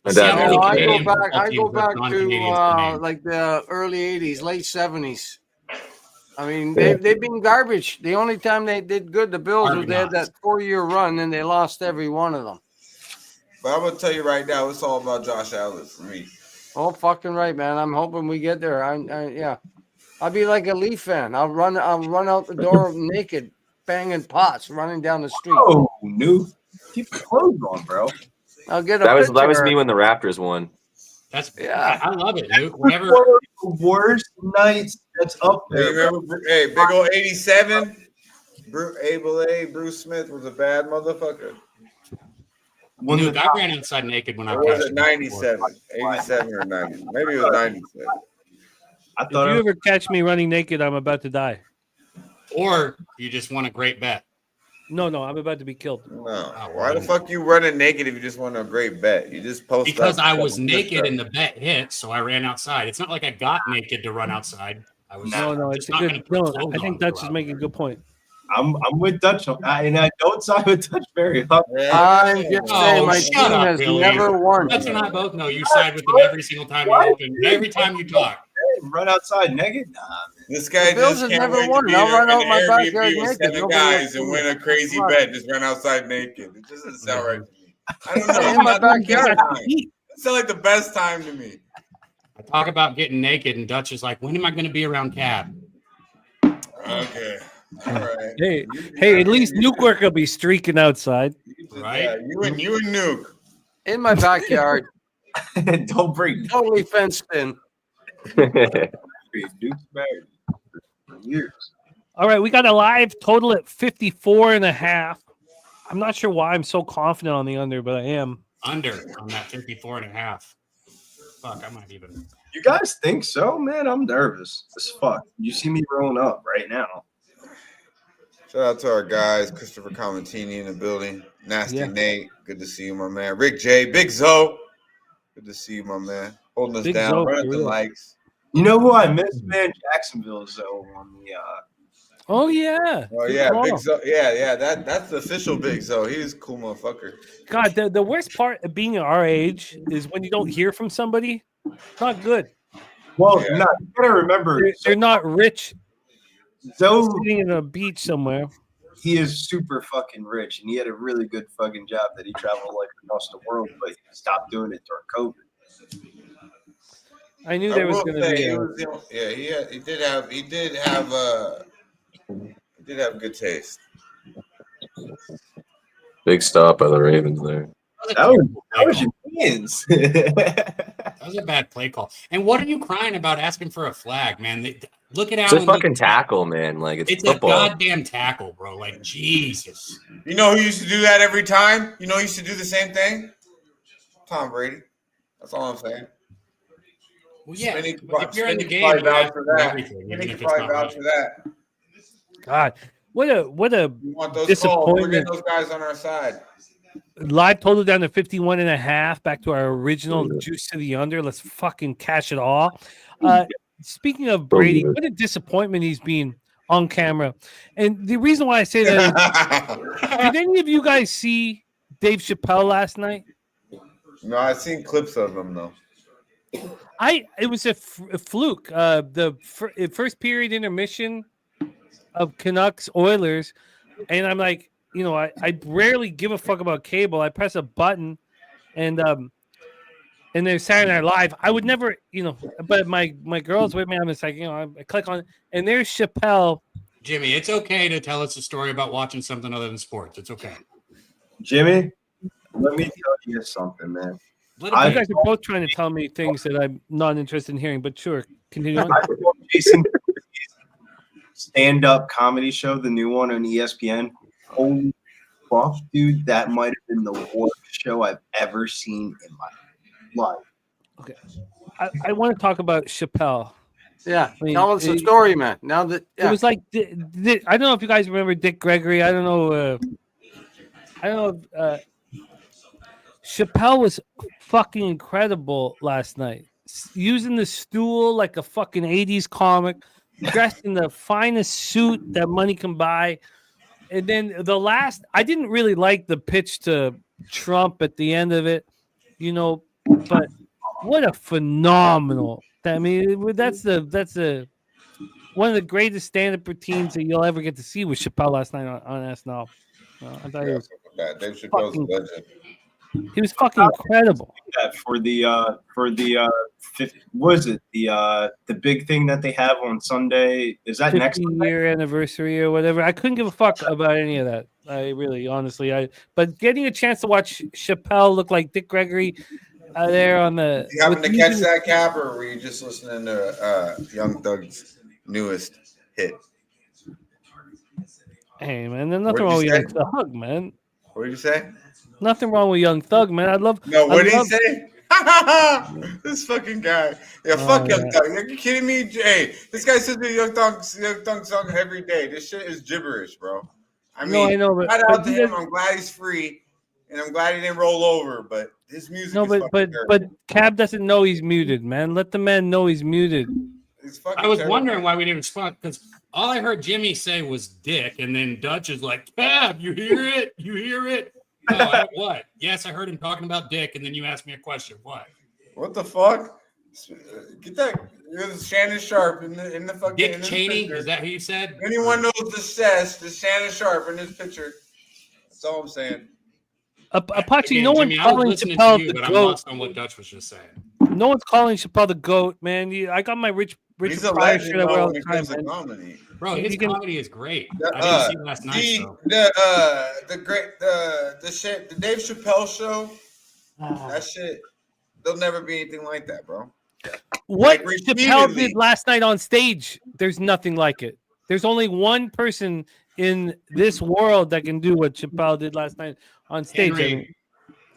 And See, that- I'm No, I Canadian go back. football I go teams with back to non-Canadians to name. like the early '80s, late '70s. I mean, they've been garbage. The only time they did good, the Bills, was they had Argonauts. that 4-year run, and they lost every one of them. But I'm gonna tell you right now, it's all about Josh Allen for me. Oh, fucking right, man. I'm hoping we get there. Yeah. I'll be like a Leaf fan. I'll run out the door naked, banging pots, running down the street. Oh, new. Keep the clothes on, bro. I'll get a that was picture. me when the Raptors won. That's Yeah. I love it, Luke. Whenever One of the worst nights that's up Hey, there. remember, hey, big old 87. Bruce Smith was a bad motherfucker. When Luke, the I ran outside naked when I Or was passed it you before. 97? 87 or 90? Maybe it was 97. I If thought you ever catch me running naked, I'm about to die. Or you just won a great bet. No, I'm about to be killed. No. Oh, Why the fuck you running naked if you just won a great bet? You just post Because up. I was naked and the bet hit, so I ran outside. It's not like I got naked to run outside. I was No, just it's a not good. gonna put No, clothes I think on Dutch is throughout. making a good point. I'm with Dutch on that, and I don't side with Dutch very often. I'm just Oh, saying my shut team up, has Billy. never won. Dutch and I both know you side with them every single time you open, every time you talk. Run outside naked? Nah, man. This guy The Bills just have can't never wait won. to be I'll in run out an my Airbnb backyard with naked. 7 Nobody guys will and see win me. a crazy Fuck. bet. Just run outside naked. It doesn't sound right to me. I don't know. In my It's not the backyard. best time. It sounds like the best time to me. I talk about getting naked, and Dutch is like, "When am I going to be around Cab?" Okay. All right. Hey, at least Nukework will be streaking outside. Right? Yeah, you and Nuke. In my backyard, Don't bring totally fenced in. Duke's married for years. All right, we got a live total at 54.5. I'm not sure why I'm so confident on the under, but I am. Under on that 54.5. Fuck, I might even. You guys think so, man? I'm nervous as fuck. You see me rolling up right now. Shout out to our guys, Christopher Comentini in the building. Nasty Yeah. Nate. Good to see you, my man. Rick J. Big Zoe. Good to see you, my man. Holding us Big down. Zoe, Run for up the real. likes. You know who I miss, man? Jacksonville Zoe on the Oh yeah. Oh Good yeah, call. Big Zoe. Yeah. That's the official Big Zoe. He's a cool motherfucker. God, the worst part of being our age is when you don't hear from somebody. It's not good. well, Yeah. no, you gotta remember They're not rich, Zoe, sitting in a beach somewhere. he is super fucking rich and he had a really good fucking job that he traveled like across the world, but he stopped doing it during COVID. I knew I there was will going to say be. he was, he did have good taste. Big stop by the Ravens there. That was your hands. That was a bad play call. And what are you crying about asking for a flag, man? Look at It's a Allen. fucking tackle, man. Like it's It's football. a goddamn tackle, bro. Like, Jesus. You know who used to do that every time? You know who used to do the same thing? Tom Brady. That's all I'm saying. Well, yeah. Smitty But if you're in the could game, probably you vouch ask for for that. everything, Smitty even could if it's probably not vouch right. for that. God, what a You want those calls? We're getting disappointment. those guys on our side. Live total down to 51.5. Back to our original juice to the under. Let's fucking cash it all. Speaking of Brady, what a disappointment he's been on camera. And the reason why I say that is, did any of you guys see Dave Chappelle last night? No, I've seen clips of him though. It was a fluke. The first period intermission of Canucks Oilers, and I'm like, I rarely give a fuck about cable. I press a button, and there's Saturday Night Live. I would never, but my girl's with me. I'm just like, I click on it, and there's Chappelle. Jimmy, it's okay to tell us a story about watching something other than sports. It's okay. Jimmy, let me tell you something, man. You guys are both trying to tell me things that I'm not interested in hearing, but sure, continue on. Jason stand-up comedy show, the new one on ESPN. Holy fuck, dude, that might have been the worst show I've ever seen in my life. Okay, I want to talk about Chappelle. Yeah, I mean, tell us the story, man. Now that it was like, I don't know if you guys remember Dick Gregory. I don't know. Chappelle was fucking incredible last night, using the stool like a fucking 80s comic, dressed in the finest suit that money can buy. And then I didn't really like the pitch to Trump at the end of it. But what a phenomenal! I mean, that's one of the greatest stand-up routines that you'll ever get to see with Chappelle last night on SNL. I thought Yeah, it was Dave Chappelle's a fucking, legend. he was fucking incredible. That for the what is it, the big thing that they have on Sunday? Is that next 50-year anniversary or whatever. I couldn't give a fuck about any of that. I really, honestly, but getting a chance to watch Chappelle look like Dick Gregory there on the. You happen with to catch music- that, Cap, or were you just listening to Young Thug's newest hit? Hey man, there's nothing What'd wrong you with say? Young Thug, man. What did you say? Nothing wrong with Young Thug, man. I love. No, what I did he love- say? This fucking guy. Yeah, fuck Young Thug. Are you kidding me? Hey, this guy says the Young Thug song every day. This shit is gibberish, bro. I mean, No, I know, but- shout but out to he him. doesn't- I'm glad he's free, and I'm glad he didn't roll over. But his music No, is but fucking but terrible. Cab doesn't know he's muted, man. Let the man know he's muted. It's fucking I was terrible. wondering why we didn't respond because all I heard Jimmy say was "dick," and then Dutch is like, "Cab, you hear it? You hear it?" Oh, what? Yes, I heard him talking about dick, and then you asked me a question. What? What the fuck? Get that. There's Shannon Sharp in the fucking. Dick in this Cheney? picture. Is that who you said? Anyone knows the says the Shannon Sharp in this picture. That's all I'm saying. Apache, Again, no one's Jimmy, I was calling listening Chappelle to you, the but I'm goat. lost on what Dutch was just saying. No one's calling Chappelle the goat, man. I got my Richard He's a Pryor legend shirt I wear all when the it time, comes to man. comedy. Bro, his You can- comedy is great. I didn't see it last night, though. The Dave Chappelle show, that shit, there'll never be anything like that, bro. What Like, Chappelle repeatedly. did last night on stage, there's nothing like it. There's only one person in this world that can do what Chappelle did last night on stage. Henry,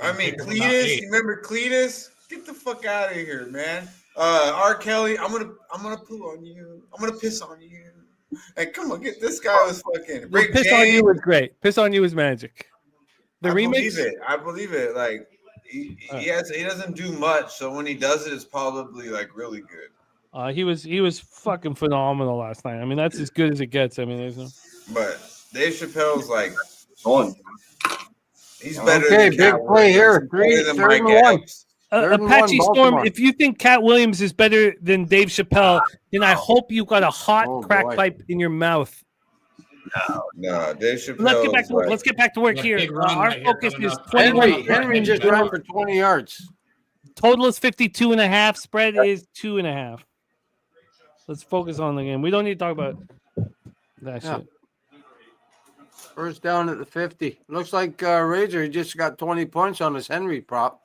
I mean, About Cletus, 8. you remember Cletus? Get the fuck out of here, man. R. Kelly, I'm gonna poo on you. I'm gonna piss on you. Hey, come on, get this guy was fucking Well, Rick Piss James. on You was great. Piss on You was magic. The I remix? believe it. Like he doesn't do much, so when he does it, it's probably like really good. He was fucking phenomenal last night. I mean, that's as good as it gets. I mean, there's no. But Dave Chappelle's like on? he's better Okay, than Cat big play here. Williams, better than Third Mike and one. Epps. Third and Apache one, Storm, Baltimore. if you think Cat Williams is better than Dave Chappelle, then I hope you got a hot Oh, crack boy. pipe in your mouth. No, Dave Chappelle. Let's get back to work. like, Let's get back to work Yeah, here. big run Our right here focus coming is up. 21. Henry just ran for 20 yards. Total is 52.5. Spread is 2.5. Let's focus on the game. We don't need to talk about that Yeah. shit. First down at the 50. Looks like Razor just got 20 points on his Henry prop.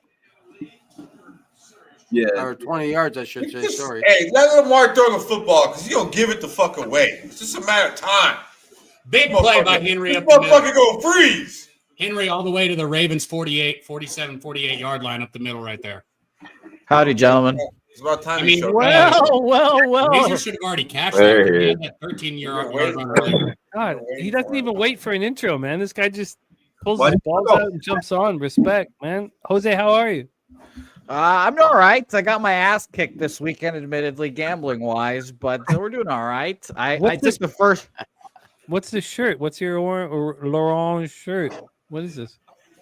Yeah. Or 20 yards, I should say. just- Sorry. Hey, let Lamar throw the football because he's gonna give it the fuck away. It's just a matter of time. Big play by Henry This up the middle. motherfucker gonna freeze. Henry all the way to the Ravens 48 yard line up the middle right there. Howdy, gentlemen. It's about time. I he mean, showed Well. Razor should have already cashed There that. he He is. had that 13-yard run earlier. God, he doesn't even wait for an intro, man. This guy just pulls Why his did you balls go? out and jumps on. Respect, man. Jose, how are you? I'm all right. I got my ass kicked this weekend, admittedly, gambling wise, but we're doing all right. I What's took the first. What's the shirt? What's your Laurent shirt? What is this?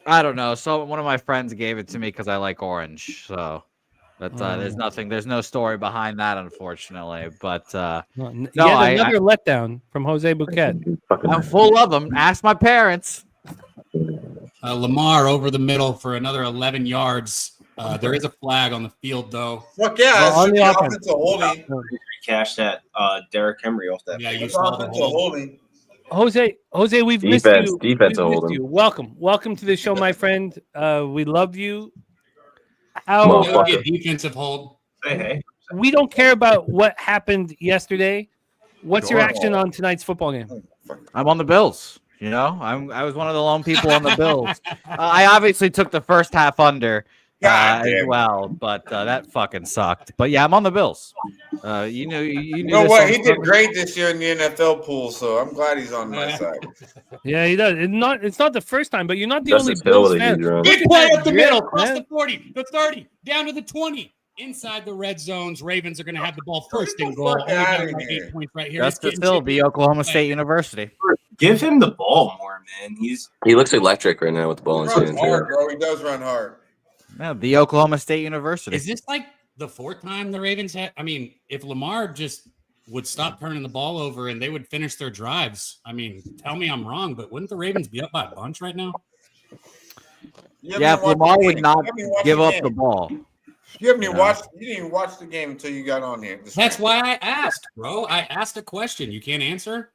I don't know. So one of my friends gave it to me because I like orange. So that's there's nothing. There's no story behind that, unfortunately. But Yet I- another letdown from Jose Bouquet. I'm full of them. Ask my parents. Lamar over the middle for another 11 yards. There is a flag on the field, though. Fuck yeah, Well, on it's the the offense. offensive holding. Cash that Derrick Henry off that. Yeah, you It's saw the offensive hold. holding. Jose, we've missed Defense you. will We've missed hold him. you. Welcome to the show, my friend. We love you. Motherfucker. That would be a defensive hold. Hey. We don't care about what happened yesterday. What's your Sure. action on tonight's football game? I'm on the Bills. You know, I was one of the lone people on the Bills. I obviously took the first half under God as damn. well, but that fucking sucked. But yeah, I'm on the Bills. You knew You know this what? on He did purpose. great this year in the NFL pool, so I'm glad he's on my side. Yeah, he does. It's not the first time, but you're not the Justice only Bills Hill with a fan. huge run. Big play up the Drip, middle, across man. the 40, the 30, down to the 20. Inside the red zones, Ravens are going to have the ball first and goal. Fuck Only outta down by here. 8 points right here. Justice It's getting Hill, chippy. be Oklahoma State University. Give him the ball more, man. He looks electric right now with the ball He in his runs hands. hard, Yeah. bro. He does run hard. Yeah, the Oklahoma State University. Is this like the fourth time the Ravens had? I mean, if Lamar just would stop turning the ball over and they would finish their drives, I mean, tell me I'm wrong, but wouldn't the Ravens be up by a bunch right now? Yeah, if Lamar would not give up the ball. You haven't even watched. You didn't even watch the game until you got on here. That's why I asked, bro. I asked a question. You can't answer.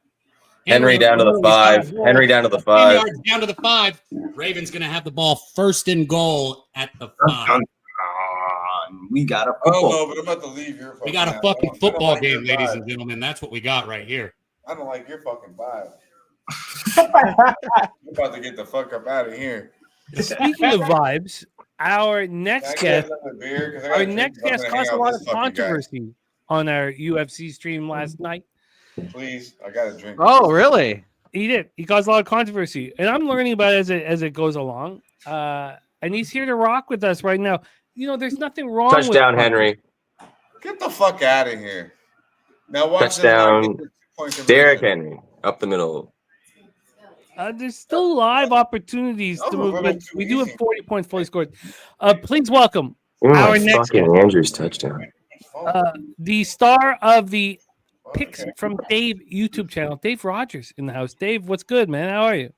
Henry down to the 5. Henry down to the 5. Yards down to the 5. Ravens going to have the ball first and goal at the 5. We got a football. Oh no, but I'm about to leave your. We got a fucking football game, ladies and gentlemen. That's what we got right here. I don't like your fucking vibe. You're about to get the fuck up out of here. Speaking of vibes, our next guest caused a lot of controversy on our UFC stream last night. Please, I got a drink. Oh, really? He did. He caused a lot of controversy, and I'm learning about it as it goes along. And he's here to rock with us right now. You know, there's nothing wrong. Touchdown, Henry. Get the fuck out of here. Now watch touchdown, Derrick Henry up the middle. There's still live opportunities to move, but we do have 40 points fully scored. Please welcome our next guest, Andrew's touchdown. the star of the Picks from Dave YouTube channel, Dave Rogers in the house. Dave, what's good, man? How are you?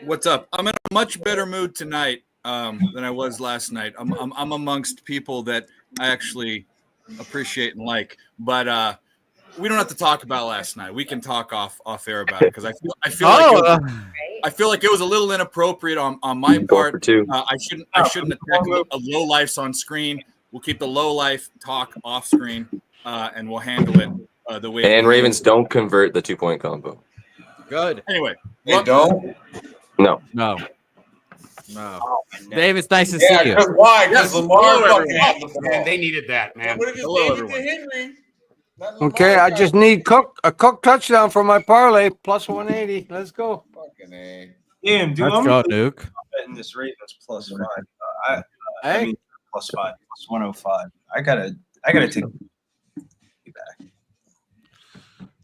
What's up? I'm in a much better mood tonight than I was last night. I'm amongst people that I actually appreciate and like, but we don't have to talk about last night. We can talk off air about it because I feel like it was a little inappropriate on my part. I shouldn't attack a low lifes on screen. We'll keep the low life talk off screen, and we'll handle it the way. And Ravens don't convert the 2-point combo. Good. Anyway, they don't. No. Oh, Dave, it's nice to see you. Why? Because Lamar, man, they needed that, man. What if it's David to Henry? Okay, I just need a Cook touchdown for my parlay plus 180. Let's go. Fucking A. Damn, dude. Let's go, Nuke. Betting this Ravens plus 5. I mean, plus 5, plus 105. I gotta take it back.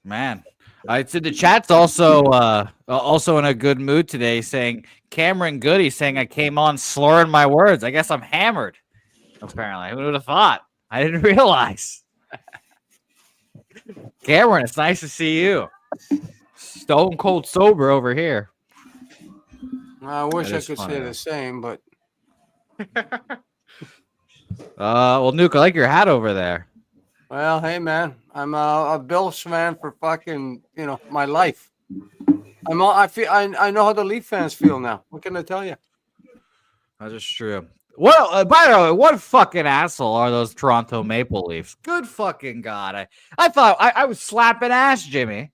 Man, I said the chat's also in a good mood today, saying Cameron Goody saying I came on slurring my words. I guess I'm hammered. Apparently, who would have thought? I didn't realize. Cameron, it's nice to see you. Stone cold sober over here. I wish I could say the same, but well, Nuke, I like your hat over there. well, hey man, I'm a Bills fan for fucking my life. I know how the Leaf fans feel now. What can I tell you? That is true. Well, by the way, what fucking asshole are those Toronto Maple Leafs? Good fucking God. I thought I was slapping ass, Jimmy.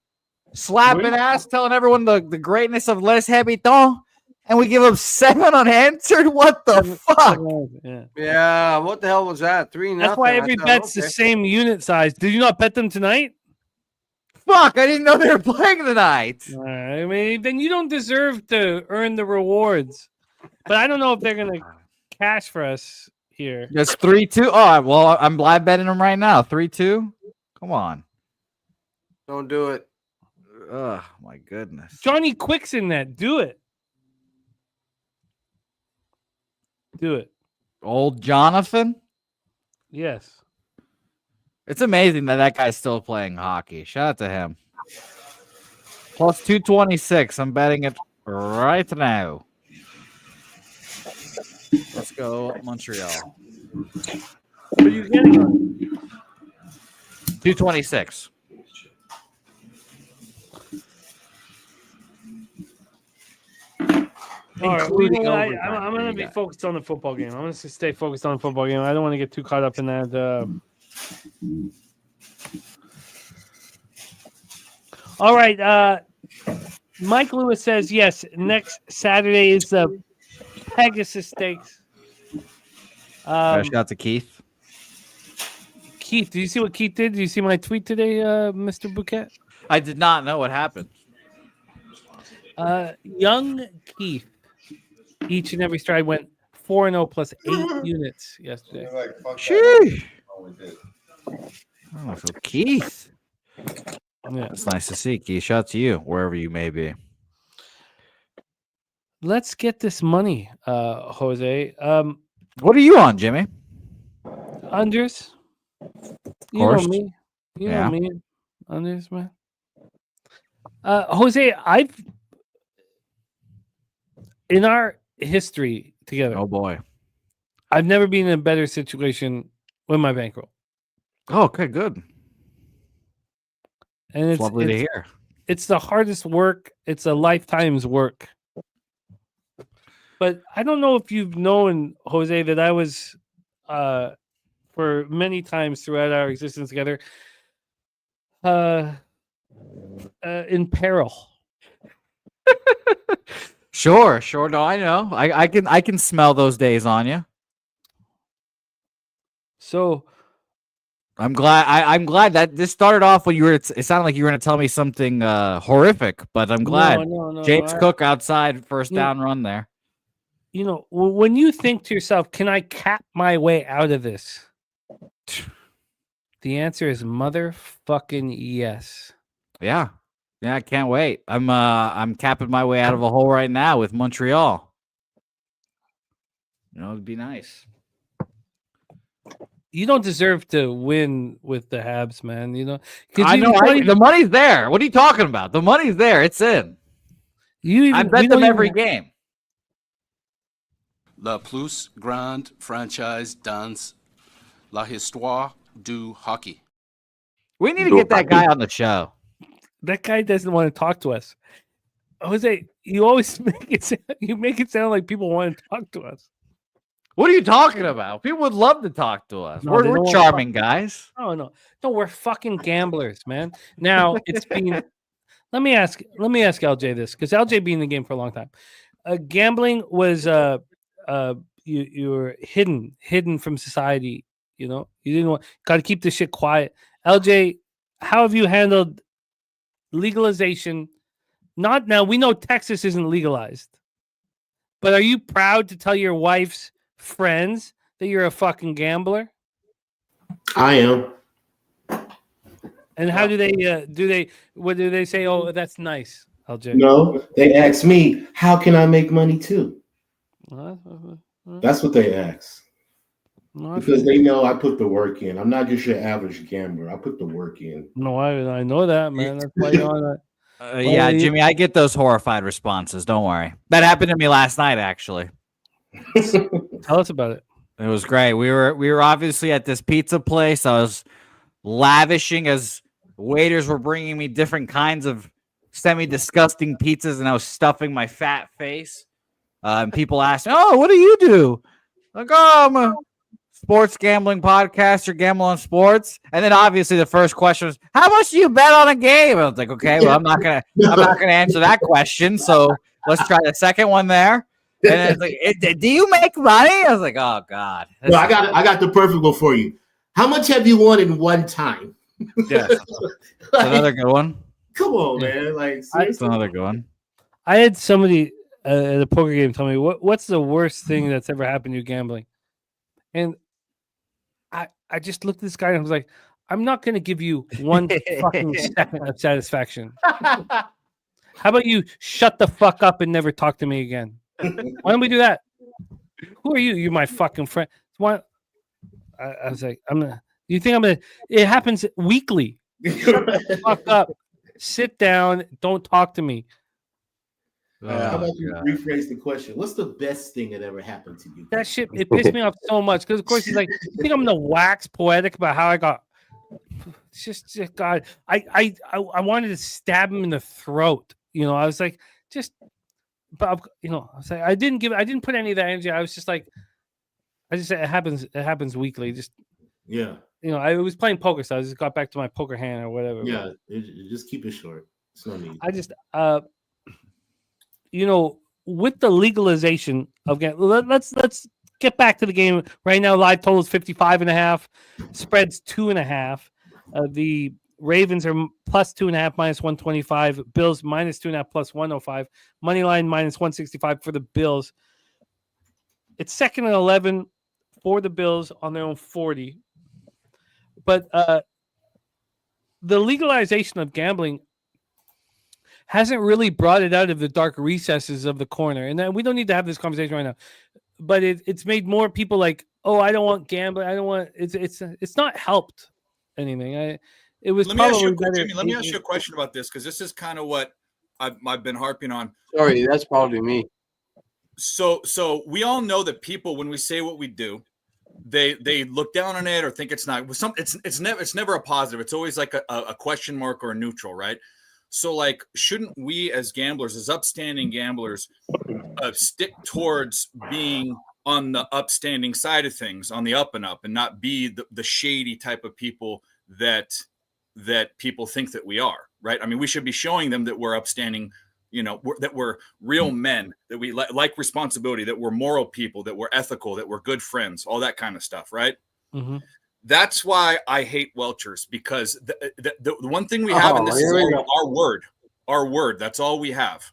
Slapping ass, telling everyone the greatness of Les Habitants, and we give them 7 unanswered? What the fuck? Yeah, what the hell was that? 3-0. That's why every bet's the same unit size. Did you not bet them tonight? Fuck, I didn't know they were playing tonight. I mean, then you don't deserve to earn the rewards. But I don't know if they're going to cash for us here. It's 3-2. Oh, well, I'm live betting them right now. 3-2. Come on. Don't do it. Oh, my goodness. Johnny Quick's in that. Do it. Do it. Old Jonathan? Yes. It's amazing that guy's still playing hockey. Shout out to him. Plus 226. I'm betting it right now. Let's go Montreal. What are you getting on? 226. All right, I'm going to be focused on the football game. I'm going to stay focused on the football game. I don't want to get too caught up in that. All right. Mike Lewis says, yes, next Saturday is the Pegasus Stakes. Shout out to Keith. Keith, do you see what Keith did? Did you see my tweet today, Mr. Bouquet? I did not know what happened. Young Keith, each and every stride went 4-0 plus 8 units yesterday. Sheesh. Oh, so Keith. Yeah. It's nice to see, Keith. Shout out to you, wherever you may be. Let's get this money, Jose. What are you on, Jimmy? Unders. You know course. me. You Yeah. know me. Unders, man. Jose, in our history together, Oh boy. I've never been in a better situation with my bankroll. Oh, okay, good. And It's lovely to it's hear. it's the hardest work. It's a lifetime's work. But I don't know if you've known, Jose, that I was for many times throughout our existence together in peril. Sure. No, I know. I can smell those days on you. So I'm glad that this started off when you were. It sounded like you were going to tell me something horrific, but I'm glad. No. James Cook outside first Yeah. down run there. You know, when you think to yourself, can I cap my way out of this? The answer is motherfucking yes. Yeah, I can't wait. I'm capping my way out of a hole right now with Montreal. You know, it'd be nice. You don't deserve to win with the Habs, man. You know, I know the money's there. What are you talking about? The money's there. It's in. I bet them every game. La plus grande franchise dans la histoire du hockey. We need to get that guy on the show. That guy doesn't want to talk to us. Jose, you always make it sound like people want to talk to us. What are you talking about? People would love to talk to us. No, We're charming guys. No, we're fucking gamblers, man. Now it's been. Let me ask LJ this, because LJ been in the game for a long time. Gambling was you were hidden from society. You know, you didn't want. Got to keep this shit quiet. LJ, how have you handled legalization? Not now. We know Texas isn't legalized, but are you proud to tell your wife's friends that you're a fucking gambler? I am. And how do they what do they say? Oh, that's nice, LJ. No, they ask me, how can I make money too? That's what they ask. Because they know I put the work in. I'm not just your average gambler. I put the work in. No, I know that, man. That's why you're on that. Yeah, Jimmy, I get those horrified responses. Don't worry. That happened to me last night, actually. Tell us about it. It was great. We were obviously at this pizza place. I was lavishing as waiters were bringing me different kinds of semi-disgusting pizzas, and I was stuffing my fat face. And people asked me, "Oh, what do you do?" Like, "Oh, I'm a sports gambling podcaster, gamble on sports." And then obviously the first question was, "How much do you bet on a game?" I was like, "Okay, well, I'm not gonna answer that question. So let's try the second one there." And it's like, "Do you make money?" I was like, "Oh God." No, I got the perfect one for you. How much have you won in one time? Yes. That's another good one. Come on, man. Like, That's another good one. I had somebody at a poker game tell me, what's the worst thing that's ever happened to you gambling? And I just looked at this guy and I was like, I'm not going to give you one fucking second of satisfaction. How about you shut the fuck up and never talk to me again? Why don't we do that? Who are you? You're my fucking friend. Why? I was like, you think I'm gonna? It happens weekly. Shut the fuck up. Sit down. Don't talk to me. How about you rephrase the question? What's the best thing that ever happened to you? That shit, it pissed me off so much because, of course, he's like, you think I'm gonna wax poetic about how I got? It's just God. I wanted to stab him in the throat. You know, I was like, but you know, I was like, I didn't put any of that energy. I was just like, I just said it happens weekly. Just yeah. You know, I was playing poker, so I just got back to my poker hand or whatever. Yeah, just keep it short. It's no need. I just, you know, with the legalization of let's get back to the game right now. Live total is 55.5, spreads 2.5. The Ravens are plus 2.5, minus 125. Bills minus 2.5, plus 105. Money line minus 165 for the Bills. It's second and 11 for the Bills on their own 40. But the legalization of gambling hasn't really brought it out of the dark recesses of the corner. And we don't need to have this conversation right now. it's made more people like, oh, I don't want gambling. I don't want. It's not helped anything. It was Let me ask you, probably better. Jimmy. Let me ask you a question about this because this is kind of what I've been harping on. Sorry, that's probably me. So we all know that people, when we say what we do, they look down on it or think it's not. It's never a positive. It's always like a question mark or a neutral, right? So like, shouldn't we as gamblers, as upstanding gamblers, stick towards being on the upstanding side of things, on the up and up, and not be the shady type of people that people think that we are, right? I mean, we should be showing them that we're upstanding, that we're real men, that we like responsibility, that we're moral people, that we're ethical, that we're good friends, all that kind of stuff, right? Mm-hmm. That's why I hate Welchers, because the one thing we have in this is our word. That's all we have.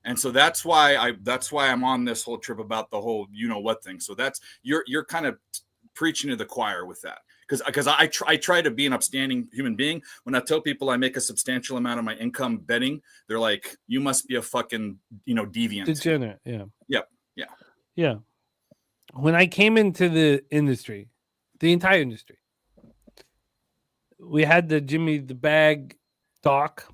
And so that's why I'm on this whole trip about the whole, what thing. So that's, you're kind of preaching to the choir with that. Because I try to be an upstanding human being. When I tell people I make a substantial amount of my income betting, they're like, you must be a fucking, deviant. Degenerate. Yeah. Yep. Yeah. Yeah. When I came into the industry, the entire industry, we had the Jimmy the Bag doc,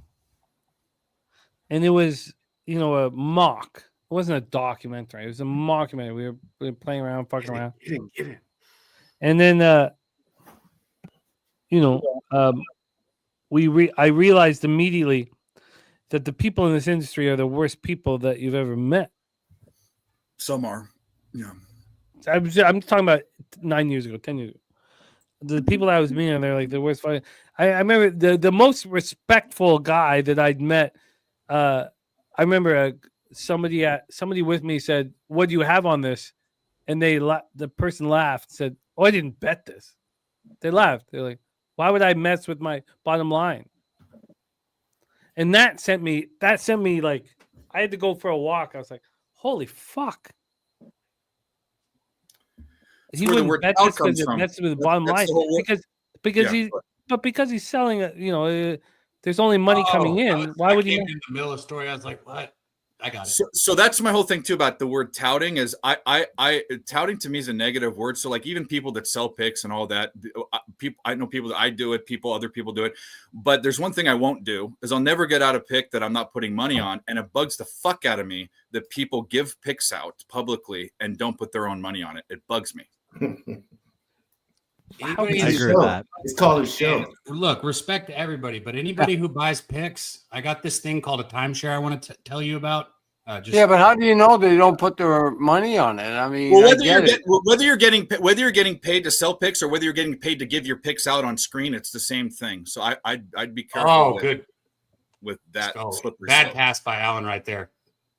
and it was, a mock. It wasn't a documentary. It was a mockumentary. We were playing around, fucking around. Get it. And then, I realized immediately that the people in this industry are the worst people that you've ever met. Some are. Yeah. I'm talking about 9 years ago, 10 years ago. The people that I was meeting, they're like the worst. I remember the most respectful guy that I'd met. I remember somebody with me said, "What do you have on this?" And the person laughed, said, "Oh, I didn't bet this." They laughed. They're like, "Why would I mess with my bottom line?" And that sent me like, I had to go for a walk. I was like, "Holy fuck." He wouldn't bet this because it messes with the bottom line, because he's selling it. There's only money coming in. Why would he? In the middle of the story, I was like, "What?" I got it. So that's my whole thing too about the word touting. Is I touting to me is a negative word. So like, even people that sell picks and all that, I know people that I do it. Other people do it. But there's one thing I won't do is I'll never get out a pick that I'm not putting money on, and it bugs the fuck out of me that people give picks out publicly and don't put their own money on it. It bugs me. I agree with that. It's called a show. Look, respect to everybody, but anybody who buys picks, I got this thing called a timeshare I want to tell you about. But how do you know they don't put their money on it? I mean, well, whether you're getting paid to sell picks or whether you're getting paid to give your picks out on screen, it's the same thing. So I'd be careful. Oh, good. With that, bad pass by Allen right there.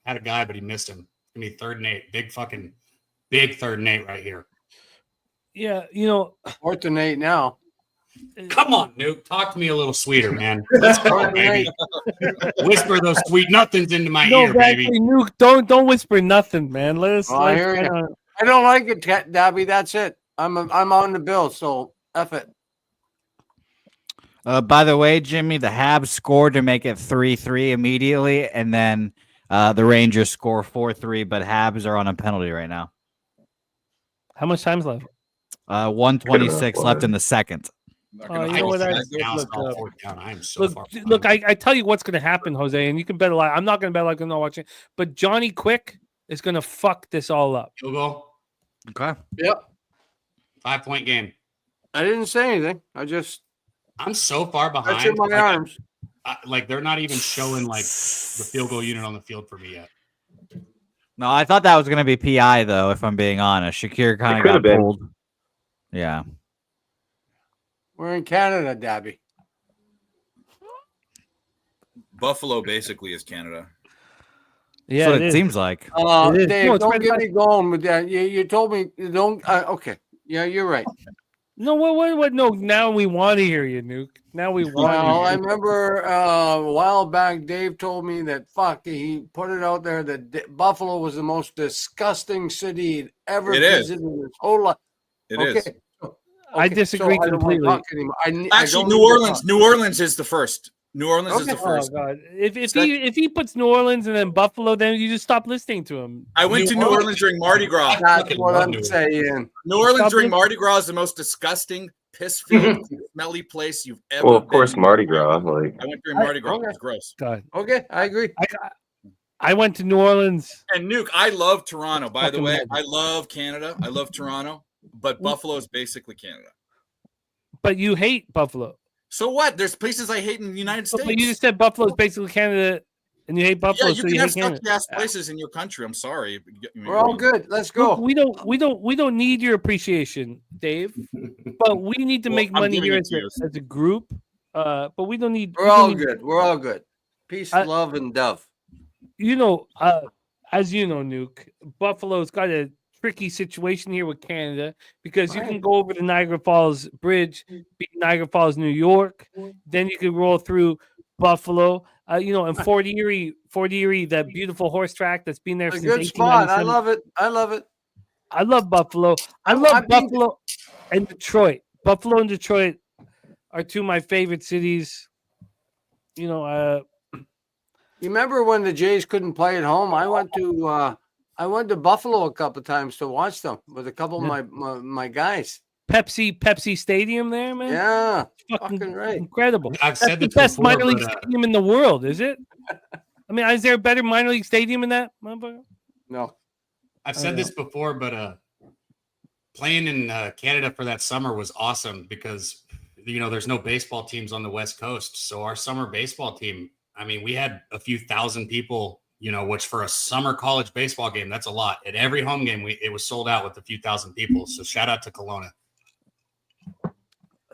Had a guy, but he missed him. It's gonna be 3rd and 8. Big 3rd and 8 right here. Yeah, 4th and 8 now. Come on, Nuke. Talk to me a little sweeter, man. Let's go, baby. Whisper those sweet nothings into my ear, baby. Nuke, don't whisper nothing, man. Let us. I hear you. I don't like it, Dabby. That's it. I'm on the bill, so F it. By the way, Jimmy, the Habs scored to make it 3-3 immediately, and then the Rangers score 4-3, but Habs are on a penalty right now. How much time's left? 1:26 left in the second. Oh, you know what? Look, I tell you what's going to happen, Jose, and you can bet a lot. I'm not going to bet like I'm not watching, but Johnny Quick is going to fuck this all up. Field goal. Okay. Yep. 5-point game. I didn't say anything. I'm so far behind. That's in my arms. Like they're not even showing like the field goal unit on the field for me yet. No, I thought that was going to be PI though. If I'm being honest, Shakir kind of got pulled. Yeah. We're in Canada, Dabby. Buffalo basically is Canada. Yeah, it seems like. Dave, don't get me going with that. You told me don't. Okay. Yeah, you're right. No, what? No, now we want to hear you, Nuke. Now we want. Well, I remember a while back, Dave told me that he put it out there that Buffalo was the most disgusting city he'd ever visited in his whole life. It is. I disagree completely. Actually, New Orleans is the first. New Orleans is the Oh first. God! If he puts New Orleans and then Buffalo, then you just stop listening to him. I went to New Orleans during Mardi Gras. That's what I'm saying. New Orleans Stop during listening. Mardi Gras is the most disgusting, piss-filled, smelly place you've ever Well, of been course, in. Mardi Gras. Like, I went during Mardi Gras. Okay. It was gross. God. Okay, I agree. I went to New Orleans. And Nuke, I love Toronto. By the Fucking way, magic. I love Canada. I love Toronto, but Buffalo is basically Canada. But you hate Buffalo. So what? There's places I hate in the United States. But you just said Buffalo is basically Canada, and you hate Buffalo, yeah, you so can you have hate Canada. sucky ass places in your country. I'm sorry. We're all good. Let's go. Look, we don't need your appreciation, Dave. But we need to Well, make I'm money giving here it to you. as a group. But we don't need. We're we don't all need- good. We're all good. Peace, love, and dove. You know, as you know, Nuke, Buffalo's got a tricky situation here with Canada because you can go over the Niagara Falls Bridge, beat Niagara Falls, New York, then you can roll through Buffalo. You know, and Fort Erie, that beautiful horse track that's been there A since good spot. I 1897. love it. I love it. I love Buffalo. I love I've been- Buffalo and Detroit. Buffalo and Detroit are two of my favorite cities. You know, You remember when the Jays couldn't play at home? I went to Buffalo a couple of times to watch them with a couple of my guys. Pepsi Stadium there, man. Yeah, fucking right. incredible. I've That's said the this best before, minor league but, stadium in the world, is it? I mean, is there a better minor league stadium than that, motherfucker? No. I've said this before, but playing in Canada for that summer was awesome because there's no baseball teams on the West Coast. So our summer baseball team, I mean, we had a few thousand people, which for a summer college baseball game, that's a lot. At every home game, it was sold out with a few thousand people. So shout out to Kelowna.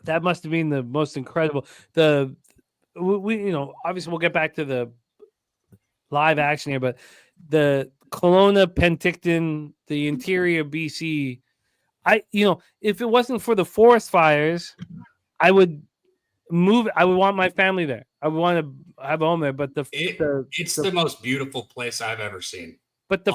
That must have been the most incredible. We obviously we'll get back to the live action here, but the Kelowna, Penticton, the interior BC, if it wasn't for the forest fires, I would move. I would want my family there. I would want to have a home there. But it's the most beautiful place I've ever seen. But the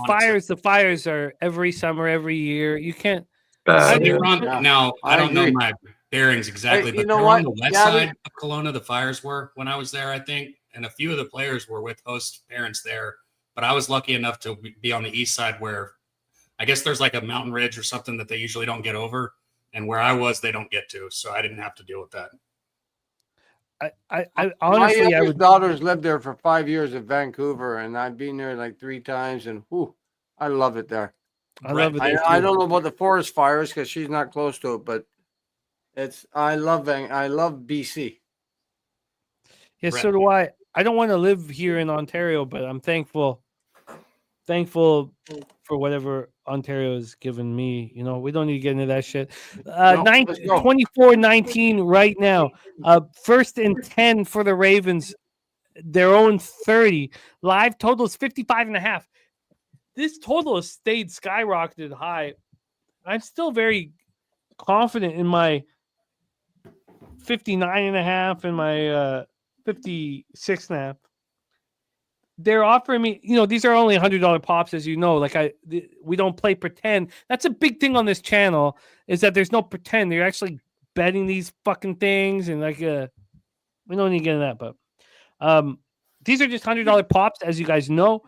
fires are every summer, every year. You can't. Now I don't know my bearings exactly, but they're on the west side of Kelowna. The fires were when I was there, I think, and a few of the players were with host parents there. But I was lucky enough to be on the east side, where I guess there's like a mountain ridge or something that they usually don't get over, and where I was, they don't get to, so I didn't have to deal with that. I honestly, my I youngest would. daughters lived there for 5 years in Vancouver, and I've been there like 3 times, and I love it there. I love it. I don't know about the forest fires because she's not close to it, but I love BC. Yes, so do I. I don't want to live here in Ontario, but I'm thankful for whatever Ontario has given me. We don't need to get into that shit. 24-19 right now. First and 10 for the Ravens. Their own 30. Live total is 55.5. This total has stayed skyrocketed high. I'm still very confident in my 59.5 and my 56.5. They're offering me, these are only $100 pops, as you know. We don't play pretend. That's a big thing on this channel, is that there's no pretend. You're actually betting these fucking things, and we don't need to get into that. But these are just $100 pops, as you guys know.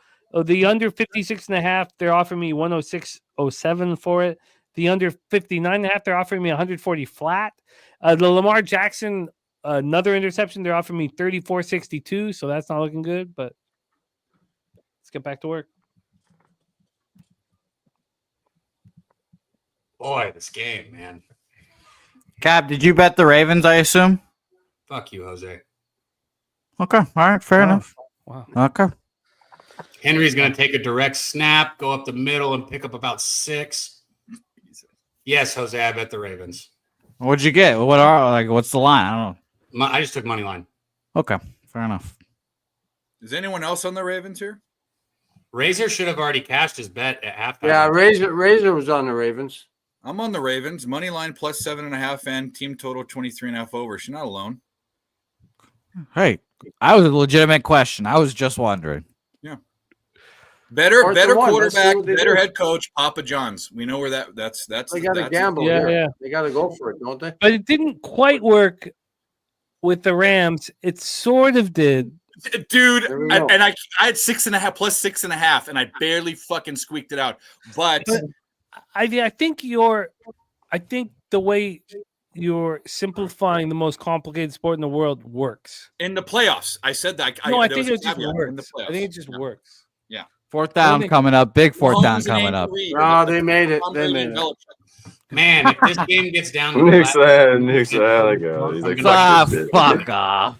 The under 56.5, they're offering me 106.07 for it. The under 59.5, they're offering me 140 flat. The Lamar Jackson, another interception, they're offering me 34.62, so that's not looking good, but let's get back to work. Boy, this game, man. Cap, did you bet the Ravens, I assume? Fuck you, Jose. Okay. All right. Fair enough. Wow. Okay. Henry's going to take a direct snap, go up the middle, and pick up about 6. Yes, Jose, I bet the Ravens. What'd you get? What's the line? I don't know. I just took money line. Okay. Fair enough. Is anyone else on the Ravens here? Razor should have already cashed his bet at halftime. Yeah, Razor was on the Ravens. I'm on the Ravens. Money line plus 7.5 and team total 23.5 over. She's not alone. Hey, I was a legitimate question. I was just wondering. Yeah. Better one. quarterback, better head coach, Papa John's. We know where that's They got to gamble. Yeah. They got to go for it, don't they? But it didn't quite work with the Rams, it sort of did. Dude, There we I go. had 6.5 plus 6.5, and I barely fucking squeaked it out. But I think the way you're simplifying the most complicated sport in the world works. in the playoffs, I said that. No, I there think was a it just caveat in the works. I playoffs. think it just works. Fourth down think- coming up. Big fourth down Mahomes and coming Andy up. Reid. No, they made it. Tom They Brady made and it. Belichick. Man, if this game gets down to the Nick's last, there we go. He's like, Ah, fuck this shit. fuck off.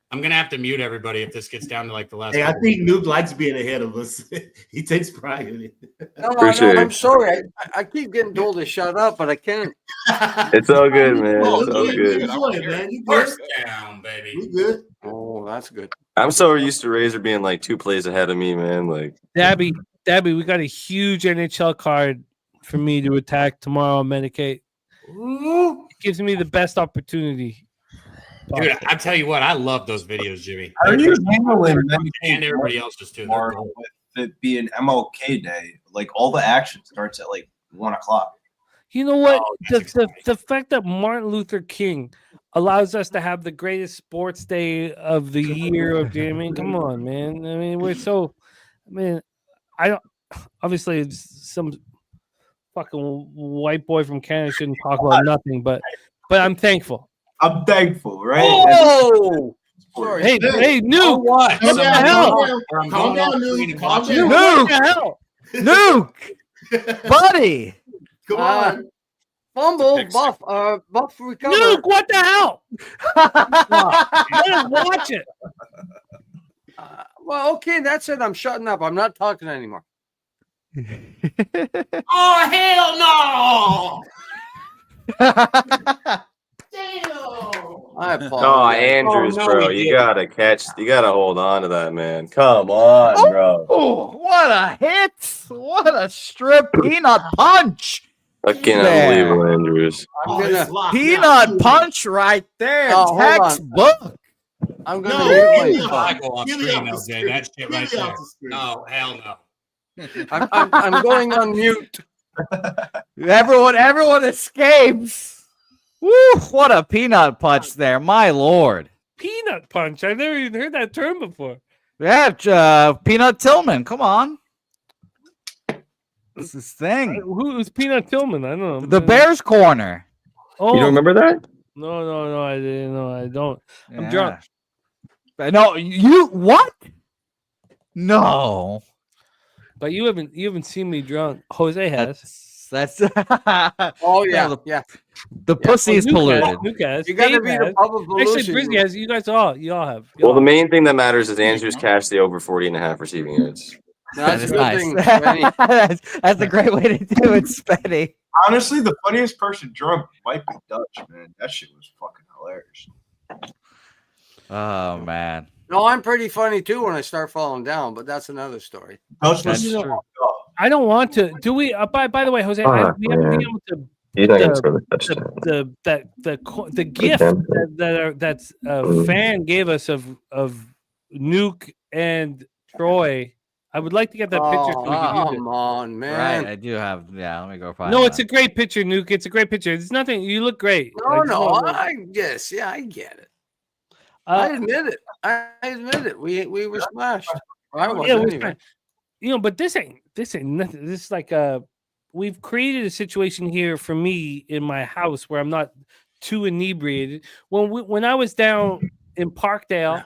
I'm gonna have to mute everybody if this gets down to like the last. Hey, I couple think Nuke likes being ahead of us. He takes pride in it. No, Appreciate it. I'm sorry. I keep getting told to shut up, but I can't. It's all good, man. Oh, It's all you good. enjoy it, man. You good? First down, baby. You good? Oh, that's good. I'm so used to Razor being like 2 plays ahead of me, man. Like, Dabby, we got a huge NHL card for me to attack tomorrow on Medicate. It gives me the best opportunity. Dude, I tell you what, I love those videos, Jimmy. How are you handling And everybody else just too. more with it being MLK Day? Like all the action starts at like 1 o'clock. You know what? Oh, the, that's the fact that Martin Luther King allows us to have the greatest sports day of the year of I mean, come on, man. I mean, we're so. I mean, I don't. Obviously, it's some fucking white boy from Canada shouldn't talk about nothing, but I'm thankful. I'm thankful, right? Oh, sorry. Hey, Nuke, what? what the hell? Calm down, Nuke. Calm down. Nuke, what the hell? Nuke, buddy. Come on. Fumble, buff recover. Nuke, what the hell? Let us watch it. Well, okay, that's it. I'm shutting up. I'm not talking anymore. Oh, hell no! I apologize. oh, Andrews, no, bro, he you gotta hold on to that, man. Come on, bro. Oh, what a hit! What a strip peanut punch! Fucking There. unbelievable, Andrews. I'm gonna, it's locked Peanut down. punch right there. Oh, hold on. Textbook. I'm No, gonna give mute me myself. I go off Give me screen, off the LJ. screen. That shit Give right me off there. the screen. No, hell no. I'm going on mute. Everyone escapes. Woo! What a peanut punch there, my lord. Peanut punch. I've never even heard that term before. Yeah, Peanut Tillman. Come on. This is thing. Who's Peanut Tillman? I don't know. The Bears corner. Oh, You don't remember that? No, I didn't know. I don't. I'm drunk. No, you what? No. But you haven't seen me drunk. Jose has. That's Oh Yeah, yeah. the pussy is polluted. Nuke has. You got to Dave be has. the public Actually, pollution. Brizzy has. You guys all. You all have. Well, the main thing that matters is Andrews cashed the over 40.5 receiving yards. That's a That is good nice. thing, Benny. that's a great way to do it, Spenny. Honestly, the funniest person drunk might be Dutch, man. That shit was fucking hilarious. Oh man. No, I'm pretty funny too when I start falling down, but that's another story. Dutch That's was true. I don't want to. Do we? By the way, Jose, we haven't been able to. He's not gonna score the gift that's a fan gave us of Nuke and Troy. I would like to get that picture. So we can use it. Come on, man. Right, I do have. Yeah, let me go find. No, that. it's a great picture, Nuke. It's a great picture. It's nothing. You look great. No, I I guess. Yeah, I get it. I admit it. I admit it. We were smashed. I was anyway. But this ain't nothing. This is like we've created a situation here for me in my house where I'm not too inebriated. When I was down in Parkdale,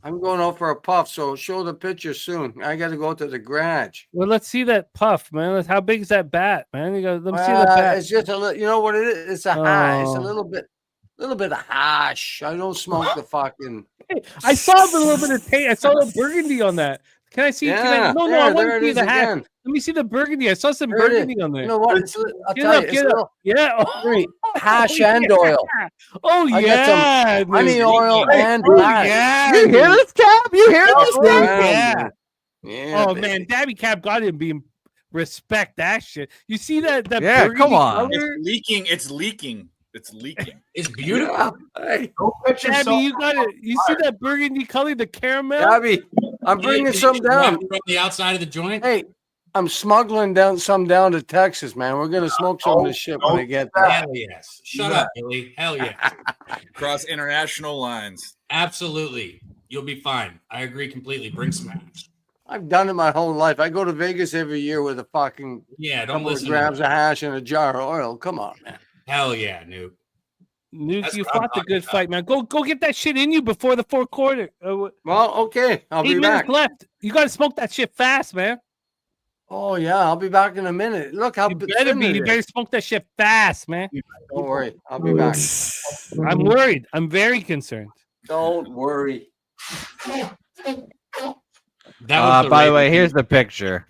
I'm going out for a puff, so show the picture soon. I got to go to the garage. well, let's see that puff, man. How big is that bat, man? Let me see the bat. It's just a little. You know what it is? It's a hash. It's a Oh. little bit of hash. I don't smoke the fucking. I saw the little bit of taste. I saw the burgundy on that. Can I see? Yeah, No, there, I want there to it see is the hat. again. Let me see the burgundy. I saw some There it is. burgundy on there. You know what? I'll tell you, it's a little Yeah. hash and oil. Oh I yeah. got some honey dude. oil and Oh, hash. yeah. You hear this, Cap? You hear this? Oh, Dude? yeah. Yeah, Oh baby. man, Dabby Cap got him being respect that shit. You see that? Yeah, burgundy come on. color? It's leaking. It's leaking. It's leaking. It's beautiful. Yeah. Hey, Don't catch Dabby, yourself. you got it. You see that burgundy color, the caramel? Gabby, I'm bringing some down. From the outside of the joint. Hey, I'm smuggling some down to Texas, man. We're gonna smoke some of this shit when I get there. Hell yes. Shut up, Billy. Hell yes. Cross international lines. Absolutely. You'll be fine. I agree completely. Bring some hash. I've done it my whole life. I go to Vegas every year with a fucking Yeah, don't couple of listen. grams of hash and a jar of oil. Come on, man. Hell yeah, Nuke. Nuke, That's you what I'm fought the talking good about. fight, man. Go get that shit in you before the fourth quarter. Well, okay. I'll 8 be minutes back. left. You got to smoke that shit fast, man. Oh, yeah. I'll be back in a minute. Look how You better be. thin it You is. better smoke that shit fast, man. Don't worry. I'll be back. I'm worried. I'm very concerned. Don't worry. That was By the way, Ravens' here's the picture.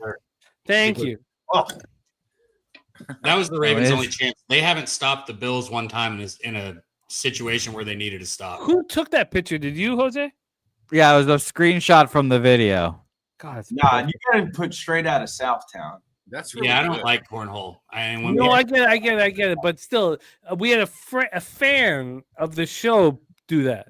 Thank you. That was the Ravens' it's- only chance. They haven't stopped the Bills one time in a situation where they needed to stop. Who took that picture? Did you, Jose? Yeah, it was a screenshot from the video. God, it's Nah, perfect. you got to put straight out of Southtown. That's really Yeah, I don't good. like cornhole. And when No, we- I get it. But still, we had a fan of the show do that.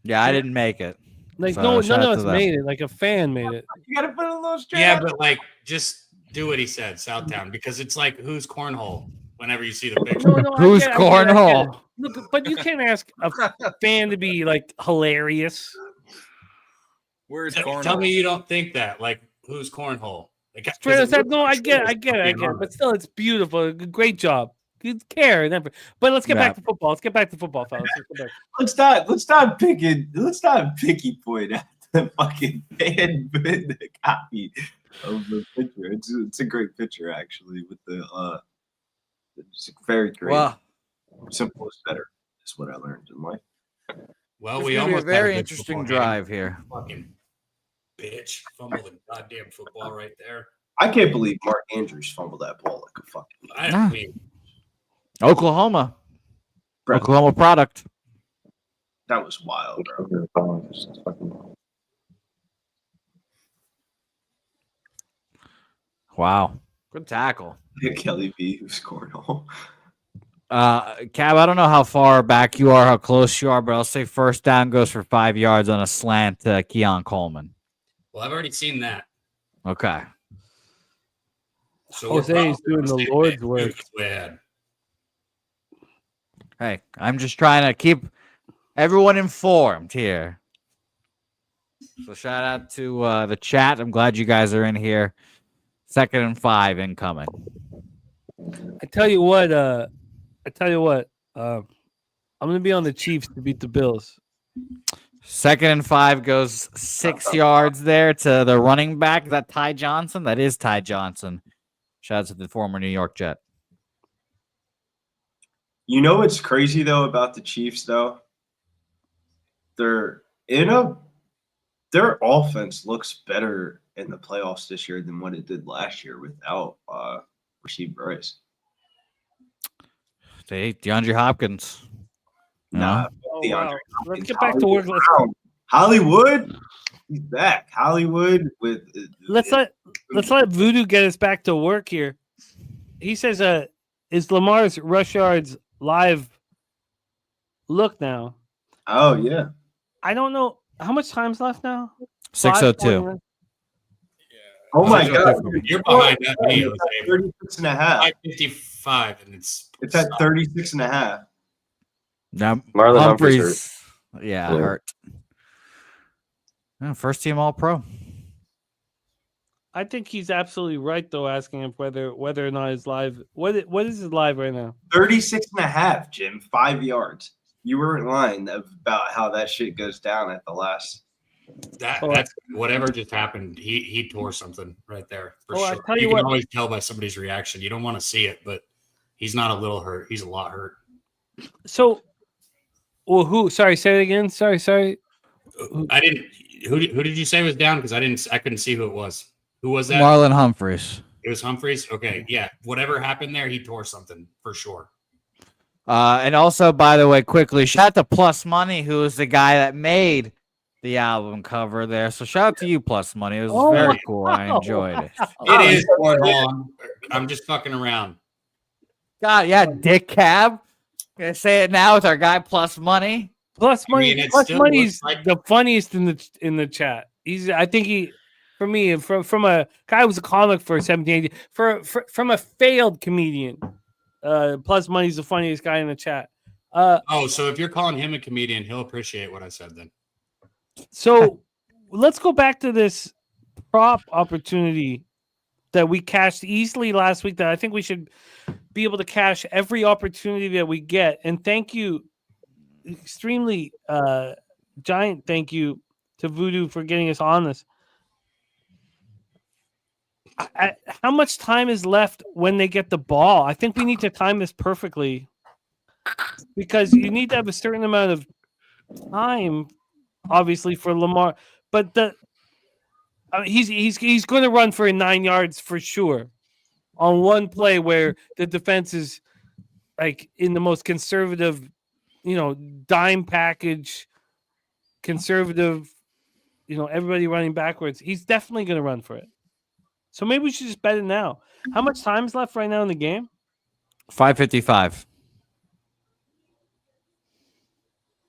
Yeah, I didn't make it. Like So, none shout out of to us them. made it. Like a fan made it. You got to put a little straight yeah, out. but like just do what he said, Southtown, because it's like who's cornhole whenever you see the picture. No, I Who's get it. cornhole? Look, but you can't ask a fan to be like hilarious. Where's Tell cornhole? me you don't think that. Like who's cornhole? Like, 'cause Straight it up said, looks no, like I get shit is it. fucking But still, it's beautiful. Great job. Good care and everything. But let's get back to football. Let's get back to football, fellas. Let's get back. Let's not picky point at the fucking fan the copy of the picture. It's a great picture actually with the it's very great. Well, Simple is better is what I learned in life. Well, it's we gonna be a almost had very good interesting football game. drive here. Fucking bitch, fumbled the goddamn football right there. I can't believe Mark Andrews fumbled that ball like a fucking I mean, Oklahoma. Bro. Oklahoma product. that was wild, bro. Wow. Good tackle. Kelly B who's cornhole. Cab, I don't know how far back you are, how close you are, but I'll say first down goes for 5 yards on a slant to Keon Coleman. well, I've already seen that. Okay. So we're Jose is probably doing the gonna say Lord's that work. Nuke's way ahead. Hey, I'm just trying to keep everyone informed here. So shout out to the chat. I'm glad you guys are in here. 2nd and 5 incoming. I tell you what. I'm gonna be on the Chiefs to beat the Bills. 2nd and 5 goes 6 yards there to the running back. Is that Ty Johnson? That is Ty Johnson. Shout out to the former New York Jet. You know what's crazy though about the Chiefs though? Their offense looks better in the playoffs this year than what it did last year without Rasheed Rice. Hey, DeAndre Hopkins. Nah, Oh, DeAndre wow. Let's Hopkins. get back to work. Hollywood, he's back. Hollywood with Let's let Voodoo get us back to work here. He says, is Lamar's rush yards live look now? Oh yeah. I don't know how much time's left now. 6:02. Oh my God. You're behind that me, It's at 36 and a half. 5:55, and it's at 36 and a half. Now, Marlon Humphrey's Humphreys. Yeah, hurt. Yeah, first team All Pro. I think he's absolutely right though, asking him whether or not it's live. What is it live right now? 36 and a half, Jim. 5 yards. You weren't lying about how that shit goes down at the last. That's whatever just happened. He tore something right there for Oh, I sure. tell you You can what- always tell by somebody's reaction. You don't want to see it, but he's not a little hurt. He's a lot hurt. So, well, who? Sorry, say it again. Sorry. I didn't. Who did you say was down? Because I couldn't see who it was. Who was that? Marlon Humphreys. It was Humphreys. Okay, yeah. Whatever happened there, he tore something for sure. And also, by the way, quickly, shout out to Plus Money, who is the guy that made the album cover there. So shout out to you, Plus Money. It was very cool. I enjoyed it. It is cornhole. I'm just fucking around. God, yeah, Dick Cab. Gonna say it now with our guy Plus Money. Plus Money. mean, it Plus still Money's looks like- the funniest in the chat. I think he for me, from a guy who was a comic for 17, 18, from a failed comedian. Plus, money's the funniest guy in the chat. So if you're calling him a comedian, he'll appreciate what I said then. So let's go back to this prop opportunity that we cashed easily last week. That I think we should be able to cash every opportunity that we get. And thank you, extremely giant thank you to Voodoo for getting us on this. How much time is left when they get the ball? I think we need to time this perfectly because you need to have a certain amount of time, obviously, for Lamar. But he's going to run for 9 yards for sure on one play where the defense is like in the most conservative, dime package, conservative, everybody running backwards. He's definitely going to run for it. So maybe we should just bet it now. How much time is left right now in the game? 5:55.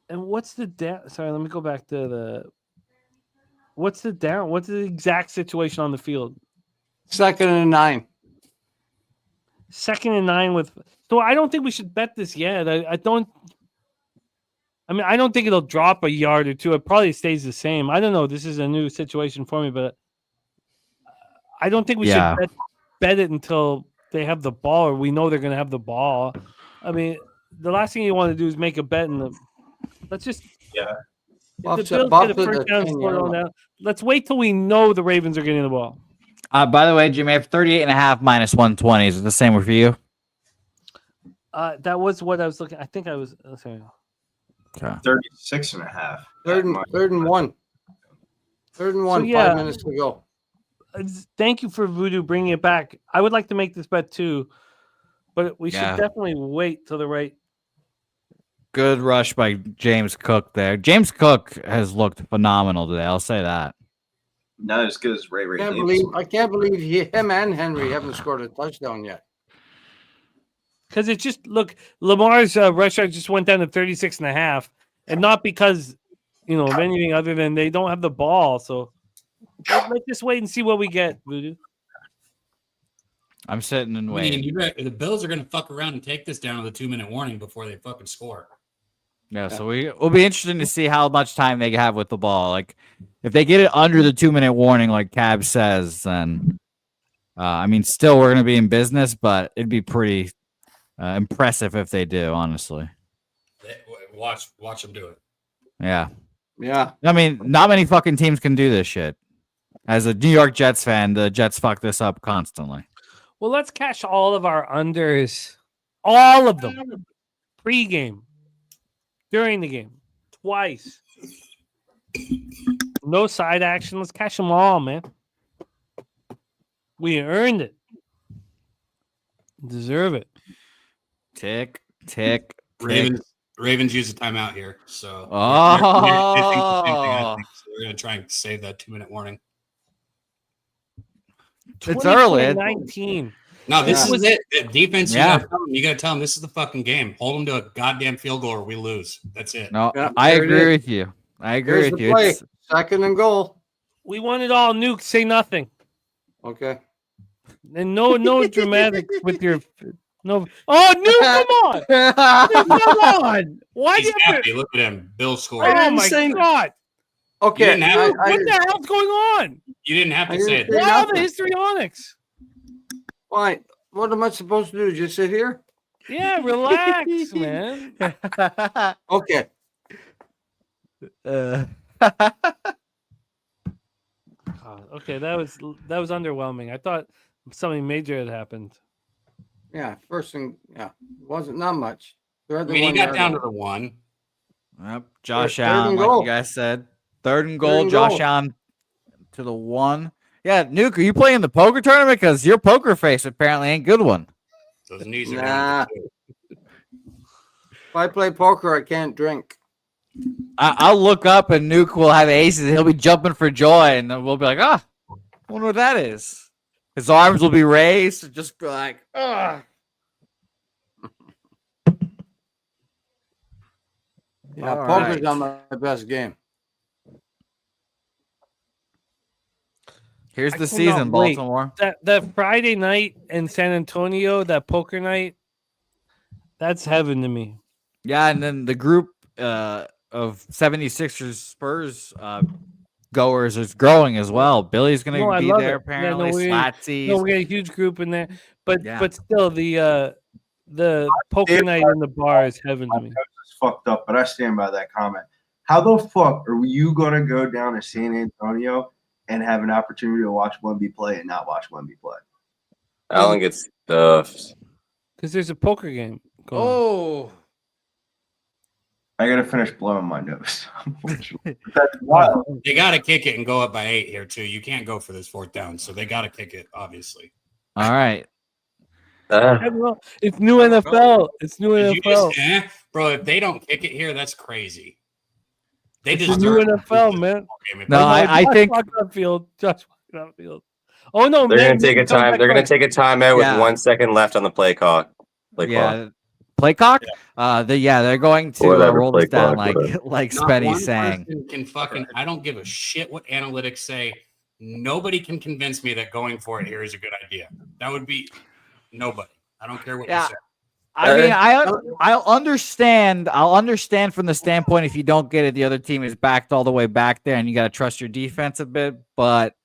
And what's the down? Sorry, let me go back to the. What's the down? What's the exact situation on the field? 2nd and 9. 2nd and 9 with. So I don't think we should bet this yet. I don't think it'll drop a yard or two. It probably stays the same. I don't know. This is a new situation for me, but I don't think we should bet it until they have the ball or we know they're going to have the ball. I mean, the last thing you want to do is make a bet in the. Let's just. Yeah. If the Bills get a first down, slow down. Let's wait till we know the Ravens are getting the ball. By the way, Jimmy, I have 38.5 minus 120. Is it the same for you? That was what I was looking. I think I was. Sorry. Okay. 36.5. Third and 1. 3rd and 1. So, yeah. 5 minutes to go. Thank you for Voodoo bringing it back. I would like to make this bet too, but we should definitely wait till the right. Good rush by James Cook there. James Cook has looked phenomenal today. I'll say that. Not as good as Ray I can't believe him and Henry haven't scored a touchdown yet. Because it's just, look, Lamar's rush yard just went down to 36.5, and not because, of anything other than they don't have the ball. So let's just wait and see what we get, Voodoo. I'm sitting and waiting. The Bills are going to fuck around and take this down with a 2-minute warning before they fucking score. Yeah, so we'll be interesting to see how much time they have with the ball. Like, if they get it under the 2-minute warning, like Cab says, then, still we're going to be in business, but it'd be pretty impressive if they do, honestly. Watch them do it. Yeah. Yeah. Not many fucking teams can do this shit. As a New York Jets fan, the Jets fuck this up constantly. Well, let's cash all of our unders, all of them, pre-game, during the game, twice. No side action. Let's cash them all, man. We earned it. Deserve it. Tick. Ravens use a timeout here, so we're going to try and save that 2-minute warning. It's early. 19. No, this is it. Defense, you got to tell them this is the fucking game. Hold them to a goddamn field goal or we lose. That's it. No, I agree with you. Here's the play. 2nd and goal. We want it all. Nuke, say nothing. Okay. And no dramatic with your no. Oh, Nuke, come on! Come on! Why He's do you have happy. to? Look at him. Bill scored. Oh my god! Okay. What the hell's going on? You didn't have to say it. What are the histrionics? Why? What am I supposed to do? Just sit here? Yeah, relax, man. Okay. Okay, that was underwhelming. I thought something major had happened. Yeah, first thing, wasn't not much. He got down to the 1. Yep, Josh Allen, like you guys said. 3rd and goal, Josh Allen to the 1. Yeah, Nuke, are you playing the poker tournament? Because your poker face apparently ain't good one. Those knees are nah. If I play poker, I can't drink. I'll look up and Nuke will have aces. He'll be jumping for joy, and then we'll be like, I wonder what that is. His arms will be raised, and just be like, Yeah, poker's not my best game. Here's I the cannot season, wait. Baltimore. That Friday night in San Antonio, that poker night, that's heaven to me. Yeah, and then the group of 76ers Spurs goers is growing as well. Billy's No, gonna I be love there it. Yeah, apparently. Slatsy's. we got a huge group in there, but Yeah. still the poker night in the bar is heaven to me. It's fucked up, but I stand by that comment. How the fuck are you gonna go down to San Antonio and have an opportunity to watch Wemby play and not watch Wemby play? Alan gets stuffed. Because there's a poker game going. Oh, I gotta finish blowing my nose. That's wild. They got to kick it and go up by 8 here too. You can't go for this 4th down, so they got to kick it. Obviously. all right. It's new NFL. It's new Did you NFL. just, bro, if they don't kick it here, that's crazy. They It's just the new NFL, man. No, I think Josh walked on field. Oh no, They're man, gonna take a time. They're gonna take a timeout with 1 second left on the play clock. Play clock. They're going to Whatever, roll play this down clock, like Not Spenny's one saying. person can fucking. I don't give a shit what analytics say. Nobody can convince me that going for it here is a good idea. That would be nobody. I don't care what you say. I mean, I'll understand. I'll understand from the standpoint if you don't get it, the other team is backed all the way back there, and you got to trust your defense a bit. But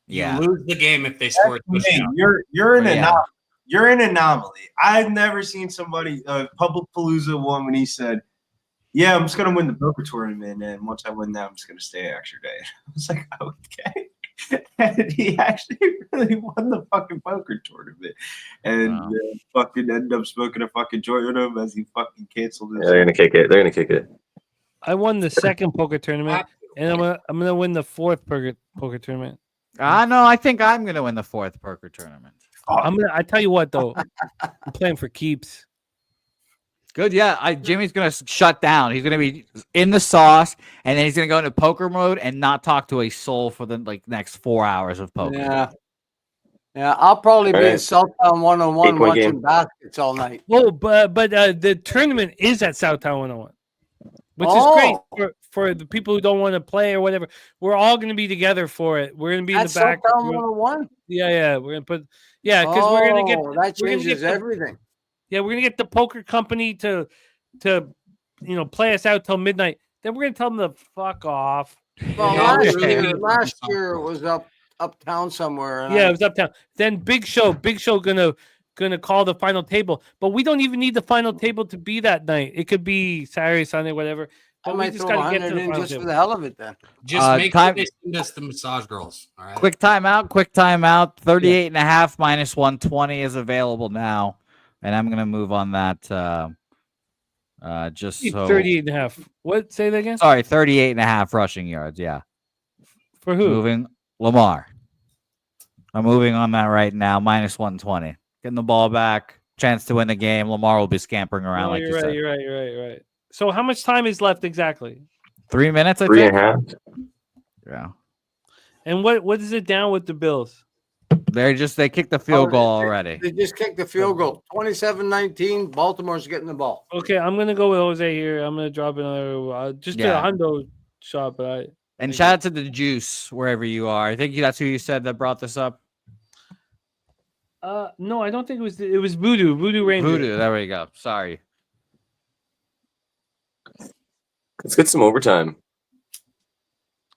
You lose the game if they score a touchdown. You're an anomaly. You're an anomaly. I've never seen somebody Public Palooza one when he said, "Yeah, I'm just gonna win the poker tournament, and once I win that, I'm just gonna stay an extra day." I was like, "Okay." And he actually really won the fucking poker tournament, and fucking ended up smoking a fucking joint with him as he fucking canceled his. Yeah, they're gonna kick it. They're gonna kick it. I won the 2nd poker tournament, and I'm gonna win the 4th poker tournament. No, I think I'm gonna win the 4th poker tournament. I tell you what though, I'm playing for keeps. Good, yeah. Jimmy's gonna shut down. He's gonna be in the sauce, and then he's gonna go into poker mode and not talk to a soul for the next 4 hours of poker. Yeah. I'll probably be in Alright. Southtown 101 8-point watching game. baskets all night. Oh, but the tournament is at Southtown 101, which is great for the people who don't want to play or whatever. We're all going to be together for it. We're going to be in the back. Southtown 101. Yeah, we're going to put because we're going to get that changes everything. Yeah, we're going to get the poker company to play us out till midnight. Then we're going to tell them to fuck off. Well, last year it was uptown somewhere. Yeah, it was uptown. Then Big Show gonna call the final table, but we don't even need the final table to be that night. It could be Saturday, Sunday, whatever. I But we might just throw gotta get 100 to the in final just table. for the hell of it then. Just make sure time- they send us the massage girls. All right. Quick timeout. 38.5 minus 120 is available now, and I'm gonna move on that. Just so 38.5. What? Say that again. Sorry, 38.5 rushing yards. Yeah. For who? Moving Lamar. I'm moving on that right now. Minus 120. Getting the ball back. Chance to win the game. Lamar will be scampering around No, like you said. You're right. So how much time is left exactly? 3 minutes, I 3.5. think. Yeah. And what is it down with the Bills? They kicked the field goal already. They just kicked the field goal. 27-19. Baltimore's getting the ball. Okay, I'm gonna go with Jose here. I'm gonna drop another just a hundo shot, but And shout out to the Juice wherever you are. I think that's who you said that brought this up. No, I don't think it was Voodoo Ranger. Voodoo. There we go. Sorry. Let's get some overtime.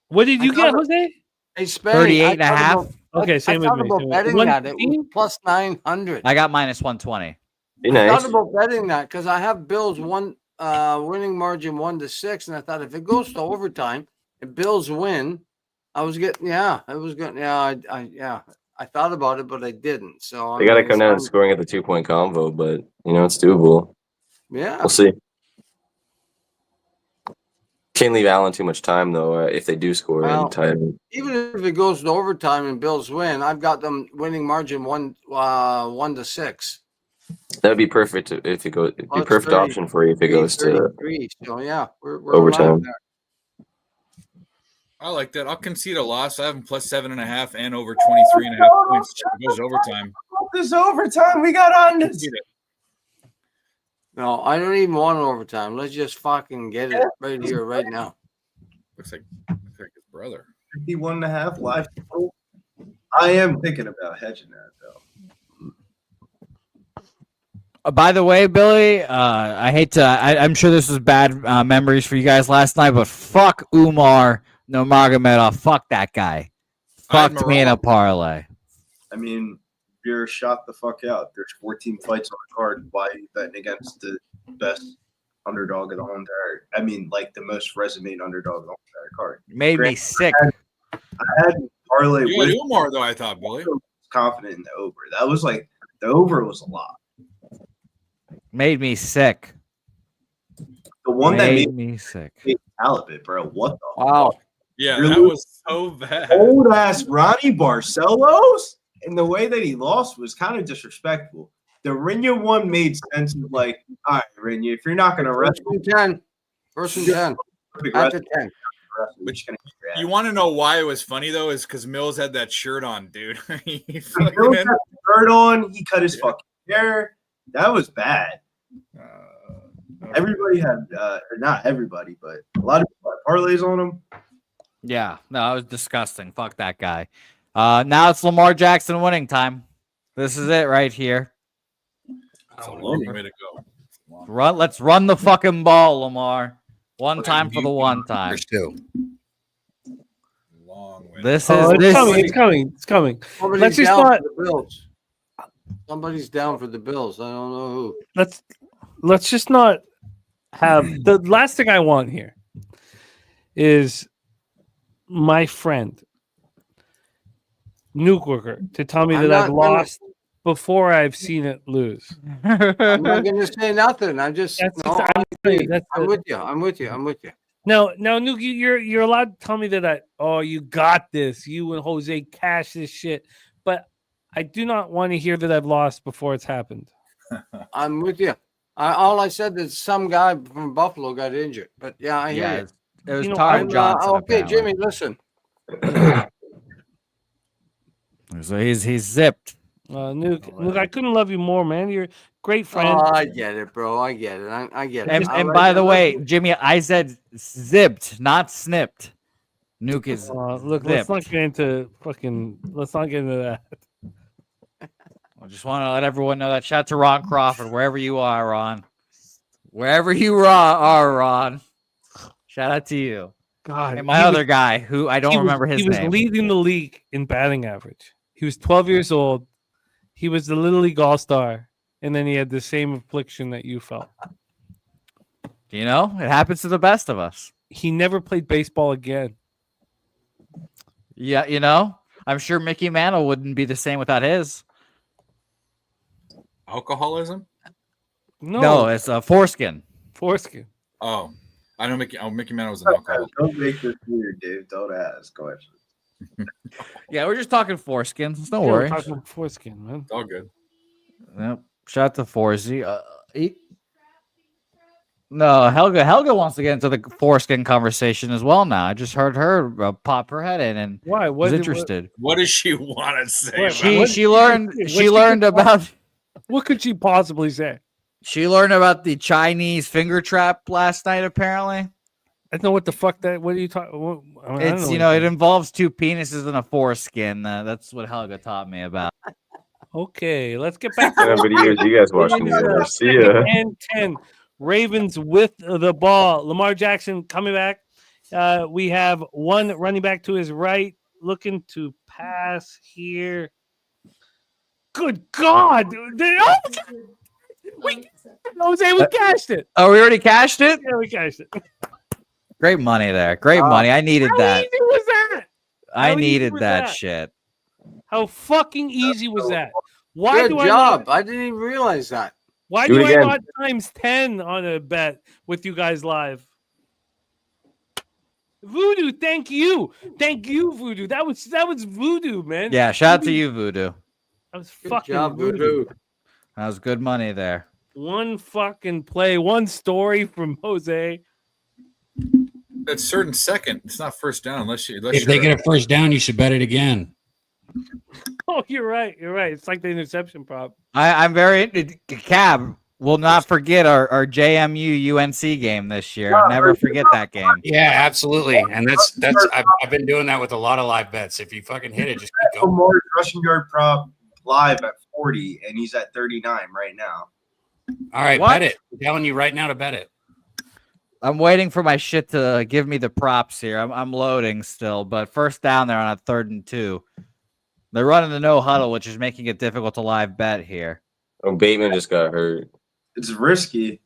What did you get, Jose? Hey, Spenny, 38.5. Okay, same with I thought me. about betting that. It was plus 900. I got minus 120. Be I nice. thought about betting that because I have Bills winning margin 1-6, and I thought if it goes to overtime and Bills win, I was getting it was good. I thought about it, but I didn't. So They got to come down to scoring at the 2-point convo, but it's doable. Yeah, We'll see. Can't leave Allen too much time though. If they do score and tie it. even if it goes to overtime and Bills win, I've got them winning margin 1-6. That would be perfect if it goes. It'd be Plus perfect 30, option for you if it goes to 33. So yeah, we're overtime. alive there. I like that. I'll concede a loss. I have them plus 7.5 and over 23.5 points. It goes overtime. This overtime we got on this. No, I don't even want overtime. Let's just fucking get it right here, right now. Looks like his brother. 51.5 live. I am thinking about hedging that though. By the way, Billy, I hate to. I'm sure this was bad memories for you guys last night, but fuck Umar Nurmagomedov. Fuck that guy. Fucked me in a parlay. I mean, you're shot the fuck out. There's 14 fights on the card. Why are you betting against the best underdog of the whole entire? I mean, like the most resumed underdog of the whole entire card. Made me sick. I had parlay You with had Umar though. I thought, Billy. I was confident in the over. That was like the over was a lot. Made me sick. The one that made me sick. Halibut, bro. What the? Wow. Yeah, You're that losing was so bad. Old ass Ronnie Barcelos, and the way that he lost was kind of disrespectful. The Rinya one made sense. Of like, all right, Rinya, if you're not going to First wrestle, and 10. First and 10. After 10. You want to know why it was funny though? Is because Mills had that shirt on, dude. He Mills fucking- had the shirt on. He cut his fucking hair. That was bad. Everybody had, or not everybody, but a lot of people had parlays on him. Yeah, no, it was disgusting. Fuck that guy. Now it's Lamar Jackson winning time. This is it right here. That's a long way to go. Let's run the fucking ball, Lamar. One time for the one time. There's two. Long way. This Oh, is it's this. coming. It's coming. It's coming. Somebody's Let's just down not. for the Bills. Somebody's down for the Bills. I don't know who. Let's just not have the last thing I want here is my friend Nuke Worker to tell me I'm that I've not gonna- lost before I've seen it lose. I'm not going to say nothing. I'm just. I'm with you. I'm with you. I'm with you. No, Nuke, you're allowed to tell me that you got this. You and Jose cash this shit, but I do not want to hear that I've lost before it's happened. I'm with you. All I said is some guy from Buffalo got injured, but yeah, I hear you. It was You know, Tyron I'm, Johnson. Okay, apparently. Jimmy, listen. So he's zipped. Nuke, I couldn't love you more, man. You're a great friend. Oh, I get it, bro. I get it. I get it. And by the way, Jimmy, I said zipped, not snipped. Nuke is look, zipped. let's not get into that. I just want to let everyone know that. Shout out to Ron Crawford, wherever you are, Ron. Wherever you are, Ron. Shout out to you. God, and my other guy, who I don't remember his name. He name. was leading the league in batting average. He was 12 years old. He was the Little League All-Star, and then he had the same affliction that you felt. You know, it happens to the best of us. He never played baseball again. Yeah, you know, I'm sure Mickey Mantle wouldn't be the same without his. Alcoholism? No, it's a foreskin. Foreskin. Oh, I know Mickey Mantle was an alcoholic. Don't make this weird, dude. Don't ask. Go ahead. Yeah, we're just talking foreskins. Don't Yeah, worry. we're talking foreskin, man. It's all good. Yep. Shout out to Forsey. No, Helga wants to get into the foreskin conversation as well now. I just heard her pop her head in and Why? was interested. What does she want to say? She learned about. What could she possibly say? She learned about the Chinese finger trap last night. Apparently, I don't know what the fuck that. What are you talking? it's it involves two penises and a foreskin. That's what Helga taught me about. Okay, let's get back What to video did you guys watch in the See ya. and 10. Ravens with the ball. Lamar Jackson coming back. We have one running back to his right, looking to pass here. Good God! Jose, we cashed it. Oh, we already cashed it? Yeah, we cashed it. Great money there. Great money. I needed How that. easy was that? I How easy needed was that that? shit. How fucking easy was that? Why Good do job. I I didn't even realize that. Why Do do it I again. not times 10 on a bet with you guys live? Voodoo, thank you. Thank you, Voodoo. That was Voodoo, man. Yeah, shout out to you, Voodoo. That was Good fucking job, Voodoo. Voodoo. That was good money there. One fucking play, one story from Jose. That's certain second. It's not first down unless If they get a first down, you should bet it again. Oh, you're right. You're right. It's like the interception prop. I'm very Cab. We'll not forget our JMU UNC game this year. Never forget that game. Yeah, absolutely. And that's I've been doing that with a lot of live bets. If you fucking hit it, just keep going. More rushing yard prop live at 40, and he's at 39 right now. All right, What? bet it. I'm telling you right now to bet it. I'm waiting for my shit to give me the props here. I'm loading still, but first down there on a 3rd and 2. They're running the no huddle, which is making it difficult to live bet here. Oh, Bateman just got hurt. It's risky.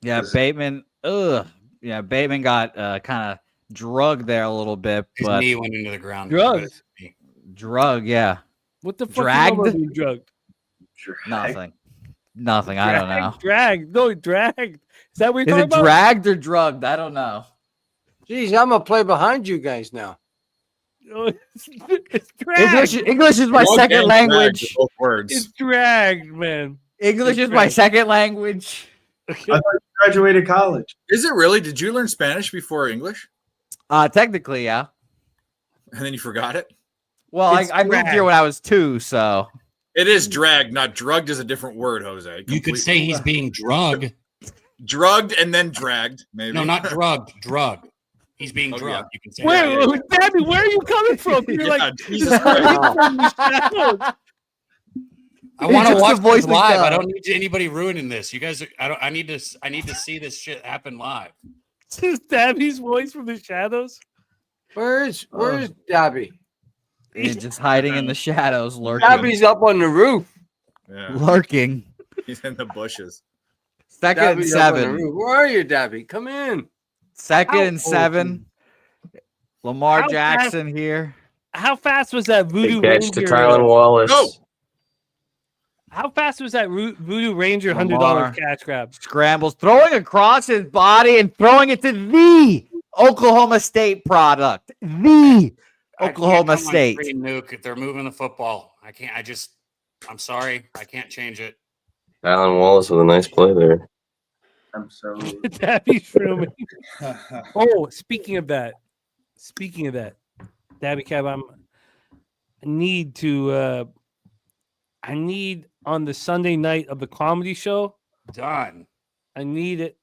Yeah, Bateman. Yeah, Bateman got kind of drugged there a little bit, His but knee went into the ground. Drugged? drug. Yeah, What the fuck? Dragged? Is being drugged? nothing. I don't know. Dragged. No, dragged. Is that what Is you're it talking about? dragged or drugged? I don't know. Geez, I'm gonna play behind you guys now. No, it's dragged. English is my Drug second and drag language. are both words. It's dragged, man. English it's is my dragged. second language. I thought you graduated college. Is it really? Did you learn Spanish before English? Technically, yeah. And then you forgot it? Well, It's I moved here dragged. when I was 2, so It is dragged, not drugged is a different word, Jose. You could Completely. say he's being drugged. Drugged and then dragged, maybe. No, not drugged. Drug. He's being Oh, drugged. You can say Where, that. Dabby, where are you coming from? You're Yeah, like, Jesus Christ. I want to It's the watch voice this of live. God. I don't need anybody ruining this. You guys, I need to see this shit happen live. This is Dabby's voice from the shadows. Where's Dabby? he's just hiding in the shadows, lurking. Dabby's up on the roof. Yeah, Lurking. he's in the bushes. Second and Dabby's up on the 7. roof. Where are you, Dabby? Come in. Second How and 7. Lamar How Jackson here. How fast was that Voodoo Big catch to Ranger? Tylen Wallace. Go! How fast was that Voodoo Ranger $100 Lamar. catch grab? Scrambles, throwing across his body and throwing it to the Oklahoma State product. The I can't Oklahoma come on State. screen, Nuke, if they're moving the football. I can't. I'm sorry. I can't change it. Tylen Wallace with a nice play there. I'm so. Dabby Shroomy. Oh, speaking of that, Dabby Cab, I need on the Sunday night of the comedy show. Done. I need it.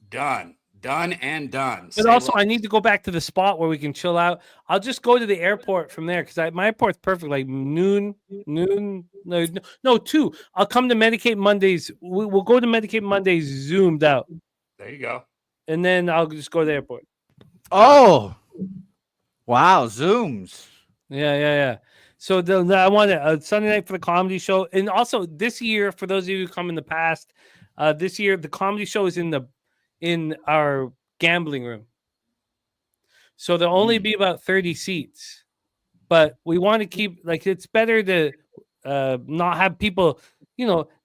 Done. Done and done. But Say also, less. I need to go back to the spot where we can chill out. I'll just go to the airport from there because my airport's perfect. Like noon, no, 2. I'll come to Medicate Mondays. We'll go to Medicate Mondays zoomed out, There you go. and then I'll just go to the airport. Oh, wow. Zooms. Yeah. So I want a Sunday night for the comedy show, and also this year, for those of you who come in the past, this year the comedy show is in our gambling room. So there'll only be about 30 seats, but we want to keep it's better to not have people.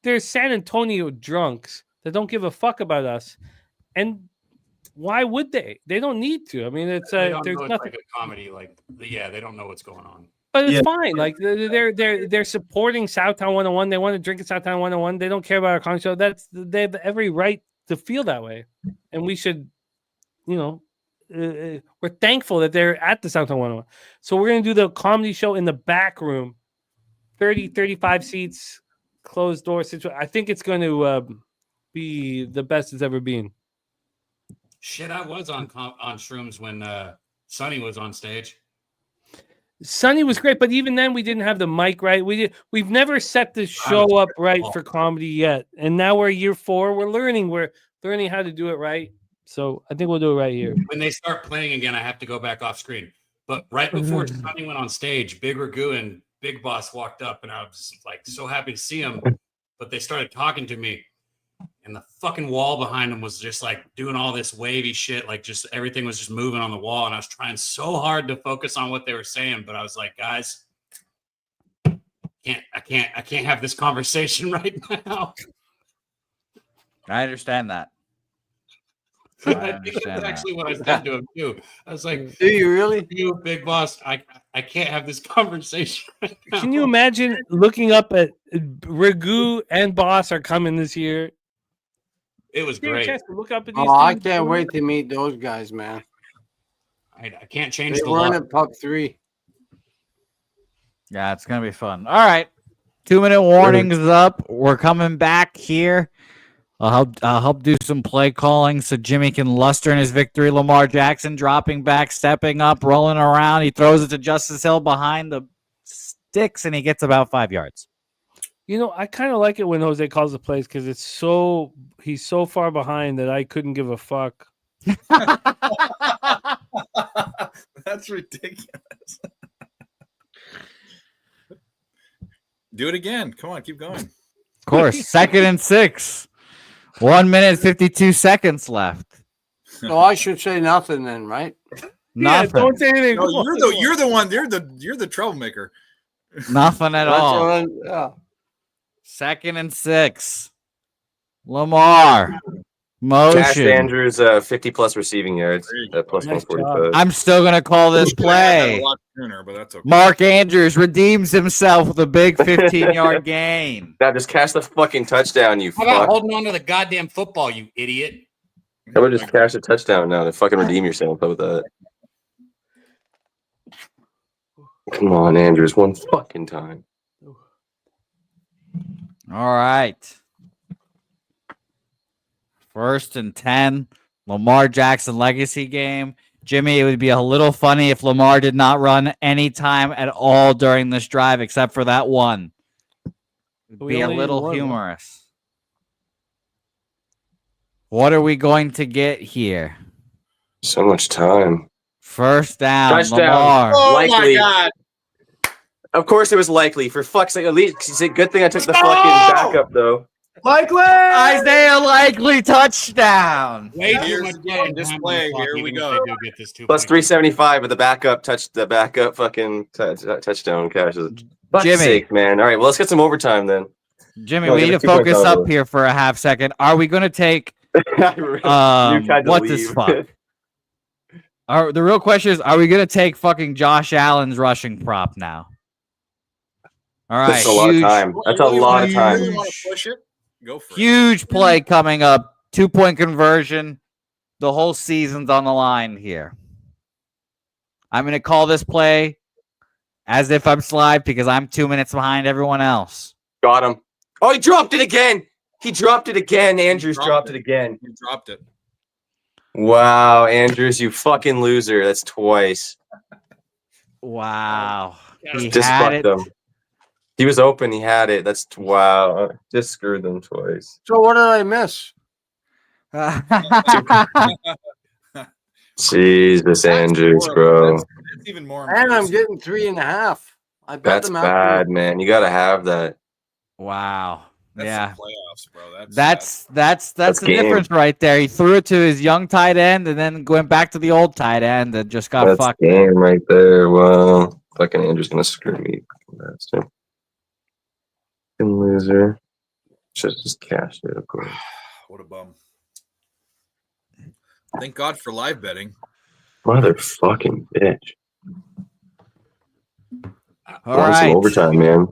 There's San Antonio drunks that don't give a fuck about us, and why would they? They don't need to. I mean, it's They don't there's know it's nothing. like a comedy. They don't know what's going on. But it's Yeah. fine. Like they're supporting Southtown 101. They want to drink at Southtown 101. They don't care about our comedy show. They have every right to feel that way, and we should, we're thankful that they're at the Southtown 101. So we're gonna do the comedy show in the back room, 35 seats, closed door situation. I think it's going to be the best it's ever been. Shit, I was on shrooms when Sonny was on stage. Sonny was great, but even then we didn't have the mic right. We've never set the show up right for comedy yet, and now we're year 4. We're learning how to do it right. So I think we'll do it right here. When they start playing again, I have to go back off screen. But right before Sonny went on stage, Big Ragu and Big Boss walked up, and I was like so happy to see him. But they started talking to me, and the fucking wall behind them was just like doing all this wavy shit, like just everything was just moving on the wall, and I was trying so hard to focus on what they were saying, but I was like, guys, I can't have this conversation right now. I understand that. I think that's actually what I said to him too. I was like, Do you really? You big boss, I can't have this conversation right now. Can you imagine looking up at Ragu and Boss are coming this year? It was Did you have a great. chance to look up at these Oh, I things? can't wait to meet those guys, man. I can't change They the weren't law. at Pub 3. Yeah, it's gonna be fun. All right. 2-minute warning is up. We're coming back here. I'll help do some play calling so Jimmy can luster in his victory. Lamar Jackson dropping back, stepping up, rolling around. He throws it to Justice Hill behind the sticks, and he gets about 5 yards. You know, I kind of like it when Jose calls the plays because he's so far behind that I couldn't give a fuck. That's ridiculous. Do it again. Come on, keep going. Of course, 2nd and 6. 1 minute 52 seconds left. So I should say nothing then, right? Nothing. Yeah, don't say anything. No, you're the one. You're the troublemaker. Nothing at all. Yeah. 2nd and 6. Lamar. Cash Motion. Andrews 50+ receiving yards at plus Nice 145. I'm still going to call this play. A lot sooner, but that's okay. Mark Andrews redeems himself with a big 15-yard gain. Now just cash the fucking touchdown, you How about fuck. holding on to the goddamn football, you idiot? How about just cash a touchdown now to fucking redeem yourself? How about that? Come on, Andrews, one fucking time. All right. 1st and 10. Lamar Jackson legacy game. Jimmy, it would be a little funny if Lamar did not run any time at all during this drive except for that one. It would be a little humorous. What are we going to get here? So much time. 1st down, Touchdown. Lamar. Oh Likely. my God! Of course it was likely. For fuck's sake, at least it's a good thing I took the fucking backup though. Likely. Isaiah Likely touchdown. Way too Here's much the game display. Here we go. Get this Plus 375 with the backup fucking touchdown cashes. Fuck's Jimmy. sake, man. All right, well let's get some overtime then. Jimmy, No, we get need a to 2 point focus up combo. here for a half second. Are we going to take You tried to what this leave. fuck? The real question is, are we going to take fucking Josh Allen's rushing prop now? All right. That's a lot of time. That's a lot of time. You really want to push it? Go for it. Huge play coming up. 2-point conversion. The whole season's on the line here. I'm going to call this play as if I'm slide because I'm 2 minutes behind everyone else. Got him. Oh, he dropped it again. He dropped it again. Andrews dropped it again. You dropped it. Wow, Andrews, you fucking loser. That's twice. Wow. He Just had fucked it. him. He was open. He had it. That's wow. Just screwed them twice. So what did I miss? Jesus, Andrews, bro. That's even more. And I'm embarrassing. getting 3.5. I bet That's them out. bad, man. You gotta have that. Wow. That's Yeah. the playoffs, bro. That's That's the game. difference right there. He threw it to his young tight end and then went back to the old tight end and just got That's fucked. game right there. Well, fucking Andrews gonna screw me. Bastard. Fucking loser. Should have just cashed it, of course. What a bum. Thank God for live betting. Motherfucking bitch. All Wanted some right. overtime, man.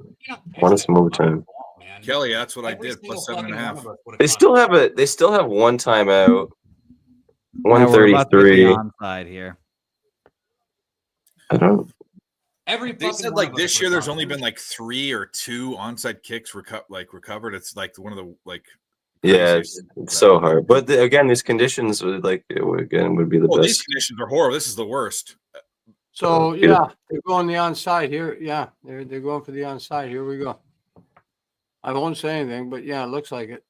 Wanted some overtime. Man. Kelly, that's what I Every did. Plus single fucking 7.5. one of us would've They gone. still have one timeout. Yeah, we're about to get the 133. onside here. I don't. Every They fucking said one like of us this would've year, there's gone. only been like 3 or 2 onside kicks recovered. It's like one of the like. Yeah, craziest. it's so hard. But again, these conditions would would be the Well, these best. conditions are horrible. This is the worst. So Yeah. yeah, they're going the onside here. Yeah, they're going for the onside. Here we go. I won't say anything, but yeah, it looks like it.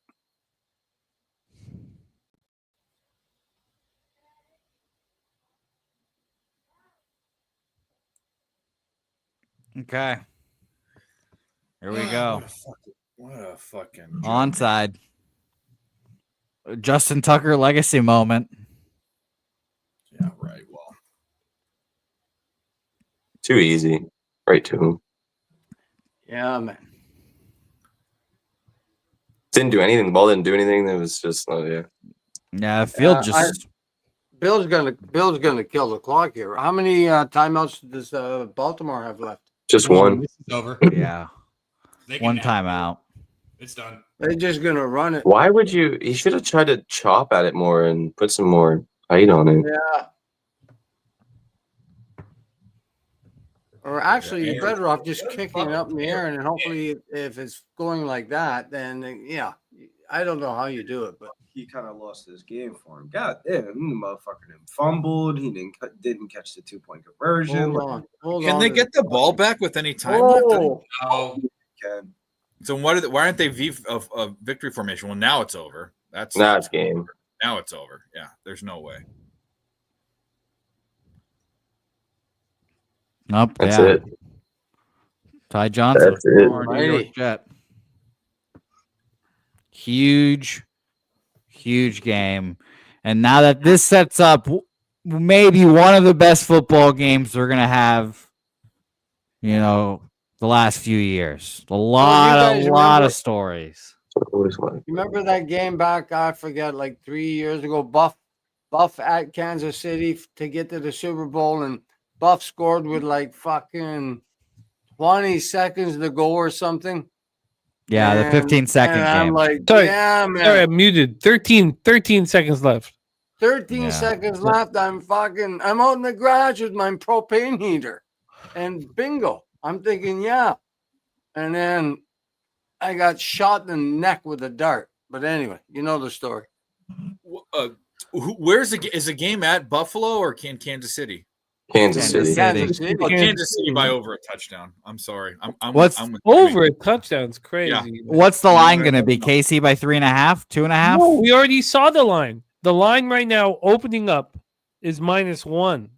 Okay. Here we go. What a fucking Onside. Justin Tucker legacy moment. Yeah, right. Well, Too easy. Right to him. Yeah, man. Didn't do anything. The ball didn't do anything. It was just yeah. Yeah, field Yeah, just Bill's gonna kill the clock here. How many timeouts does Baltimore have left? Just one. This is over. yeah. They can One now. timeout. It's done. They're just gonna run it. Why would you? You should have tried to chop at it more and put some more height on it. Yeah. Or actually, Yeah. you're better off just kicking it up in the air, and then hopefully, if it's going like that, then yeah, I don't know how you do it, but He kind of lost his game for him. God damn, the motherfucker didn't fumbled. He didn't catch the 2-point conversion. hold Can on. they get the ball back with any time left? Oh, Oh, Can. So why aren't they of victory formation? Well, now it's over. Now it's game. Now it's over. Yeah, there's no way. Nope. That's yeah. it. Ty Johnson. That's it. former New York Alrighty. Jet. Huge game. And now that this sets up maybe one of the best football games we're going to have, the last few years. A lot of stories. remember that game back? I forget, like 3 years ago. Buff at Kansas City to get to the Super Bowl, and Buff scored with like fucking 20 seconds to go or something. Yeah, the 15-second game. I'm like, Sorry, yeah, man. Sorry, I'm muted. 13 seconds left. 13 seconds left. I'm out in the garage with my propane heater, and bingo. I'm thinking, yeah. And then I got shot in the neck with a dart. But anyway, you know the story. Is the game at Buffalo or Kansas City? Kansas City. Kansas City by over a touchdown. I'm sorry. I'm What's with over a touchdown's crazy. Yeah. What's the line going to be? KC by 3.5, 2.5? No, we already saw the line. The line right now opening up is -1.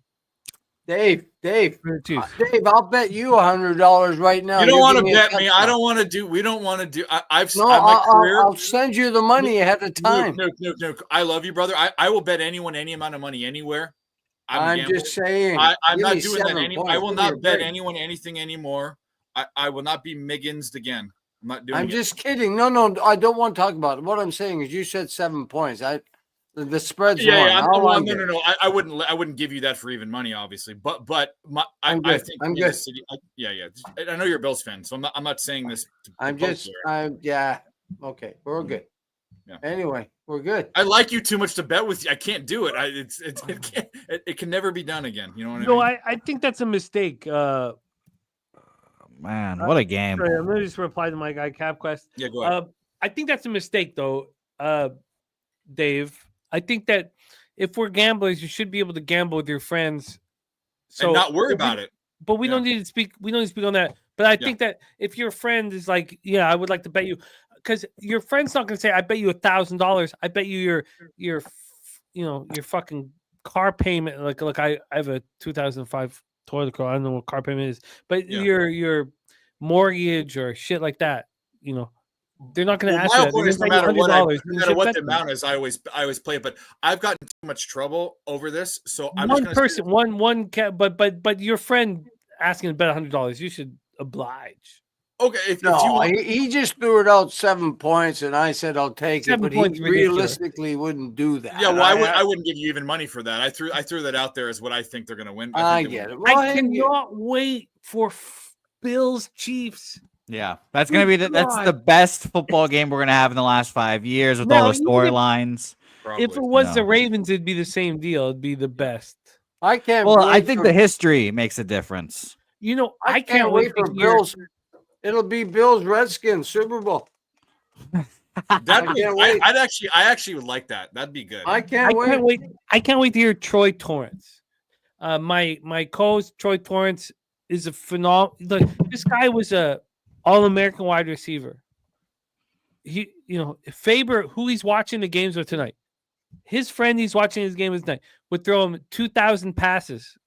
Dave, I'll bet you $100 right now. You don't want to give me a bet me. touchdown. I don't want to do. We don't want to do. I'll send you the money ahead of time. No. I love you, brother. I will bet anyone any amount of money anywhere. I'm just saying. I'm not give me doing that 7 anymore. I points. will Give me a not bet break. anyone anything anymore. I will not be Miggins again. I'm not doing it. I'm just kidding. No, I don't want to talk about it. What I'm saying is, you said 7 points. The spread's one. No. I wouldn't give you that for even money, obviously. But I think I'm Kansas good. City. I know you're a Bills fan, so I'm not saying this. Okay, we're good. Yeah. Anyway, we're good. I like you too much to bet with you. I can't do it. It can never be done again. You know what I mean? I think that's a mistake. Man, what a game. Sorry, I'm gonna just reply to my guy CapQuest. Yeah, go ahead. I think that's a mistake, though, Dave. I think that if we're gamblers, you should be able to gamble with your friends, and not worry about it. But we don't need to speak. We don't need to speak on that. But I think that if your friend is like, yeah, I would like to bet you, because your friend's not going to say, I bet you $1,000. I bet you your fucking car payment. Like I have a 2005 Toyota car. I don't know what car payment is, but your mortgage or shit like that. They're not going to ask my you. point is, no $100. matter what the amount is, I always play it. But I've gotten too much trouble over this, so I'm one just person, but your friend asking to bet $100, you should oblige. Okay, he just threw it out 7 points, and I said I'll take 7 it, but points he ridiculous. realistically wouldn't do that. Yeah, well, I wouldn't give you even money for that. I threw that out there as what I think they're going to win. I get it. I cannot wait for Bills Chiefs. Yeah, that's gonna be that's the best football game we're gonna have in the last 5 years with all the storylines. If it was the Ravens, it'd be the same deal. It'd be the best. I can't. Well, I think the history makes a difference. I can't wait for Bills. It'll be Bills Redskins Super Bowl. I actually would like that. That'd be good. I can't wait. I can't wait to hear Troy Torrance. My co-host Troy Torrance is a phenomenal. This guy was a All-American wide receiver. Faber, who he's watching the games with tonight, his friend he's watching his game with tonight would throw him 2,000 passes.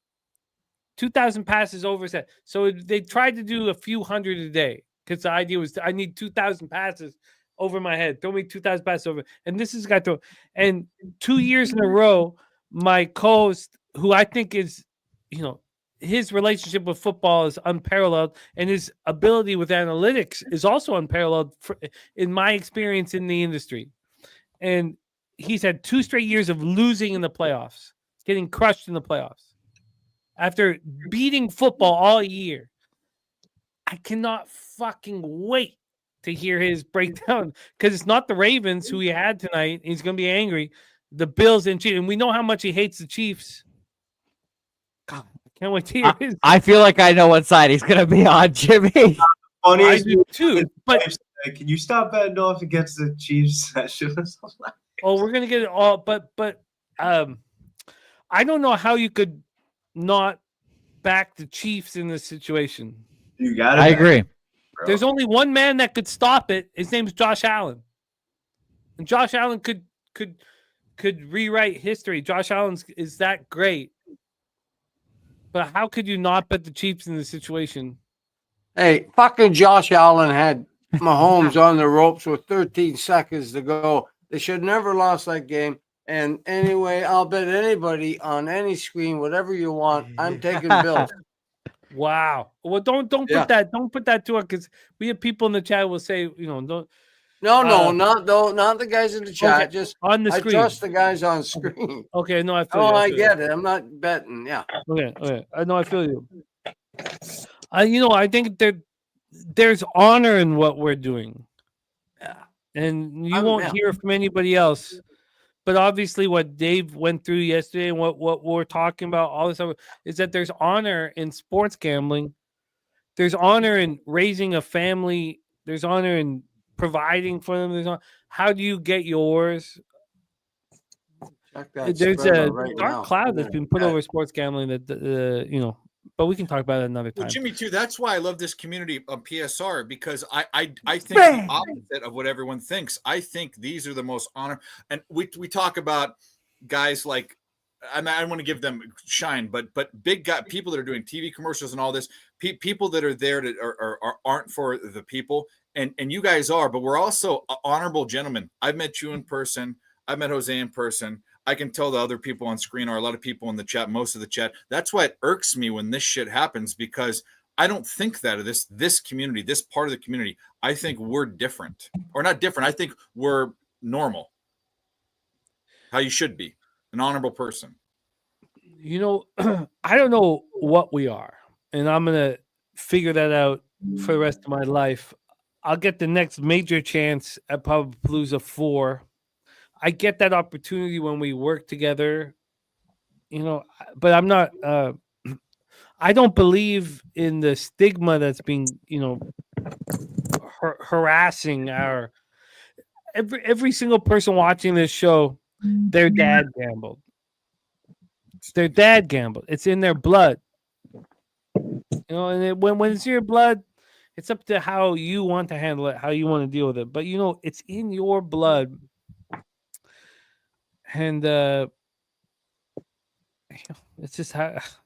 2,000 passes over his head. So they tried to do a few hundred a day because the idea was I need 2,000 passes over my head. Throw me 2,000 passes over. And this is got to. And 2 years in a row, my co-host, who I think is, his relationship with football is unparalleled, and his ability with analytics is also unparalleled in my experience in the industry. And he's had 2 straight years of losing in the playoffs, getting crushed in the playoffs after beating football all year. I cannot fucking wait to hear his breakdown because it's not the Ravens who he had tonight. He's going to be angry. The Bills and Chiefs, and we know how much he hates the Chiefs. God, I Can't wait to hear his. I feel like I know what side he's gonna be on, Jimmy. Funny I as do too. But can you stop betting off against the Chiefs? That shit was hilarious. we're gonna get it all. But I don't know how you could not back the Chiefs in this situation. You got it. I agree. There's only one man that could stop it. His name's Josh Allen, and Josh Allen could rewrite history. Josh Allen is that great. But how could you not bet the Chiefs in this situation? Hey, fucking Josh Allen had Mahomes on the ropes with 13 seconds to go. They should never lost that game. And anyway, I'll bet anybody on any screen, whatever you want. I'm taking Bills. Wow. Well, don't put that to it, because we have people in the chat who will say, don't. Not the guys in the chat. Okay, just on the screen. I trust the guys on screen. Okay, no, I feel Oh, you. I get it. I'm not betting. Yeah. Okay. I know, I feel you. I think there's honor in what we're doing. Yeah. And you won't hear from anybody else. But obviously what Dave went through yesterday and what we're talking about, all this stuff, is that there's honor in sports gambling. There's honor in raising a family. There's honor in providing for them. How do you get yours? There's a dark cloud that's been put over sports gambling that but we can talk about it another time. Well, Jimmy, too, that's why I love this community of PSR, because I think the opposite of what everyone thinks. I think these are the most honor. And we talk about guys like, I don't want to give them shine, but big guy, people that are doing TV commercials and all this, people that are there that aren't for the people. And you guys are, but we're also honorable gentlemen. I've met you in person. I've met Jose in person. I can tell the other people on screen are a lot of people in the chat, most of the chat. That's why it irks me when this shit happens, because I don't think that of this community, this part of the community. I think we're different, or not different. I think we're normal. How you should be, an honorable person. I don't know what we are, and I'm going to figure that out for the rest of my life. I'll get the next major chance at Palooza 4. I get that opportunity when we work together, but I'm not, I don't believe in the stigma that's being, harassing every single person watching this show. Their dad gambled. It's in their blood. And when it's in your blood, it's up to how you want to handle it, how you want to deal with it. But, it's in your blood. And it's just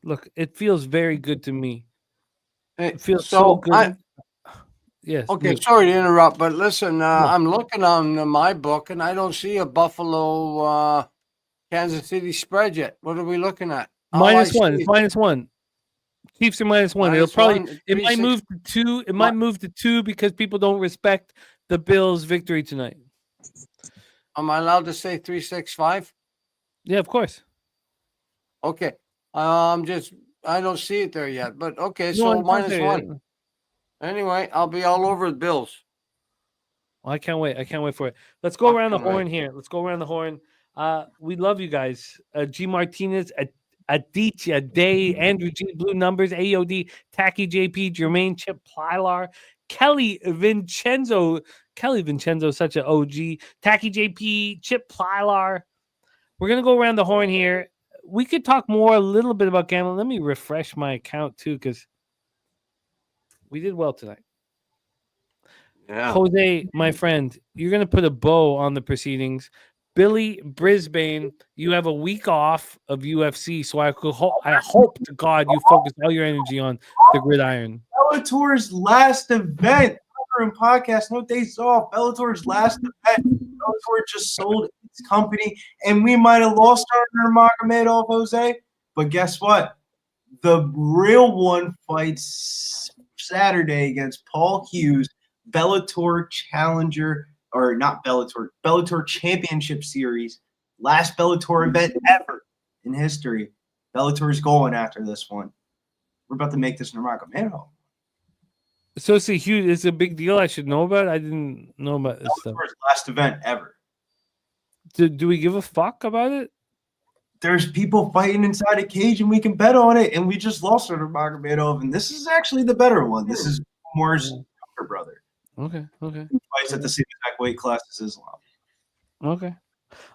look, it feels very good to me. It feels so good. Yes. Okay, sorry to interrupt, but listen, I'm looking on my book and I don't see a Buffalo Kansas City spread yet. What are we looking at? -1. It's -1. Chiefs are -1. It'll probably it might move to 2. It might move to 2 because people don't respect the Bills' victory tonight. Am I allowed to say 365? Yeah, of course. Okay. I don't see it there yet, but okay. So -1. Anyway, I'll be all over the Bills. Well, I can't wait. I can't wait for it. Let's go around the horn here. Let's go around the horn. We love you guys. G Martinez, Aditya Day, Andrew G, Blue Numbers, AOD, Tacky JP, Jermaine, Chip Plylar, Kelly Vincenzo, such an OG. Tacky JP, Chip Plylar. We're going to go around the horn here. We could talk a little bit about gambling. Let me refresh my account too, because we did well tonight. Yeah. Jose, my friend, you're going to put a bow on the proceedings. Billy Brisbane, you have a week off of UFC, so I hope to God you focus all your energy on the gridiron. Bellator's last event. Podcast, no days off. Bellator's last event. Bellator just sold its company, and we might have lost our Nurmagomedov, Jose. But guess what? The real one fights Saturday against Paul Hughes, Bellator Challenger, or not Bellator, Bellator Championship Series. Last Bellator event ever in history. Bellator's going after this one. We're about to make this Nurmagomedov. So it's a big deal I should know about? I didn't know about this stuff. Last event ever. Do we give a fuck about it? there's people fighting inside a cage and we can bet on it, and we just lost to Nurmagomedov, and this is actually the better one. This is Moore's younger brother. Okay. He fights at the same exact weight class as Islam. Okay.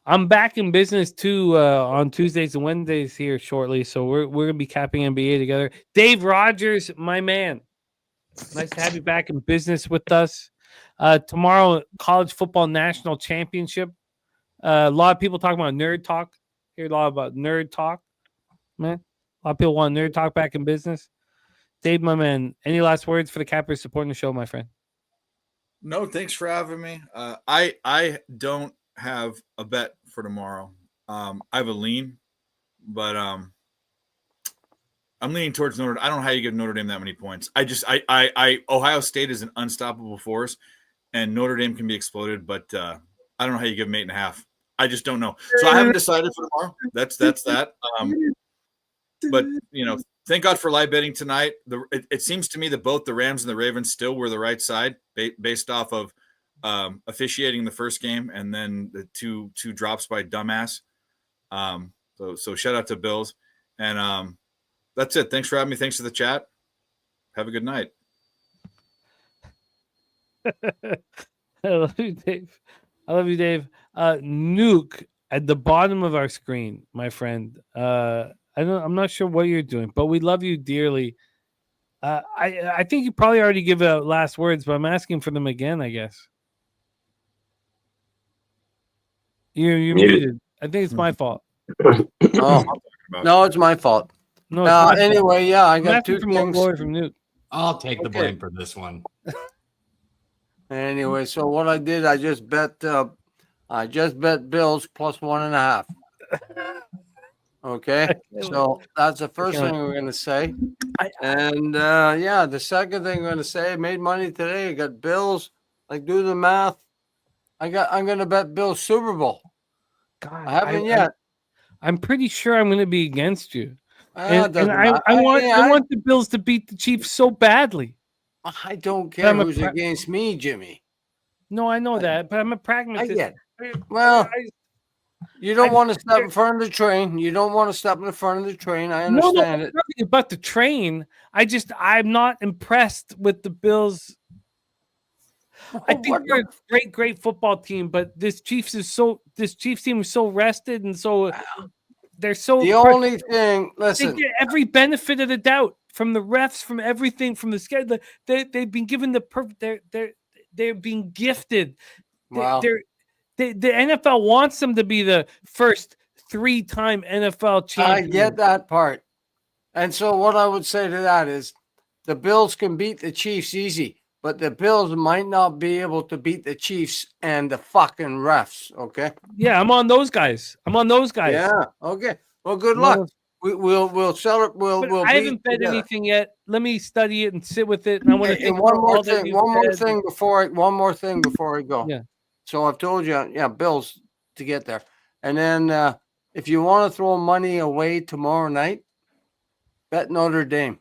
I'm back in business too on Tuesdays and Wednesdays here shortly, so we're gonna be capping NBA together. Dave Rogers, my man, nice to have you back in business with us. Tomorrow, college football national championship. A lot of people talking about nerd talk. Hear a lot about nerd talk, man. A lot of people want nerd talk back in business. Dave, my man, any last words for the cappers supporting the show, my friend? No, thanks for having me. I don't have a bet for tomorrow. I have a lean, but I'm leaning towards Notre Dame. I don't know how you give Notre Dame that many points. Ohio State is an unstoppable force, and Notre Dame can be exploded, but I don't know how you give them 8.5. I just don't know. So I haven't decided for tomorrow. That's that. But thank God for live betting tonight. It seems to me that both the Rams and the Ravens still were the right side based off of officiating the first game and then the two drops by dumbass. So shout out to Bills. And that's it. Thanks for having me. Thanks to the chat. Have a good night. I love you, Dave. Nuke at the bottom of our screen, my friend. I'm not sure what you're doing, but we love you dearly. I think you probably already give out last words, but I'm asking for them again, I guess. You're muted. I think it's my fault. Oh, no, it's my fault. No, it's my fault. Anyway, yeah, I I'm got asking two for more things. glory from Nuke. I'll take the blame for this one. Anyway, so what I did, I just bet Bills plus 1.5. Okay, so that's the first thing we're gonna say. And the second thing we're gonna say, I made money today. I got Bills. Like, do the math. I'm gonna bet Bills Super Bowl. God, I haven't yet. I'm pretty sure I'm gonna be against you. It And doesn't I matter. want the Bills to beat the Chiefs so badly. I don't care who's against me, Jimmy. No, I know that, but I'm a pragmatist. I get it. Well, you don't want to step in front of the train. You don't want to step in front of the train. I understand it. Nothing about the train. I'm not impressed with the Bills. I think they're a great football team, but this Chiefs team is so rested and so they're so. The only thing, listen, they get every benefit of the doubt from the refs, from everything, from the schedule. They've been given the perfect. They're being gifted. Wow. The NFL wants them to be the first 3-time NFL champion. I get that part. And so what I would say to that is the Bills can beat the Chiefs easy, but the Bills might not be able to beat the Chiefs and the fucking refs, okay? Yeah, I'm on those guys. Yeah, okay. Well, good luck. We'll sell it. I haven't bet anything yet. Let me study it and sit with it. And I want to think one more thing before I go. Yeah. So I've told you, Bills to get there. And then if you want to throw money away tomorrow night, bet Notre Dame.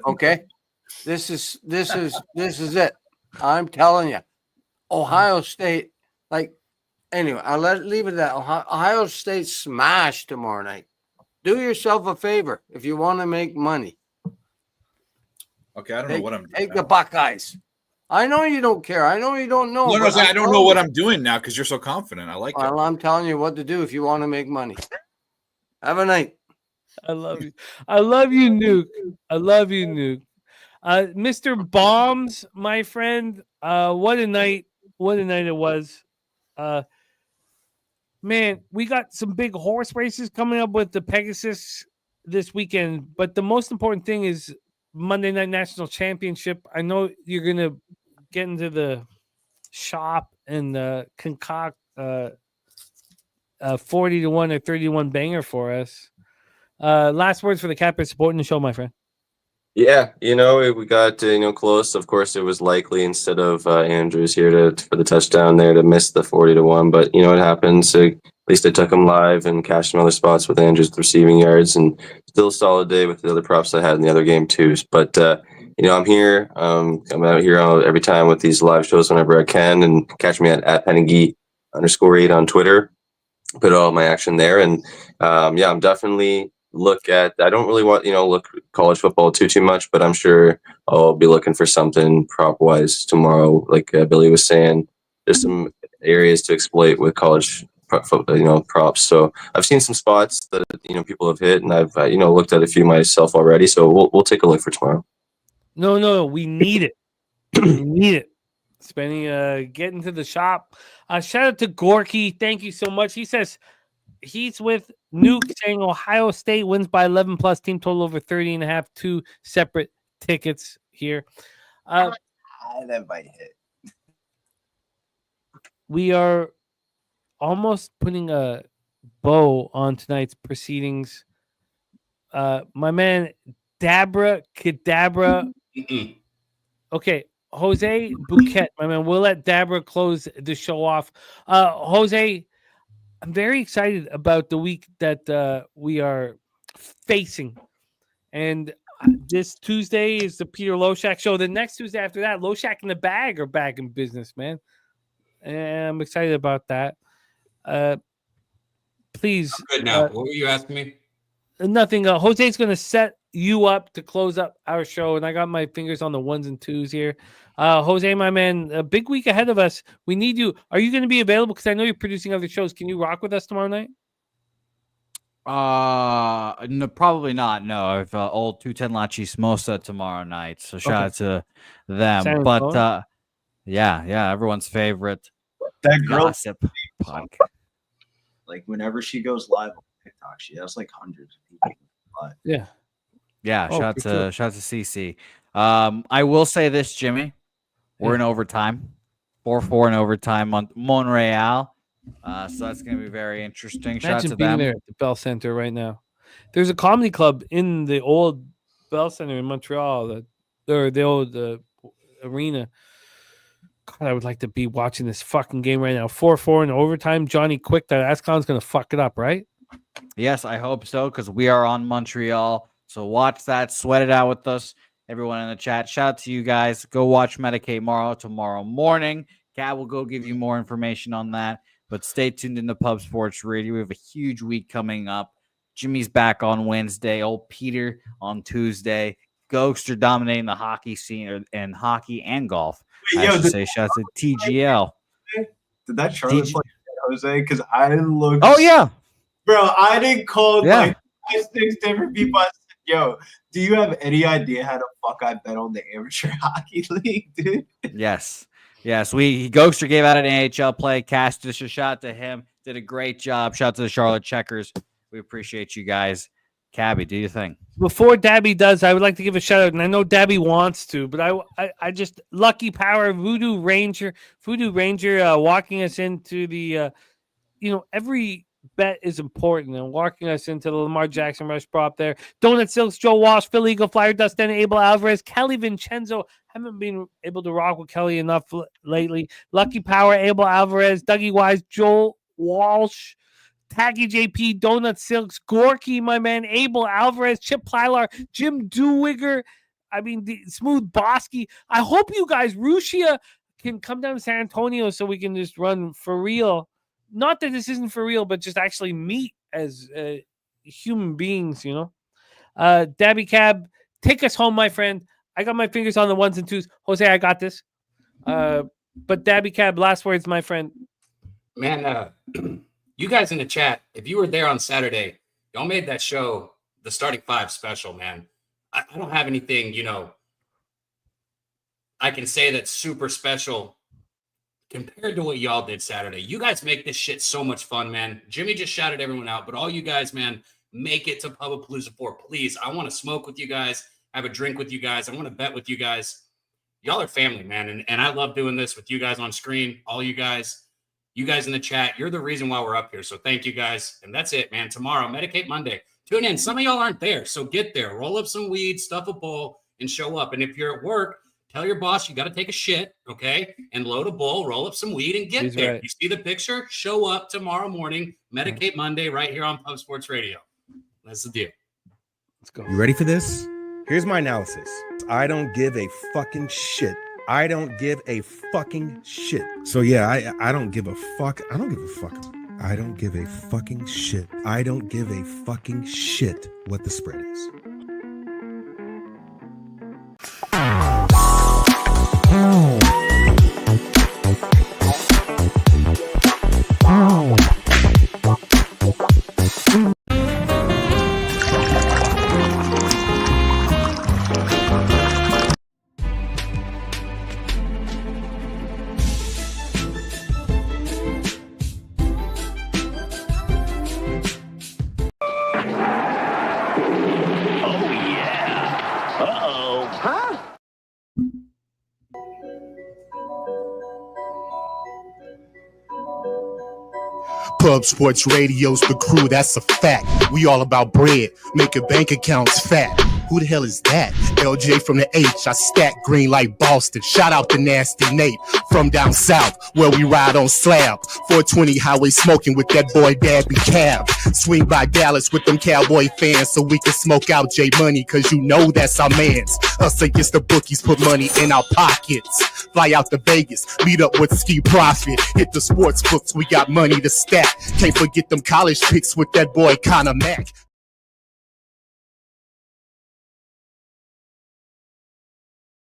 Okay? This is it. I'm telling you. Ohio State, anyway, I'll leave it at that. Ohio State smash tomorrow night. Do yourself a favor if you want to make money. Okay, I don't know what I'm doing. Take the Buckeyes. I know you don't care. I know you don't know. I don't know what I'm doing now because you're so confident. I like it. Well, I'm telling you what to do if you want to make money. Have a night. I love you. I love you, Nuke. Mr. Bombs, my friend. What a night it was. Man, we got some big horse races coming up with the Pegasus this weekend, but the most important thing is Monday Night National Championship. I know you're gonna get into the shop and concoct 40-1 or 30-1 banger for us. Last words for the Cappers supporting the show, my friend. Yeah, we got close. Of course, it was likely instead of Andrews here for the touchdown there to miss the 40-1, but it happens. At least I took him live and cashed some other spots with Andrews receiving yards, and still a solid day with the other props I had in the other game too. But I'm here. I'm out here every time with these live shows whenever I can, and catch me at @Penningy_8 on Twitter. put all my action there. And I'm definitely I don't really want, look college football too much, but I'm sure I'll be looking for something prop wise tomorrow. Like Billy was saying, there's some areas to exploit with college props. So I've seen some spots that, people have hit, and I've, looked at a few myself already. So we'll take a look for tomorrow. No, we need it. We need it. Spenny, getting to the shop. Shout out to Gorky. Thank you so much. He says he's with Nuke, saying Ohio State wins by 11 plus, team total over 30.5. 2 separate tickets here. That might hit. We are almost putting a bow on tonight's proceedings. My man, Dabra Kadabra. Okay, Jose Bouquet, my man. We'll let Dabra close the show off. Jose, I'm very excited about the week that we are facing. And this Tuesday is the Peter Loshak show. The next Tuesday after that, Loshak and the Bag are back in business, man. And I'm excited about that. Please. I'm good now. What were you asking me? Nothing. Jose's going to set you up to close up our show, and I got my fingers on the 1s and 2s here. Jose, my man, a big week ahead of us. We need you. Are you going to be available? Because I know you're producing other shows. Can you rock with us tomorrow night? No, probably not. No, I have old 210 La Chismosa tomorrow night. So shout out to them. Sounds but fun. yeah, everyone's favorite That girl, gossip podcast. like whenever she goes live on TikTok, she has like hundreds of people live. Yeah. Yeah, Oh, shout for out to CC. I will say this, Jimmy. We're in overtime. 4-4 in overtime on Montreal. So that's going to be very interesting. Shout out Imagine to being them. there at the Bell Center right now. There's a comedy club in the old Bell Center in Montreal, the old arena. God, I would like to be watching this fucking game right now. 4-4 in overtime. Johnny Quick, that Ascon's going to fuck it up, right? Yes, I hope so, because we are on Montreal. So watch that. Sweat it out with us. Everyone in the chat. Shout out to you guys. Go watch Medicaid tomorrow morning. Kat will go give you more information on that. But stay tuned in the Pub Sports Radio. We have a huge week coming up. Jimmy's back on Wednesday. Old Peter on Tuesday. Ghosts are dominating the hockey scene and hockey and golf. Wait, I should say shout out to TGL. Did that Charlotte play Jose? Because I looked. Oh, yeah. Bro, I didn't call Yeah. like 6 different people. I said, yo, do you have any idea how the fuck I bet on the amateur hockey league, dude? Yes. Ghoster gave out an AHL play. Cast a shout out to him. Did a great job. Shout out to the Charlotte Checkers. We appreciate you guys. Cabby, do your thing. Before Dabby does, I would like to give a shout out, and I know Dabby wants to, but I just Lucky Power, Voodoo Ranger, walking us into the, every bet is important, and walking us into the Lamar Jackson rush prop there. Donut Silks, Joe Walsh, Phil Eagle, Flyer Dustin, Abel Alvarez, Kelly Vincenzo. Haven't been able to rock with Kelly enough lately. Lucky Power, Abel Alvarez, Dougie Wise, Joel Walsh, Taggy JP, Donut Silks, Gorky, my man, Abel Alvarez, Chip Plylar, Jim Dewigger, the Smooth Bosky. I hope you guys, Rushia, can come down to San Antonio so we can just run for real. Not that this isn't for real, but just actually meet as human beings, Dabby Cab, take us home, my friend. I got my fingers on the 1s and 2s. Jose, I got this. But Dabby Cab, last words, my friend. Man, you guys in the chat, if you were there on Saturday, y'all made that show, the Starting Five, special, man. I don't have anything, I can say that's super special compared to what y'all did Saturday. You guys make this shit so much fun, man. Jimmy just shouted everyone out, but all you guys, man, make it to Pubapalooza 4. Please, I want to smoke with you guys, have a drink with you guys. I want to bet with you guys. Y'all are family, man, and I love doing this with you guys on screen, all you guys in the chat. You're the reason why we're up here, so thank you guys. And that's it, man. Tomorrow, Medicate Monday. Tune in. Some of y'all aren't there, so get there. Roll up some weed, stuff a bowl, and show up. And if you're at work, tell your boss you got to take a shit, okay? And load a bowl, roll up some weed, and get He's there. right. You see the picture? Show up tomorrow morning, Medicate Monday, right here on Pub Sports Radio. That's the deal. Let's go. You ready for this? Here's my analysis. I don't give a fucking shit. I don't give a fucking shit. So yeah, I don't give a fuck. I don't give a fuck I don't give a fucking shit. I don't give a fucking shit what the spread is. Pub Sports Radio's the crew, that's a fact. We all about bread, making bank accounts fat. Who the hell is that? LJ from the H, I stack green like Boston. Shout out to Nasty Nate from down south, where we ride on slab. 420 highway smoking with that boy Dabby Cab. Swing by Dallas with them Cowboy fans so we can smoke out J Money, cause you know that's our mans. Us against the bookies, put money in our pockets. Fly out to Vegas, meet up with Ski Profit. Hit the sports books, we got money to stack. Can't forget them college picks with that boy Conor Mack.